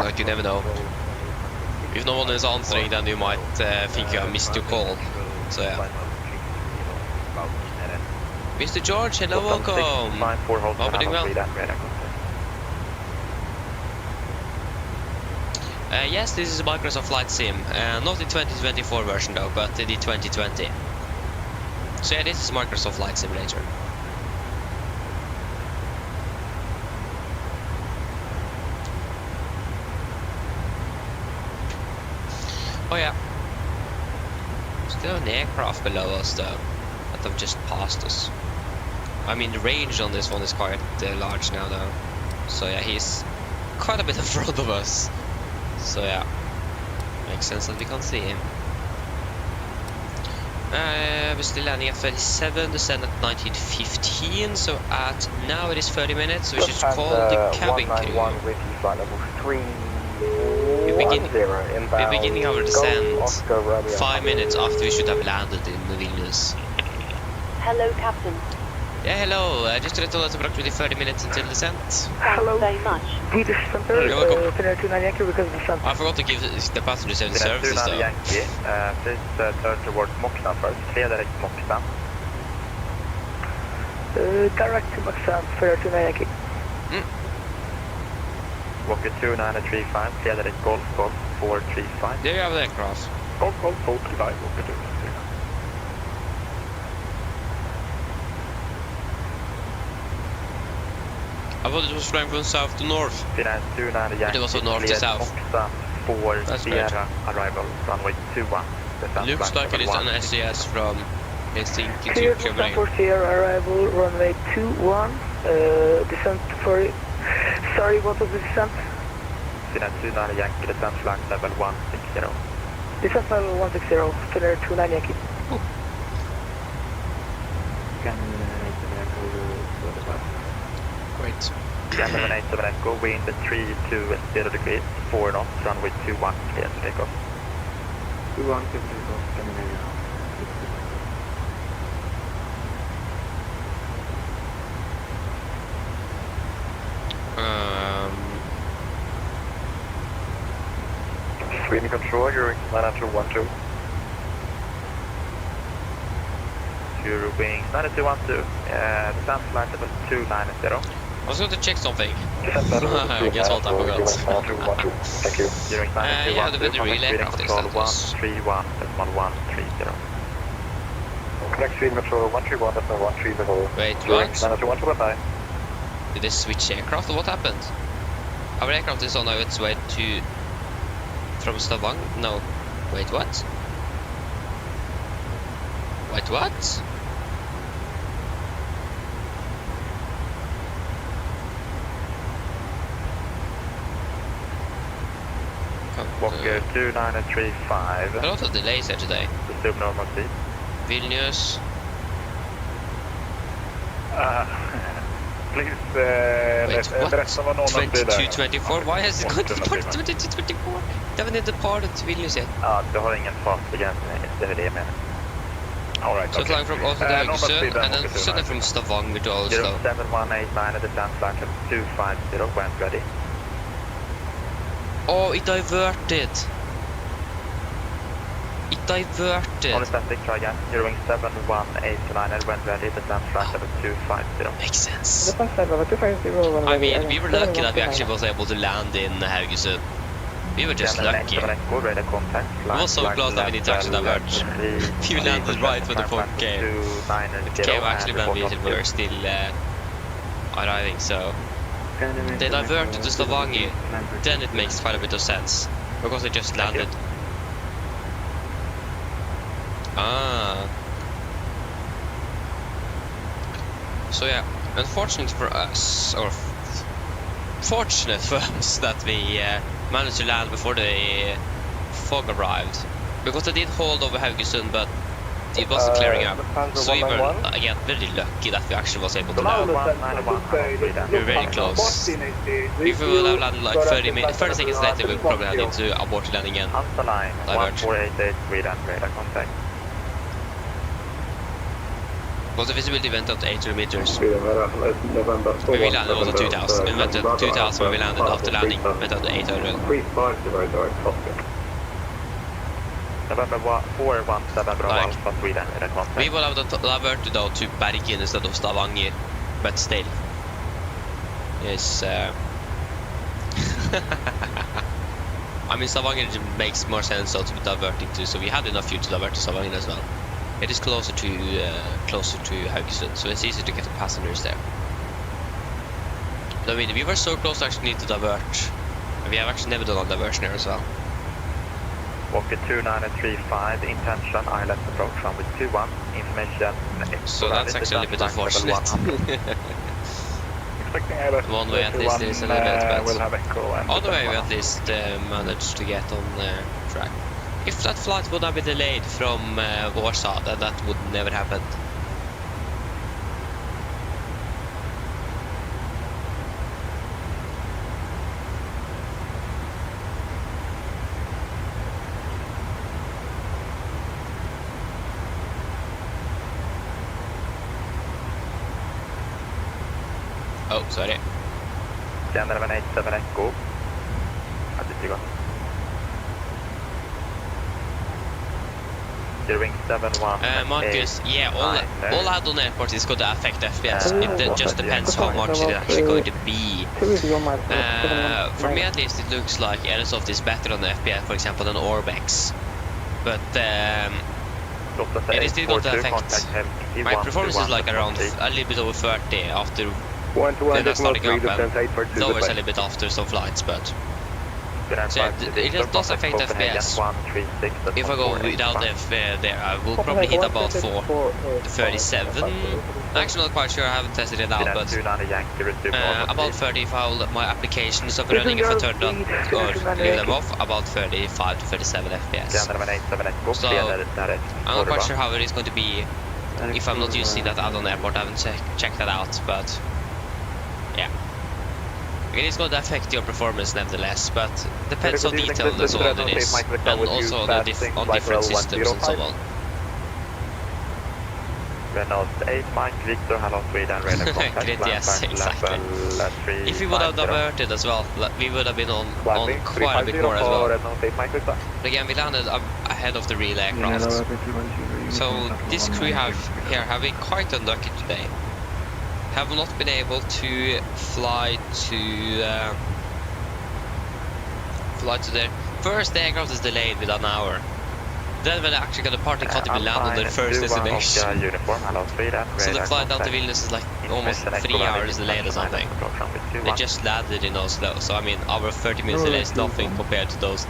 Like, you never know. If no one is answering, then you might think you have missed your call. So yeah. Mr. George, hello, welcome. Hope you're doing well. Yes, this is a Microsoft Flight Sim. Not the 2024 version though, but the 2020. So yeah, this is Microsoft Flight Simulator. Oh yeah. Still an aircraft below us though, that have just passed us. I mean, the range on this one is quite large now though. So yeah, he's quite a bit in front of us. So yeah, makes sense that we can't see him. We're still landing at 37, descend at 1915, so at now it is 30 minutes, so we should call the cabin crew. We're beginning our descent 5 minutes after we should have landed in Vilnius. Hello, Captain. Yeah, hello. Just to let us approximately 30 minutes until descent. Hello. Thank you very much. You're welcome. I forgot to give the passengers any services though. Yankee, please turn towards Moxan first. Clear direct Moxan. Direct to Moxan, 39 Yankee. Walker 2935, clear direct Golf 435. There you have the aircraft. Golf 435, Walker 2935. I thought it was flying from south to north. But it was from north to south. For That's Sierra arrival, runway 21. Looks like it is an SES from Helsinki to Clear Copenhagen. for here, arrival, runway 21, descent for... Sorry, what was the descent? Finnair 29 Yankee, descent flight level 160. Descent level 160, Finnair 29 Yankee. Great. Scanner 187 Echo, wind 320 degrees, 4 knots, runway 21, clear to take off. 21 to take off, Scandinavia. Sweden control, you're 9212. You're wing 9212, descent flight level 290. I was going to check something. Descent level Guess what, I forgot. 9212, thank you. You're Yeah, the weather relay aircraft is that was. 131.130. Connect Sweden control 131.130. Wait, Direct what? 9212, bye. Did they switch aircraft or what happened? Our aircraft is on its way to... from Stavanger? No. Wait, what? Wait, what? Walker 2935. A lot of delays here today. Assume normal speed. Vilnius. Please, Wait, what? berätta vad någon av det där. 2224? Why has it gone to depart 2224? Det haven't even departed to Vilnius yet. Ja, du har ingen fartbegränsning, det är det jag menar. Alright, So okay. flying from Oslo to Haugesund and then suddenly from Stavanger to Oslo. 7189 descent flight level 250, when ready. Oh, it diverted. It diverted. On the static, try again. You're wing 7189 when ready, descent flight level 250. Makes sense. Descent level 250, I mean, we were lucky that we actually was able to land in Haugesund. We were just lucky. We were so close that we didn't actually diverge. We landed right when the phone came. It came actually when we were still arriving, so... They diverted to Stavanger, then it makes quite a bit of sense. Because they just landed. Ah. So yeah, unfortunate for us, or fortunate for us that we managed to land before the fog arrived. Because they did hold over Haugesund, but it wasn't clearing up. So we were, again, very lucky that we actually was able to land. We were very close. If we would have landed like 30 seconds later, we would probably have to abort landing again. Diverge. 1488 Sweden, radar contact. Was the visibility went up to 800 meters. When we landed was at 2000. We went at 2000 when we landed after landing, went up to 800. November 417 Bravo Alpha Sweden, radar contact. We would have diverted though to Bergen instead of Stavanger, but still. Yes. I mean, Stavanger makes more sense though to be diverting to, so we had enough fuel to divert to Stavanger as well. It is closer to Haugesund, so it's easy to get the passengers there. I mean, we were so close to actually need to divert. We have actually never done a diversion here as well. Walker 2935, intention, ILS approach, runway 21, information. So that's actually a little bit unfortunate. One way at least is a little bit, but other way we at least managed to get on track. If that flight would have been delayed from Warsaw, then that would never happen. Oh, sorry. Scanner 187 Echo. Attitude. Ring 71. Marcus, yeah, all add-on airports is going to affect FPS. It just depends how much it is actually going to be. For me at least, it looks like Aerosoft is better on the FPS, for example, than Orbex. But it is still going to affect. My performance is like around a little bit over 30 after they're not starting up, and lowers a little bit after some flights, but So it just does affect FPS. If I go without F there, I will probably hit about 37. I'm actually not quite sure, I haven't tested it out, but about 30 if I hold my applications up and running. If I turn on or leave them off, about 35 to 37 FPS. So I'm not quite sure how it is going to be if I'm not using that add-on airport. I haven't checked that out, but yeah. It is going to affect your performance nevertheless, but depends on detail as well it is, and also on different systems and so on. Reynolds 8 Mike Victor, hello Sweden, radar contact. Yes, exactly. If we would have diverted as well, we would have been on quite a bit more as well. But again, we landed ahead of the real aircraft. So this crew here have been quite unlucky today. Have not been able to fly to their first aircraft is delayed with an hour. Then when they actually got a party, can't even land on their first destination. So the flight down to Vilnius is like almost 3 hours delayed or something. They just landed in Oslo, so I mean our 30 minutes delay is nothing compared to those.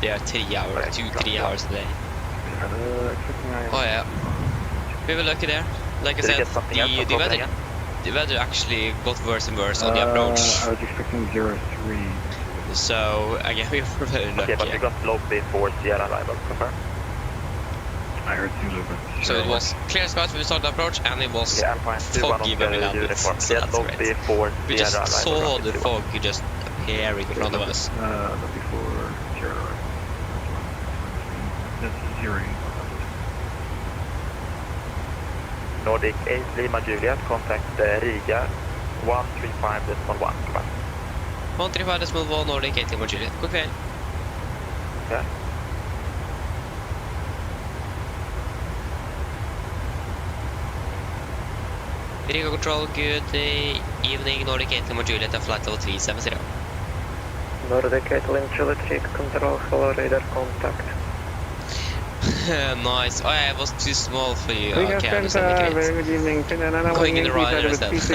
They are 3 hours, 2-3 hours delay. Oh yeah, we were lucky there. Like I said, the weather actually got worse and worse on the approach. I was expecting 03. So again, we were very lucky. Okay, but we got low speed for Sierra arrival, confirm. I heard 2 low. So it was clear skies when we started the approach, and it was foggy when we landed. So that's great. We just saw the fog just appearing in front of us. But before Sierra arrival. That's 0. Nordic 8 Lima Juliet, contact Riga 135.1. 135.1 Nordic 8 Lima Juliet. Good fail. Yeah. Riga Control, good evening. Nordic 8 Lima Juliet and flight level 370. Nordic 8 Lima Juliet, Riga Control, hello radar contact. Nice. Oh yeah, it was too small for you. Okay, I understand the case. Good evening. Going in the right instead. Nice.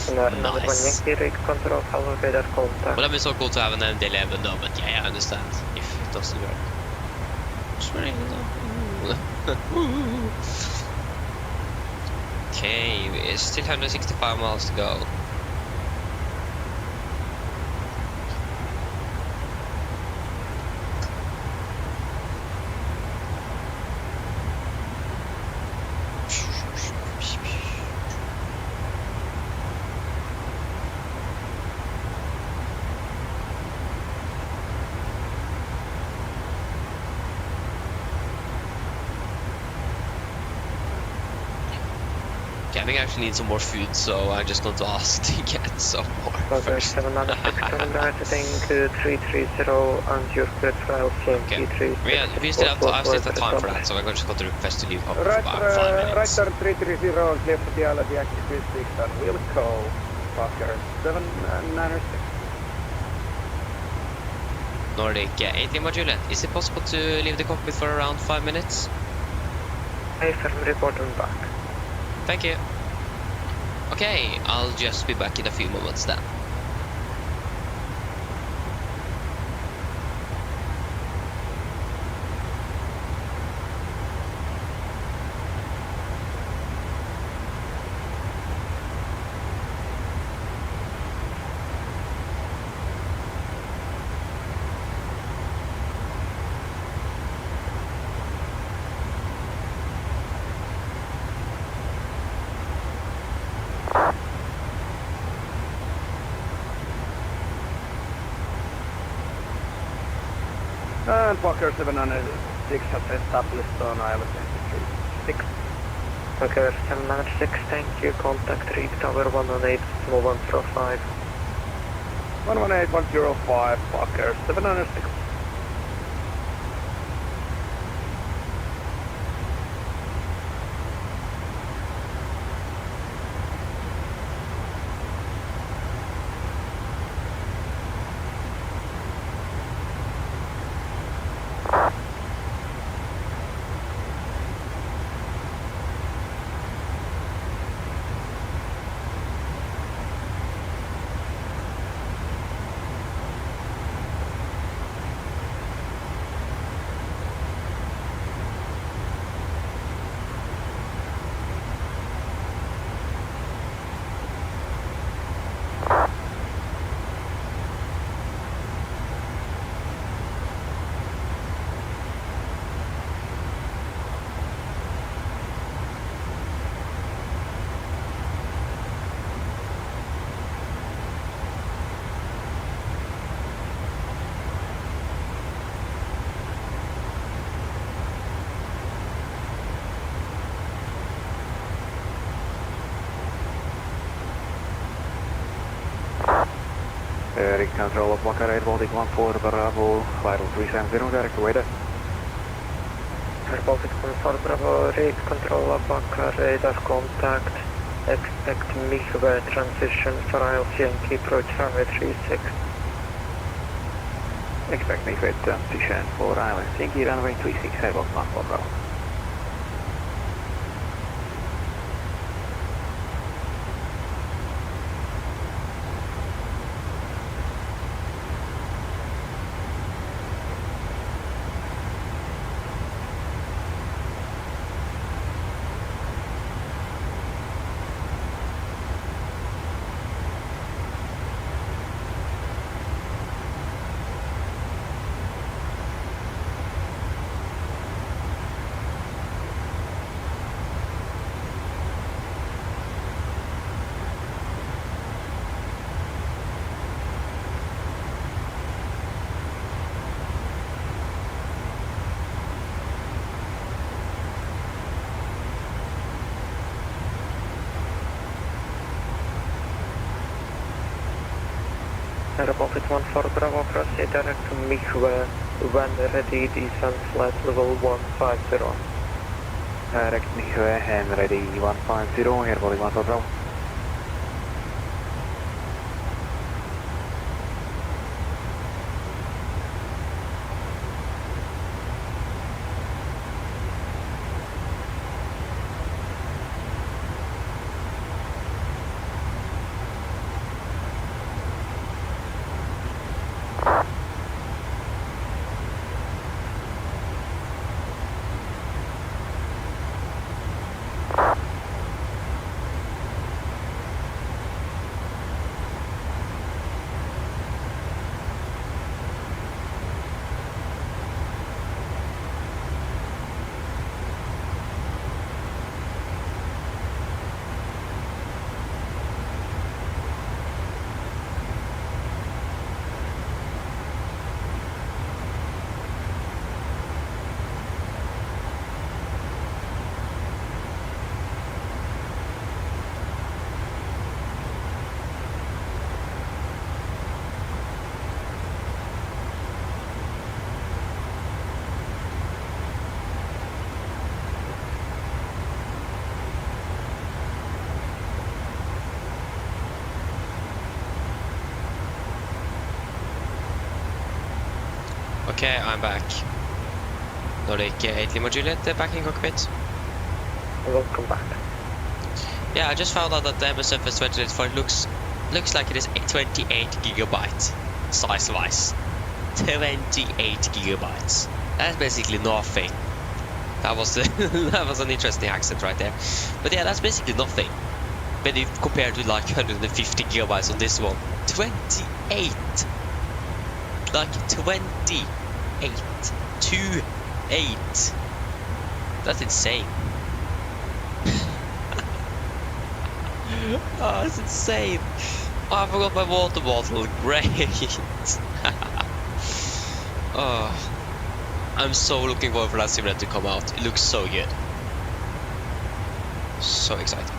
Well, that'd be so cool to have an MD11 though, but yeah, I understand if it doesn't work. Okay, it's still 165 miles to go. I think I actually need some more food, so I'm just going to ask to get some more first. 330 and your cleared file Okay. We still have I still have time for that, so I'm just going to request to leave home for about 5 minutes. Right 330, clear for the active 36 and we'll call Fokker 796. Nordic 8 Lima Juliet, is it possible to leave the cockpit for around 5 minutes? I am reporting back. Thank you. Okay, I'll just be back in a few moments then. And Fokker 706 has established on island 6. Fokker 706, thank you. Contact Rig Tower 118, small 105. 118.105, Fokker 706. Rig control of Waka Air Baltic 14 Bravo, vital 370, direct to radar. Air Baltic 14 Bravo, rig control of Waka radar contact. Expect Michwe transition for ILC and keep approach runway 36. Expect Michwe transition for Island Sinky, runway 36, Air Baltic 14 Bravo. Air Baltic 14 Bravo, proceed direct to Michwe, when ready, descent flight level 150. Direct Michwe and ready 150, Air Baltic 14 Bravo. Okay, I'm back. Nordic 8 Lima Juliet, back in cockpit. Welcome back. Yeah, I just found out that the MSFS2020 looks like it is 28 gigabyte size-wise. 28 gigabytes. That's basically nothing. That was that was an interesting accent right there. But yeah, that's basically nothing. When you compare to like 150 gigabytes on this one. 28. Like 28. 28. That's insane. Oh, that's insane. Oh, I forgot my water bottle. Great. Oh, I'm so looking forward for that simulator to come out. It looks so good. So exciting.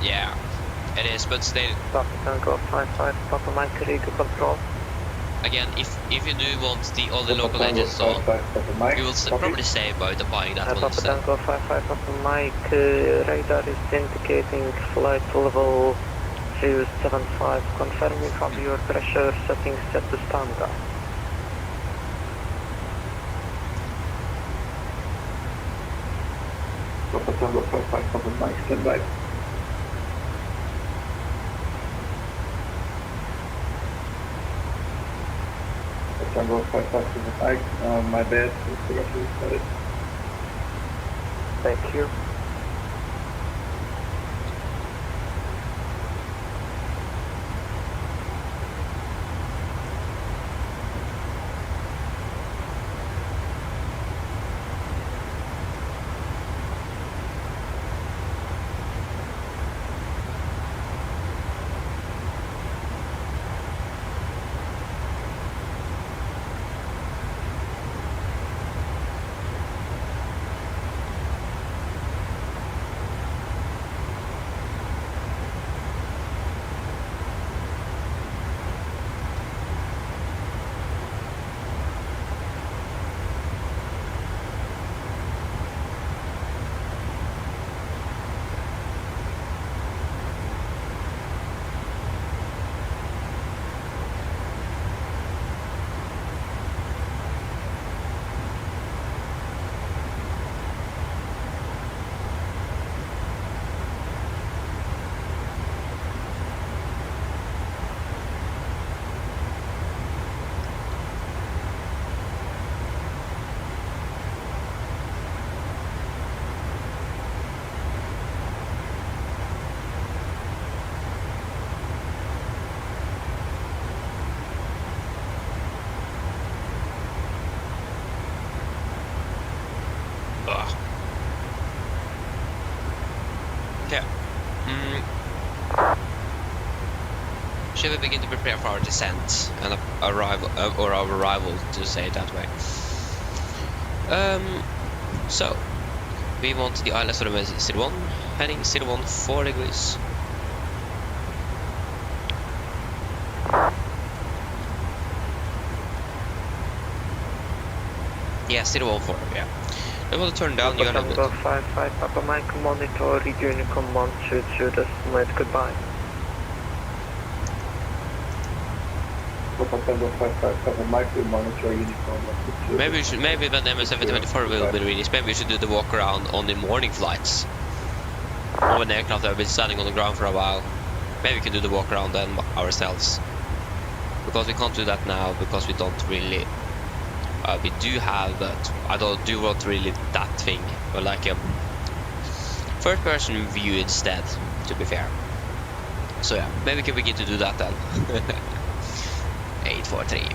Yeah, it is, but still. Papa Tango 55, Papa Mike, Riga control. Again, if you do want all the local engines on, you will probably save by buying that one Papa instead. Tango 55, Papa Mike, radar is indicating flight level 375. Confirm you have your pressure settings set to standard. Papa Tango 55, Papa Mike, stand by. Tango 55, Papa Mike, my bad, forgot to start it. Thank you. should we begin to prepare for our descent and arrival, or our arrival, to say it that way. So we want the ILS runway 01, heading 01 4 degrees. Yeah, 014, yeah. I want to turn down your limit. 55, Papa Mike, monitor, Unicom 122, estimate, goodbye. Maybe we should, maybe when MSFS2020 will be released, maybe we should do the walk around on the morning flights. Of an aircraft that have been standing on the ground for a while. Maybe we can do the walk around then ourselves. Because we can't do that now, because we don't really... we do have, but I don't do want really that thing, but like a first person view instead, to be fair. So yeah, maybe we can begin to do that then. 843.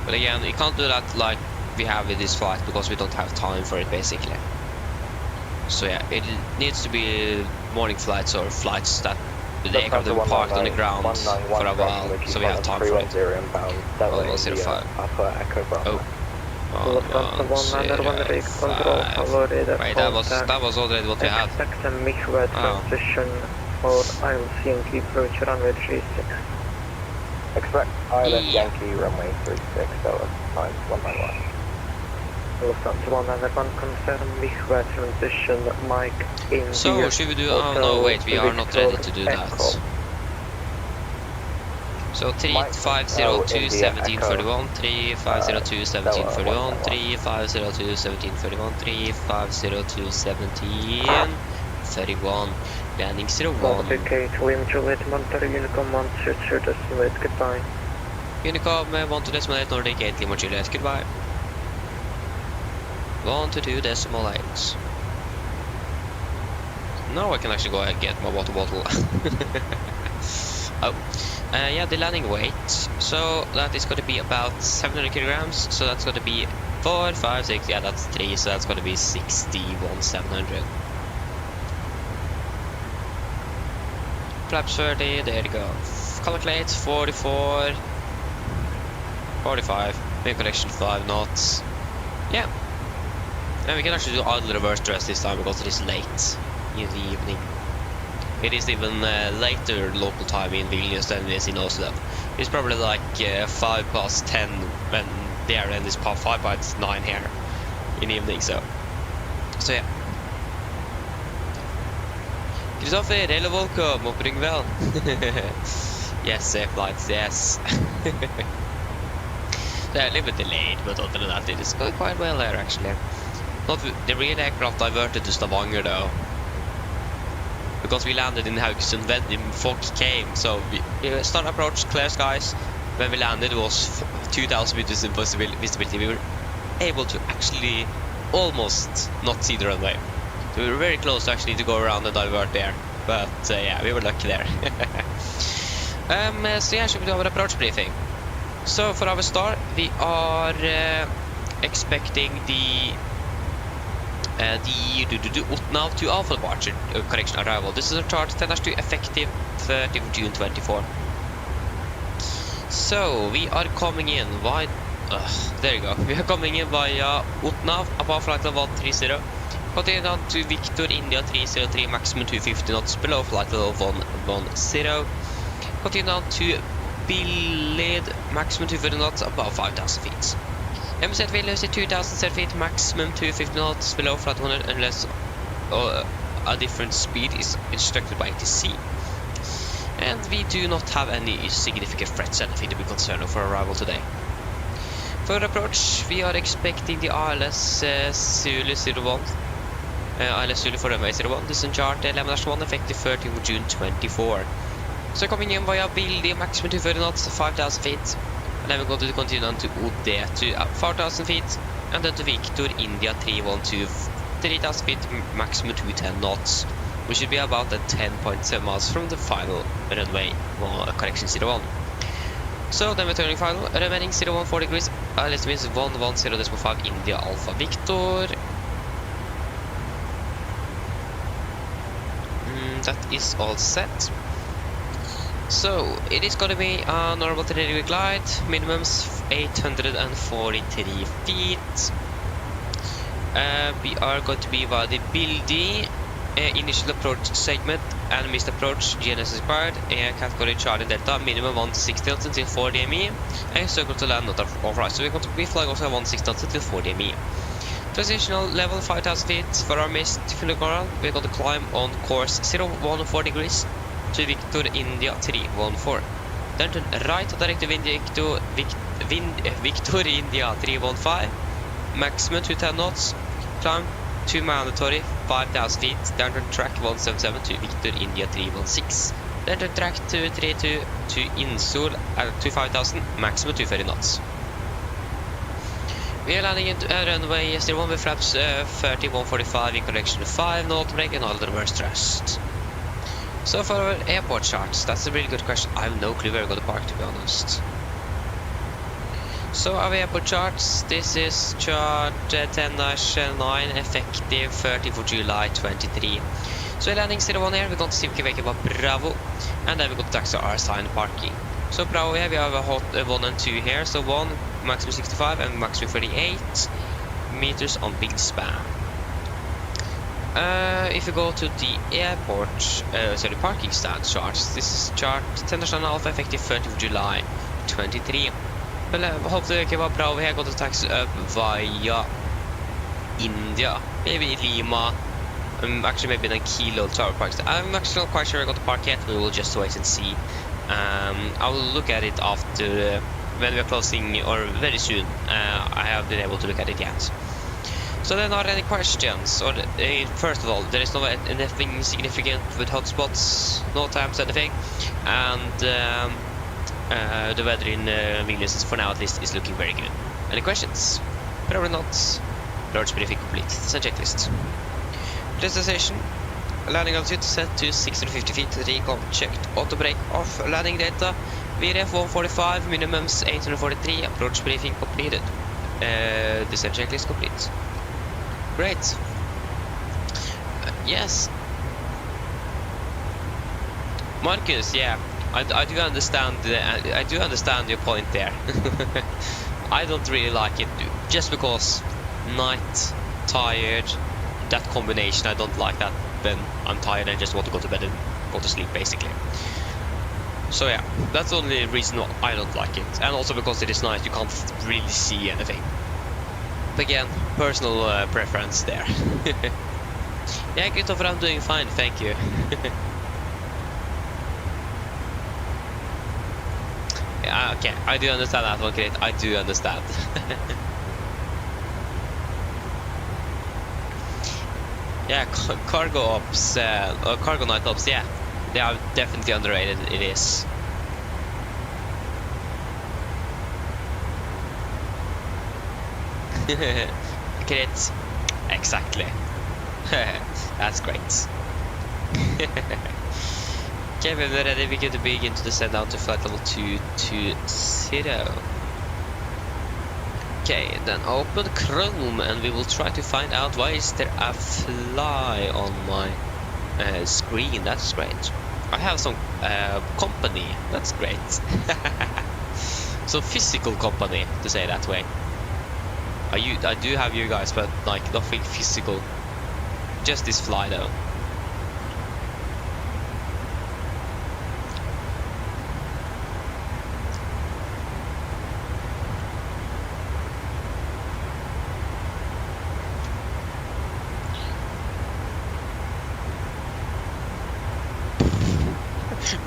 But again, we can't do that like we have with this flight because we don't have time for it basically. So yeah, it needs to be morning flights or flights that the aircraft will be parked on the ground for a while, so we have time for it. Oh, 05. Oh. 106. Wait, that was already what we had. Expect a MIG-wide transition for ILS Yankee approach runway 36. Expect ILS Yankee runway 36, Delta 191. Lufthansa 191, confirm MIG-wide transition, Mike in. So, should we do... Oh no, wait, we are not ready to do that. So 3502 1731, 3502 1731, 3502 1731, 3502 1731, landing 01. Okay, William Juliet, Monterey, Unicom 122, decimate, goodbye. Unicom 122, Nordic 8, Lima Juliet, goodbye. 122.8. Now I can actually go ahead and get my water bottle. Oh. Yeah, the landing weight, so that is going to be about 700 kilograms, so that's going to be 4, 5, 6, yeah, that's 3, so that's going to be 61,700. Flaps 30, there you go. Calculate 44, 45, main connection 5 knots. Yeah. And we can actually do idle reverse dress this time because it is late in the evening. It is even later local time in Vilnius than it is in Oslo. It's probably like 5 past 10 when there, and it's 5 past 9 here in the evening. So yeah. Kristoffer, hello, welcome. Hope you're doing well. Yes, safe flights, yes. They're a little bit delayed, but other than that, it is going quite well there actually. Not the real aircraft diverted to Stavanger though. Because we landed in Haugesund when the fog came, so we start approach, clear skies. When we landed it was 2,000 meters in visibility. We were able to actually almost not see the runway. So we were very close actually to go around and divert there. But yeah, we were lucky there. So yeah, should we do our approach briefing? So for our start, we are expecting the now to Alpha departure correction arrival. This is a chart 10-2 effective 30th of June 24. So we are coming in via there you go. We are coming in via Utnav above flight level 130. Continue down to Victor India 303, maximum 250 knots below flight level 110. Continue down to Billid, maximum 250 knots above 5,000 feet. MSFS Vilnius 2,000 feet, maximum 250 knots below flight 100 unless a different speed is instructed by ATC. And we do not have any significant threats anything to be concerned of for arrival today. For approach, we are expecting the ILS Zulu 01. ILS Zulu for runway 01, this is chart 11-1, effective 13th of June 24. So coming in via Bildi, maximum 230 knots, 5,000 feet. And then we go to continue on to OD to 4,000 feet. And then to Victor India 312, 3,000 feet, maximum 210 knots. We should be about at 10.7 miles from the final runway correction 01. So then we're turning final, remaining 014 degrees, this means 110.5 India Alpha Victor. That is all set. So it is gonna be a normal 3-degree glide, minimums 843 feet. We are going to be via the Bildi, initial approach segment and missed approach, GNS expired, category Charlie Delta, minimum 160 knots until 4 DME, and circle to land not overfly. So we're going to be flying also 160 knots until 4 DME. Transitional level 5000 feet for our missed Filigoral. We're going to climb on course 014 degrees to Victor India 314. Then turn right direct to Victor India 315, maximum 210 knots, climb to mandatory 5000 feet, then turn track 177 to Victor India 316. Then turn track 232 to Insol to 5000, maximum 230 knots. We are landing into runway 01 with flaps 30, 145 in correction to 5, no brake and all the reverse thrust. So for our airport charts, that's a really good question. I have no clue where we're going to park, to be honest. So our airport charts, this is chart 10-9, effective 30 July 23. So we're landing 01 here, we're going to see if we can wake up Bravo, and then we're going to taxi our assigned parking. So Bravo here, we have a hot 1 and 2 here, so 1 maximum 65 and maximum 38 meters on big span. If you go to the airport, sorry, parking stand charts, this is chart 10-9 Alpha, effective 30 July 23. Well, hopefully we can have Bravo here, go to taxi up via India, maybe Lima, actually maybe in a Kilo Tower Park. I'm actually not quite sure I got to park yet, we will just wait and see. I will look at it after, when we are closing, or very soon. I haven't been able to look at it yet. So there are any questions, or first of all, there is no anything significant with hotspots, no times, anything, and the weather in Vilnius, for now at least, is looking very good. Any questions? Probably not. Large briefing complete. It's a checklist. Destination. Landing altitude set to 650 feet. Recon checked. Auto brake off. Landing data. VRF 145. Minimums 843. Approach briefing completed. Descent checklist complete. Great. Yes. Marcus, yeah. I do understand. I do understand your point there. I don't really like it, just because night, tired, that combination. I don't like that. Then I'm tired and just want to go to bed and go to sleep, basically. So yeah, that's the only reason why I don't like it, and also because it is night, you can't really see anything. But again, personal preference there. Yeah, Christopher, I'm doing fine, thank you. Yeah, okay, I do understand that one, Kate. I do understand. Yeah, cargo ops, or cargo night ops, yeah, they are definitely underrated, it is. Great, exactly. That's great. Okay, when we're ready, we get to begin to descend down to flight level 220. Okay, then open Chrome and we will try to find out why is there a fly on my screen. That's great. I have some company. That's great. Some physical company, to say that way. I do have you guys, but like nothing physical. Just this fly though.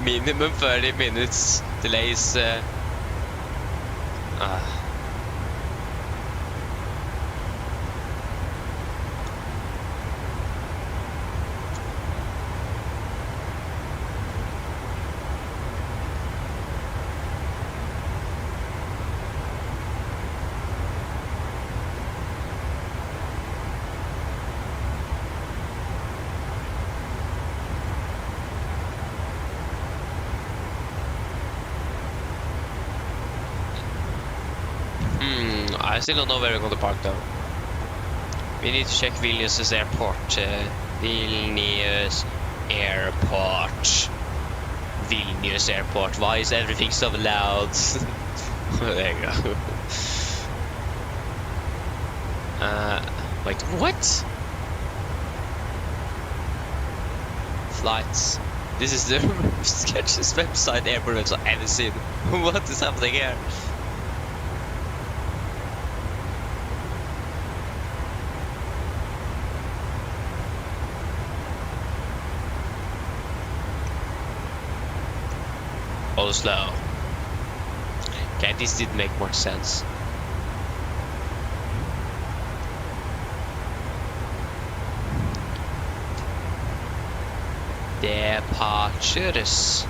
Minimum 30 minutes delays. I still don't know where we're going to park though. We need to check Vilnius' airport. Vilnius Airport. Vilnius Airport. Why is everything so loud? There you go. Wait, what? Flights. This is the sketchiest website airport website I've ever seen. What is happening here? Oslo. Okay, this did make more sense. Departures.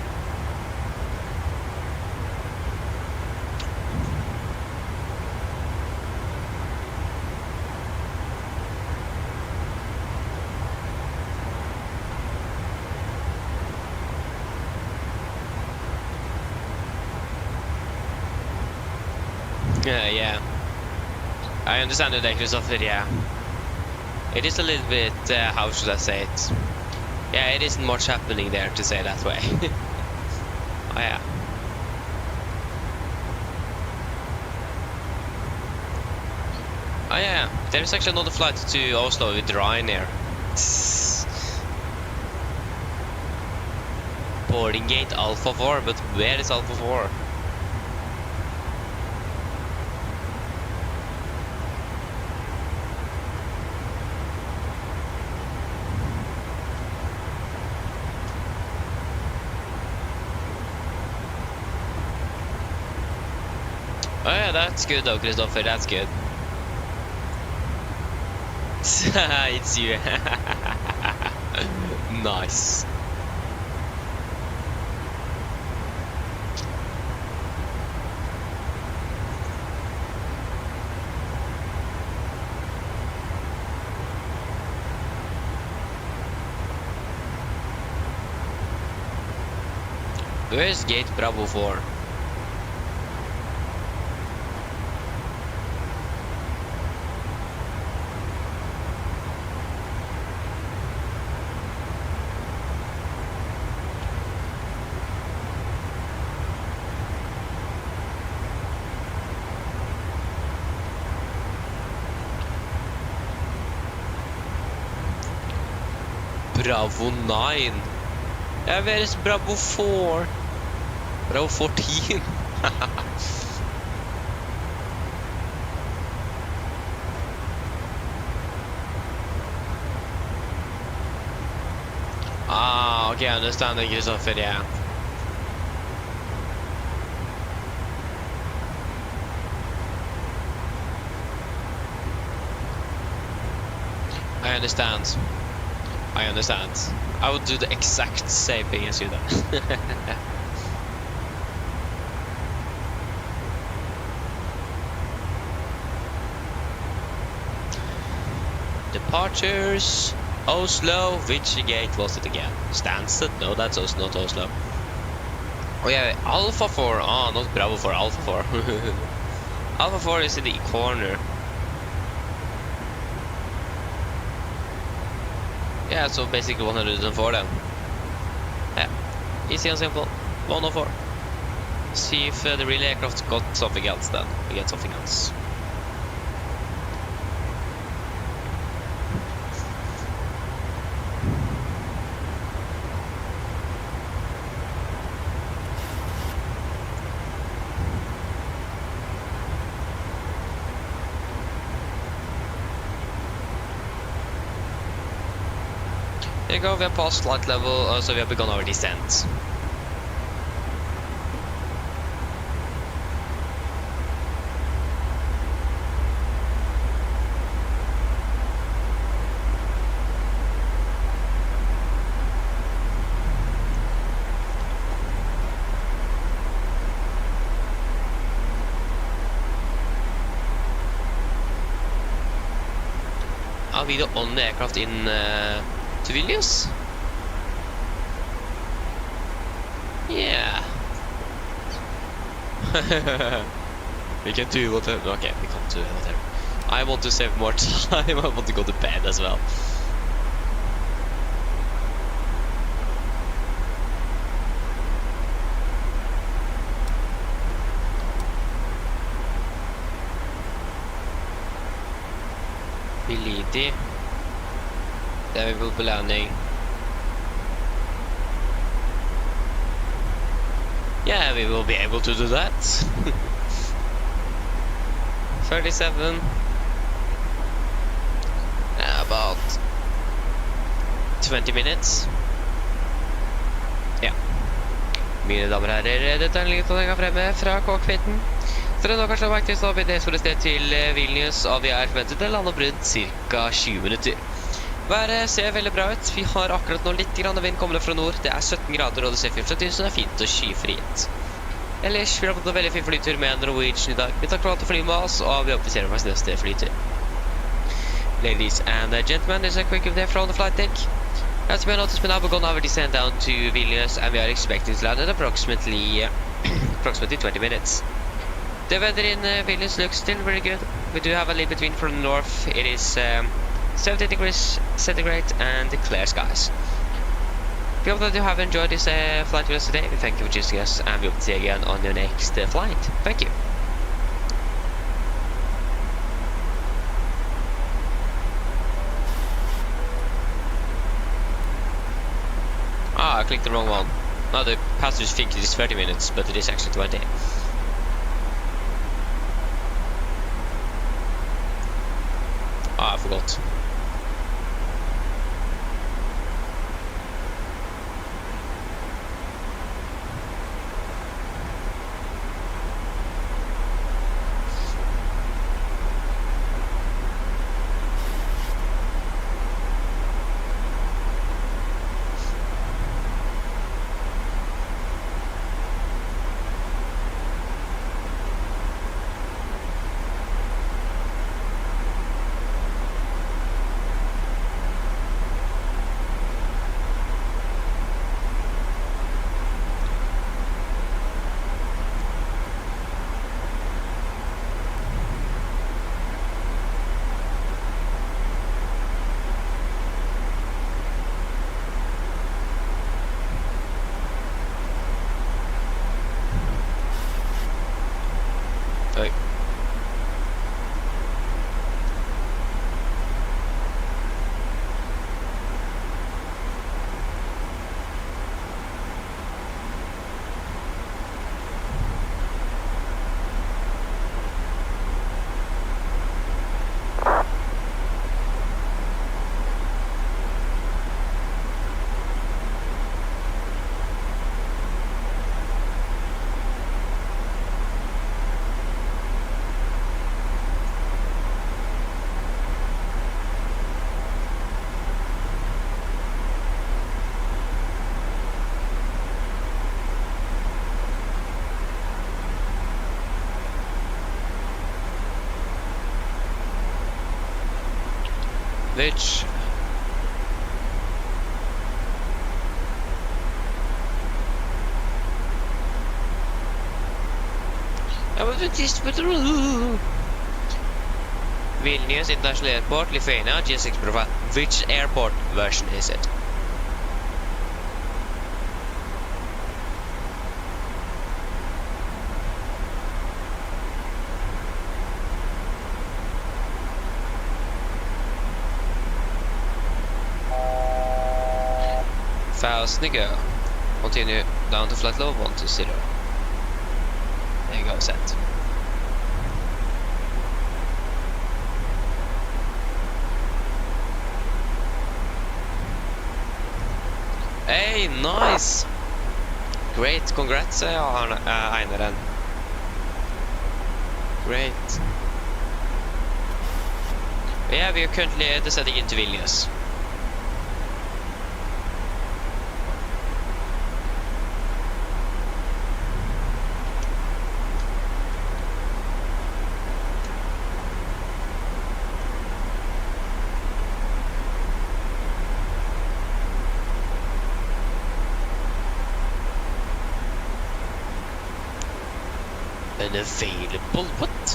Yeah. I understand the dangerous of it, yeah. It is a little bit, how should I say it? Yeah, it isn't much happening there, to say that way. Oh yeah. Oh yeah, there is actually another flight to Oslo with Ryanair. Boarding gate Alpha 4, but where is Alpha 4? Oh yeah, that's good though, Christopher, that's good. It's you. Nice. Where is gate Bravo 4? Bravo 9. Yeah, where is Bravo 4? Bravo 14. Ah, okay, I understand the use of it, yeah. I understand. I understand. I would do the exact same thing as you then. Departures. Oslo. Which gate was it again? Stansted? No, that's Oslo, not Oslo. Oh yeah, Alpha 4. Oh, not Bravo 4, Alpha 4. Alpha 4 is in the corner. Yeah, so basically 104 then. Yeah, easy and simple. 104. See if the relay aircraft got something else then. We get something else. There you go, we have passed flight level, so we have begun our descent. Are we the only aircraft in to Vilnius? Yeah. We can do whatever. Okay, we can't do whatever. I want to save more time. I want to go to bed as well. Bilidi. There we will be landing. Yeah, we will be able to do that. 37. About 20 minutes. Ja. Mine damer og herrer, dette er en liten utdanning fremme fra cockpiten. Så det er nå kanskje vakt til å bli det store sted til Vilnius, og vi er forventet til å lande om rundt ca. 20 minutter. Været ser veldig bra ut. Vi har akkurat nå litt grann vind kommende fra nord. Det er 17 grader, og det ser fint ut, så det er fint og skyfritt. Ellers, vi har fått en veldig fin flytur med Norwegian i dag. Vi tar klart å fly med oss, og vi oppdaterer faktisk neste flytur. Ladies and gentlemen, this is a quick update from the flight deck. As we noticed, we now have gone over descent down to Vilnius, and we are expecting to land in approximately 20 minutes. The weather in Vilnius looks still very good. We do have a little bit wind from the north. It is 70 degrees centigrade and clear skies. We hope that you have enjoyed this flight with us today. We thank you for choosing us, and we hope to see you again on your next flight. Thank you. Ah, I clicked the wrong one. No, the passengers think it is 30 minutes, but it is actually 20. Ah, I forgot. Oi. Which Vilnius International Airport, Lithuania, G6 profile. Which airport version is it? Fast go. Continue down to flight level 120. There you go, set. Hey, nice! Great, congrats, Einaren. Great. Yeah, we are currently descending into Vilnius. Unavailable? What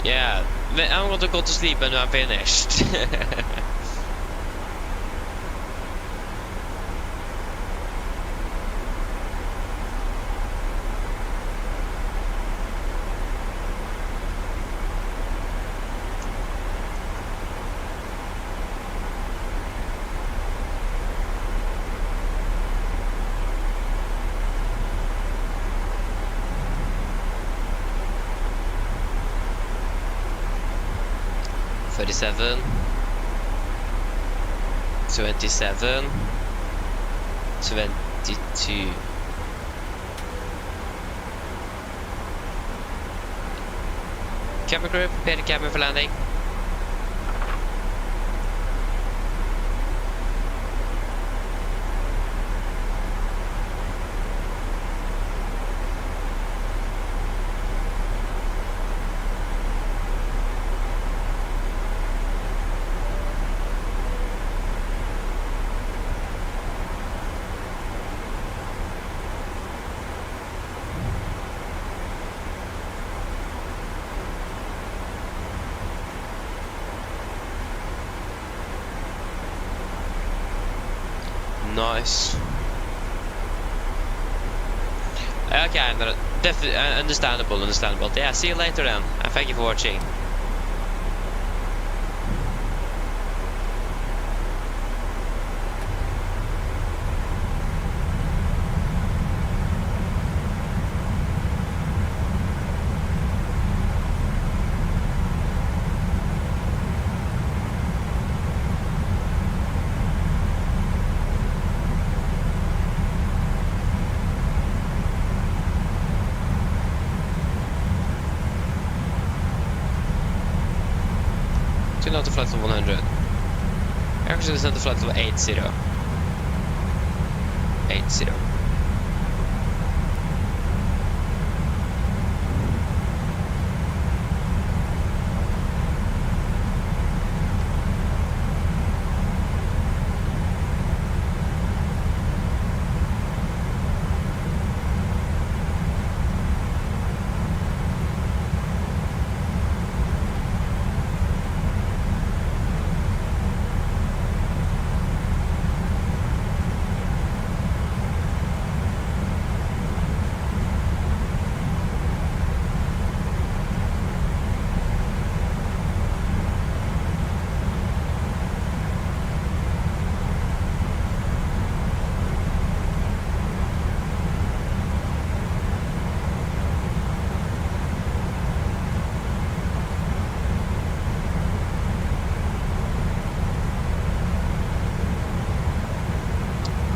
Yeah, I'm going to go to sleep when I'm finished. $37, $27, $22. Cabin crew, prepare the cabin for landing. Nice. Okay, understandable. Yeah, see you later then, and thank you for watching. Not to flight level 100. Actually, sent to flight level 80. 80.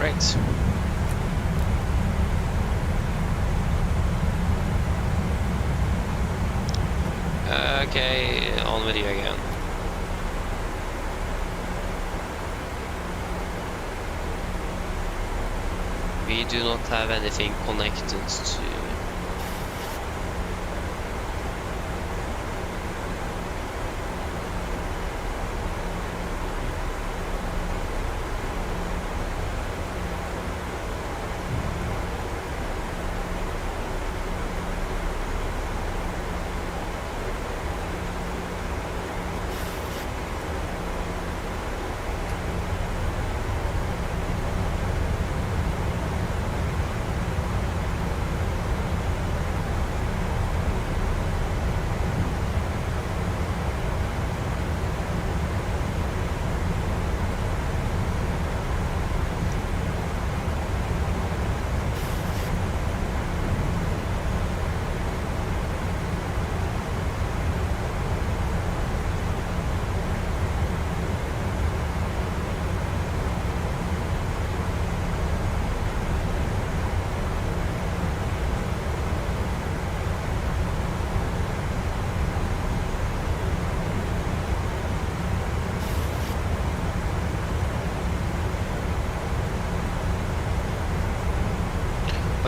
Great. Okay, on video again. We do not have anything connected to...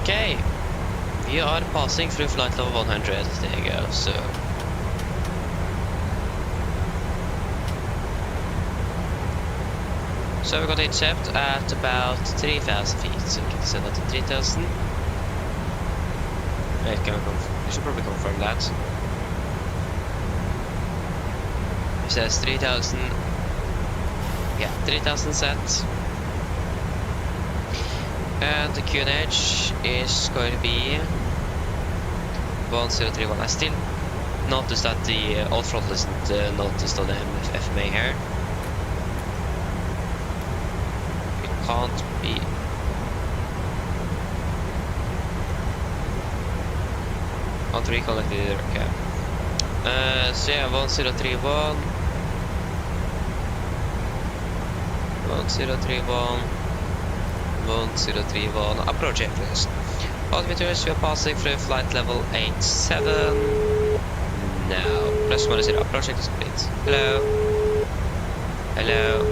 Okay, we are passing through flight level 100, there you go, so... So we're going to intercept at about 3,000 feet, so we can send that to 3,000. We should probably confirm that. says 3000. Yeah, 3000 set. And the QNH is going to be 1031. I still noticed that the old throttle isn't noticed on the FMA here. It can't be. Can't reconnect it either, okay. So yeah, 1031. 1031. 1031. Approach here, please. Altimeters, we are passing through flight level 87. Now, press 10. Approach check is complete. Hello. Hello.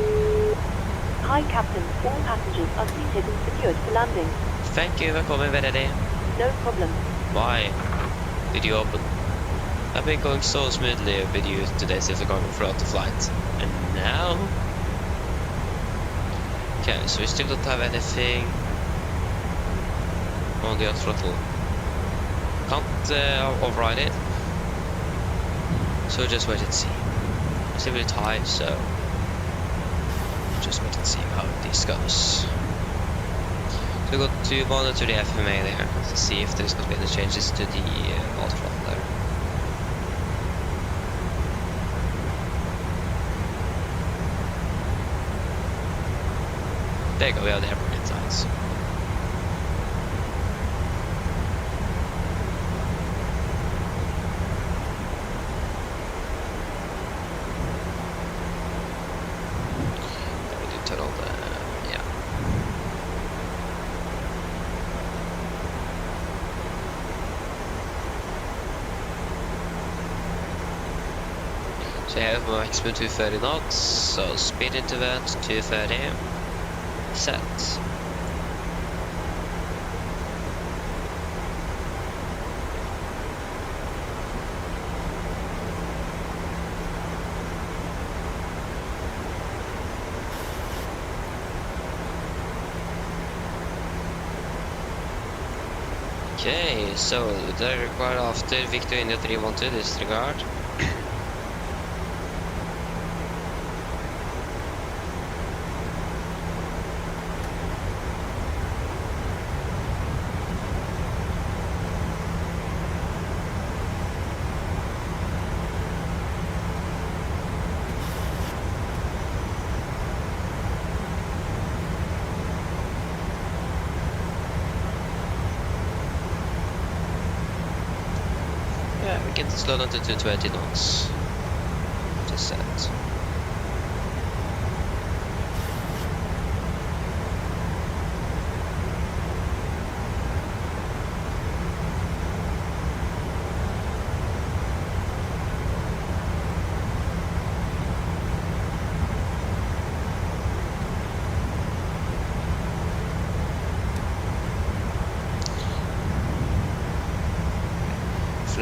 Hi, Captain. All passengers are seated and secured for landing. Thank you, välkommen, where are they? No problem. Why did you open? I've been going so smoothly with you today since we're going throughout the flight. And now? Okay, so we still don't have anything on the throttle. Can't override it. So just wait and see. It's a bit high, so just wait and see how this goes. So we got to monitor the FMA there to see if there's going to be any changes to the alt throttle there. There you go, we have the airport insides. We do turn on the, yeah. So I have my maximum 230 knots, so speed interval 230. Set. Okay, so the required after Victor India 312 disregard. Yeah, we can slow down to 220 knots. Just set.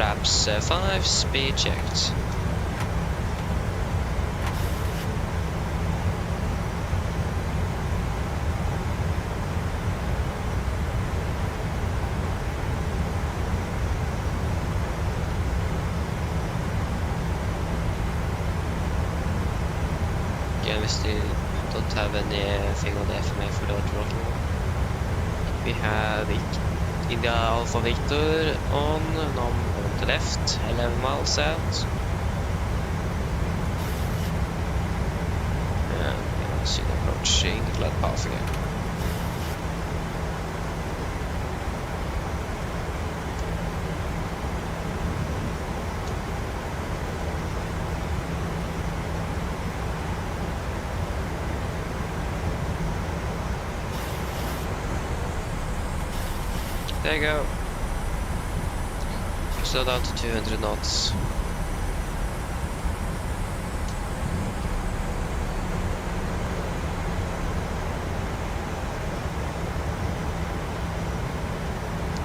Flaps 5, speed checked. Again, we still don't have anything on the FMA for the throttle. We have India Alpha Victor on the left, 11 miles out. And we can see the approaching glide path again. There you go. Slow down to 200 knots.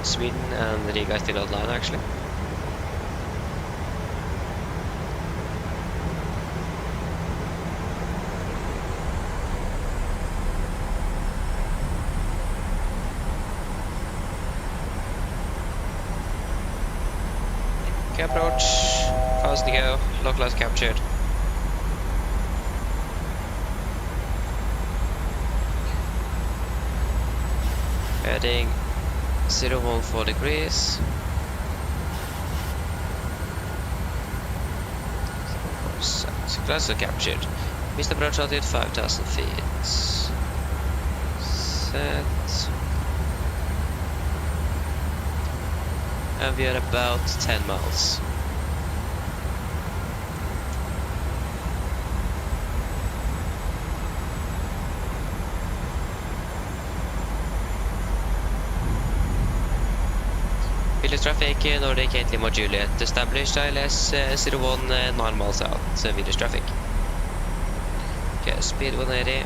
Sweden and Riga are still online actually. Okay, approach, fast to go, localize captured. Heading 014 degrees. Close to captured. Missed approach altitude 5,000 feet. Set. And we are about 10 miles. Vilnius traffic, Nordic 8 Lima Juliet, established ILS 01 9 miles out, Vilnius traffic. Okay, speed 180.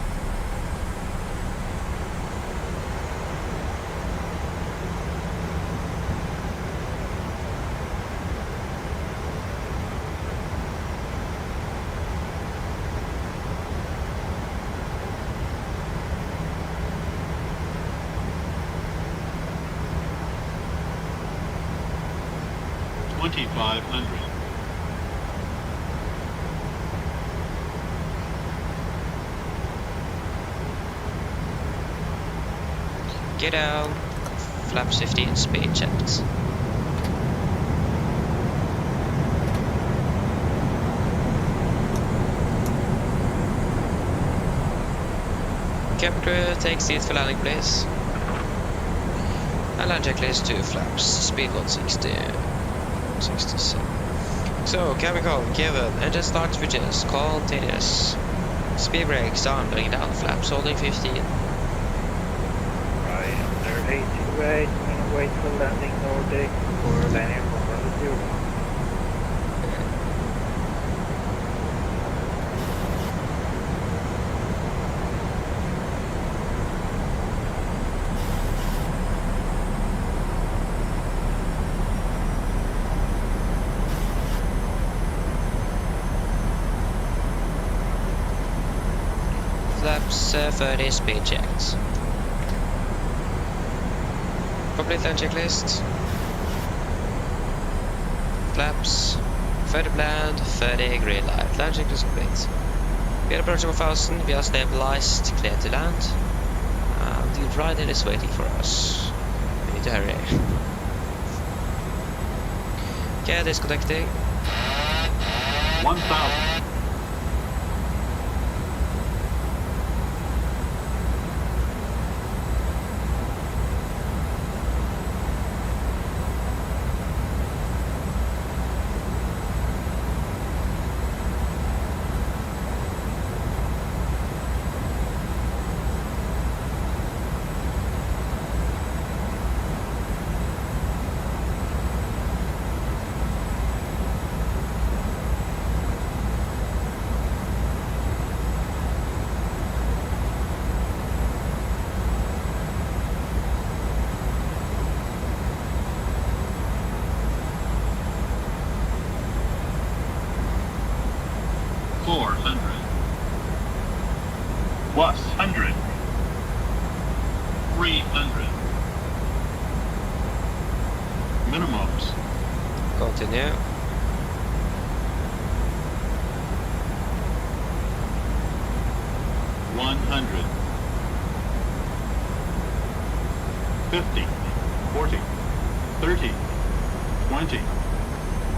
Get out. Flaps 15, speed checked. Cabin crew, take seats for landing, please. And land checklist 2 flaps, speed 160. 67. So, cabin call, given, engine start switches, continuous. Speed brakes on, bring down, flaps holding 15. Right, under 80 right, I'm gonna wait for landing Nordic for landing on 0. Flaps 30, speed checked. Complete land checklist. Flaps 30 planned, 30 green light. Land checklist complete. We are approaching 1000, we are stabilized, clear to land. And the rider is waiting for us. We need to hurry. Okay, disconnecting. 1,000. Plus 100. 300. Minimums. Continue. $100. 50. 40. 30. 20.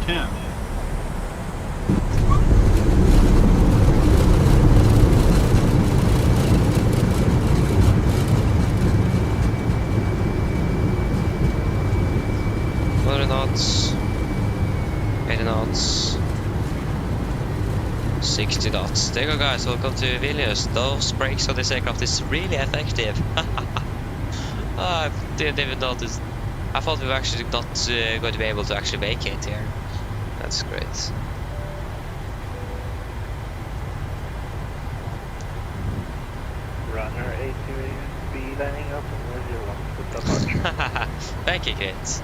10. Knots, 80 knots, 60 knots. There you go, guys, welcome to Vilnius. Those brakes on this aircraft is really effective. I didn't even notice. I thought we were actually not going to be able to actually vacate here. That's great. Runner 80 will be landing up on 01 with departure. Thank you, Kate.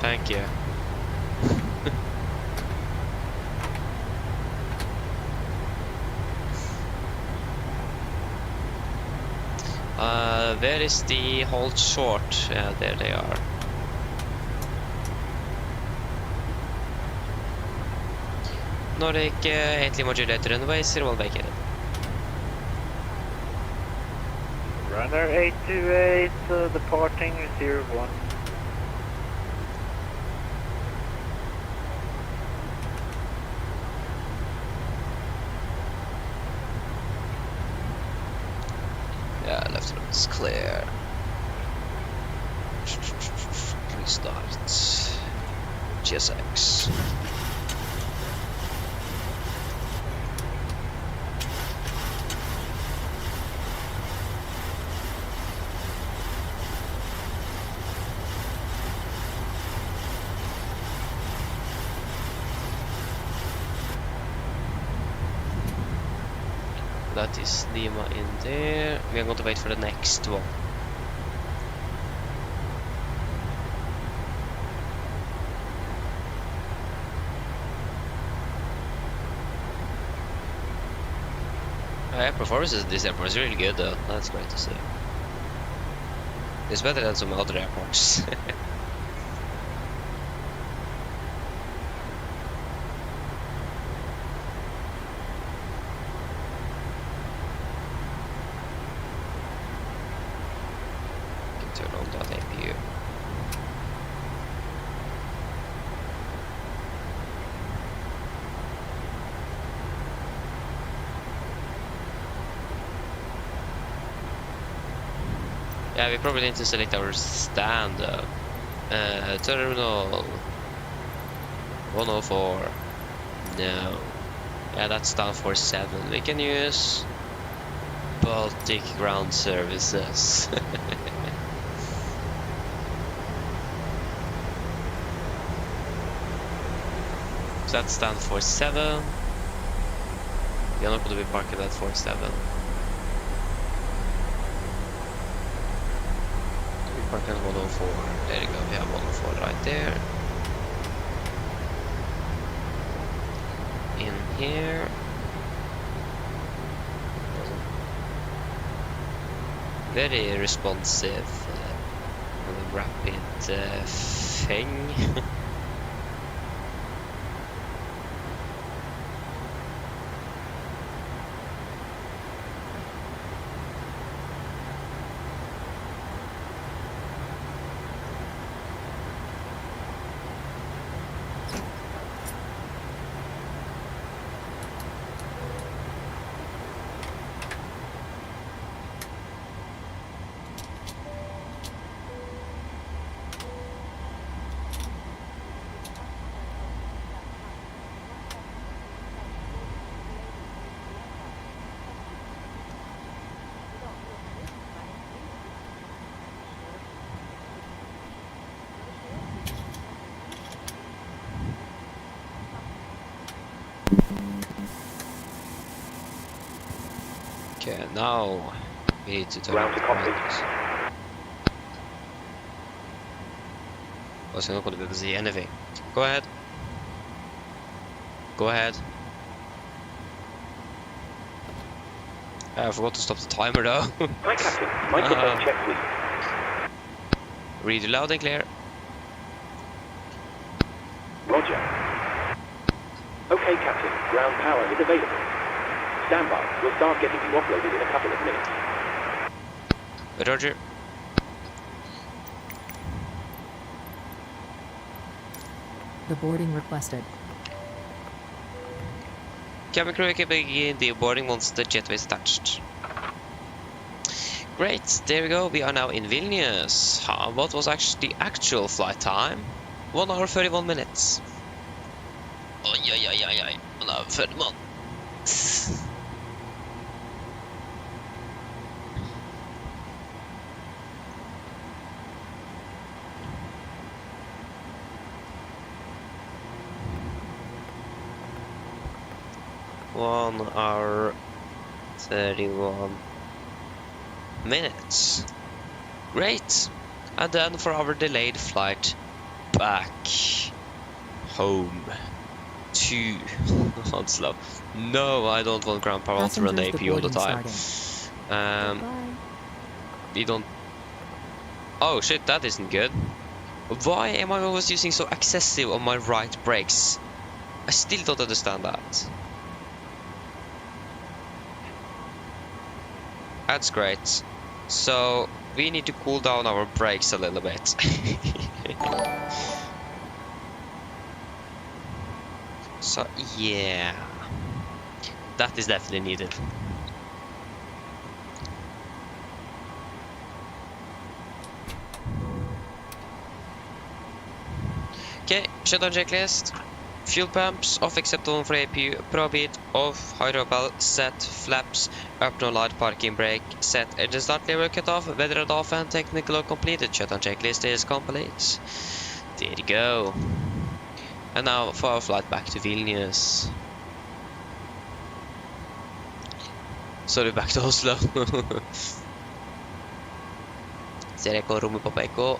Thank you. Where is the hold short? Yeah, there they are. Nordic 8 Lima Juliet runway 01 vacated. Runner 828, departing 01. Yeah, left is clear. Restart. GSX. That is Lima in there. We are going to wait for the next one. Yeah, performance at this airport is really good though. That's great to see. It's better than some other airports. Turn on that APU. Yeah, we probably need to select our stand though. Terminal 104. No. Yeah, that's stand 47. We can use Baltic Ground Services. So that's stand 47. We are not going to be parking at 47. We park at 104. There you go, we have 104 right there. In here. Very responsive and rapid thing. Okay, now we need to turn on the cockpit. I was not going to be able to see anything. Go ahead. Go ahead. I forgot to stop the timer though. Hi Captain, microphone check please. Read loud and clear. Roger. Okay Captain, ground power is available. Stand by, we'll start getting you offloaded in a couple of minutes. Roger. The boarding requested. Cabin crew can begin the boarding once the jetway is attached. Great, there we go. We are now in Vilnius. What was actually the actual flight time? 1 hour 31 minutes. Oj, oj, oj, oj, oj. 1 hour 31. One hour 31 minutes. Great. And then for our delayed flight back home to Oslo. No, I don't want ground power. I want to run the AP all the time. We don't. Oh shit, that isn't good. Why am I always using so excessive on my right brakes? I still don't understand that. That's great. So we need to cool down our brakes a little bit. So yeah, that is definitely needed. Okay, shutdown checklist. Fuel pumps off except on for APU, probe off, hydroval set, flaps, up no light, parking brake, set, engine start lever cut off, weather off and technical completed. Shutdown checklist is complete. There you go. And now for our flight back to Vilnius. Sorry, back to Oslo. Ser jeg går rommet på PK.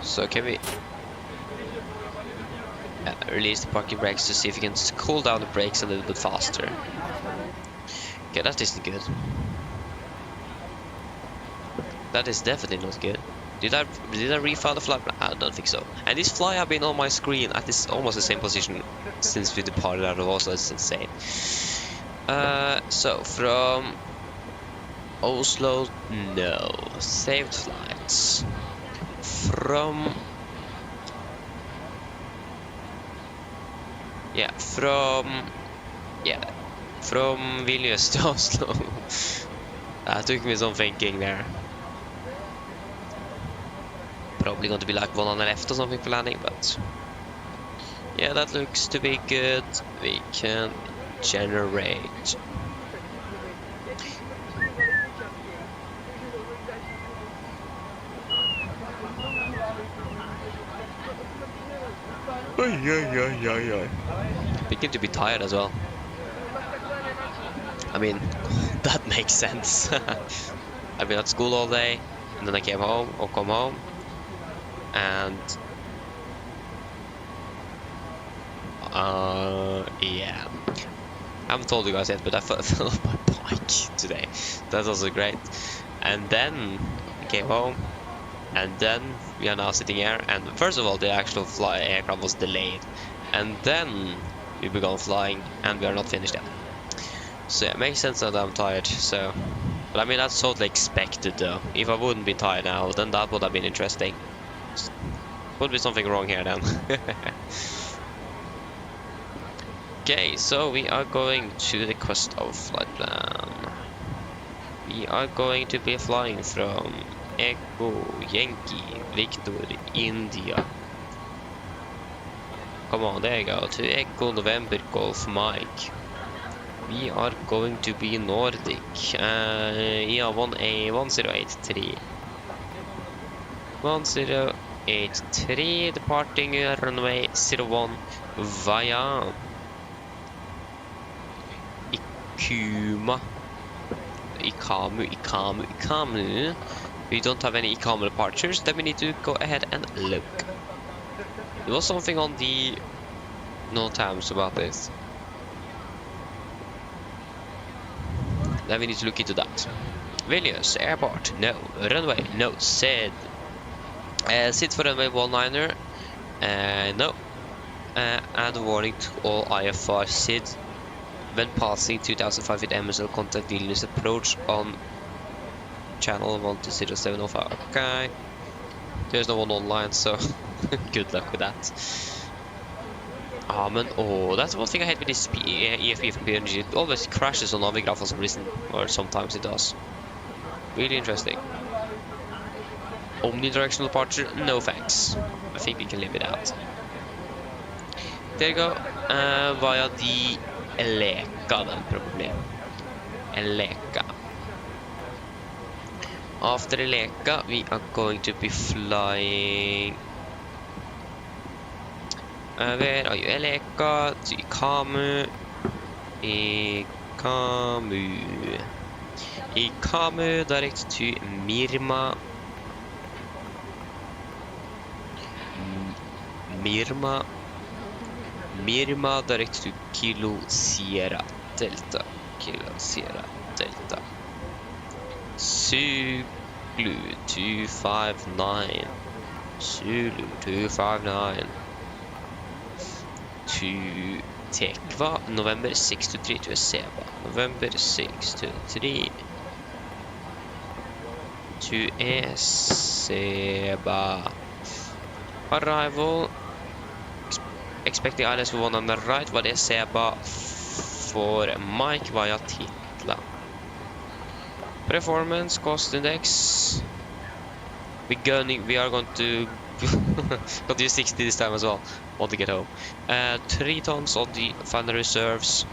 So can we release the parking brakes to see if we can cool down the brakes a little bit faster? Okay, that isn't good. That is definitely not good. Did I refile the flight? I don't think so. And this fly have been on my screen at this almost the same position since we departed out of Oslo. It's insane. So from Oslo, no. Saved flights. From Vilnius to Oslo. That took me some thinking there. Probably going to be like one on the left or something for landing, but yeah, that looks to be good. We can generate. Begin to be tired as well. I mean, that makes sense. I've been at school all day, and then I came home or come home, and yeah. I haven't told you guys yet, but I fell off my bike today. That was great. And then I came home, and then we are now sitting here. And first of all, the actual aircraft was delayed, and then we began flying, and we are not finished yet. So yeah, it makes sense that I'm tired. So, but I mean that's totally expected though. If I wouldn't be tired now, then that would have been interesting. Would be something wrong here then. Okay, so we are going to the Takeoff flight plan. We are going to be flying from Echo Yankee Victor India. Come on, there you go, to Echo November Golf Mike. We are going to be Nordic. Yeah, 1083. 1083, departing runway 01 via Ikamu. We don't have any Ikamu departures, then we need to go ahead and look. There was something on the NOTAMs about this. Then we need to look into that. Vilnius, airport, no. Runway, no. SID. SID for runway 19er, no. And warning to all IFR SID. When passing 2005 with MSL, contact Vilnius approach on channel 12070. Okay. There's no one online, so good luck with that. That's one thing I hate with this EFP from PMDG. It always crashes on Navigraph for some reason, or sometimes it does. Really interesting. Omnidirectional departure, no thanks. I think we can live it out. There you go. Via the Leka then, probably. Leka. After Leka, we are going to be flying. Where are you? Leka to Ikamu. Ikamu direct to Mirma. Mirma direct to Kilo Sierra Delta. Super. Zulu 259. Zulu 259. To Takeoff, November 623 to Seba. November 623 to Seba. Arrival. Expecting ILS for 1 on the right, but Seba for Mike via Titla. Performance, cost index. We are going to got to use 60 this time as well. Want to get home. 3 tons on the final reserves.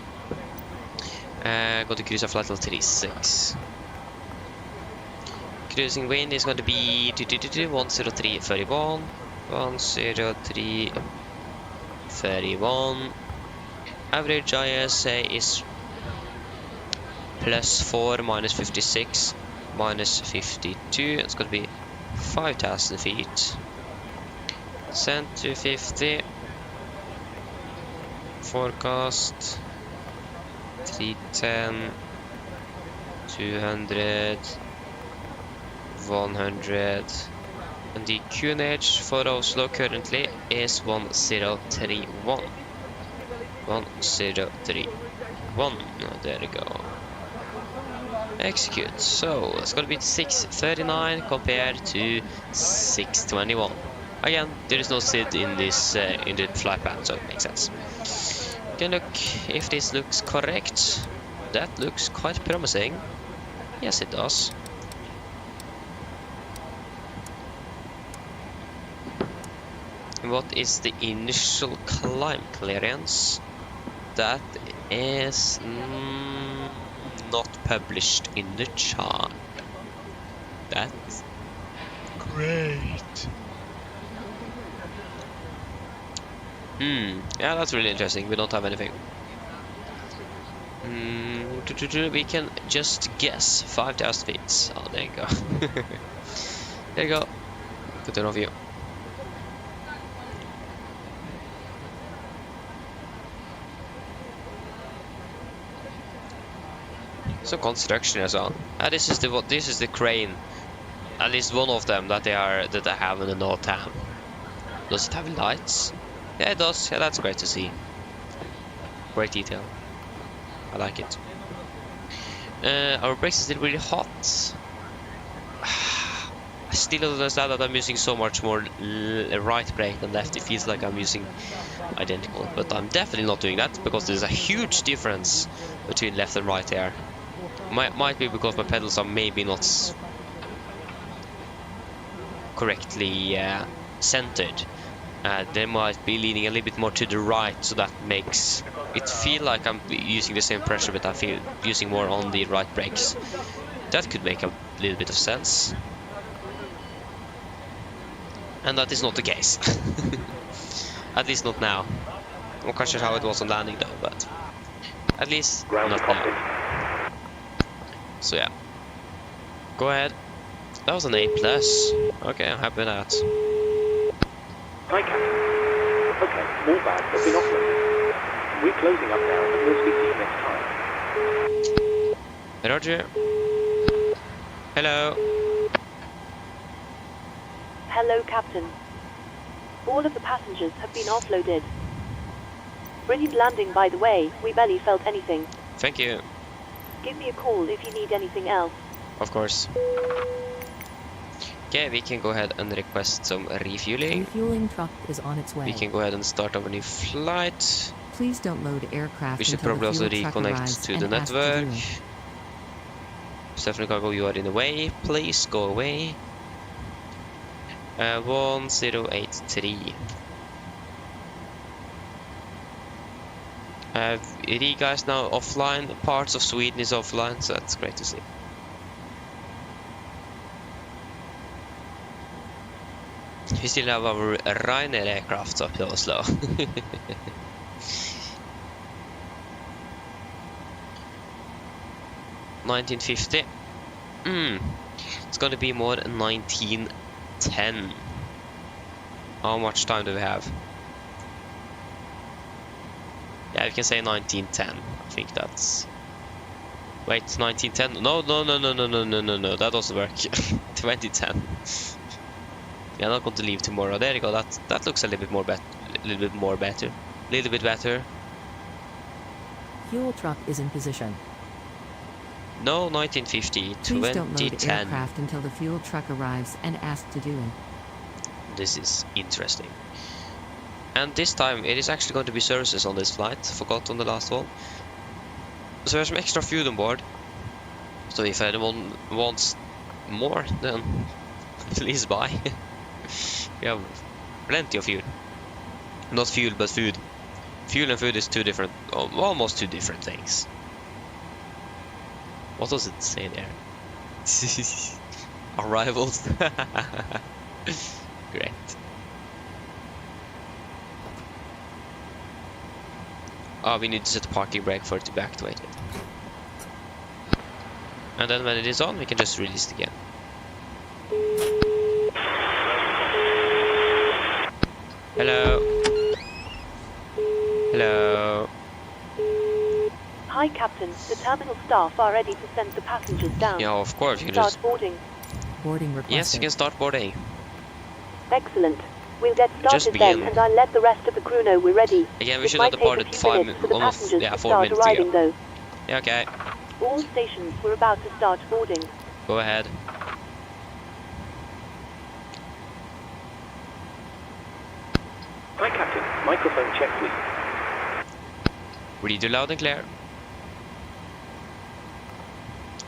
Got to cruise a flight level 36. Cruising wind is going to be 103.31. 103.31. Average ISA is +4, -56, -52. It's going to be 5,000 feet. Sent to 50. Forecast 310, 200, 100. And the QNH for Oslo currently is 1031. 1031. There we go. Execute. So it's gonna be 639 compared to 621. Again, there is no SID in this in the flight plan, so it makes sense. Can look if this looks correct. That looks quite promising. Yes, it does. What is the initial climb clearance? That is not published in the chart. That's great. Yeah, that's really interesting. We don't have anything. We can just guess 5,000 feet. Oh, there you go. There you go. Good overview. Some construction as well. This is the crane. At least one of them that I have in the north ham. Does it have lights? Yeah, it does. Yeah, that's great to see. Great detail. I like it. Our brakes are still really hot. I still don't understand that I'm using so much more right brake than left. It feels like I'm using identical, but I'm definitely not doing that because there's a huge difference between left and right here. Might be because my pedals are maybe not correctly centered. They might be leaning a little bit more to the right, so that makes it feel like I'm using the same pressure, but I feel using more on the right brakes. That could make a little bit of sense. And that is not the case. At least not now. I'm not quite sure how it was on landing though, but at least not now. So yeah. Go ahead. That was an A+. Okay, I'm happy with that. Hi, Captain. Okay, more bags have been offloaded. We're closing up now, and we'll speak to you next time. Roger. Hello. Hello, Captain. All of the passengers have been offloaded. Brilliant landing, by the way. We barely felt anything. Thank you. Give me a call if you need anything else. Of course. Okay, we can go ahead and request some refueling. Refueling truck is on its way. We can go ahead and start our new flight. Please don't load aircraft. We should probably also reconnect to the network. Stephanie Cargo, you are in the way. Please go away. 1083. Riga is now offline. Parts of Sweden is offline, so that's great to see. We still have our Ryzen aircraft up to Oslo. 1950. It's gonna be more 1910. How much time do we have? Yeah, we can say 1910. I think that's Wait, 1910? No, that doesn't work. 2010. Yeah, I'm not going to leave tomorrow. There you go. That looks a little bit more better. Little bit better. Fuel truck is in position. No, 1950. Please don't load 2010. aircraft until the fuel truck arrives and ask to do it. This is interesting. And this time it is actually going to be services on this flight. Forgot on the last one. So there's some extra fuel on board. So if anyone wants more, then please buy. We have plenty of fuel. Not fuel, but food. Fuel and food is almost two different things. What does it say there? Arrivals. Great. Oh, we need to set the parking brake for it to be activated. And then when it is on, we can just release it again. Hello. Hello. Hi, Captain. The terminal staff are ready to send the passengers down. Yeah, of course. You can Start just... boarding. Boarding requested. Yes, you can start boarding. Excellent. We'll get Just started begin. then, and I'll let the rest of the crew know we're ready. Again, we It should might have take a departed few minutes for the passengers to 4 start minutes arriving, ago. though. Yeah, okay. All stations were about to start boarding. Go ahead. Hi, Captain. Microphone check, please. Read you loud and clear.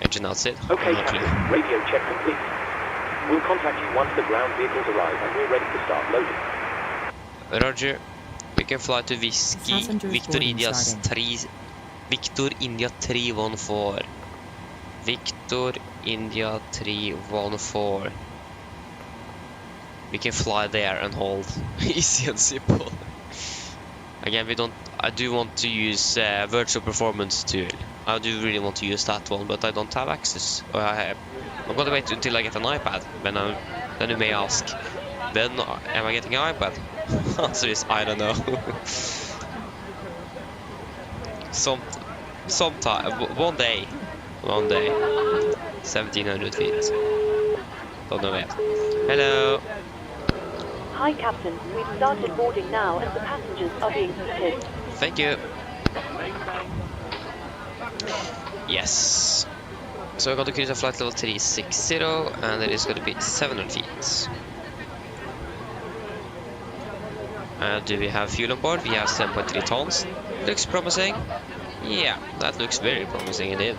Engine outside. Okay, Not Captain. clear. Radio check complete. We'll contact you once the ground vehicles arrive and we're ready to start loading. Roger. We can fly to Whiskey Passengers Victor boarding India starting. 314. Victor India 314. We can fly there and hold. Easy and simple. Again, I do want to use virtual performance tool. I do really want to use that one, but I don't have access. I'm gonna wait until I get an iPad. Then you may ask, then am I getting an iPad? Answer is I don't know. Sometime, one day, 1700 feet. Don't know yet. Hello. Hi, Captain. We've started boarding now, and the passengers are being seated. Thank you. Yes. So we're going to cruise at flight level 360, and it is going to be 700 feet. Do we have fuel on board? We have 7.3 tons. Looks promising. Yeah, that looks very promising indeed.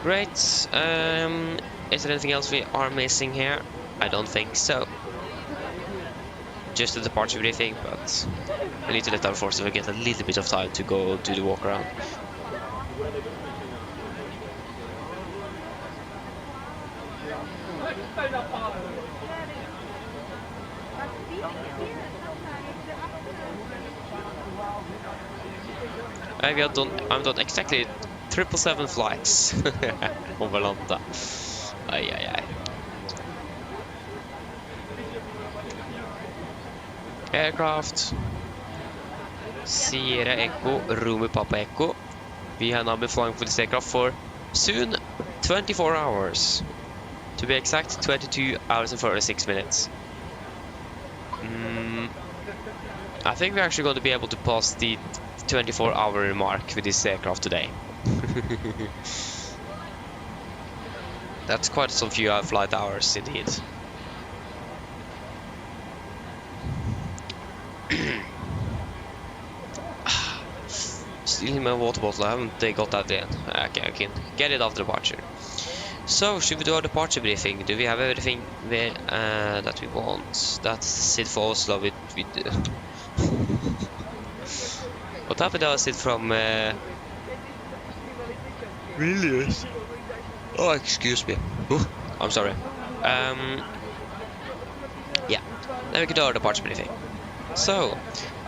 Great. Is there anything else we are missing here? I don't think so. Just the departure briefing, but we need to let our forces get a little bit of time to go do the walk around. I've done exactly 777 flights over London. Ay. Aircraft Sierra Echo, Romeo Papa Echo. We have now been flying for this aircraft for soon 24 hours. To be exact, 22 hours and 46 minutes. I think we're actually going to be able to pass the 24-hour mark with this aircraft today. That's quite some few flight hours indeed. Still in my water bottle, I haven't got that yet. Okay, I can get it after departure. So, should we do our departure briefing? Do we have everything there that we want? That's it for Oslo. What happened to us it from Vilnius? Oh, excuse me. Ooh, I'm sorry. Yeah, then we can do our departure briefing. So,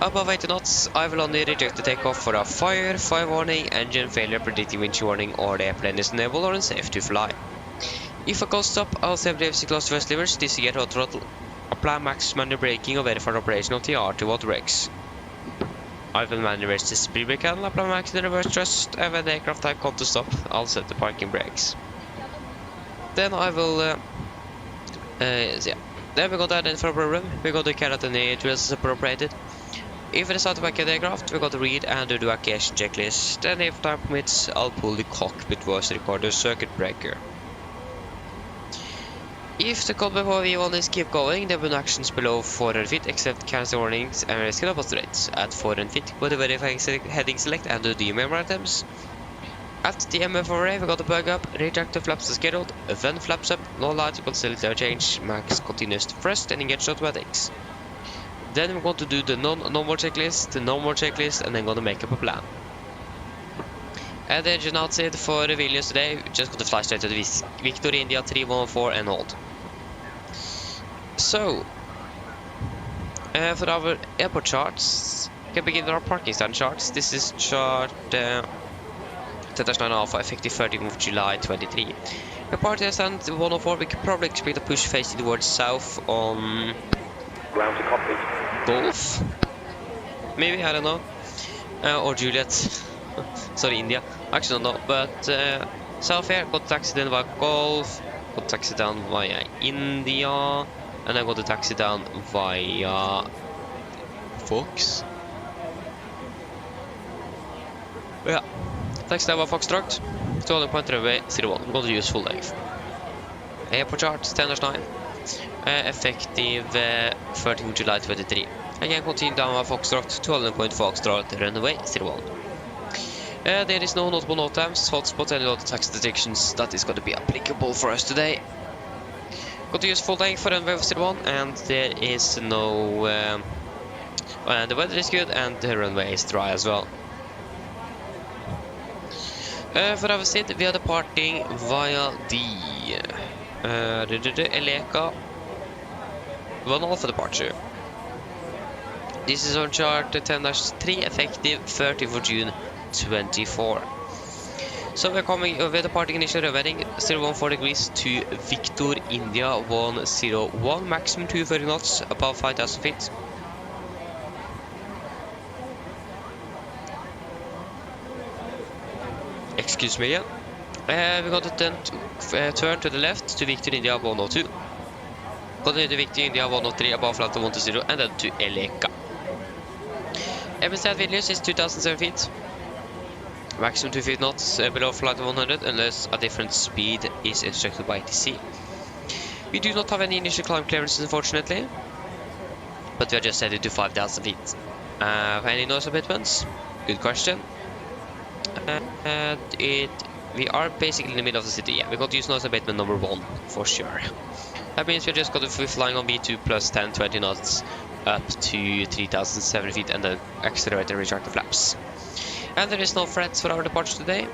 above 80 knots, I will only reject the takeoff for a fire warning, engine failure, predicting wind warning, or the airplane is unable or unsafe to fly. If a cold stop, I'll safely FC close to first levers, disengage throttle, apply max manual braking, or verify operation of TR to water brakes. I will manage the speed brake handle, apply max the reverse thrust, and when the aircraft type comes to stop, I'll set the parking brakes. Then I will, yeah. Then we're going to identify a problem, we're going to carry out any drills as appropriated. If it is out of the aircraft, we're going to read and do the evacuation checklist, and if time permits, I'll pull the cockpit voice recorder circuit breaker. If the code before V1 is keep going, there will be actions below 400 feet except cancel warnings and risk opposite at 400 feet. Go to verify heading select and do the memory items. At the MFRA, we got the bug up, retract the flaps as scheduled, then flaps up, no light, but still clear change, max continuous to first and engage automatics. Then we're going to do the no more checklist, the no more checklist, and then going to make up a plan. And the engine outside for Vilnius today, we're just going to fly straight to the Victor India 3114 and hold. So, for our airport charts, we can begin our parking stand charts. This is chart 10-9 Alpha, effective 13th of July 23. The parking stand 104, we can probably expect a push facing towards south on ground to cockpit. Golf? Maybe, I don't know. Or Juliet. Sorry, India. Actually, don't know. But south here, got taxi down via Golf, got taxi down via India, and then got the taxi down via Fox. Yeah, taxi down via Foxtrot. 200 runway 01. I'm going to use full length. Airport chart 10-9. Effective 13th July 23. Again, continue down via Foxtrot 200 Foxtrot runway 01. There is no notable note times, fault spot, and a lot of taxi detections that is going to be applicable for us today. Got to use full length for runway 01, and there is no and the weather is good and the runway is dry as well. For our seat, we are departing via the Eleka 1 Alpha departure. This is on chart 10-3, effective 30th of June 24. So we're departing initial revetting 014 degrees to Victor India 101, maximum 230 knots, above 5,000 feet. Excuse me again. We're going to then turn to the left to Victor India 102. Continue to Victor India 103, above flight 120, and then to Eleka. MSFS Vilnius is 2,007 feet. Maximum 2 feet knots, below flight 100, unless a different speed is instructed by ATC. We do not have any initial climb clearances, unfortunately, but we are just headed to 5,000 feet. Any noise abatements? Good question. We are basically in the middle of the city. Yeah, we're going to use noise abatement number 1 for sure. That means we're just going to be flying on V2 plus 10-20 knots up to 3,007 feet and then accelerate and retract the flaps. And there is no threats for our departure today.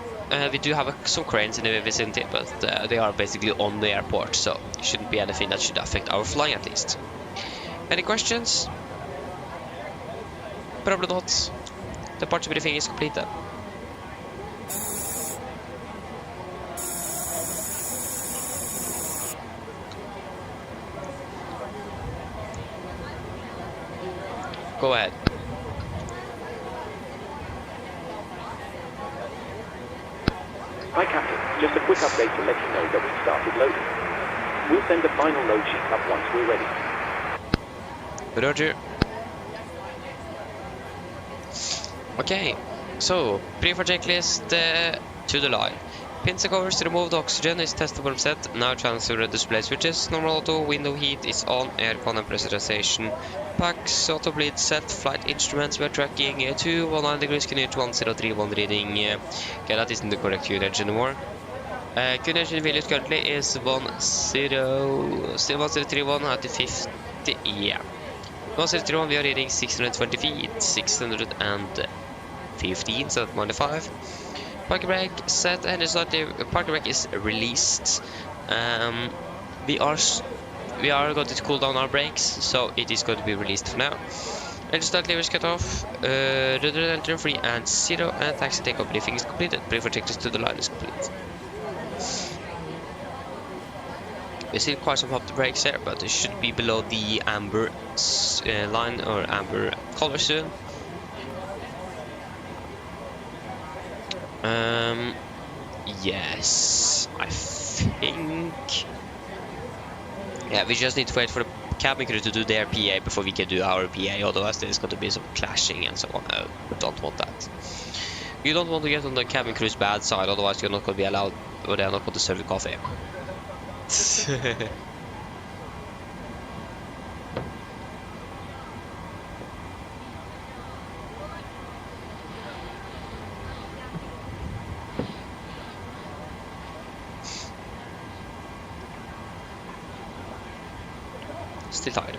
We do have some cranes in the vicinity, but they are basically on the airport, so it shouldn't be anything that should affect our flying at least. Any questions? Probably not. Departure briefing is completed. Go ahead. Hi Captain, just a quick update to let you know that we've started loading. We'll send the final load sheet up once we're ready. Roger. Okay, so pre-for checklist to the line. Pins and covers removed, oxygen is testable set, now transfer the display switches, normal auto, window heat is on, aircon and pressurization packs, auto bleed set, flight instruments, we're tracking 219 degrees, QNH 1031 reading, okay, that isn't the correct fuel engine anymore. QNH in Vilnius currently is 1031 at the 50, yeah. 1031 we are reading 620 feet, 615, so 95. Parking brake set and parking brake is released. We are going to cool down our brakes, so it is going to be released for now. Engine start levers cut off, rudder enter free and 0, and taxi takeoff briefing is completed. Pre-for checklist to the line is complete. We still quite some pop the brakes here, but it should be below the amber line or amber color soon. Yes, I think. Yeah, we just need to wait for the cabin crew to do their PA before we can do our PA. Otherwise, there's going to be some clashing and so on. I don't want that. You don't want to get on the cabin crew's bad side. Otherwise, you're not going to be allowed, or they're not going to serve you coffee. Still tired.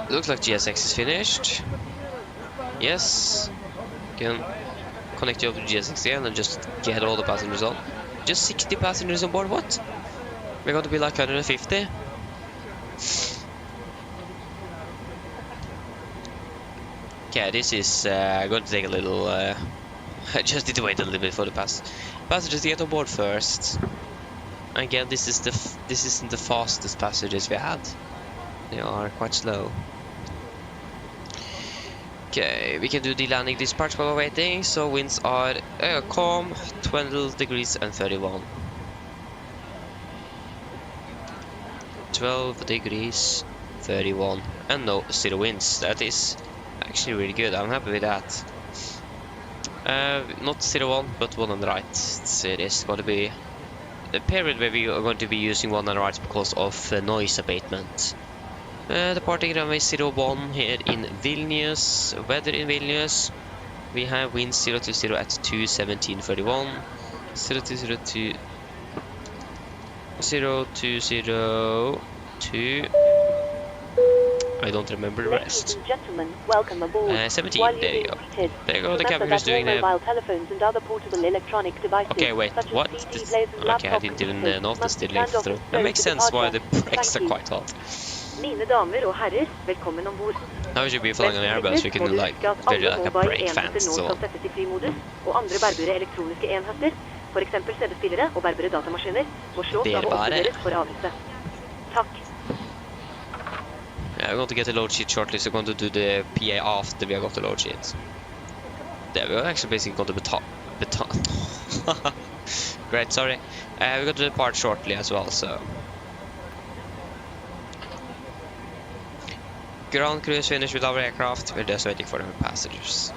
Looks like GSX is finished. Yes. Can connect you up to GSX here and then just get all the passengers on. Just 60 passengers on board, what? We're going to be like 150? Okay, this is going to take a little... I just need to wait a little bit for the passengers to get on board first. Again, this isn't the fastest passengers we had. They are quite slow. Okay, we can do the landing dispatch while we're waiting. So winds are calm, 12 degrees and 31. 12 degrees, 31, and no zero winds. That is actually really good. I'm happy with that. Not 01, but 1 on the right. It is going to be the period where we are going to be using 1 on the right because of noise abatement. Departing runway 01 here in Vilnius. Weather in Vilnius. We have wind 020 at 217.31. 0202 0202. I don't remember the rest. Ladies and gentlemen, welcome aboard. 17. While There you go. seated, There you go. The cabin remember is doing that a. all mobile telephones and other portable electronic devices, Okay, wait. such as What? CD players and Okay, I laptop didn't even computers, notice must the be lift turned off through. and That stowed makes for sense why the departure. brakes Thank are you. quite hot. Mine damer og herrer, velkommen ombord. Now we should be flying on Airbus. We can like alle like a mobile brake enheter fans. nå So skal settes i flymodus, og andre bærbare elektroniske enheter, for eksempel CD-spillere og bærbare datamaskiner, må slås av og oppdateres for avrute. Takk. yeah, we're going to get the load sheet shortly. So we're going to do the PA after we have got the load sheet. There we're actually basically going to Great, sorry. We're going to depart shortly as well. So ground crew is finished with our aircraft. We're just waiting for the passengers.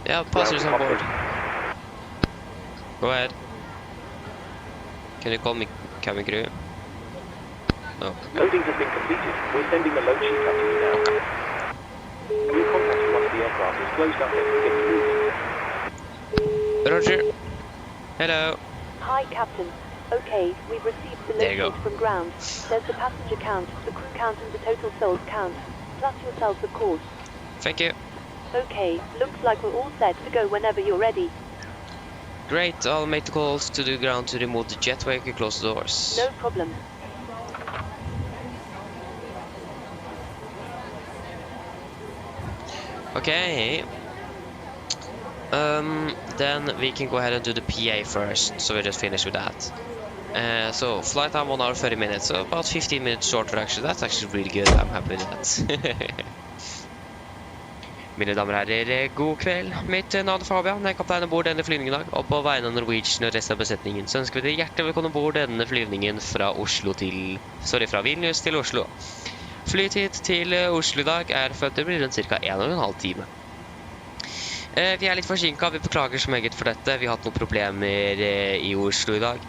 Yeah, passengers on board. Go ahead. Can you call me cabin crew? No. Loading has been completed. We're sending the load sheet up to you now. New contact with one of the aircraft is closed up next to get through. Roger. Hello. Hi, Captain. Okay, we've received the There you load go. sheet from ground. There's the passenger count, the crew count, and the total souls count. Plus yourselves, of course. Thank you. Okay, looks like we're all set to go whenever you're ready. Great. I'll make the calls to the ground to remove the jetway and close the doors. No problem. Okay. Then we can go ahead and do the PA first. So we're just finished with that. So flight time 1 hour 30 minutes. So about 15 minutes shorter actually. That's actually really good. I'm happy with that. Mine damer og herrer, god kveld. Mitt navn er Fabian, jeg er kaptein ombord denne flyvningen i dag, og på vegne av Norwegian og resten av besetningen, så ønsker vi dere hjertelig velkommen ombord denne flyvningen fra Vilnius til Oslo. Flytid til Oslo i dag er for at det blir rundt ca. 1,5 time. Vi er litt forsinket, vi beklager så meget for dette, vi har hatt noen problemer i Oslo i dag.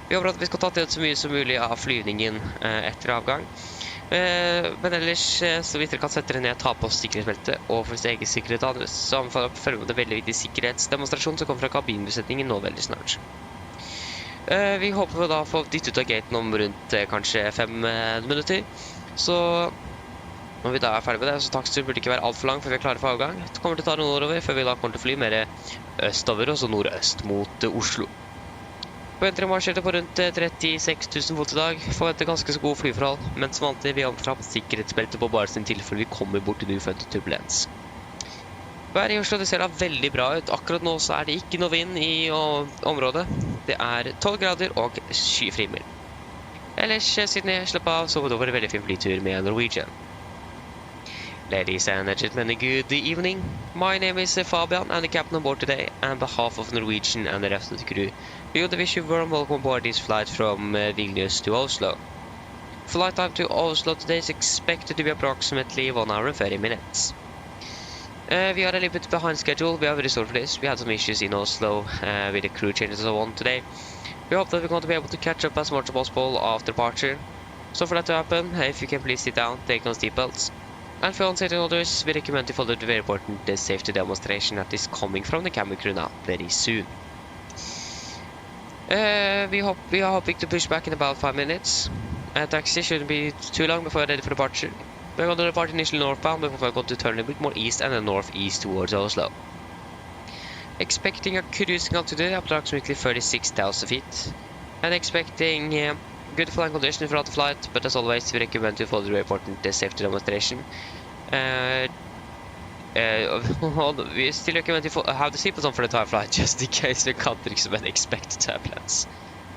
Vi håper at vi skal ta til så mye som mulig av flyvningen etter avgang. Men ellers, så vidt dere kan sette dere ned, ta på sikkerhetsbeltet, og for sin egen sikkerhet, så anbefaler jeg å følge med en veldig viktig sikkerhetsdemonstrasjon som kommer fra kabinbesetningen nå veldig snart. Vi håper da å få dyttet ut av gaten om rundt kanskje 5 minutter, så når vi da er ferdig med det, så taktsturen burde ikke være alt for lang før vi er klare for avgang. Det kommer til å ta noen nordover før vi da kommer til å fly mer østover og så nordøst mot Oslo. Forventer en marsjerte på rundt 36 000 fot i dag. Forventer ganske så gode flyforhold, men som alltid vi antar på sikkerhetsbeltet på bare sin tilfelle vi kommer bort til uforventet turbulens. Været i Oslo det ser da veldig bra ut. Akkurat nå så er det ikke noe vind i området. Det er 12 grader og skyfri himmel. Ellers siden jeg slapp av så var det over en veldig fin flytur med Norwegian. Ladies and gentlemen, good evening. My name is Fabian, I'm the captain on board today, on behalf of Norwegian and the rest of the crew. We would wish you warm welcome aboard this flight from Vilnius to Oslo. Flight time to Oslo today is expected to be approximately 1 hour and 30 minutes. We are a little bit behind schedule, we are very sorry for this. We had some issues in Oslo with the crew changes and so on today. We hope that we're going to be able to catch up as much as possible after departure. So for that to happen, if you can please sit down, take on seatbelts. And for on-safety orders, we recommend you follow the very important safety demonstration that is coming from the cabin crew now, very soon. We are hoping to push back in about 5 minutes. Taxi shouldn't be too long before we're ready for departure. We're going to depart initially northbound before we're going to turn a bit more east and then northeast towards Oslo. Expecting a cruising altitude approximately 36,000 feet. And expecting good flying conditions throughout the flight, but as always, we recommend you follow the very important safety demonstration. We still recommend you have the seatbelts on for the entire flight, just in case we can't expect unexpected turbulence.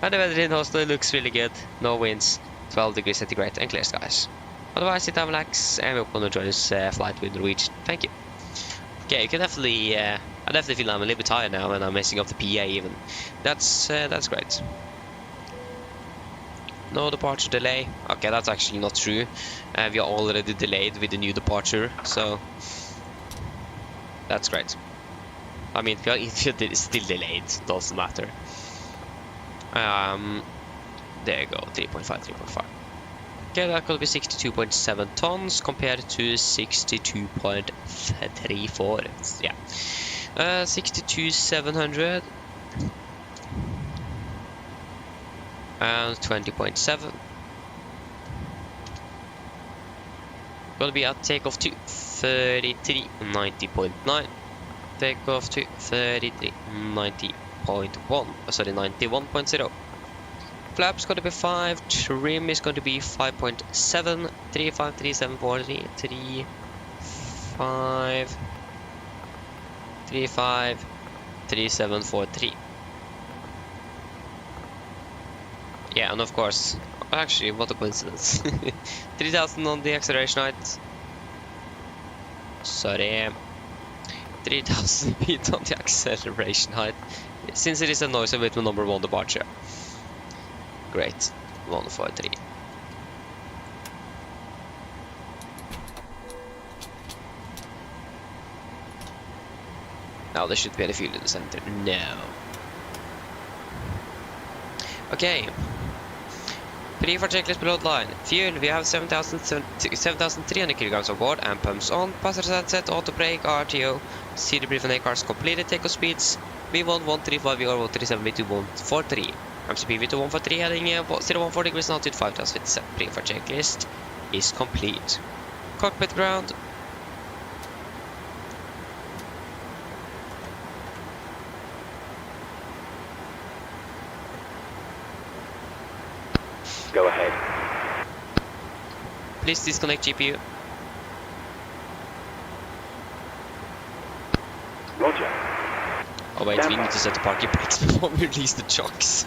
And the weather in Oslo looks really good, no winds, 12 degrees centigrade and clear skies. Otherwise, sit down, relax, and we hope to enjoy this flight with Norwegian. Thank you. Okay, you can definitely, I definitely feel I'm a little bit tired now, and I'm messing up the PA even. That's great. No departure delay. Okay, that's actually not true. We are already delayed with the new departure, so that's great. I mean, if you're still delayed, doesn't matter. There you go, 3.5. Okay, that could be 62.7 tons compared to 62.34. Yeah, 62,700. And 20.7. Gonna be at takeoff to 3390.9. Takeoff to 3390.1. Sorry, 91.0. Flaps gonna be 5. Trim is going to be 5.7. 353743. 353743. Yeah, and of course, actually, what a coincidence. 3000 on the acceleration height. Sorry. 3000 feet on the acceleration height. Since it is a noise with number 1 departure. Great. 143. Now there should be any fuel in the center. No. Okay. Pre-for checklist below the line. Fuel, we have 7,300 kilograms on board and pumps on. Passenger set, auto brake, RTO. CD brief and A-cars completed. Takeoff speeds V1 135, VR 137, V2 143. MCP V2 143 heading 0140 degrees and altitude 5,000 feet. Set pre-for checklist is complete. Cockpit ground. Go ahead. Please disconnect GPU. Roger. Oh wait, we need to set the parking brakes before we release the chocks.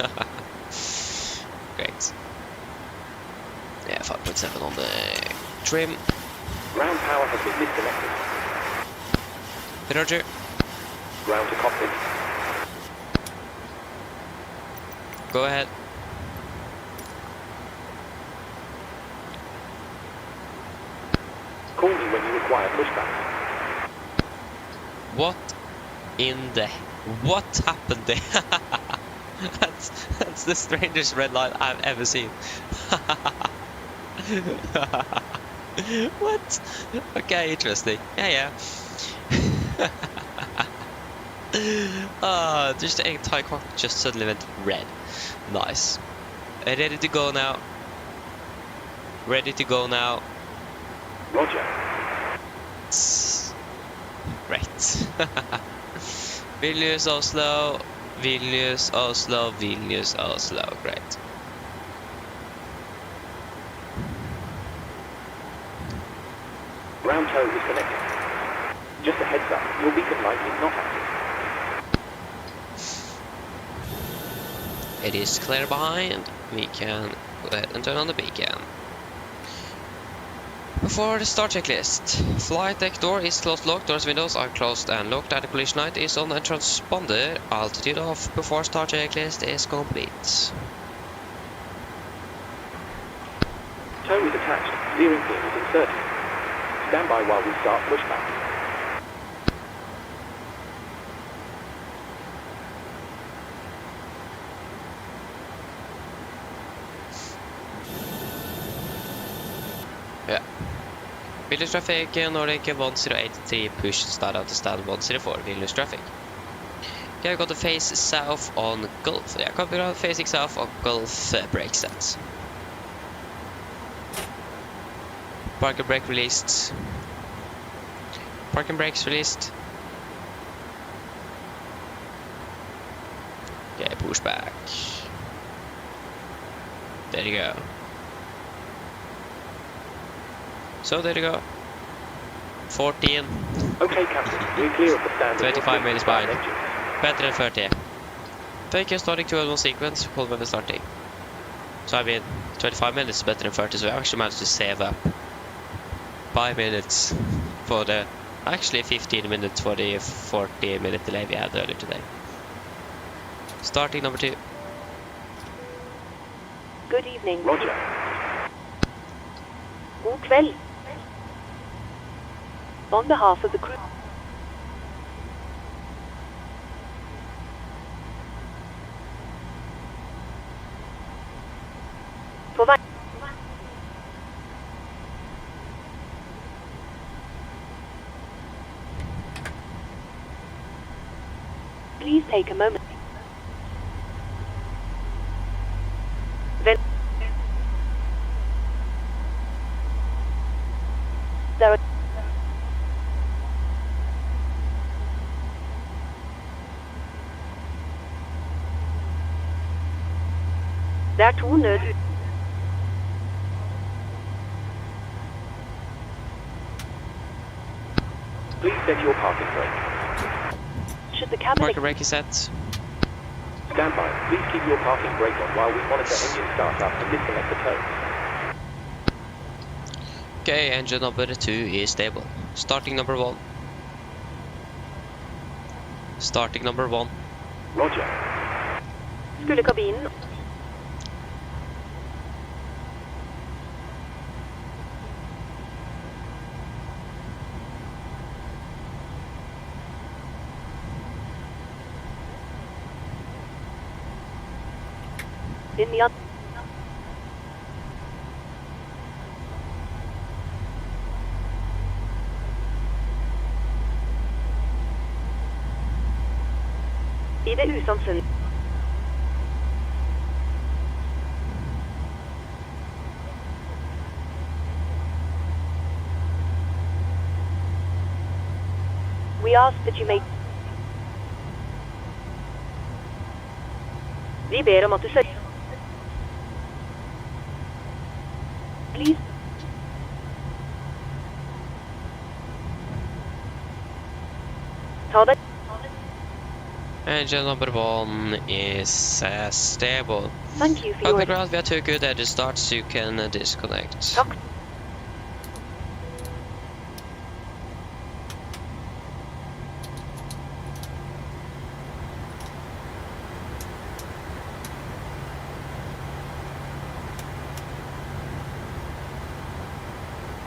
Great. Yeah, 5.7 on the trim. Ground power has been disconnected. Roger. Ground to cockpit. Go ahead. Call me when you require pushback. What in the... What happened there? that's the strangest red light I've ever seen. What? Okay, interesting. Yeah. Just the entire cockpit just suddenly went red. Nice. Ready to go now. Ready to go now. Roger. Great. Vilnius, Oslo. Vilnius, Oslo. Vilnius, Oslo. Great. Ground tow is connected. Just a heads up, your beacon light is not active. It is clear behind. We can go ahead and turn on the beacon. Before the start checklist. Flight deck door is closed locked, doors windows are closed and locked, and the collision light is on, and transponder altitude off before start checklist is complete. Tow is attached, steering pin is inserted. Stand by while we start pushback. Yeah. Vilnius traffic, Nordic 1083, push start out to stand 104, Vilnius traffic. Okay, we got to face south on Gulf. Yeah, copy ground facing south on Gulf, brake sets. Parking brake released. Parking brakes released. Okay, push back. There you go. So there you go. 14. Okay, Captain. We're clear of the standard. 25 minutes behind. Better than 30. Take your starting 2 and 1 sequence. Hold when we're starting. So I mean, 25 minutes is better than 30. So we actually managed to save up 5 minutes for the... Actually 15 minutes for the 40-minute delay we had earlier today. Starting number 2. Good evening. Roger. God kväll. On behalf of the crew. På vei. Please take a moment. Then there are to nød. Please set your parking brake. Should the cabin... Parking brake is set. Stand by. Please keep your parking brake on while we monitor engine startup and disconnect the tow. Okay, engine number 2 is stable. Starting number 1. Starting number 1. Roger. Skulle kabinen... In the I det usannsynlige. We ask that you make... Vi ber om at du sørger. Please. Ta det. Engine number 1 is stable. Thank you for On your... the ground, we are too good at the start, so you can disconnect. Takk.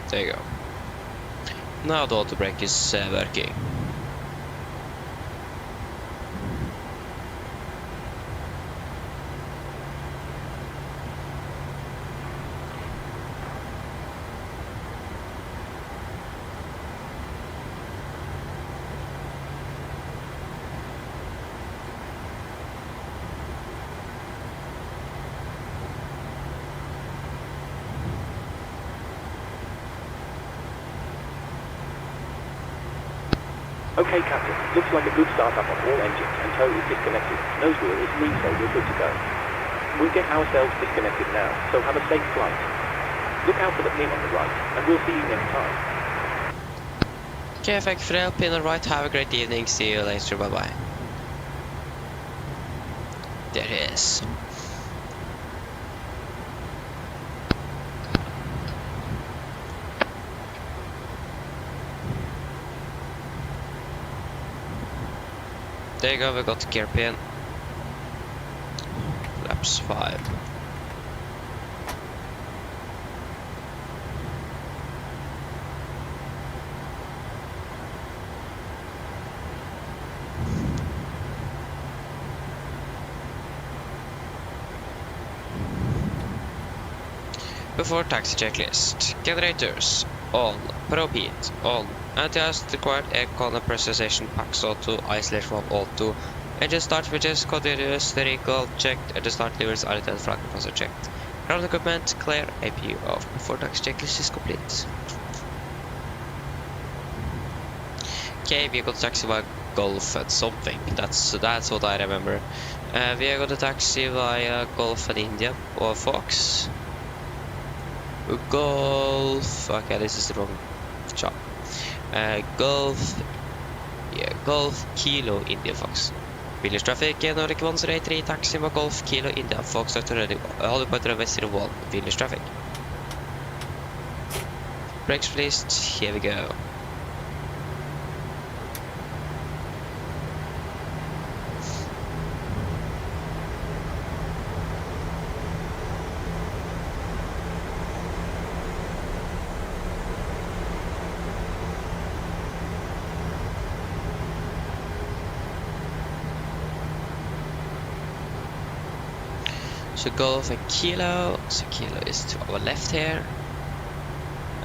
There you go. Now the auto brake is working. Okay, Captain. Looks like a good startup on all engines and tow is disconnected. Nose wheel is free, so we're good to go. We'll get ourselves disconnected now, so have a safe flight. Look out for the pin on the right, and we'll see you next time. Okay, thank you for the help, pin on the right. Have a great evening. See you later. Bye bye. There it is. There you go, we got the gear pin. Laps 5. Before taxi checklist. Generators on. Propheat on. Anti-ice required air column pressurization packs auto. Isolation valve auto. Engine start switches continuous. Vehicle checked. Engine start levers are identified. Flag compressor checked. Ground equipment clear. APU off. Before taxi checklist is complete. Okay, we got taxi via Golf and something. That's what I remember. We are going to taxi via Golf and India or Fox. Golf. Okay, this is the wrong job. Golf. Yeah, Golf Kilo India Fox. Vilnius traffic. Nordic 103 taxi via Golf Kilo India Fox. Holder point runway 01. Vilnius traffic. Brakes released. Here we go. So Golf and Kilo, so Kilo is to our left here,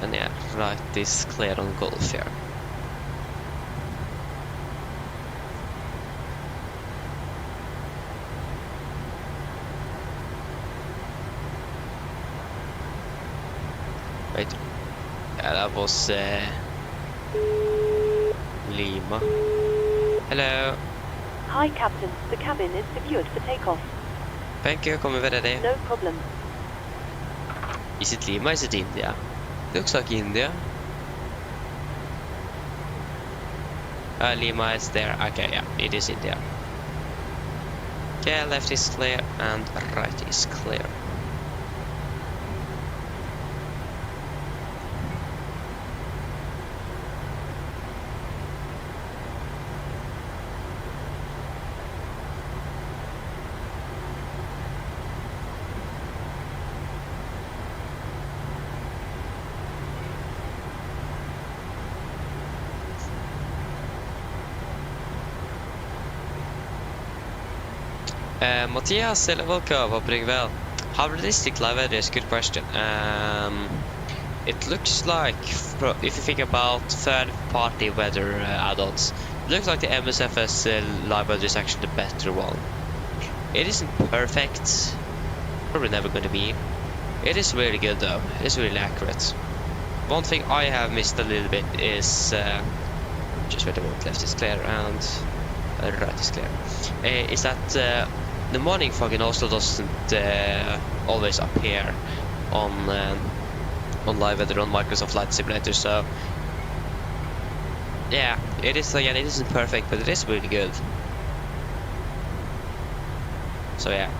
and yeah, right is clear on Golf here. Wait, yeah, that was Lima. Hello. Hi, Captain. The cabin is secured for takeoff. Thank you, come over ready. No problem. Is it Lima? Is it India? Looks like India. Lima is there. Okay, yeah, it is India. Okay, left is clear and right is clear. Matthias, welcome, hoping well. How realistic live weather is a good question. It looks like, if you think about third-party weather add-ons, it looks like the MSFS live weather is actually the better one. It isn't perfect, probably never going to be. It is really good though, it is really accurate. One thing I have missed a little bit is, just where the left is clear and right is clear, is that the morning fog in Oslo doesn't always appear on live weather on Microsoft Flight Simulator, so yeah, it is, again, it isn't perfect, but it is really good. So yeah.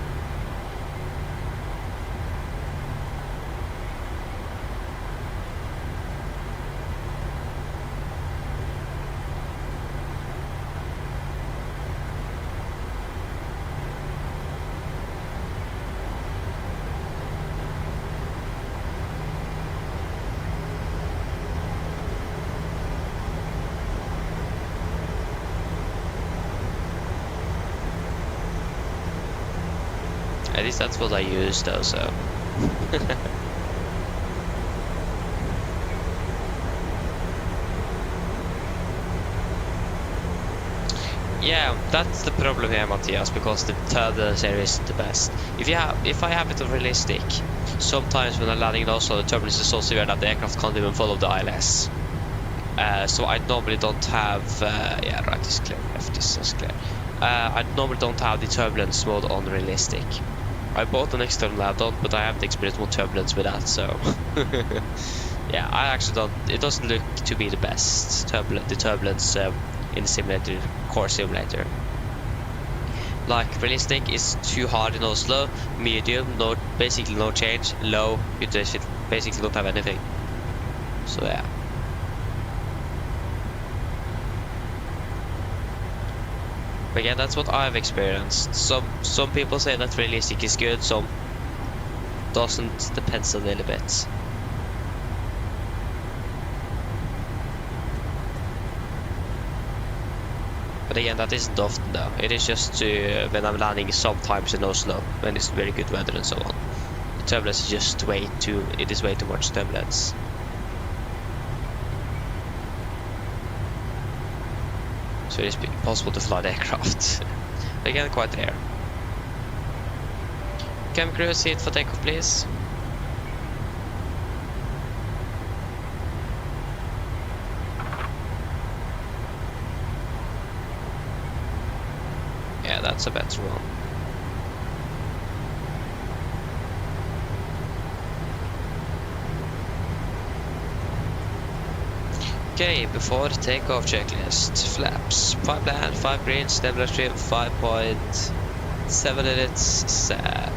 At least that's what I use though, so. Yeah, that's the problem here, Matthias, because the turbulence here isn't the best. If I have it on realistic, sometimes when I'm landing in Oslo, the turbulence is so severe that the aircraft can't even follow the ILS. So I normally don't have, yeah, right is clear, left is clear. I normally don't have the turbulence mode on realistic. I bought an external add-on, but I haven't experienced more turbulence with that, so. Yeah, I actually don't, it doesn't look to be the best, the turbulence in the simulator, core simulator. Like realistic is too hard in Oslo, medium, basically no change, low, you just basically don't have anything. So yeah. But again, that's what I've experienced. Some people say that realistic is good, some doesn't, depends a little bit. But again, that isn't often though. It is just when I'm landing sometimes in Oslo, when it's very good weather and so on. The turbulence is just way too much turbulence. So it is impossible to fly the aircraft. Again, quite rare. Cam crew, seat for takeoff, please. Yeah, that's a better one. Okay, before the takeoff checklist, flaps, 5 land, 5 greens, nebula trim, 5.7 minutes, set.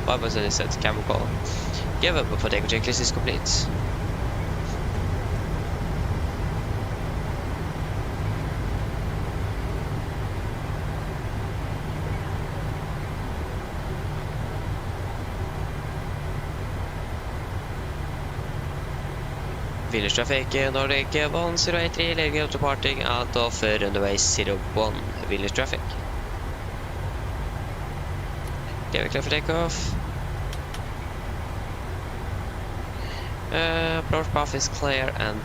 5% is set, camera call. Give up before takeoff checklist is complete. Vilnius traffic, Nordic 1083, leaving up departing out of runway 01, Vilnius traffic. Okay, we're clear for takeoff. Approach path is clear and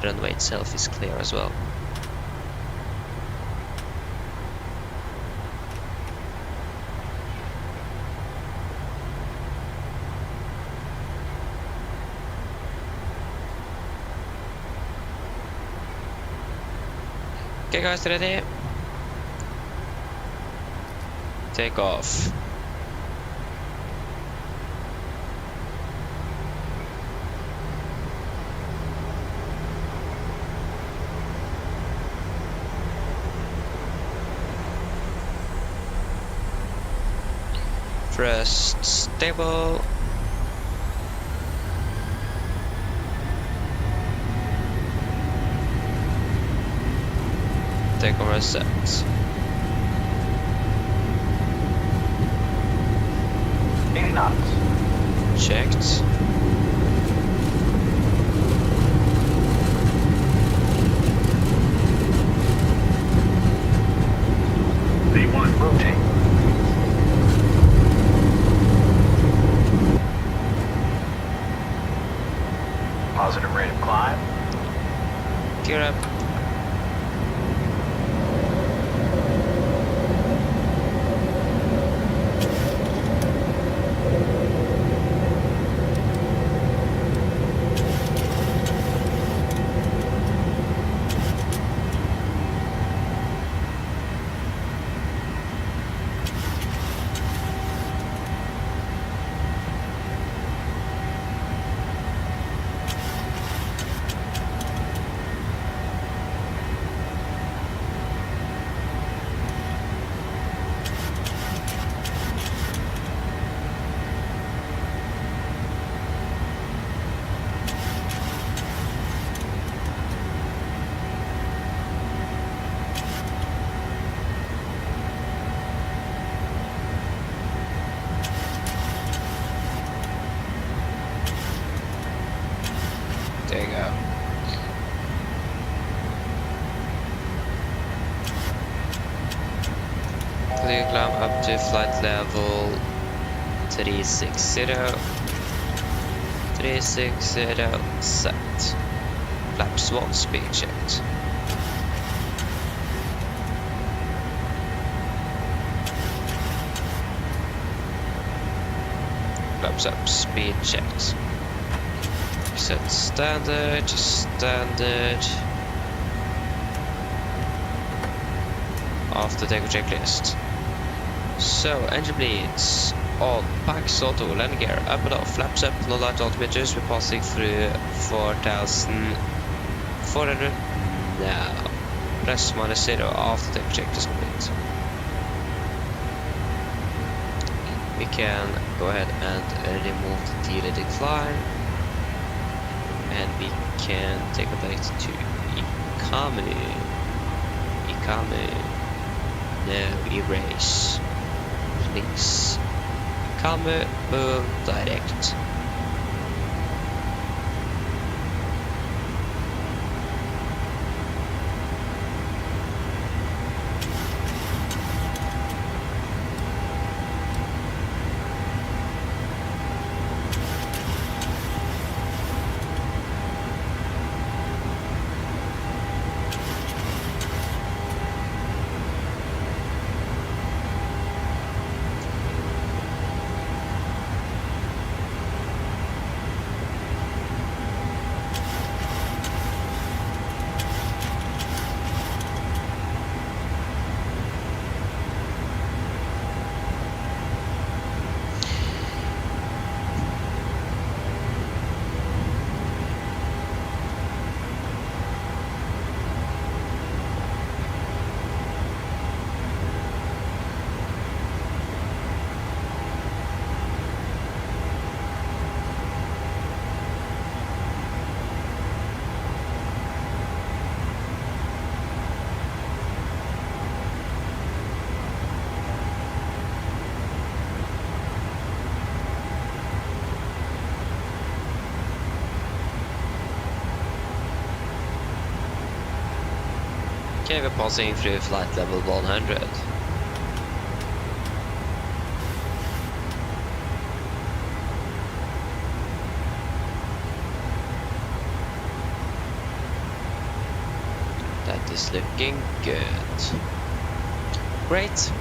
runway itself is clear as well. Okay guys, ready? Take off. Thrust stable. Take over set. Checked. V1 rotate. Positive rate of climb. Gear up. continue climb up to flight level 360. 360 set. Flaps 1 speed checked. Flaps up, speed checked. Set standard, standard. After takeoff checklist. So, engine bleeds. On, packs auto, landing gear, up and off, flaps up, no light altimeters, we're passing through 4,400. Now, press -0 after takeoff checklist complete. We can go ahead and remove the delay decline. And we can take a date to economy. Economy. No, erase. Please. Economy, move, direct. Okay, we're passing through flight level 100. That is looking good. Great.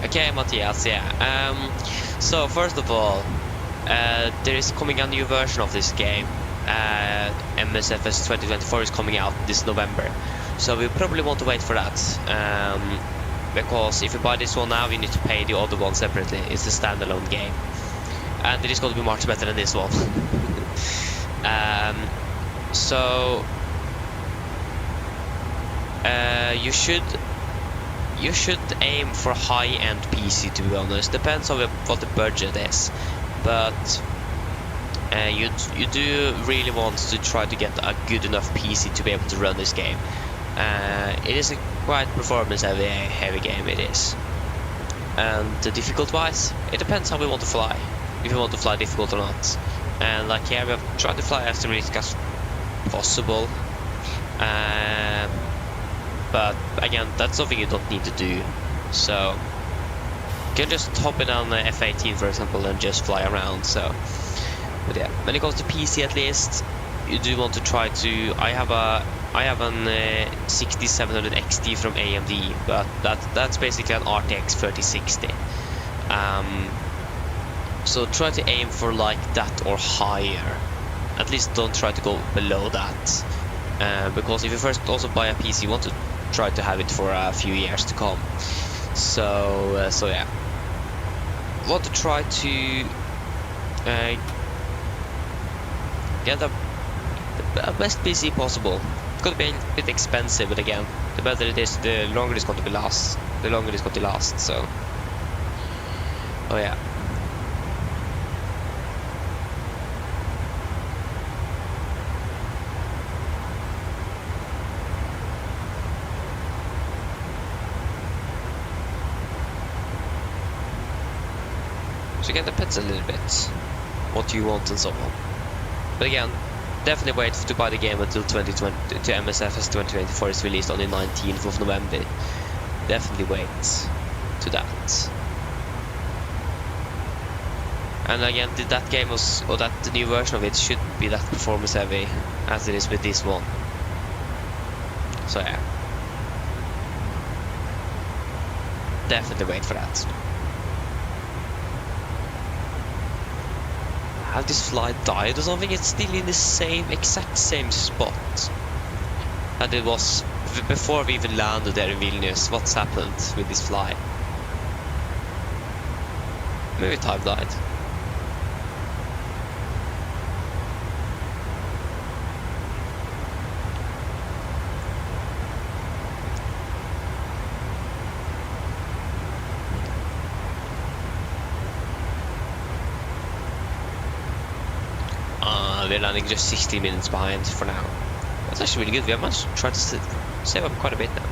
Okay, Matthias, yeah. So first of all, there is coming a new version of this game. MSFS2020 is coming out this November. So we probably want to wait for that. Because if you buy this one now, you need to pay the other one separately. It's a standalone game. And it is going to be much better than this one. You should aim for high-end PC, to be honest. Depends on what the budget is, but you do really want to try to get a good enough PC to be able to run this game. It is a quite performance-heavy game. It is, and difficult-wise, it depends how we want to fly. If we want to fly difficult or not. And like here, we have tried to fly as realistic as possible. But again, that's something you don't need to do. So you can just hop in on the F-18, for example, and just fly around. So, but yeah, when it comes to PC, at least you do want to try to. I have an 6700 XT from AMD, but that's basically an RTX 3060. So try to aim for like that or higher. At least don't try to go below that. Because if you first also buy a PC, you want to try to have it for a few years to come. So yeah, want to try to get the best PC possible. It's going to be a bit expensive, but again, the better it is, the longer it's going to last. The longer it's going to last. So, oh yeah. So again, depends a little bit what you want and so on. But again, definitely wait to buy the game until 2020 to MSFS2020 is released on the 19th of November. Definitely wait to that. And again, that game was, or that the new version of it shouldn't be that performance heavy as it is with this one. So yeah, definitely wait for that. Have this flight died or something? It's still in the exact same spot that it was before we even landed there in Vilnius. What's happened with this flight? Maybe type died. We're landing just 60 minutes behind for now. That's actually really good. We have managed to try to save up quite a bit now.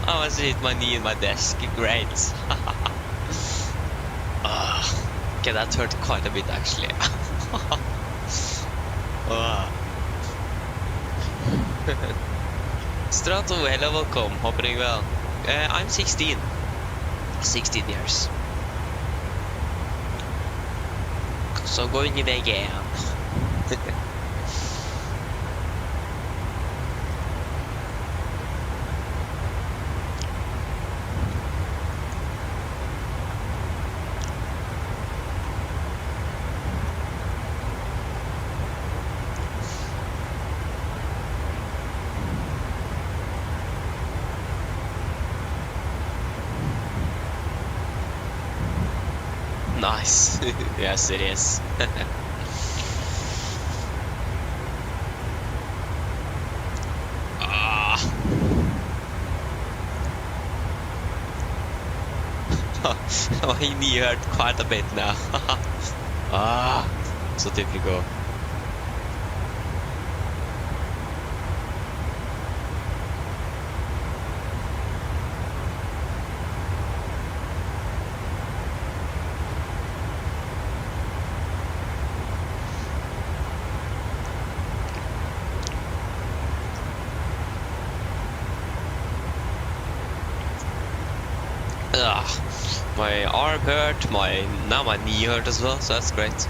I must hit my knee in my desk. Great. Okay, that hurt quite a bit actually. Strato, hello, welcome. Hope you're doing well. I'm 16. 16 years. So going in again. Nice. Yes, it is. My knee hurt quite a bit now. So typical. My arm hurt, now my knee hurt as well, so that's great.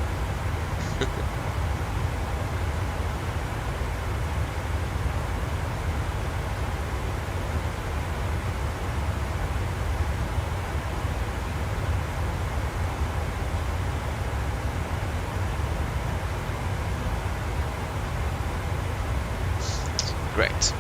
Great.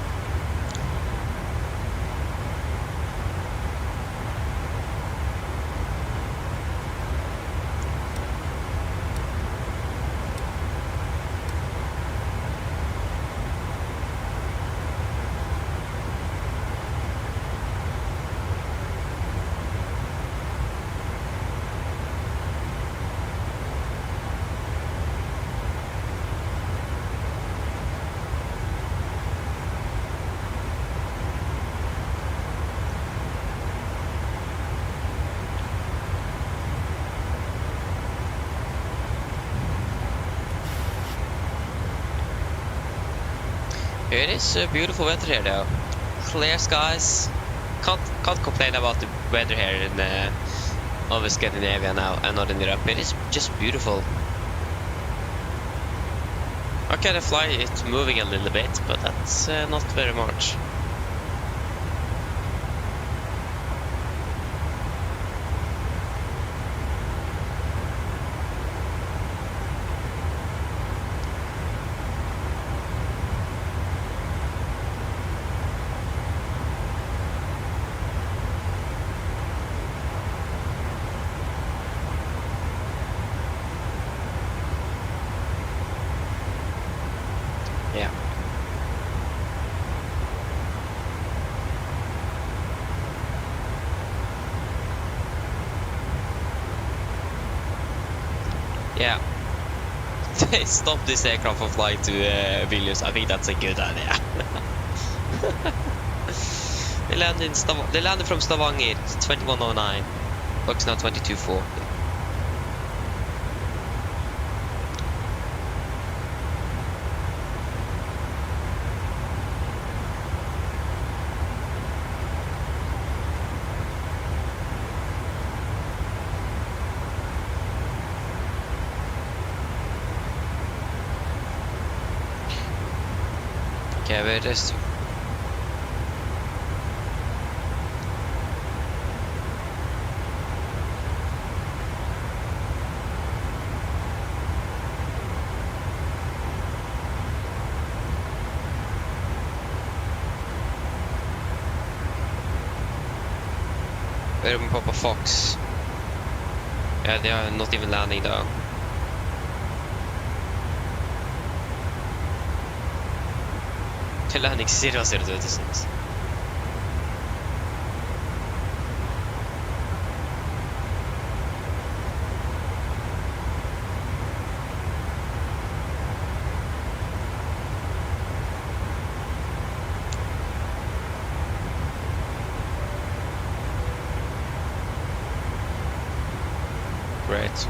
It is beautiful weather here though. Clear skies. Can't complain about the weather here in over Scandinavia now and Northern Europe. It is just beautiful. Okay, the fly is moving a little bit, but that's not very much. Yeah. Yeah. They stopped this aircraft from flying to Vilnius. I think that's a good idea. They landed from Stavanger, 2109. Looks now 2240. Okay, we're just... Where are Papa Fox? Yeah, they are not even landing though. They're landing 0026. Great.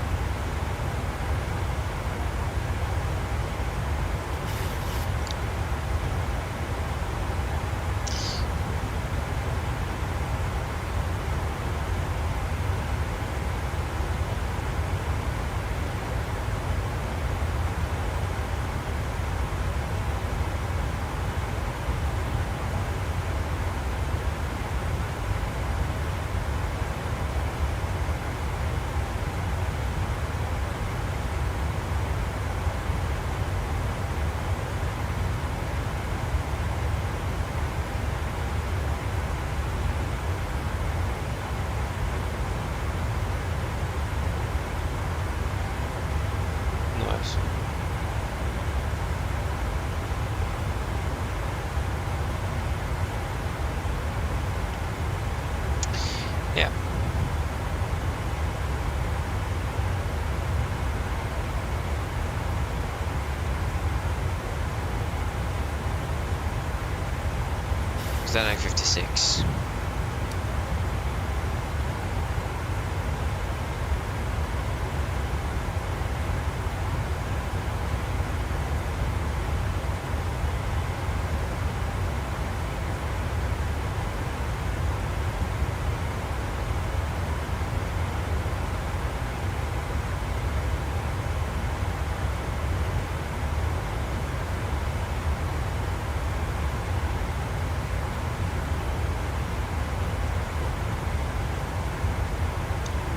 like 56.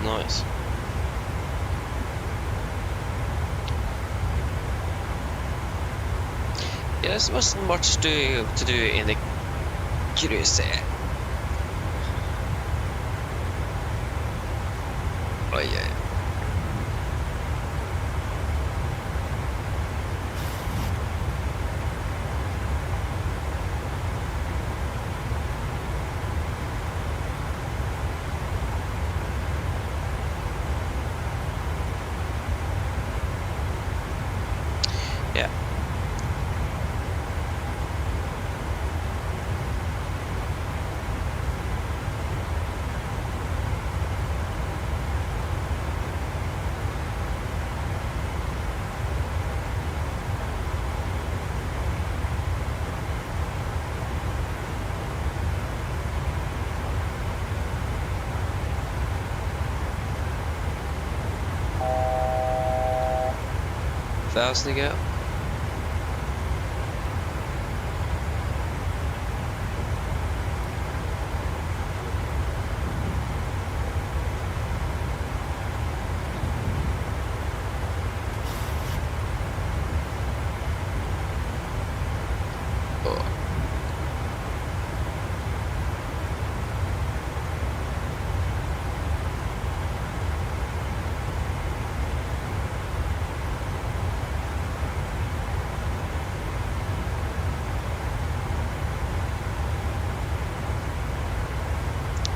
Nice. Yeah, there wasn't much to do in the cruise here. Oh yeah. Yeah. Fast to go.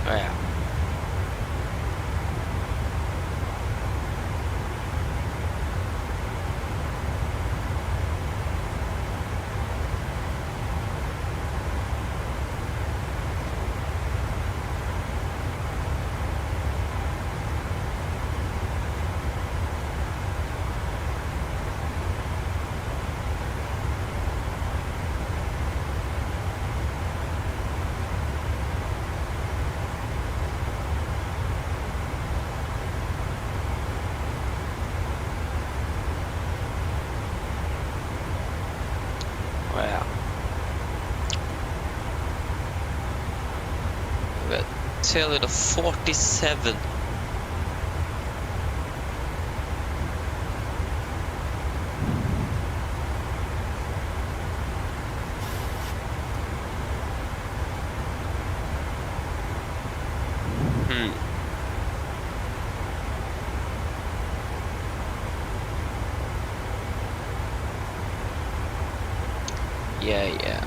Oh yeah. Oh yeah. But till the 47. Yeah.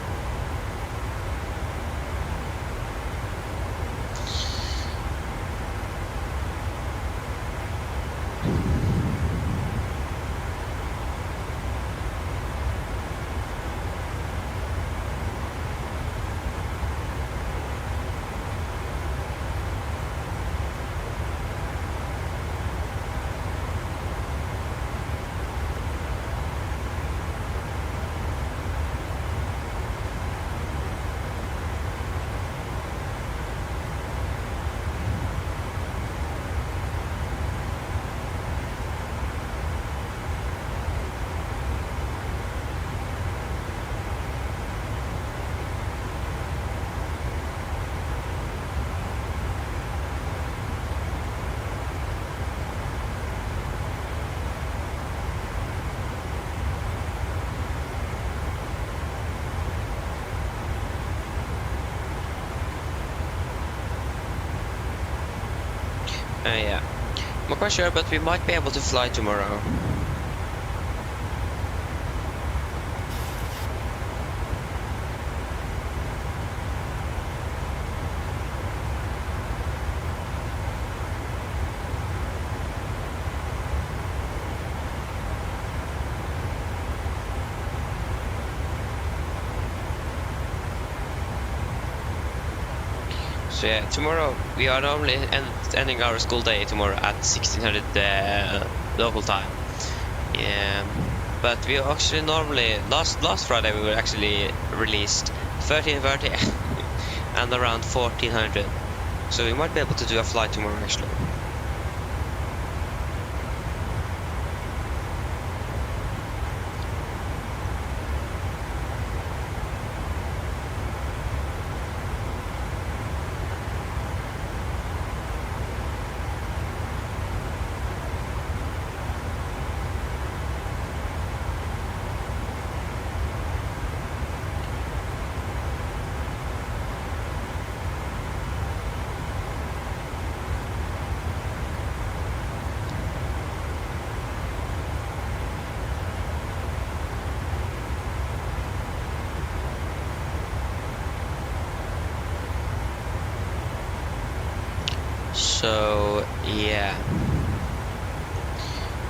Yeah. I'm not quite sure, but we might be able to fly tomorrow. So yeah, tomorrow we are normally ending our school day tomorrow at 1600 local time. But we actually normally last Friday we were actually released 13:30 and around 1400. So we might be able to do a flight tomorrow actually. So yeah.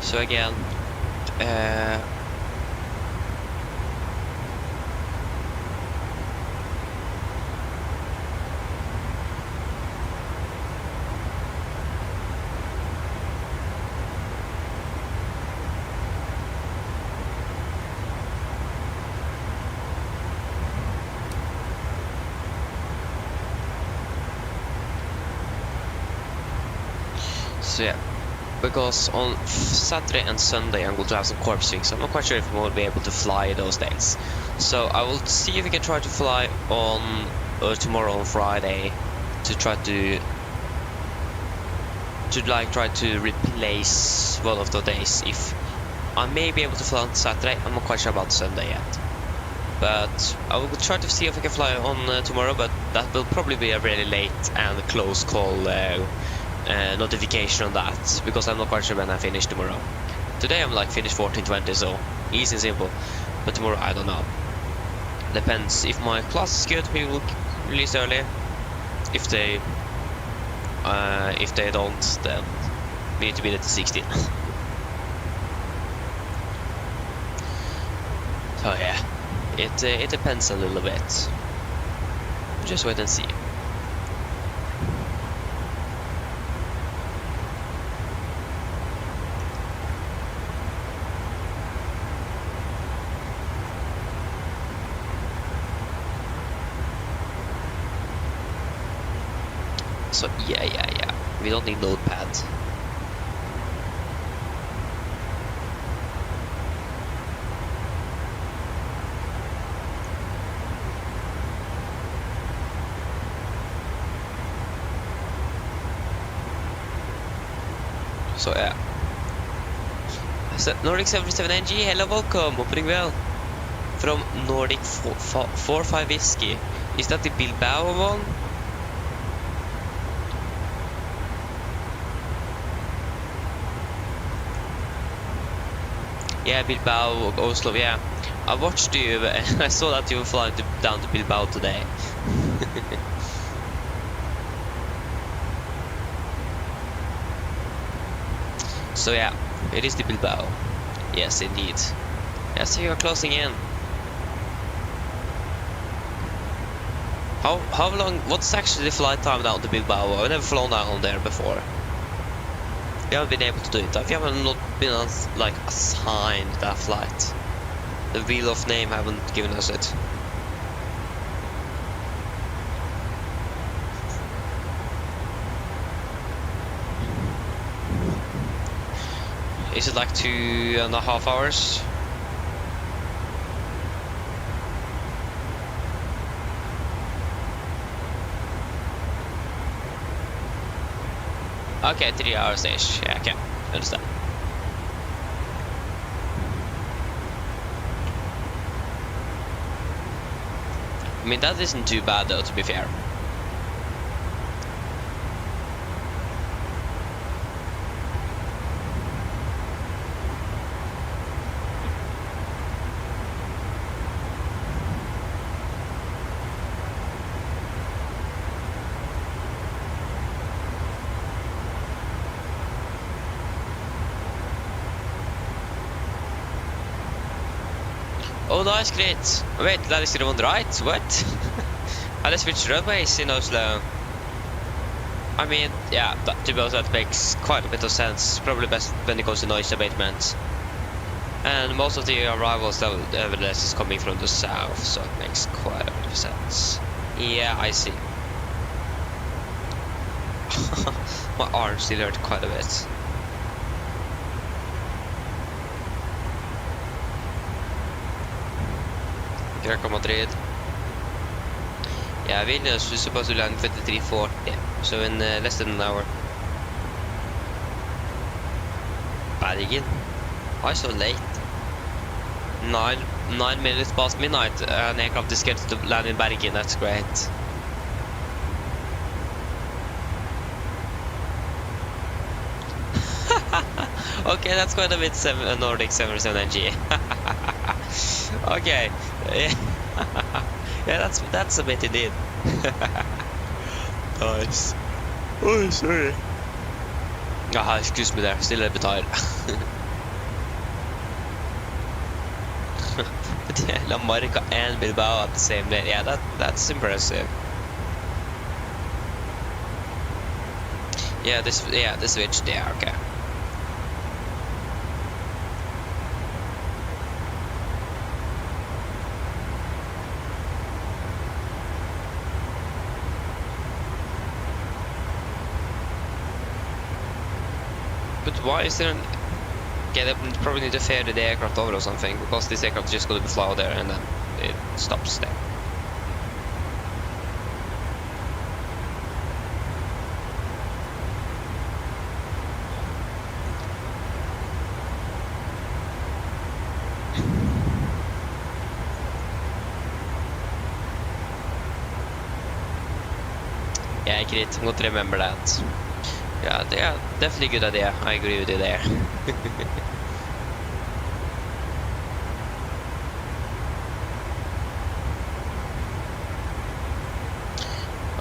So again, so yeah, because on Saturday and Sunday I'm going to have some corpse swings, so I'm not quite sure if we will be able to fly those days. So I will see if we can try to fly on tomorrow on Friday to try to replace one of the days. If I may be able to fly on Saturday, I'm not quite sure about Sunday yet. But I will try to see if I can fly on tomorrow, but that will probably be a really late and close call notification on that, because I'm not quite sure when I finish tomorrow. Today I'm like finished 14:20, so easy and simple. But tomorrow I don't know. Depends if my class is good, we will release earlier. If they don't, then we need to be at 16. So yeah, it depends a little bit. Just wait and see. So yeah, we don't need notepad. So yeah. So Nordic 77NG, hello, welcome, opening well. From Nordic 45 Whiskey. Is that the Bilbao one? Yeah, Bilbao, Oslo, yeah. I watched you and I saw that you were flying down to Bilbao today. So yeah, it is the Bilbao. Yes, indeed. Yeah, so you're closing in. How long, what's actually the flight time down to Bilbao? I've never flown down there before. We haven't been able to do it. We haven't not been like assigned that flight. The Wheel of Name haven't given us it. Is it like 2.5 hours? Okay, 3 hours-ish. Yeah, okay. Understand. I mean, that isn't too bad though, to be fair. Oh, nice, great. Wait, that is the one right? What? I just switched runways in Oslo. I mean, yeah, to be honest, that makes quite a bit of sense. Probably best when it comes to noise abatement. And most of the arrivals, nevertheless, is coming from the south, so it makes quite a bit of sense. Yeah, I see. My arm still hurt quite a bit. Here come Madrid. Yeah, Vilnius is supposed to land 23:40, so in less than an hour. Bergen? Why so late? 9 minutes past midnight. An aircraft is scheduled to land in Bergen. That's great. Okay, that's quite a bit Nordic 707NG. Okay. Yeah, that's a bit indeed. Nice. Oh, sorry. Ah, excuse me there. Still a bit tired. La Marca and Bilbao at the same day. Yeah, that's impressive. Yeah, this switched. Yeah, okay. But why is there an... Okay, they probably need to ferry the aircraft over or something, because this aircraft is just going to fly there and then it stops there. Yeah, great. I'm going to remember that. Yeah, definitely a good idea. I agree with you there.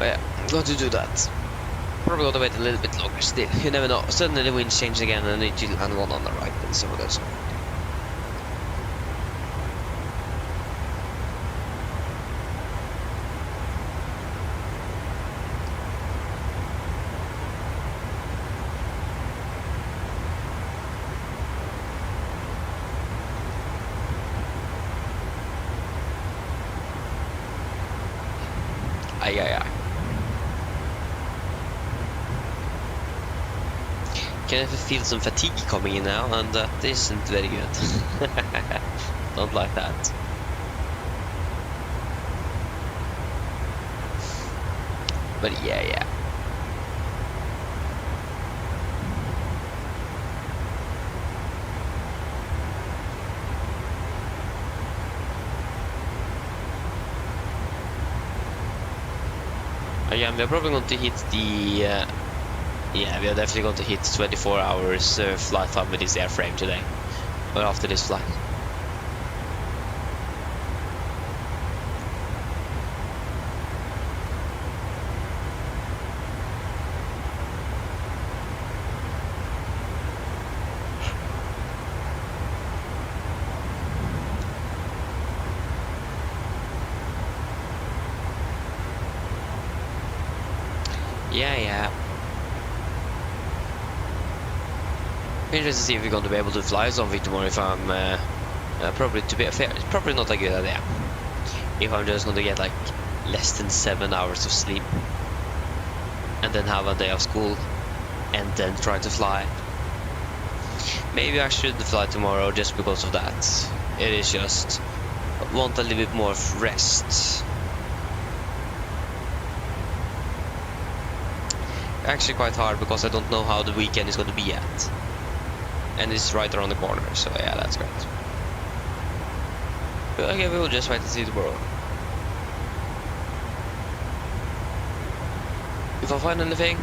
Oh yeah, I'm going to do that. Probably going to wait a little bit longer still. You never know. Suddenly the wind changes again and I need to land one on the right and so that's all. Yeah. Can I feel some fatigue coming in now, and that isn't very good. Don't like that. But yeah. Again, we're probably going to hit the... yeah, we are definitely going to hit 24 hours flight time with this airframe today. Or after this flight. Yeah. Interested to see if we're going to be able to fly something tomorrow. If I'm probably, to be fair, it's probably not a good idea. If I'm just going to get like less than 7 hours of sleep and then have a day of school and then try to fly. Maybe I should fly tomorrow just because of that. It is just want a little bit more of rest. Actually quite hard because I don't know how the weekend is going to be yet. And it's right around the corner, so yeah, that's great. But okay, we will just wait to see tomorrow. If I find anything,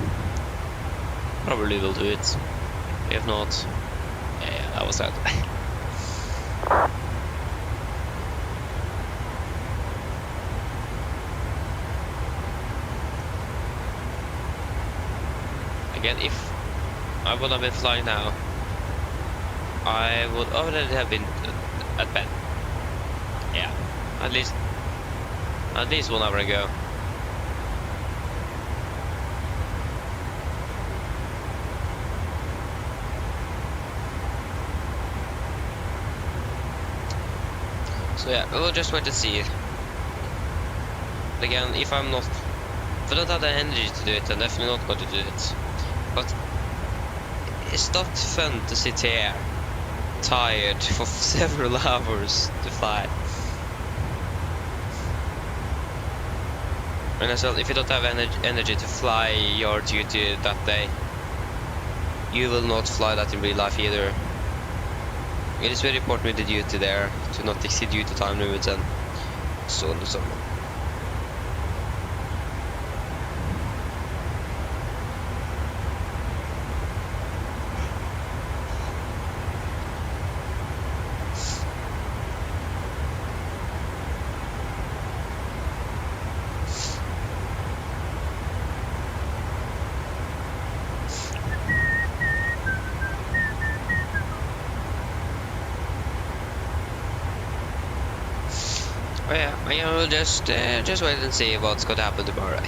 probably will do it. If not, yeah, that was that. Again, if I would have been flying now, I would already have been at bed. Yeah, at least 1 hour ago. So yeah, we'll just wait and see. Again, if I don't have the energy to do it, I'm definitely not going to do it. But it's not fun to sit here, tired for several hours to fly. And as well, if you don't have energy to fly your duty that day, you will not fly that in real life either. It is very important with the duty there to not exceed duty time limits and so on and so on. Oh yeah, I will just wait and see what's gonna happen tomorrow.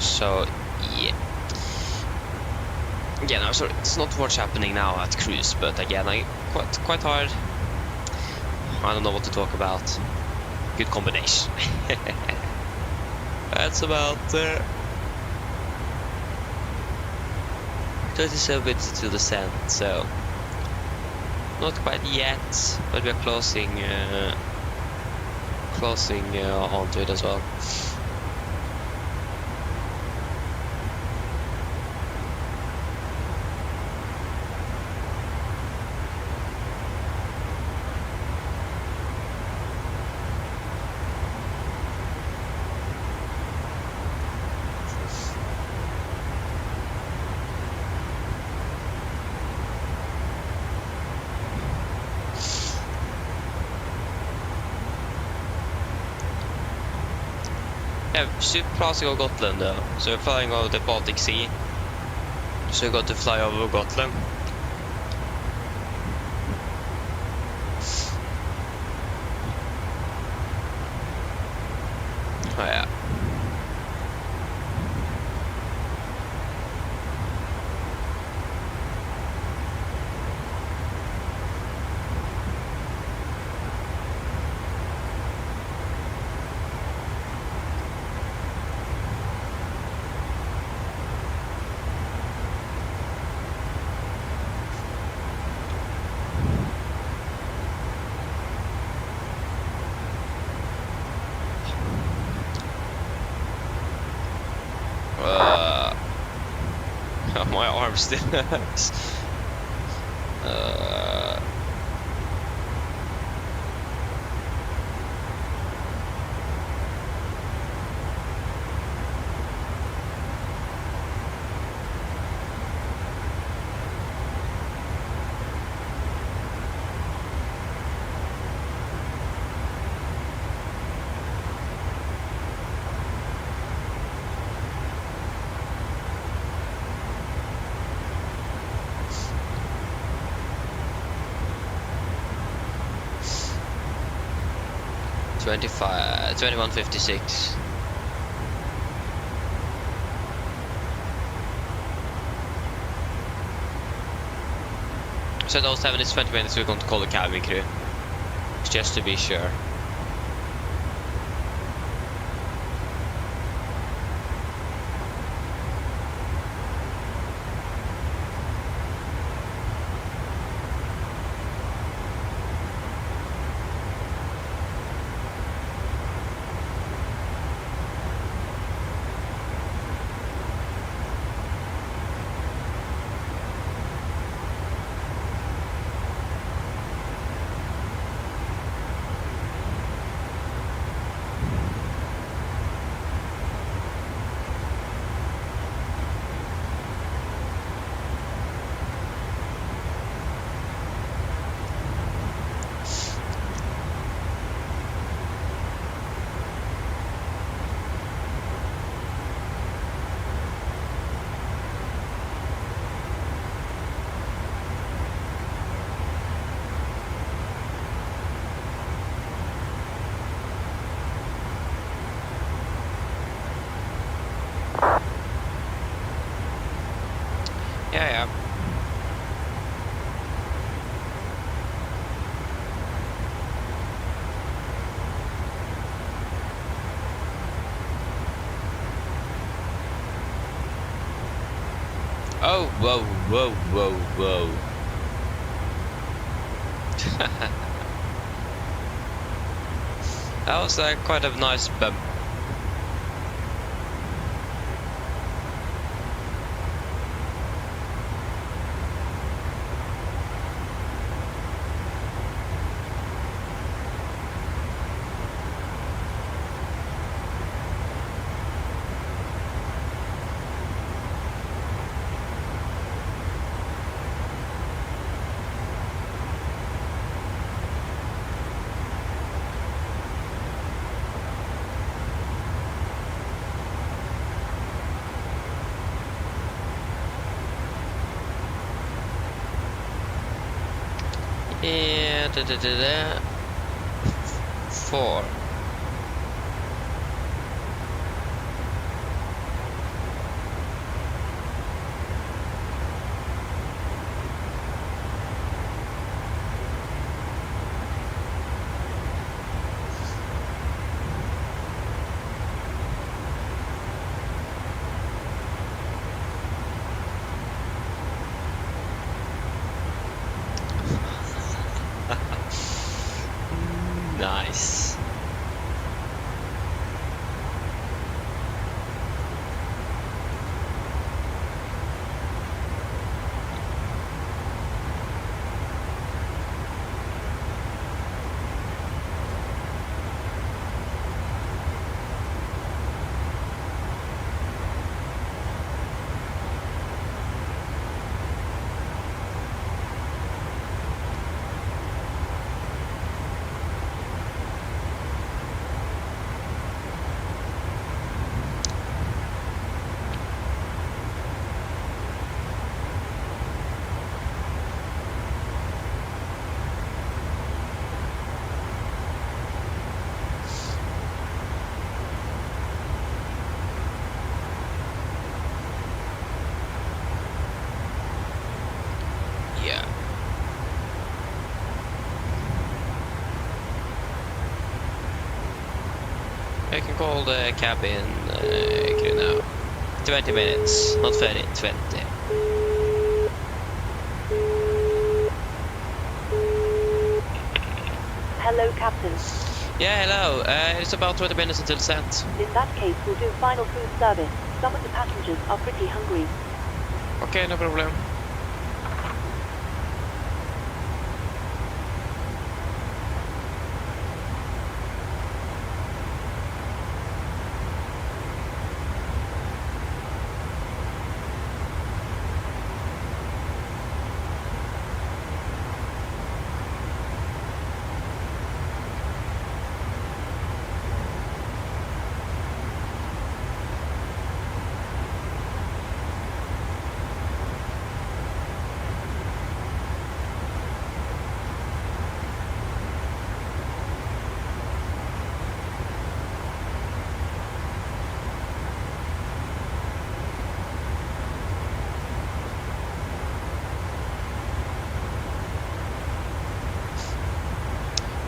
So yeah. Again, I'm sorry, it's not much happening now at cruise, but again, I quite hard. I don't know what to talk about. Good combination. That's about 37 minutes to descent, so not quite yet, but we're closing onto it as well. Yeah, super passing over Gotland though. So we're flying over the Baltic Sea. So we got to fly over Gotland. Oh yeah. My arm still hurts. $21.56. So those 7 is 20 minutes. We're going to call the cabin crew, just to be sure. Oh, whoa, whoa, whoa, whoa. That was quite a nice bump. Yeah, 4. Nice. Yeah. I can call the cabin crew now. 20 minutes, not 30, 20. Hello, Captain. Yeah, hello. It's about 20 minutes until descent. In that case, we'll do final food service. Some of the passengers are pretty hungry. Okay, no problem.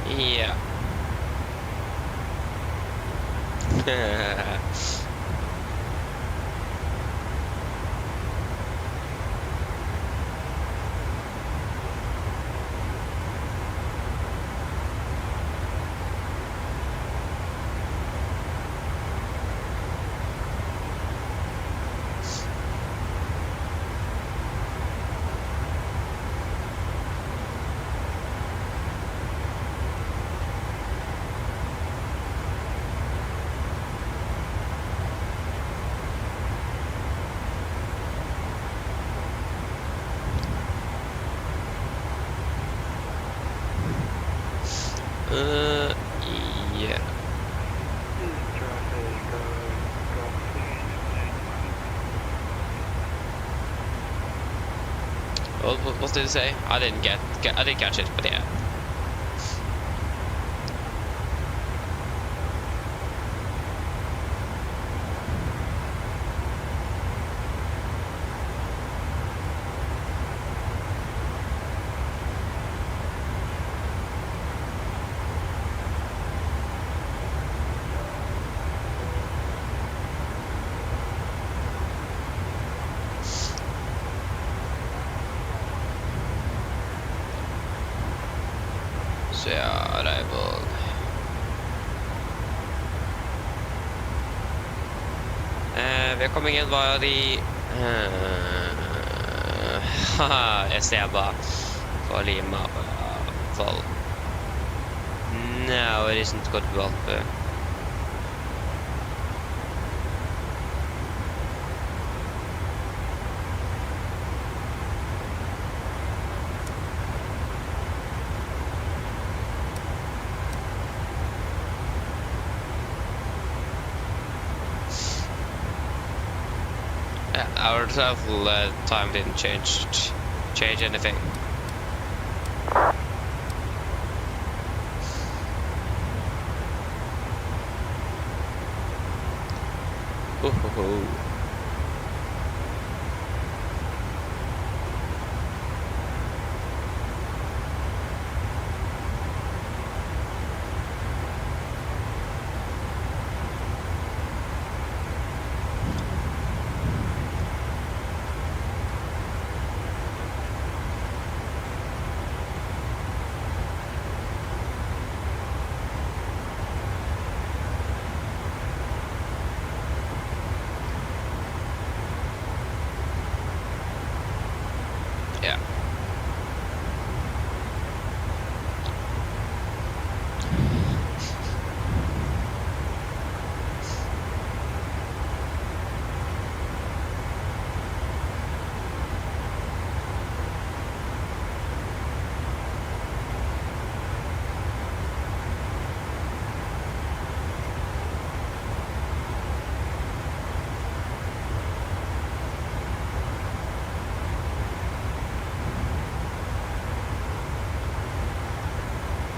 Yeah. Yeah. What did it say? I didn't catch it, but yeah. Så ja, arrival. Vi har kommet ingen var i... Haha, jeg ser bare for Lima. Fall. No, it isn't good to help. Our travel time didn't change anything. Ooh. Yeah.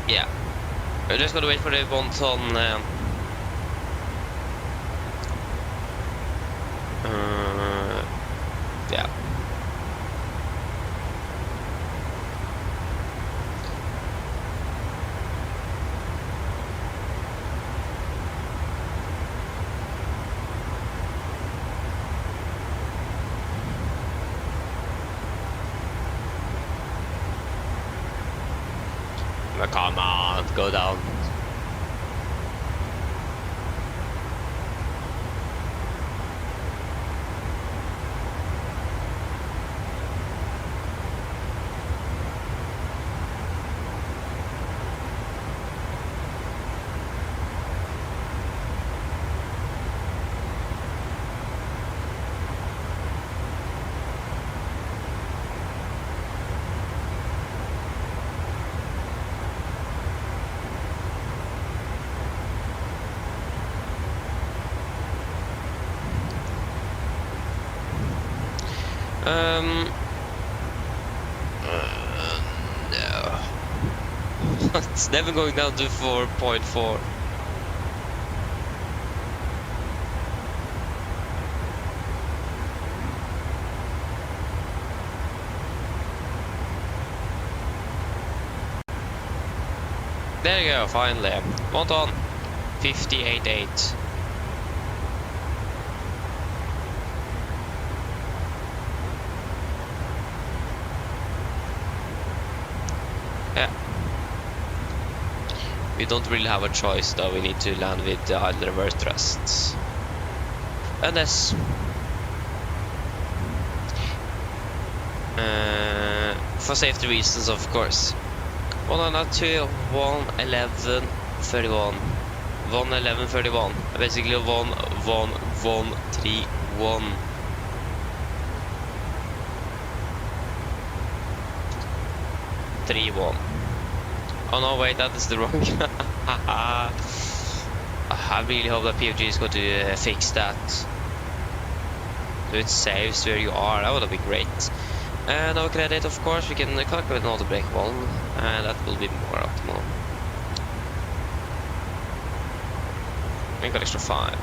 Yeah. We're just gonna wait for the 1 ton. Yeah. Come on, go down. No. It's never going down to 4.4. There you go, finally. 1 ton. 58.8. Yeah. We don't really have a choice though, we need to land with the idle reverse thrusts. Unless... for safety reasons, of course. 102, 111, 31. 111, 31. Basically 1, 1, 1, 3, 1. Oh no, wait, that is the wrong. I really hope that PMDG is going to fix that. So it saves where you are. That would be great. No credit, of course. We can calculate another break one, and that will be more optimal. We got extra 5.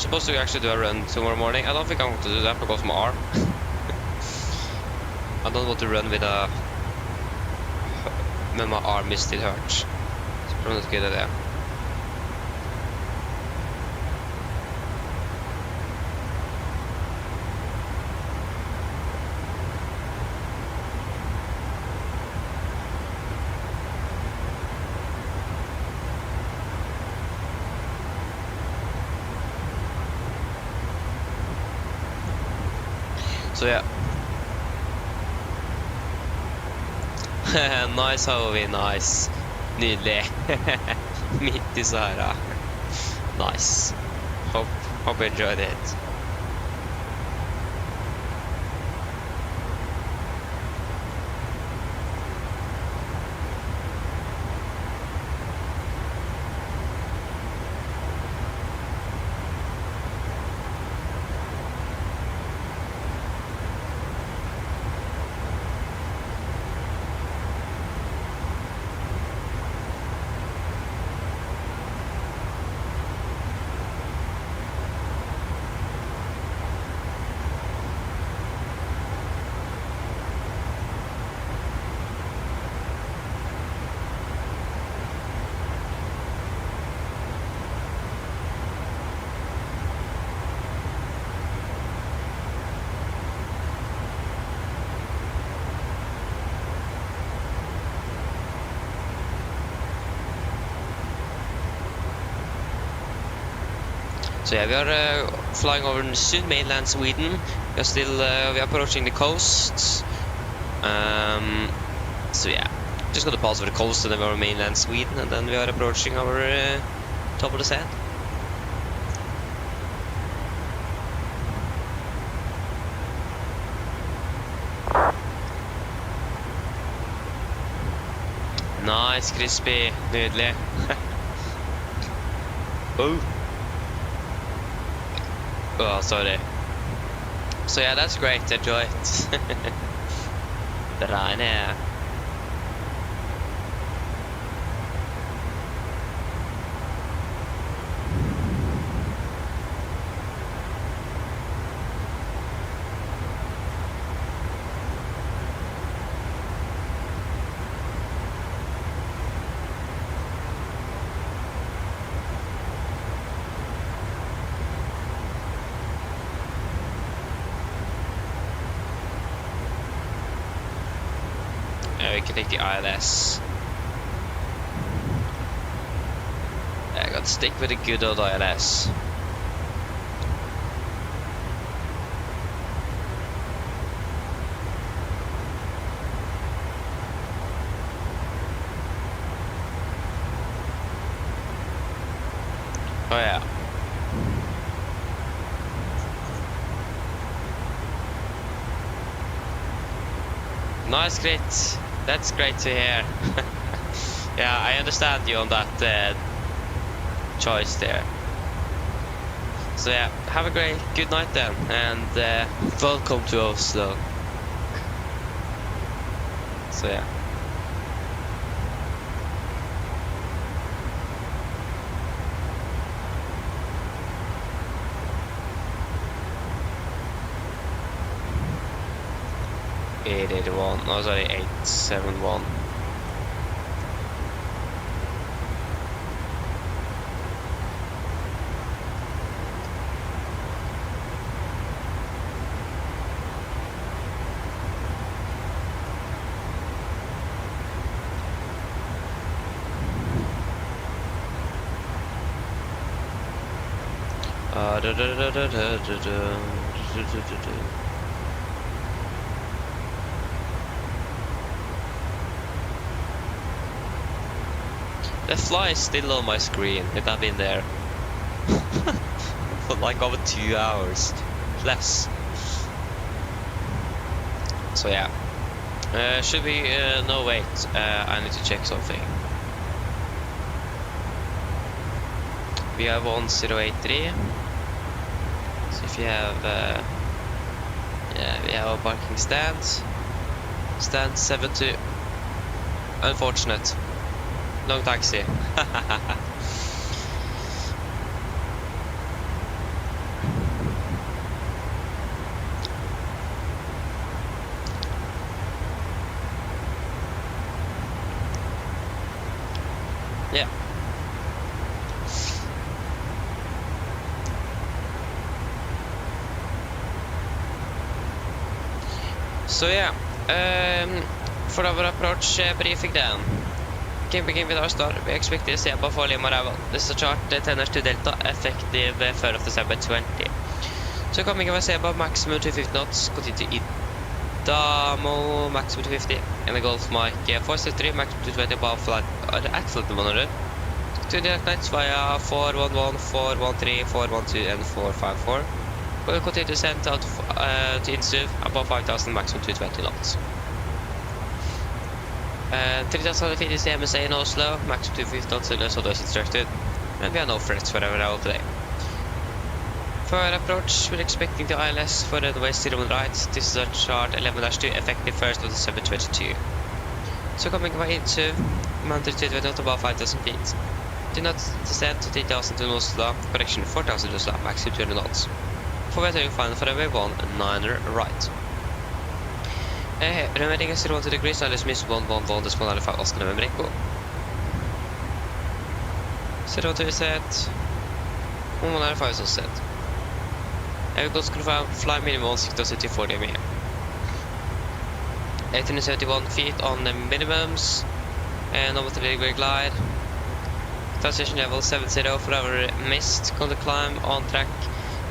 supposed to actually do a run tomorrow morning. I don't think I want to do that because of my arm. I don't want to run with my arm is still hurt. It's probably not a good idea. So yeah. Nice Halloween, nice. Nydelig. Midt i Sahara. Nice. Hope you enjoyed it. So yeah, we are flying over soon mainland Sweden. We are still we are approaching the coast. So yeah, just gonna pass over the coast and then we're mainland Sweden, and then we are approaching our top of the sand. Nice, crispy, nydelig. Oh, sorry. So yeah, that's great. Enjoy it. Dra ned. We can take the ILS. Yeah, I gotta stick with the good old ILS. Oh yeah. Nice, great. That's great to hear. Yeah, I understand you on that choice there. So yeah, have a good night then, and welcome to Oslo. So yeah. $881, no sorry, 871. The fly is still on my screen. It have been there for like over 2 hours, less. So yeah, should we? No, wait. I need to check something. We have 1083. So if you have, yeah, we have a parking stand. Stand 72. Unfortunate. Long taxi. So yeah, for our approach briefing then. Camping with our start, we expect the SEBA for Lima arrival. This is a chart 10 to Delta, effective 3rd of December 20. So coming with SEBA, maximum 250 knots, continue to Damo, maximum 250, and the Gulf Mike 463, maximum 220 above flight, at flight 100. Two direct nights via 411, 413, 412, and 454. We'll continue to send out to Insuv above 5,000, maximum 220 knots. 3,000 feet is the MSA in Oslo, maximum 250 knots unless otherwise instructed, and we have no threats for our arrival today. For our approach, we're expecting the ILS for runway 01 right. This is a chart 11-2, effective 1st of December 22. So coming by Insuv, mounted to 20 knots above 5,000 feet. Do not descend to 3,000 to Oslo, correction 4,000 to Oslo, maximum 200 knots. For weather, final for runway 19 right. Runway is 0 degrees, ILS miss 111, decimal 95, Oscar November Echo. 0 to set, 195 is set. Vehicles confirm fly minimum 6,040 m. 871 feet on the minimums, and normal degree glide. Transition level 70 for our missed, contact climb on track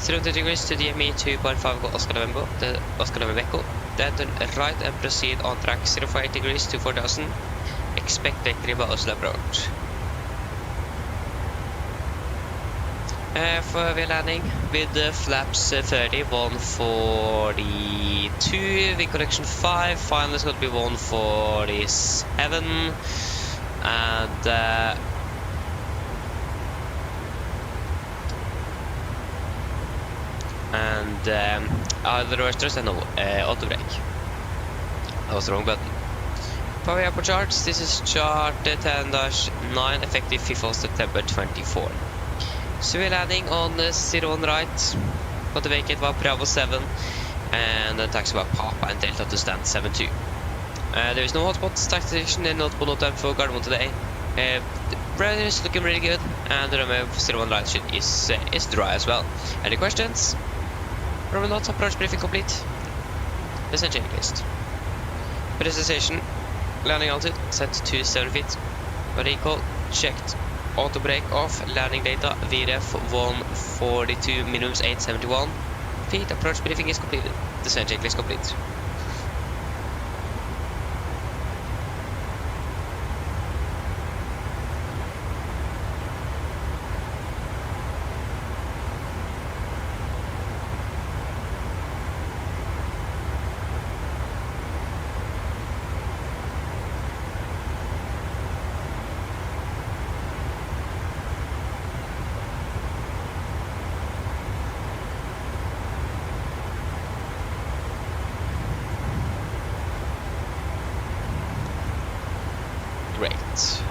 0 degrees to DME 2.5 Oscar November Echo. Then turn right and proceed on track 048 degrees to 4000. Expect victory by Oslo approach. For we're landing with flaps 30, 142, wing correction 5, final is going to be 147, and the roasters and no auto brake. That was the wrong button. For the airport charts, this is chart 10-9, effective 5th of September 24. So we're landing on 01 right, but the vacate was Bravo 7, and the taxi was Papa and Delta to stand 72. There is no hotspot, taxi station, and not no time for Gardermoen today. The weather is looking really good, and the runway 01 right is dry as well. Any questions? Runway knots, approach briefing complete. Descent checklist. Precision, landing altitude set to 7 feet. Recall checked. Auto brake off, landing data, VRF 142, minimums 871 feet, approach briefing is completed, descent checklist complete. Great.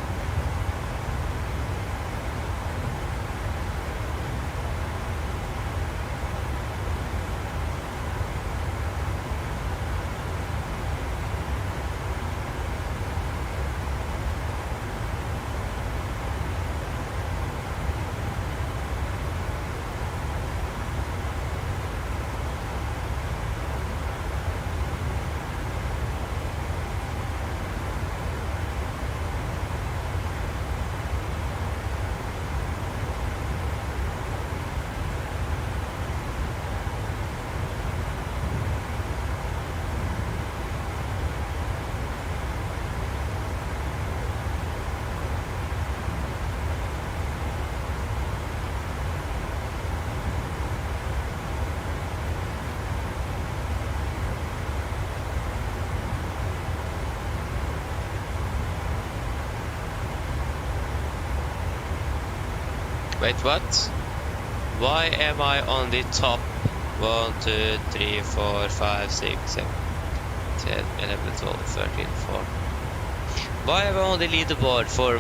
Wait, what? Why am I on the top? 1, 2, 3, 4, 5, 6, 7, 10, 11, 12, 13, 14. Why am I on the leaderboard for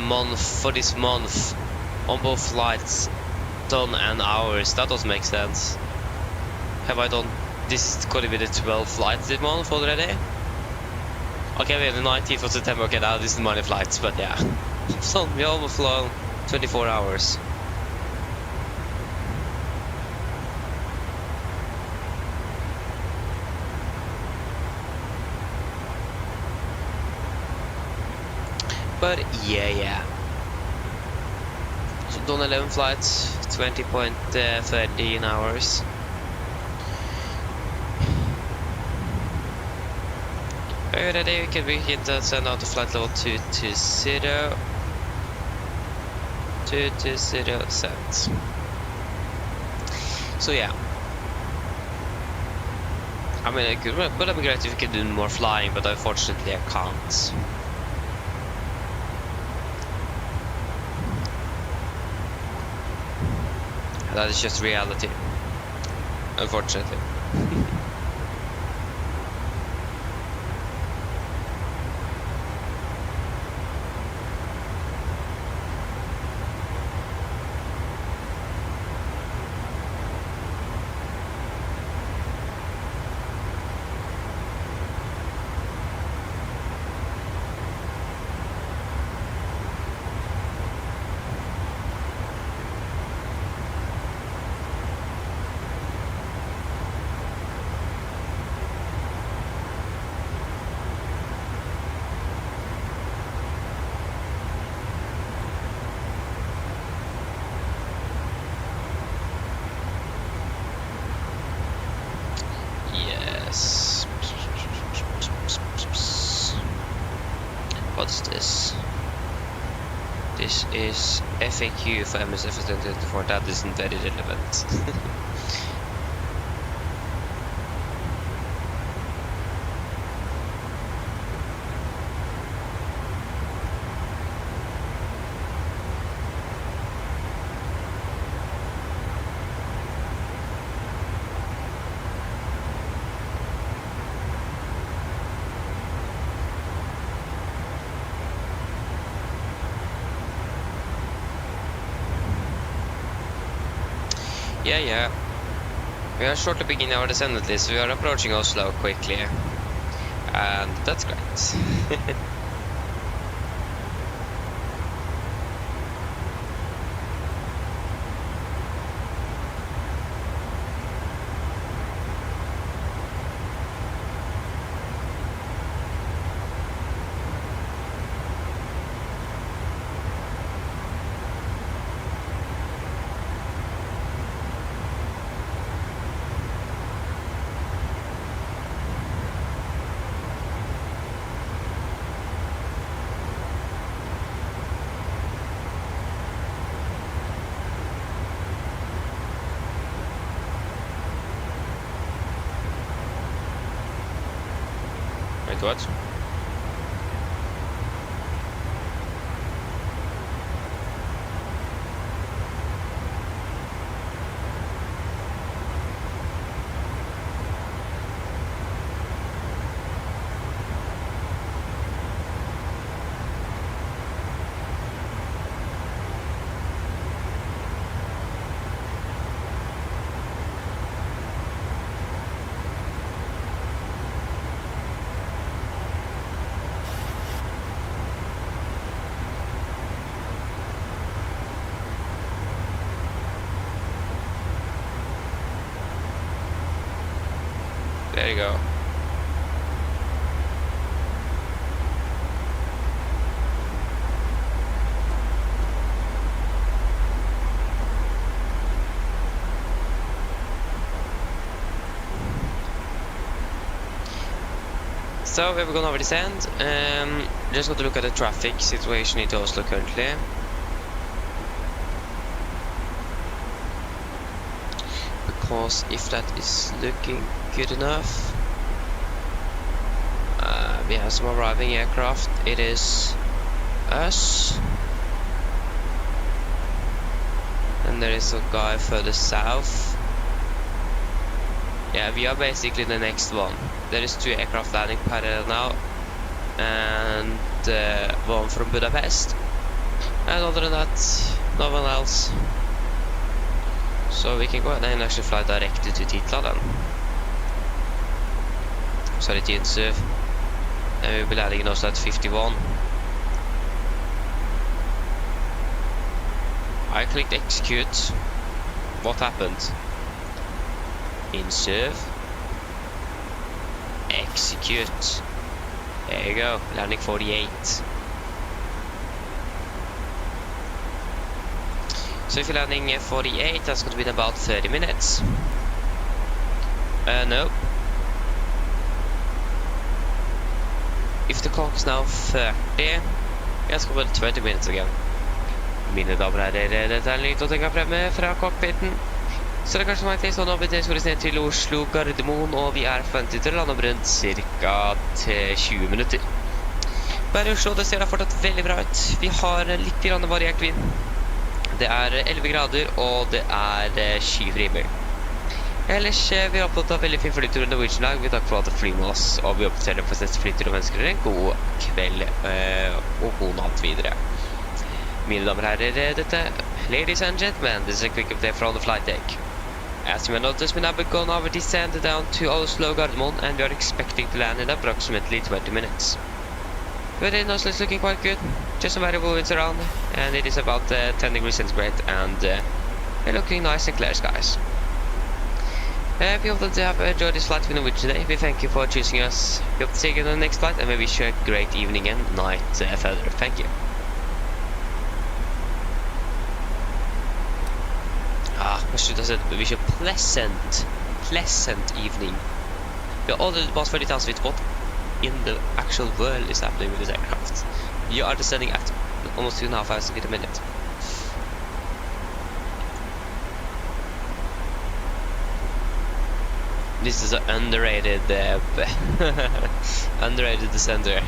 this month on both flights, done and hours? That doesn't make sense. Have I done this? Is going to be the 12 flights this month already? Okay, we have the 19th of September. Okay, now this is money flights, but yeah, so we almost flown 24 hours. But yeah. So done 11 flights, 20.13 hours. Are you ready? We can send out the flight level 220. 220 set. So yeah. I mean, it would have been great if we could do more flying, but unfortunately I can't. That is just reality, unfortunately. What's this? This is FAQ for MSFS2020. That isn't very relevant. Yeah. We are shortly beginning our descent list. We are approaching Oslo quickly. And that's great. What? There you go. So we're going over this end. Just got to look at the traffic situation in Oslo currently. Because if that is looking good enough, we have some arriving aircraft. It is us, and there is a guy further south. Yeah, we are basically the next one. There is 2 aircraft landing parallel now, and one from Budapest, and other than that, no one else. So we can go ahead and actually fly directly to Titla then. Sorry, Tinsuv. And we'll be landing in Oslo at 51. I clicked execute. What happened? Inserve. Execute. There you go. Landing 48. So if you're landing 48, that's going to be in about 30 minutes. No. If the clock is now 30, it's going to be 20 minutes again. Mine damer og herrer, dette er en lyd å tenke fremme fra cockpiten. Så det er kanskje meg til sånn opp i det ned til Oslo Gardermoen, og vi er forventet til å lande om rundt cirka til 20 minutter. Bare i Oslo, det ser da fortsatt veldig bra ut. Vi har litt grann variert vind. Det er 11 grader, og det er skyfri himmel. Ellers, vi har opptatt av veldig fin flytur under Norwegian lag. Vi takker for at det flyr med oss, og vi oppdaterer for neste flytur og ønsker en god kveld og god natt videre. Mine damer og herrer, dette, ladies and gentlemen, this is a quick update from the flight deck. As you may notice, we now have gone over descended down to Oslo Gardermoen, and we are expecting to land in approximately 20 minutes. But it is looking quite good, just some variable winds around, and it is about 10 degrees centigrade, and we're looking nice and clear skies. We hope that you have enjoyed this flight with Norwegian today. We thank you for choosing us. We hope to see you on the next flight, and we wish you a great evening and night further. Thank you. I should have said we wish you a pleasant evening. We are already about 30,000 feet. What in the actual world is happening with this aircraft? You are descending at almost 2,500 feet a minute. This is an underrated underrated descender.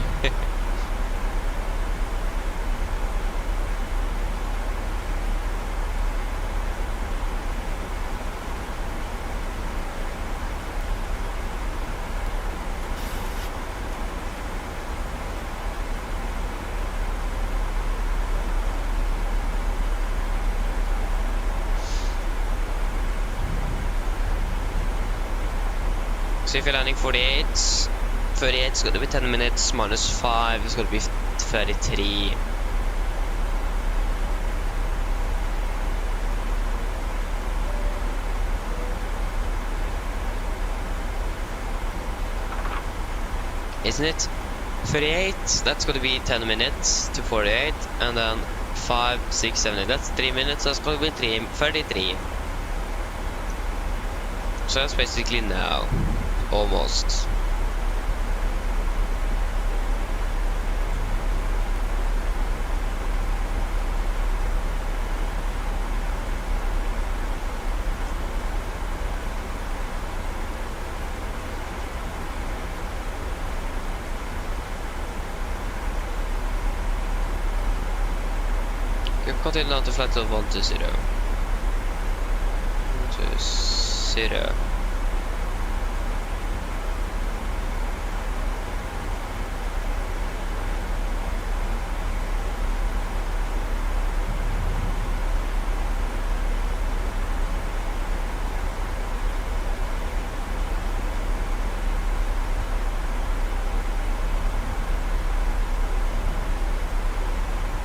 So if you're landing 48, it's going to be 10 minutes, -5, it's going to be 33. Isn't it? 38, that's going to be 10 minutes to 48, and then 5, 6, 7, 8, that's 3 minutes, that's going to be 33. So that's basically now. Almost. You continue down to flight level 120. 120.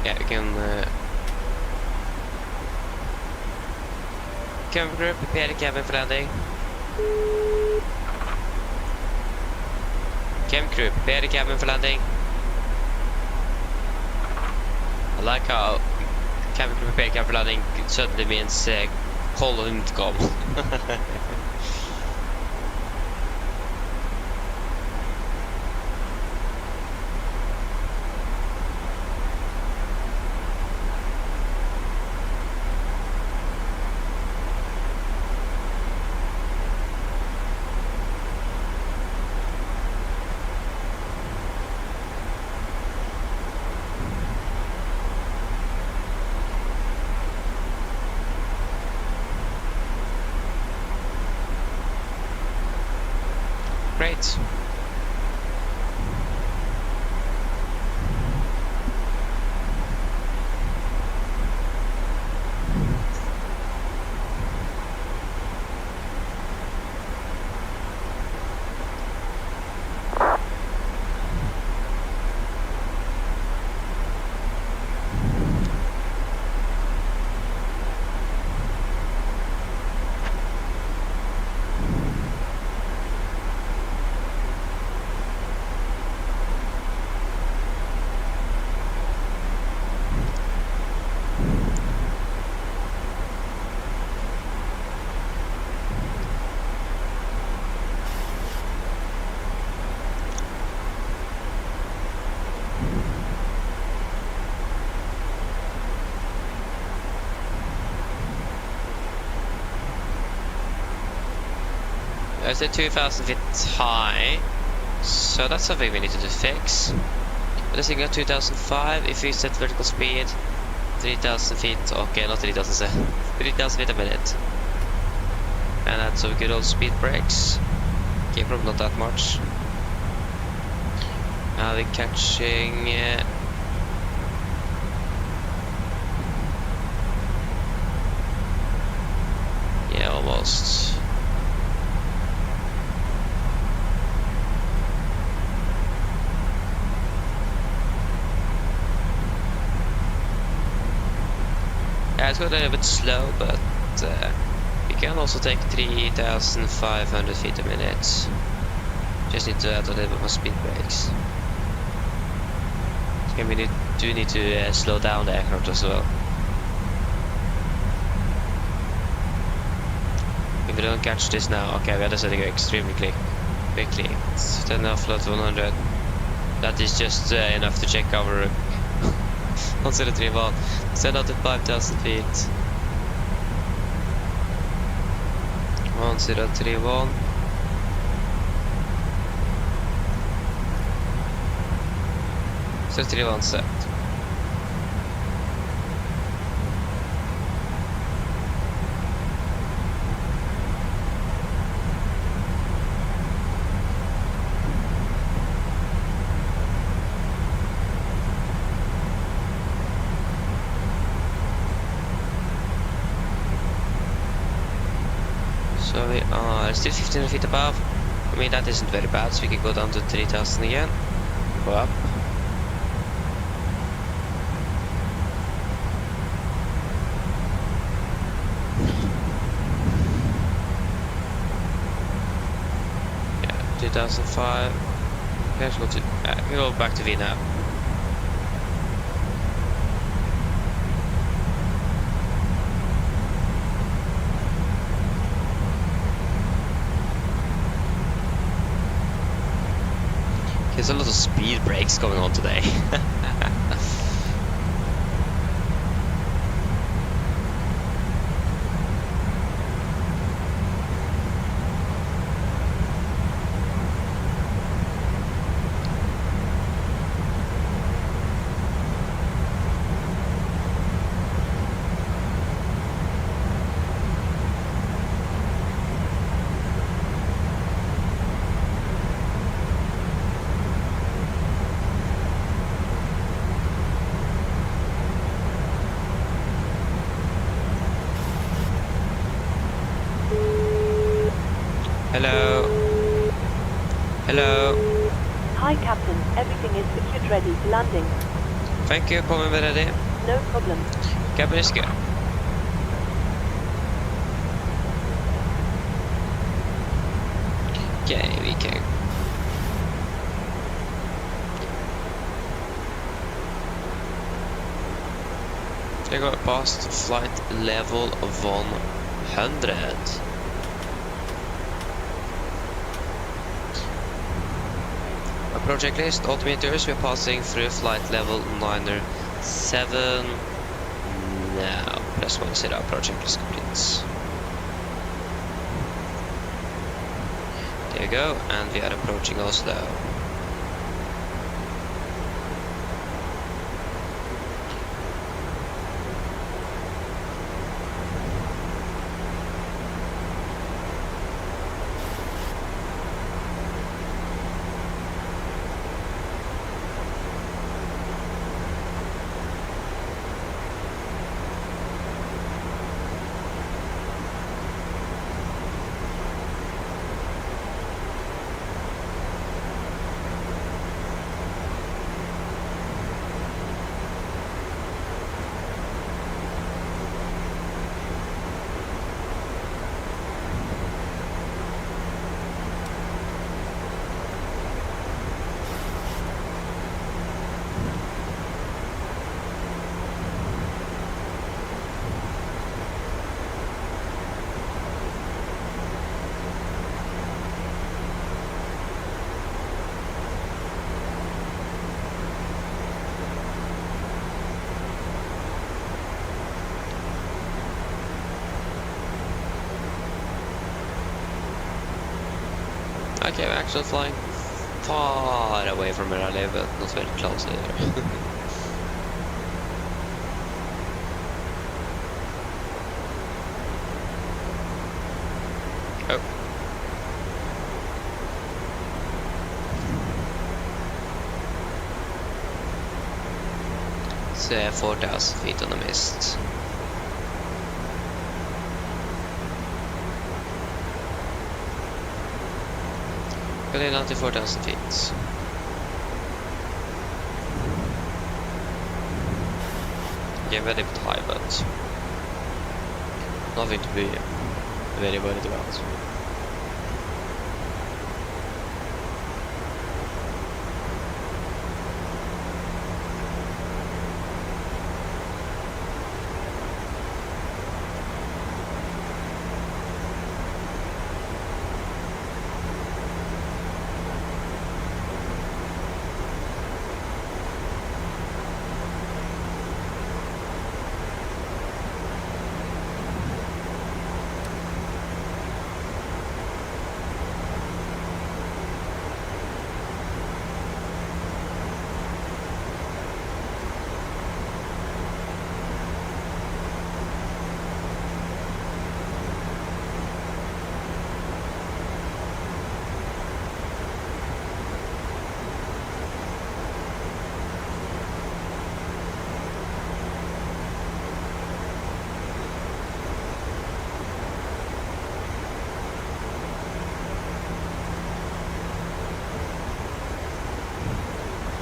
Yeah, we can cabin crew, prepare the cabin for landing. Cabin crew, prepare the cabin for landing. I like how cabin crew prepare cabin for landing suddenly means call on intercom. Great. It's at 2,000 feet high, so that's something we need to fix. Let's go 2005. If we set vertical speed 3,000 feet, okay, not 3,000, 3,000 feet a minute, and add some good old speed brakes. Okay, probably not that much. Now we're catching. Yeah, almost. Yeah, it's going a little bit slow, but we can also take 3,500 feet a minute. Just need to add a little bit more speed brakes. Okay, we do need to slow down the aircraft as well. If we don't catch this now, okay, we are just setting it extremely quickly. It's 10 offload 100. That is just enough to check our 1031. Set out at 5,000 feet. 1031. So 31 set. So we are still 1500 feet above. I mean, that isn't very bad, so we can go down to 3,000 again. Go up. Yeah, 2005. Let's go to. We go back to V now. There's a lot of speed brakes going on today. Hello. Hello. Hi, Captain. Everything is secured, ready for landing. Thank you, coming ready. No problem. Cabin is good. Okay, we can. They got past flight level of 100. Project list, altimeters, we're passing through flight level 907. Now, press 1 to set our project list complete. There you go, and we are approaching Oslo. Okay, we're actually flying far away from where I live, but not very close either. Oh. It's 4,000 feet on the mist. Going down to 4,000 feet. Yeah, very bit high, but nothing to be very worried about.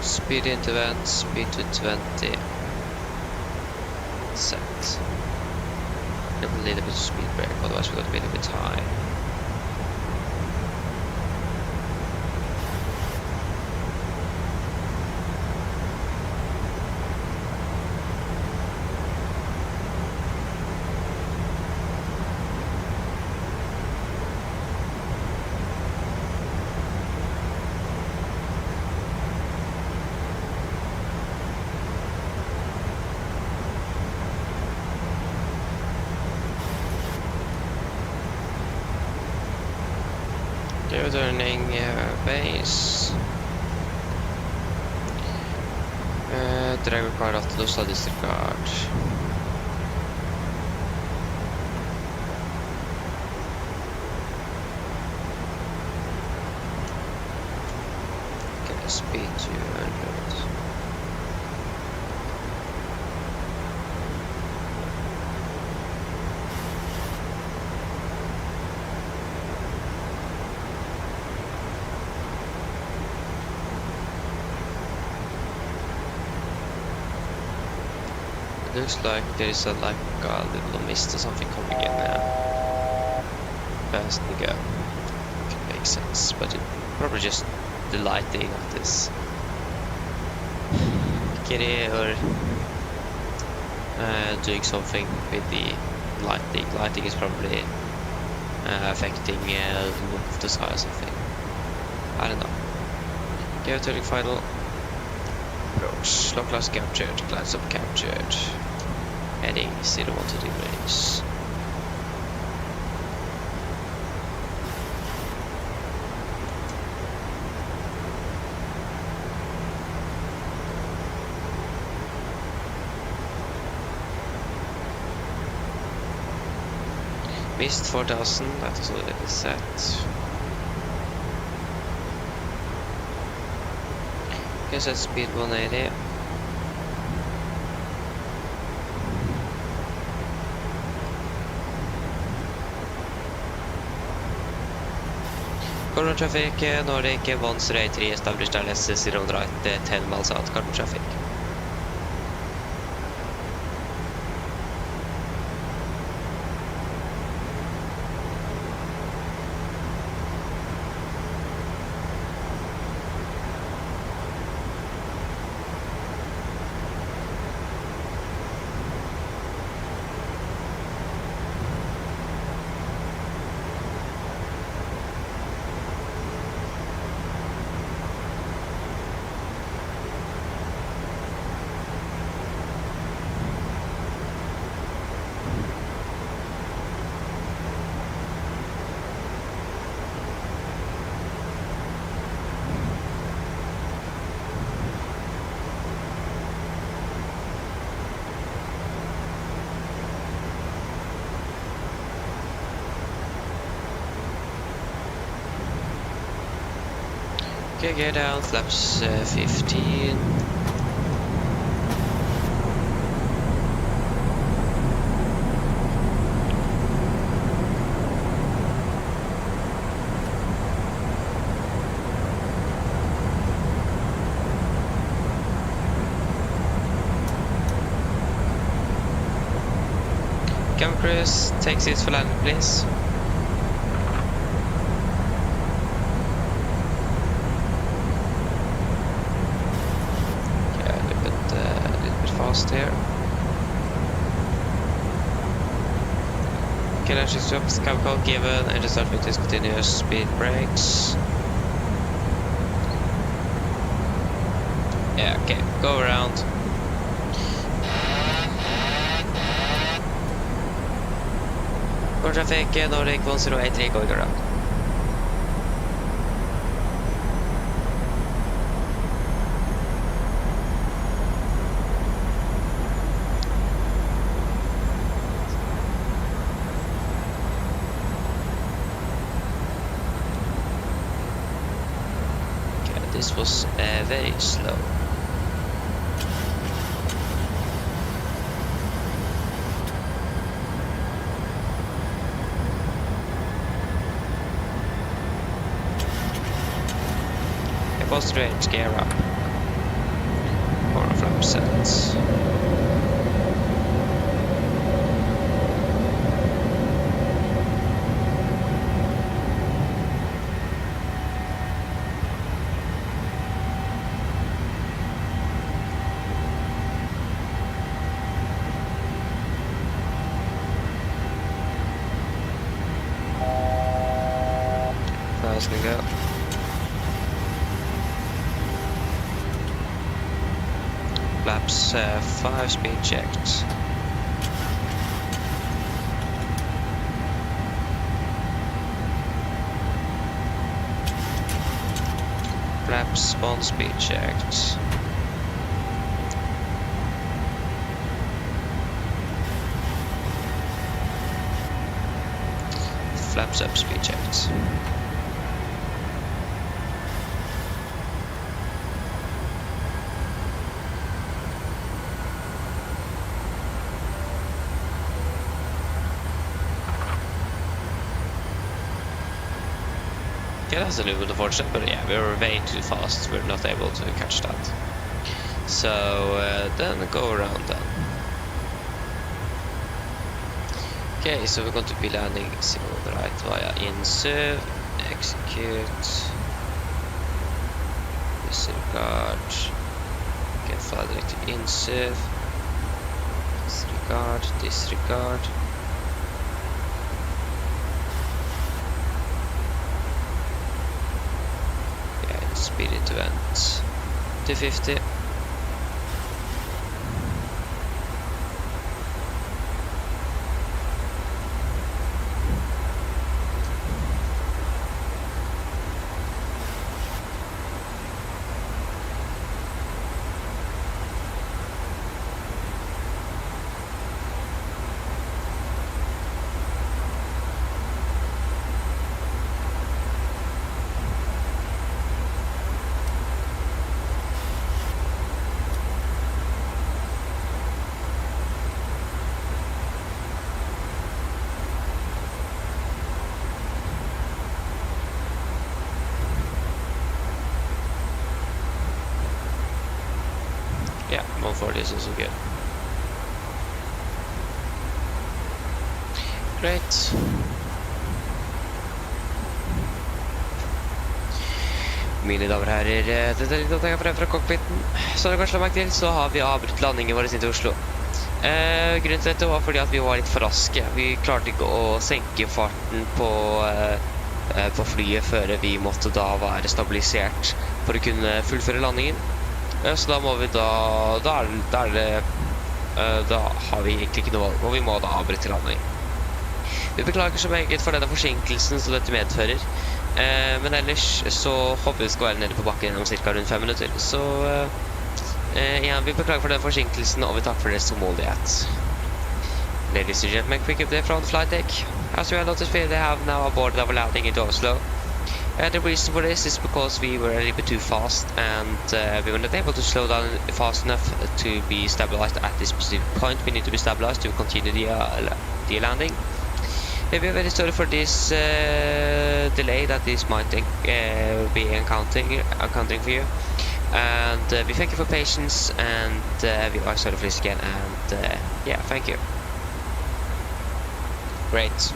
Speed into vent, speed to 20. Set. A little bit of speed break, otherwise we're going to be a little bit high. Returning base. Drag required after Oslo disregard. Okay, speed 200. Looks like there is a little mist or something coming in now. Past the go. Could make sense, but it probably just the lighting of this kitty or doing something with the lighting. Lighting is probably affecting the look of the sky or something. I don't know. Go to the final approach. Lock class captured. Glide stop captured. Heading 012 degrees. Missed 4,000, that is already set. Okay, set speed 180. Carbon traffic, Nordic 103 established LS 0 right 10 miles out, carbon traffic. Okay, gear down, flaps 15. Camera crews, take seats for landing, please. Okay, a little bit fast here. Okay, let's just drop the cab call given and just start with discontinuous speed brakes. Yeah, okay, go around. Core traffic, Nordic 1083 going around. Okay, this was very slow. Post range, gear up. Corner flap set. Flaps can go. Flaps 5 speed checked. Flaps 1 speed checked. Flaps up speed checked. Okay, that's a little bit unfortunate, but yeah, we were way too fast. We're not able to catch that. So then go around then. Okay, so we're going to be landing single right via INSUV, execute, disregard, get fly direct to INSUV, disregard. Speed into vent 250. Yeah, 140 is also good. Great. Mine damer og herrer, dette er litt opptaket fra cockpiten. Så det kanskje merket til, så har vi avbrutt landingen vår inn til Oslo. Grunnen til dette var fordi at vi var litt for raske. Vi klarte ikke å senke farten på flyet før vi måtte da være stabilisert for å kunne fullføre landingen. Så da må vi da har vi egentlig ikke noe valg, og vi må da avbryte landing. Vi beklager så meget for denne forsinkelsen som dette medfører, men ellers så håper vi skal være nede på bakken om cirka rundt 5 minutter. Så igjen, vi beklager for denne forsinkelsen, og vi takker for deres tålmodighet. Ladies and gentlemen, quick update from the flight deck. As we are notified, they have now aborted our landing into Oslo. The reason for this is because we were a little bit too fast and we were not able to slow down fast enough to be stabilized at this specific point. We need to be stabilized to continue the landing. We are very sorry for this delay that this might be encountering for you. And we thank you for patience, and we are sorry for this again, and yeah, thank you. Great.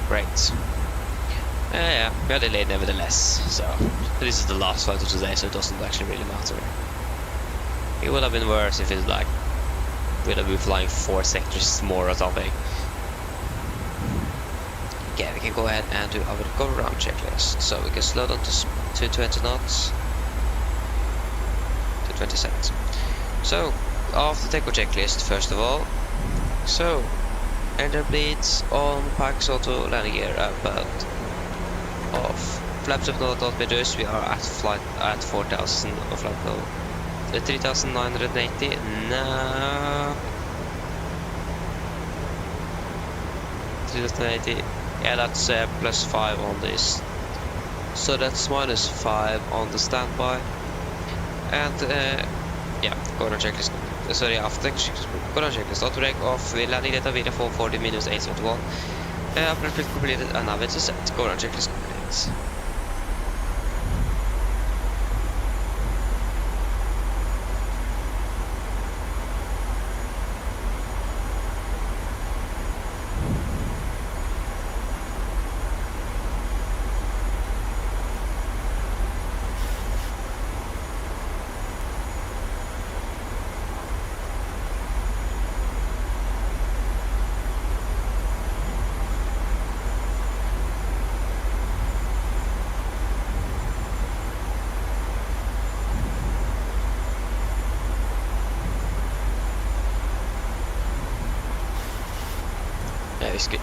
Great. Yeah, we are delayed nevertheless, so this is the last flight of today, so it doesn't actually really matter. It would have been worse if it's like we'd have been flying 4 sectors more or something. Okay, we can go ahead and do our go around checklist. So we can slow down to 20 knots to 20 seconds. So after takeoff checklist, first of all, so engine bleeds on, packs auto, landing gear up and off. Flaps of not reduced. We are at flight at 4,000 or flight level 3,980 now. 3,980. Yeah, that's plus 5 on this. So that's minus 5 on the standby. And yeah, go on checklist. Sorry, after checklist. Go on checklist. Auto break off. Landing data video 440 minus 871. Upgrade completed and nav is set. Go on checklist complete.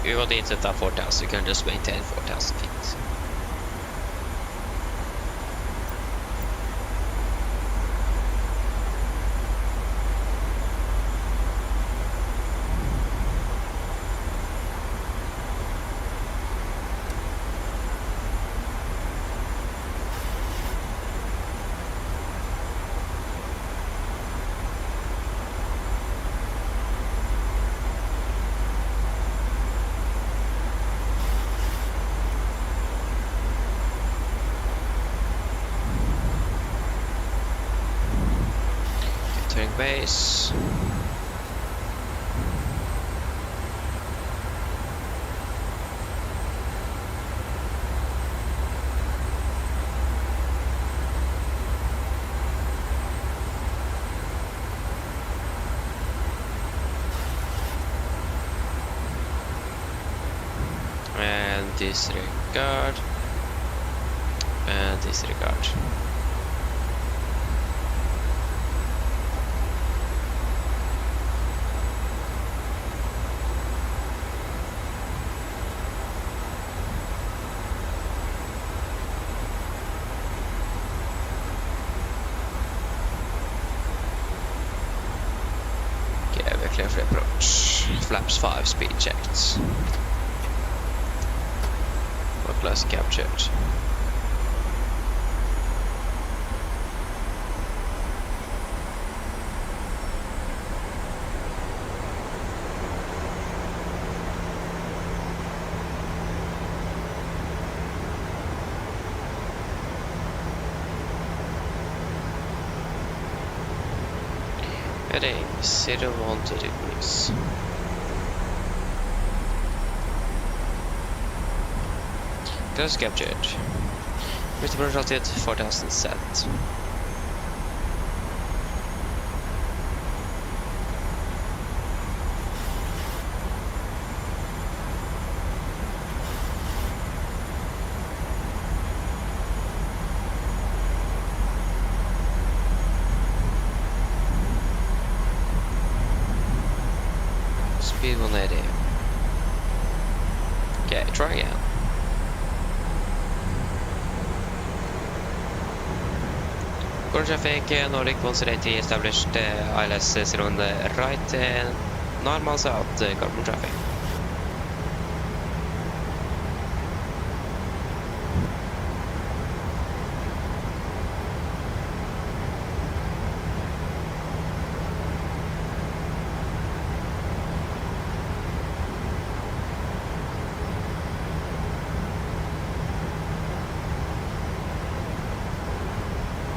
We want to insert that 4,000, you can just maintain 4,000 feet. Base. And disregard. And disregard. Clear for approach. Flaps 5 speed checked. Localize captured. Heading 012 degrees. Close captured. Mr. Projected 4,000 set. Speed 180. Okay, try again. Current traffic, Nordic 180 established ILS 0 on the right, 9 miles out, carbon traffic.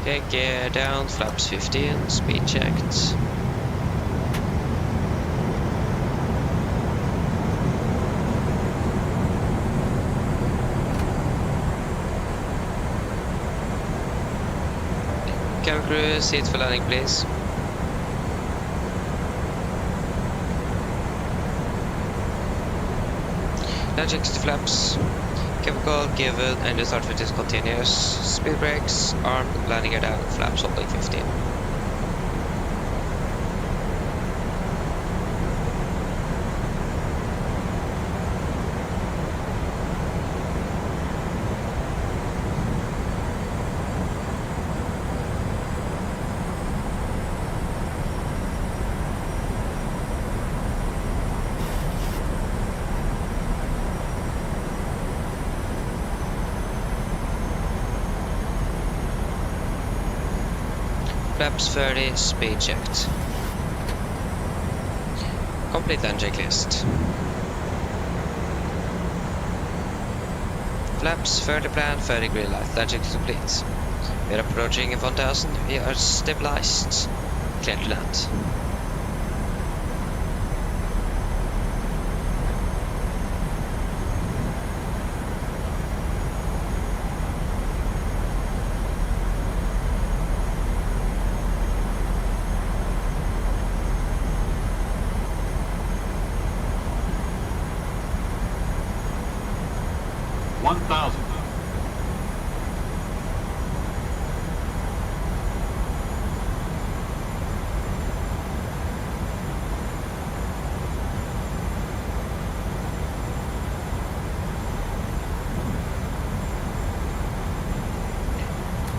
Okay, gear down, flaps 15, speed checked. Cabin crew, seat for landing, please. Land checks to flaps. Chemical given, engine start fit is continuous. Speed brakes, armed, landing gear down, flaps holding 15. Flaps 30, speed checked. Complete engine checklist. Flaps 30 plan, 30 green light, engine complete. We are approaching 1000, we are stabilized. Clear to land.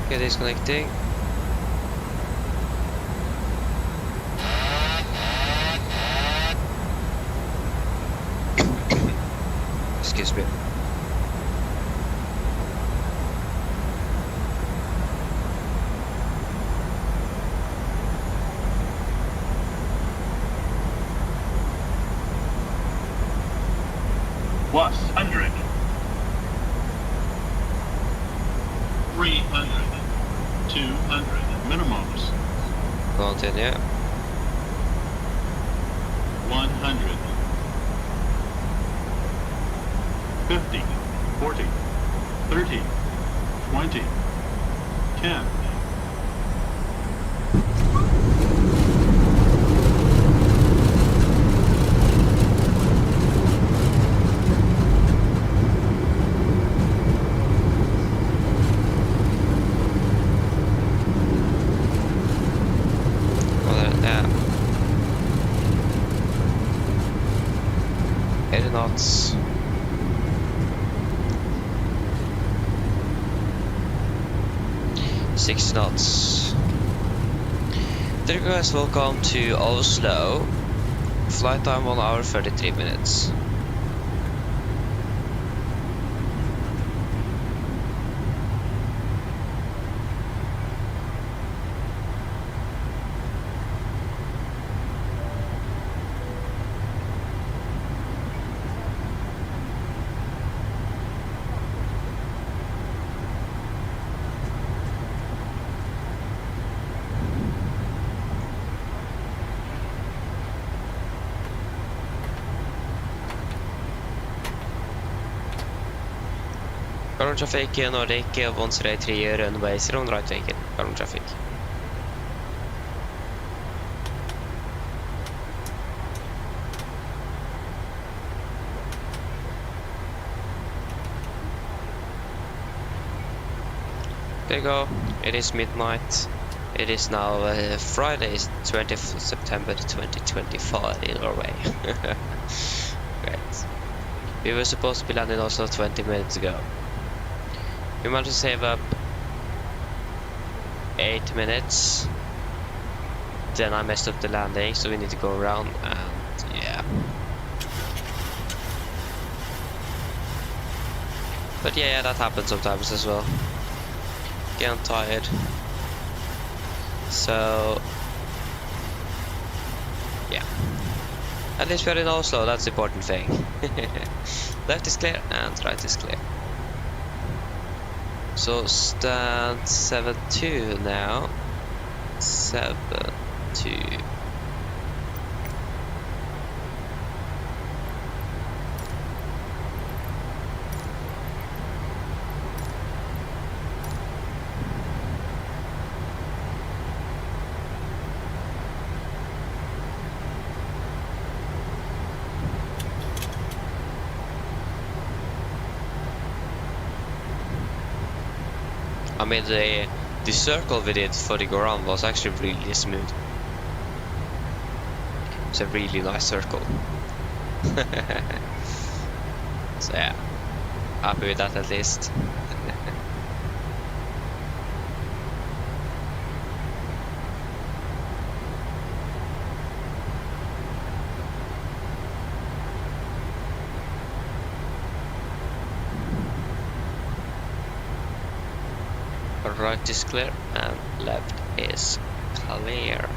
Okay, disconnecting. Excuse me. Plus 100. 300. 200 minimums. Continue. 100. 50. 40. 30. 20. 10. Knots. Six knots. The request will come to Oslo. Flight time 1 hour 33 minutes. Current traffic, Nordic 103 runway 0 on right vehicle. Current traffic. There you go. It is midnight. It is now Friday, 20th September 2025 in Norway. Great. We were supposed to be landing also 20 minutes ago. We managed to save up 8 minutes. Then I messed up the landing, so we need to go around, and yeah. But yeah, that happens sometimes as well. Getting tired. So yeah. At least we're in Oslo, that's the important thing. Left is clear and right is clear. So stand 7-2 now. 7-2. I mean, the circle we did for the go around was actually really smooth. It's a really nice circle. So yeah, happy with that at least. Right is clear and left is clear.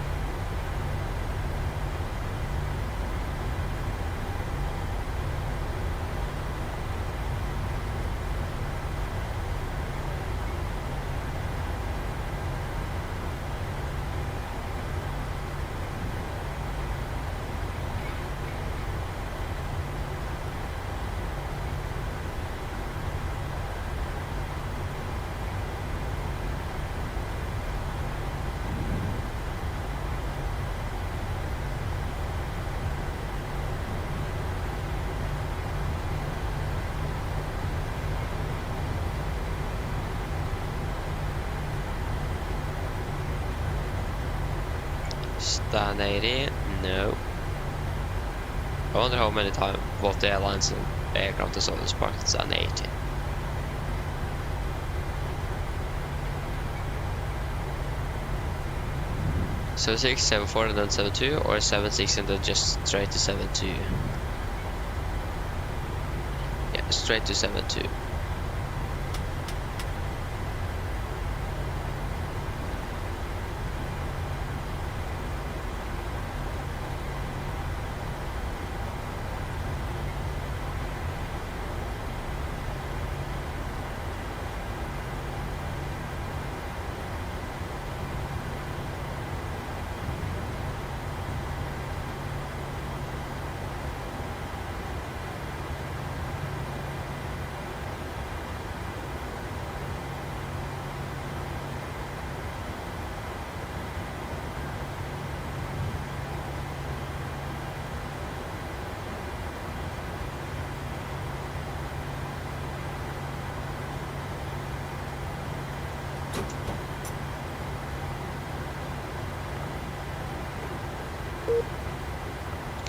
Stand 80, no. I wonder how many times both the airlines and aircraft has always parked stand 80. So 6, 7-4 and then 7-2, or 7-6 and then just straight to 7-2. Yeah, straight to 7-2.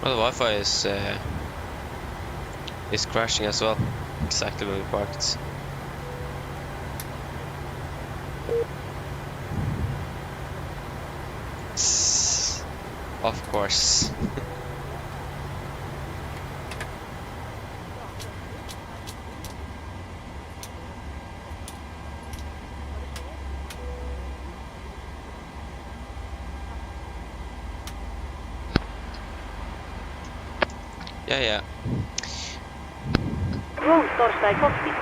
Well, the Wi-Fi is crashing as well, exactly where we parked. Of course. Yeah. Drone torstai cockpit.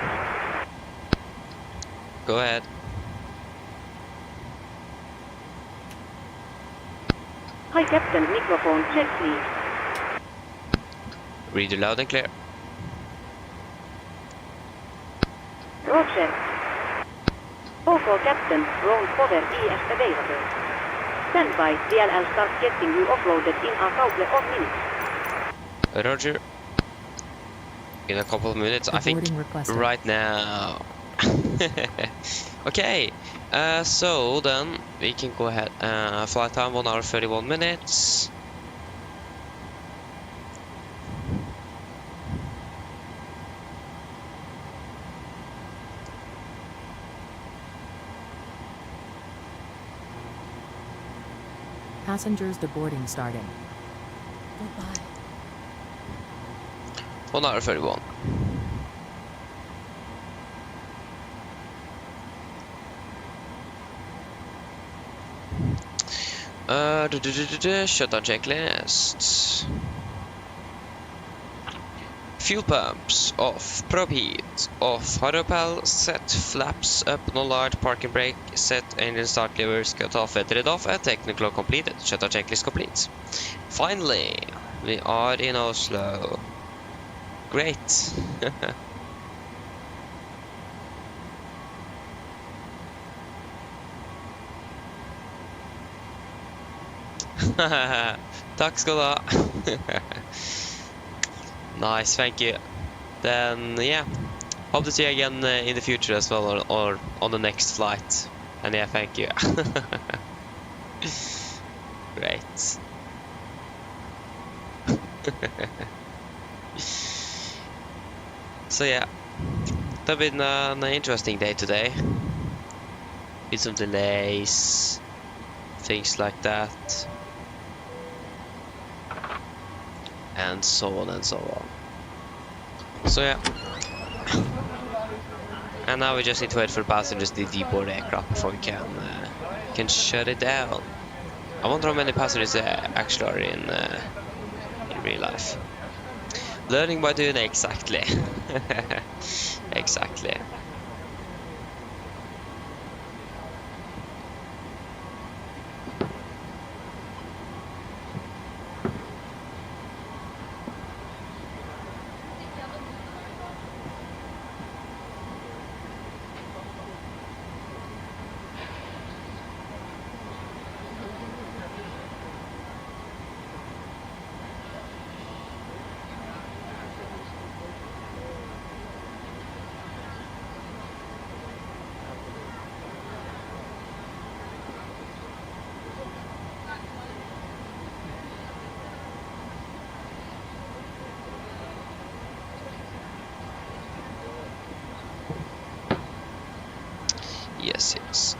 Go ahead. Hi Captain, microphone check please. Read you loud and clear. Roger. OK Captain, drone power is available. Stand by, DLL start getting you offloaded in a couple of minutes. Roger. In a couple of minutes, I think right now. Okay, so then we can go ahead. Flight time 1 hour 31 minutes. Passengers deboarding starting. Goodbye. 1 hour 31. Shutdown checklist. Fuel pumps off, probe heat off, hydropel set, flaps up, no large, parking brake set, engine start levers cut off, weathered off, and technical completed. Shutdown checklist complete. Finally, we are in Oslo. Great. Tack ska du ha. Nice, thank you. Then, yeah, hope to see you again in the future as well, or on the next flight. And yeah, thank you. Great. So yeah, that's been an interesting day today. With some delays, things like that. And so on and so on. So yeah. And now we just need to wait for passengers to deboard the aircraft before we can shut it down. I wonder how many passengers actually are in real life. Learning by doing, exactly. Exactly. Yes, yes.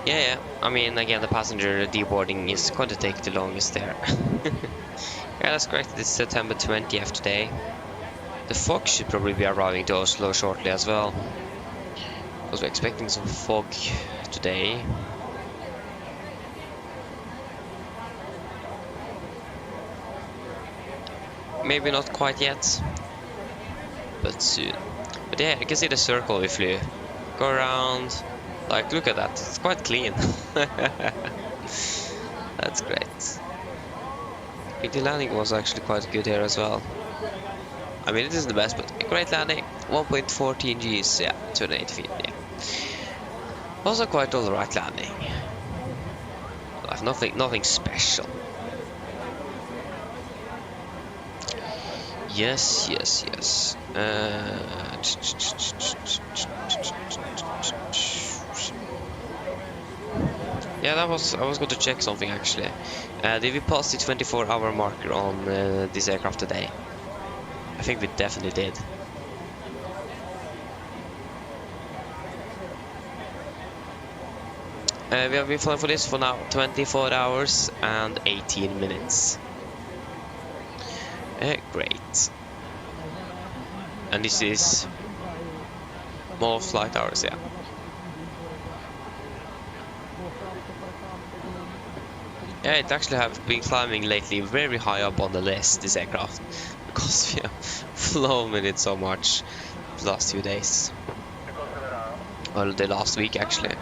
Yeah, I mean, again, the passenger deboarding is going to take the longest there. Yeah, that's correct. It's September 20th today. The fog should probably be arriving to Oslo shortly as well, because we're expecting some fog today. Maybe not quite yet, but soon. But yeah, you can see the circle we flew. Go around. Like, look at that, it's quite clean. That's great. I think the landing was actually quite good here as well. I mean, it isn't the best, but a great landing. 1.14 Gs, yeah, 208 feet, yeah. Also quite alright landing. Like, nothing special. Yes. Yeah, I was going to check something actually. Did we pass the 24-hour marker on this aircraft today? I think we definitely did. We have been flying for this for now 24 hours and 18 minutes. Great. And this is more flight hours, yeah. Yeah, it actually have been climbing lately very high up on the list, this aircraft, because we have flown with it so much the last few days. Well, the last week actually.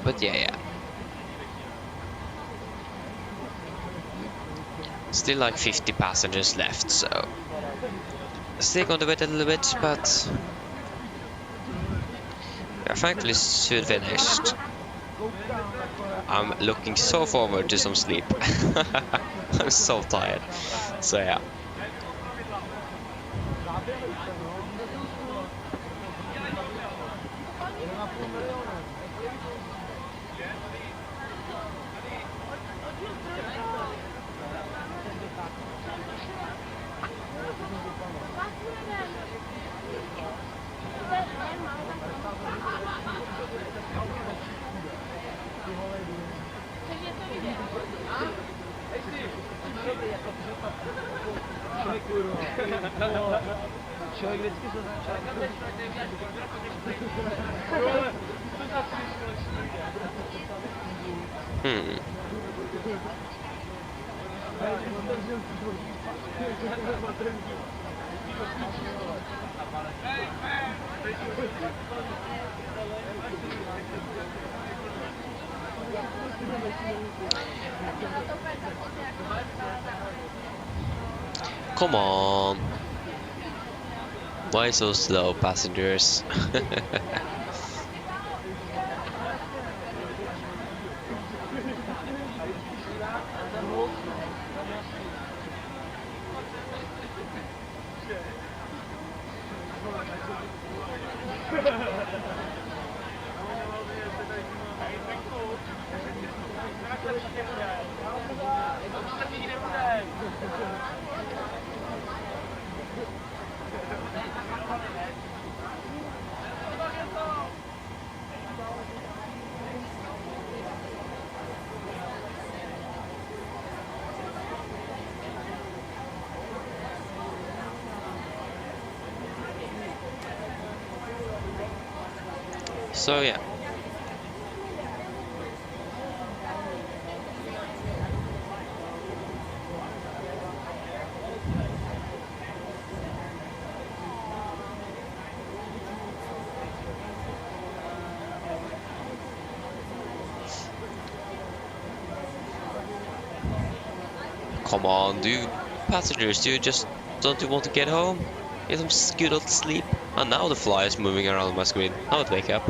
But yeah. Still like 50 passengers left, so still going to wait a little bit, but we're thankfully soon finished. I'm looking so forward to some sleep. I'm so tired. So yeah. Come on. Why so slow, passengers? So yeah. Come on, dude. Passengers, don't you want to get home? Get some good old sleep? And now the fly is moving around my screen. Now it wake up.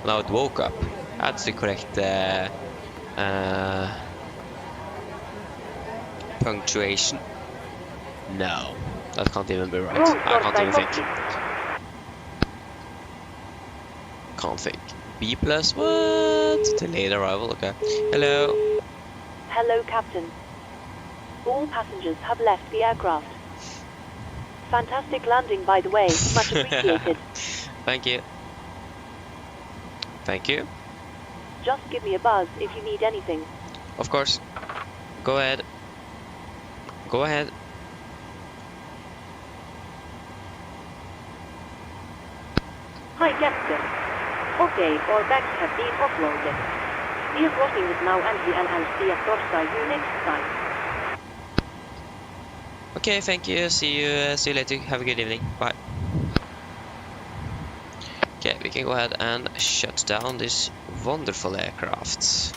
Now it woke up. That's the correct punctuation. No, that can't even be right. I can't even think. Can't think. B plus what? Delayed arrival. Okay. Hello. Hello, Captain. All passengers have left the aircraft. Fantastic landing, by the way. Much appreciated. Thank you. Thank you. Just give me a buzz if you need anything. Of course. Go ahead. Go ahead. Hi, Captain. Okay, our bags have been offloaded. The crossing is now empty and I'll see you next time. Okay, thank you. See you later. Have a good evening. Bye. Okay, we can go ahead and shut down this wonderful aircraft.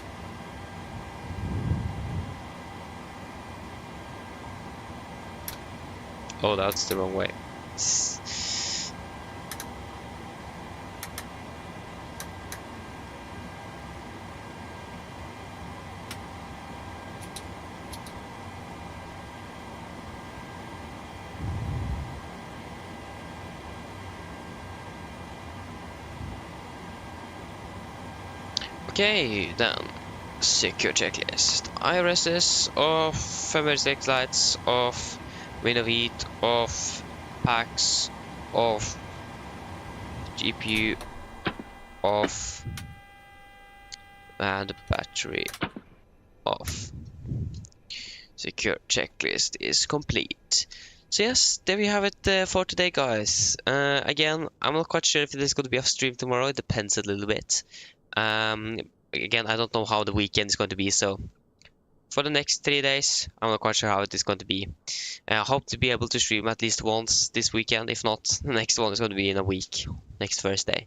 Oh, that's the wrong way. Okay, then secure checklist. IRSs off, emergency lights off, window heat off, packs off, GPU off and battery off. Secure checklist is complete. So yes, there we have it for today, guys. Again, I'm not quite sure if it is going to be off stream tomorrow. It depends a little bit. Again, I don't know how the weekend is going to be, so for the next 3 days, I'm not quite sure how it is going to be. I hope to be able to stream at least once this weekend. If not, the next one is going to be in a week, next Thursday.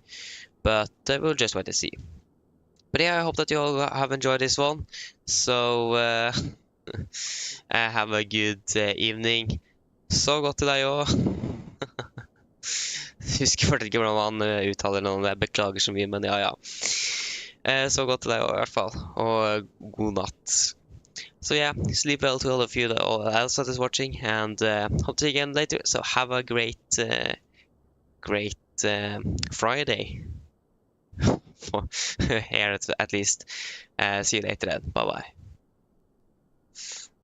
But we'll just wait to see. But yeah, I hope that you all have enjoyed this one. So have a good evening. Så godt til deg også. Husker fortsatt ikke hvordan man uttaler noe. Jeg beklager så mye, men ja. Så godt til deg også, i hvert fall. Og god natt. So yeah, sleep well to all of you that else that is watching, and hope to see you again later. So have a great Friday. Here at least. See you later then. Bye bye.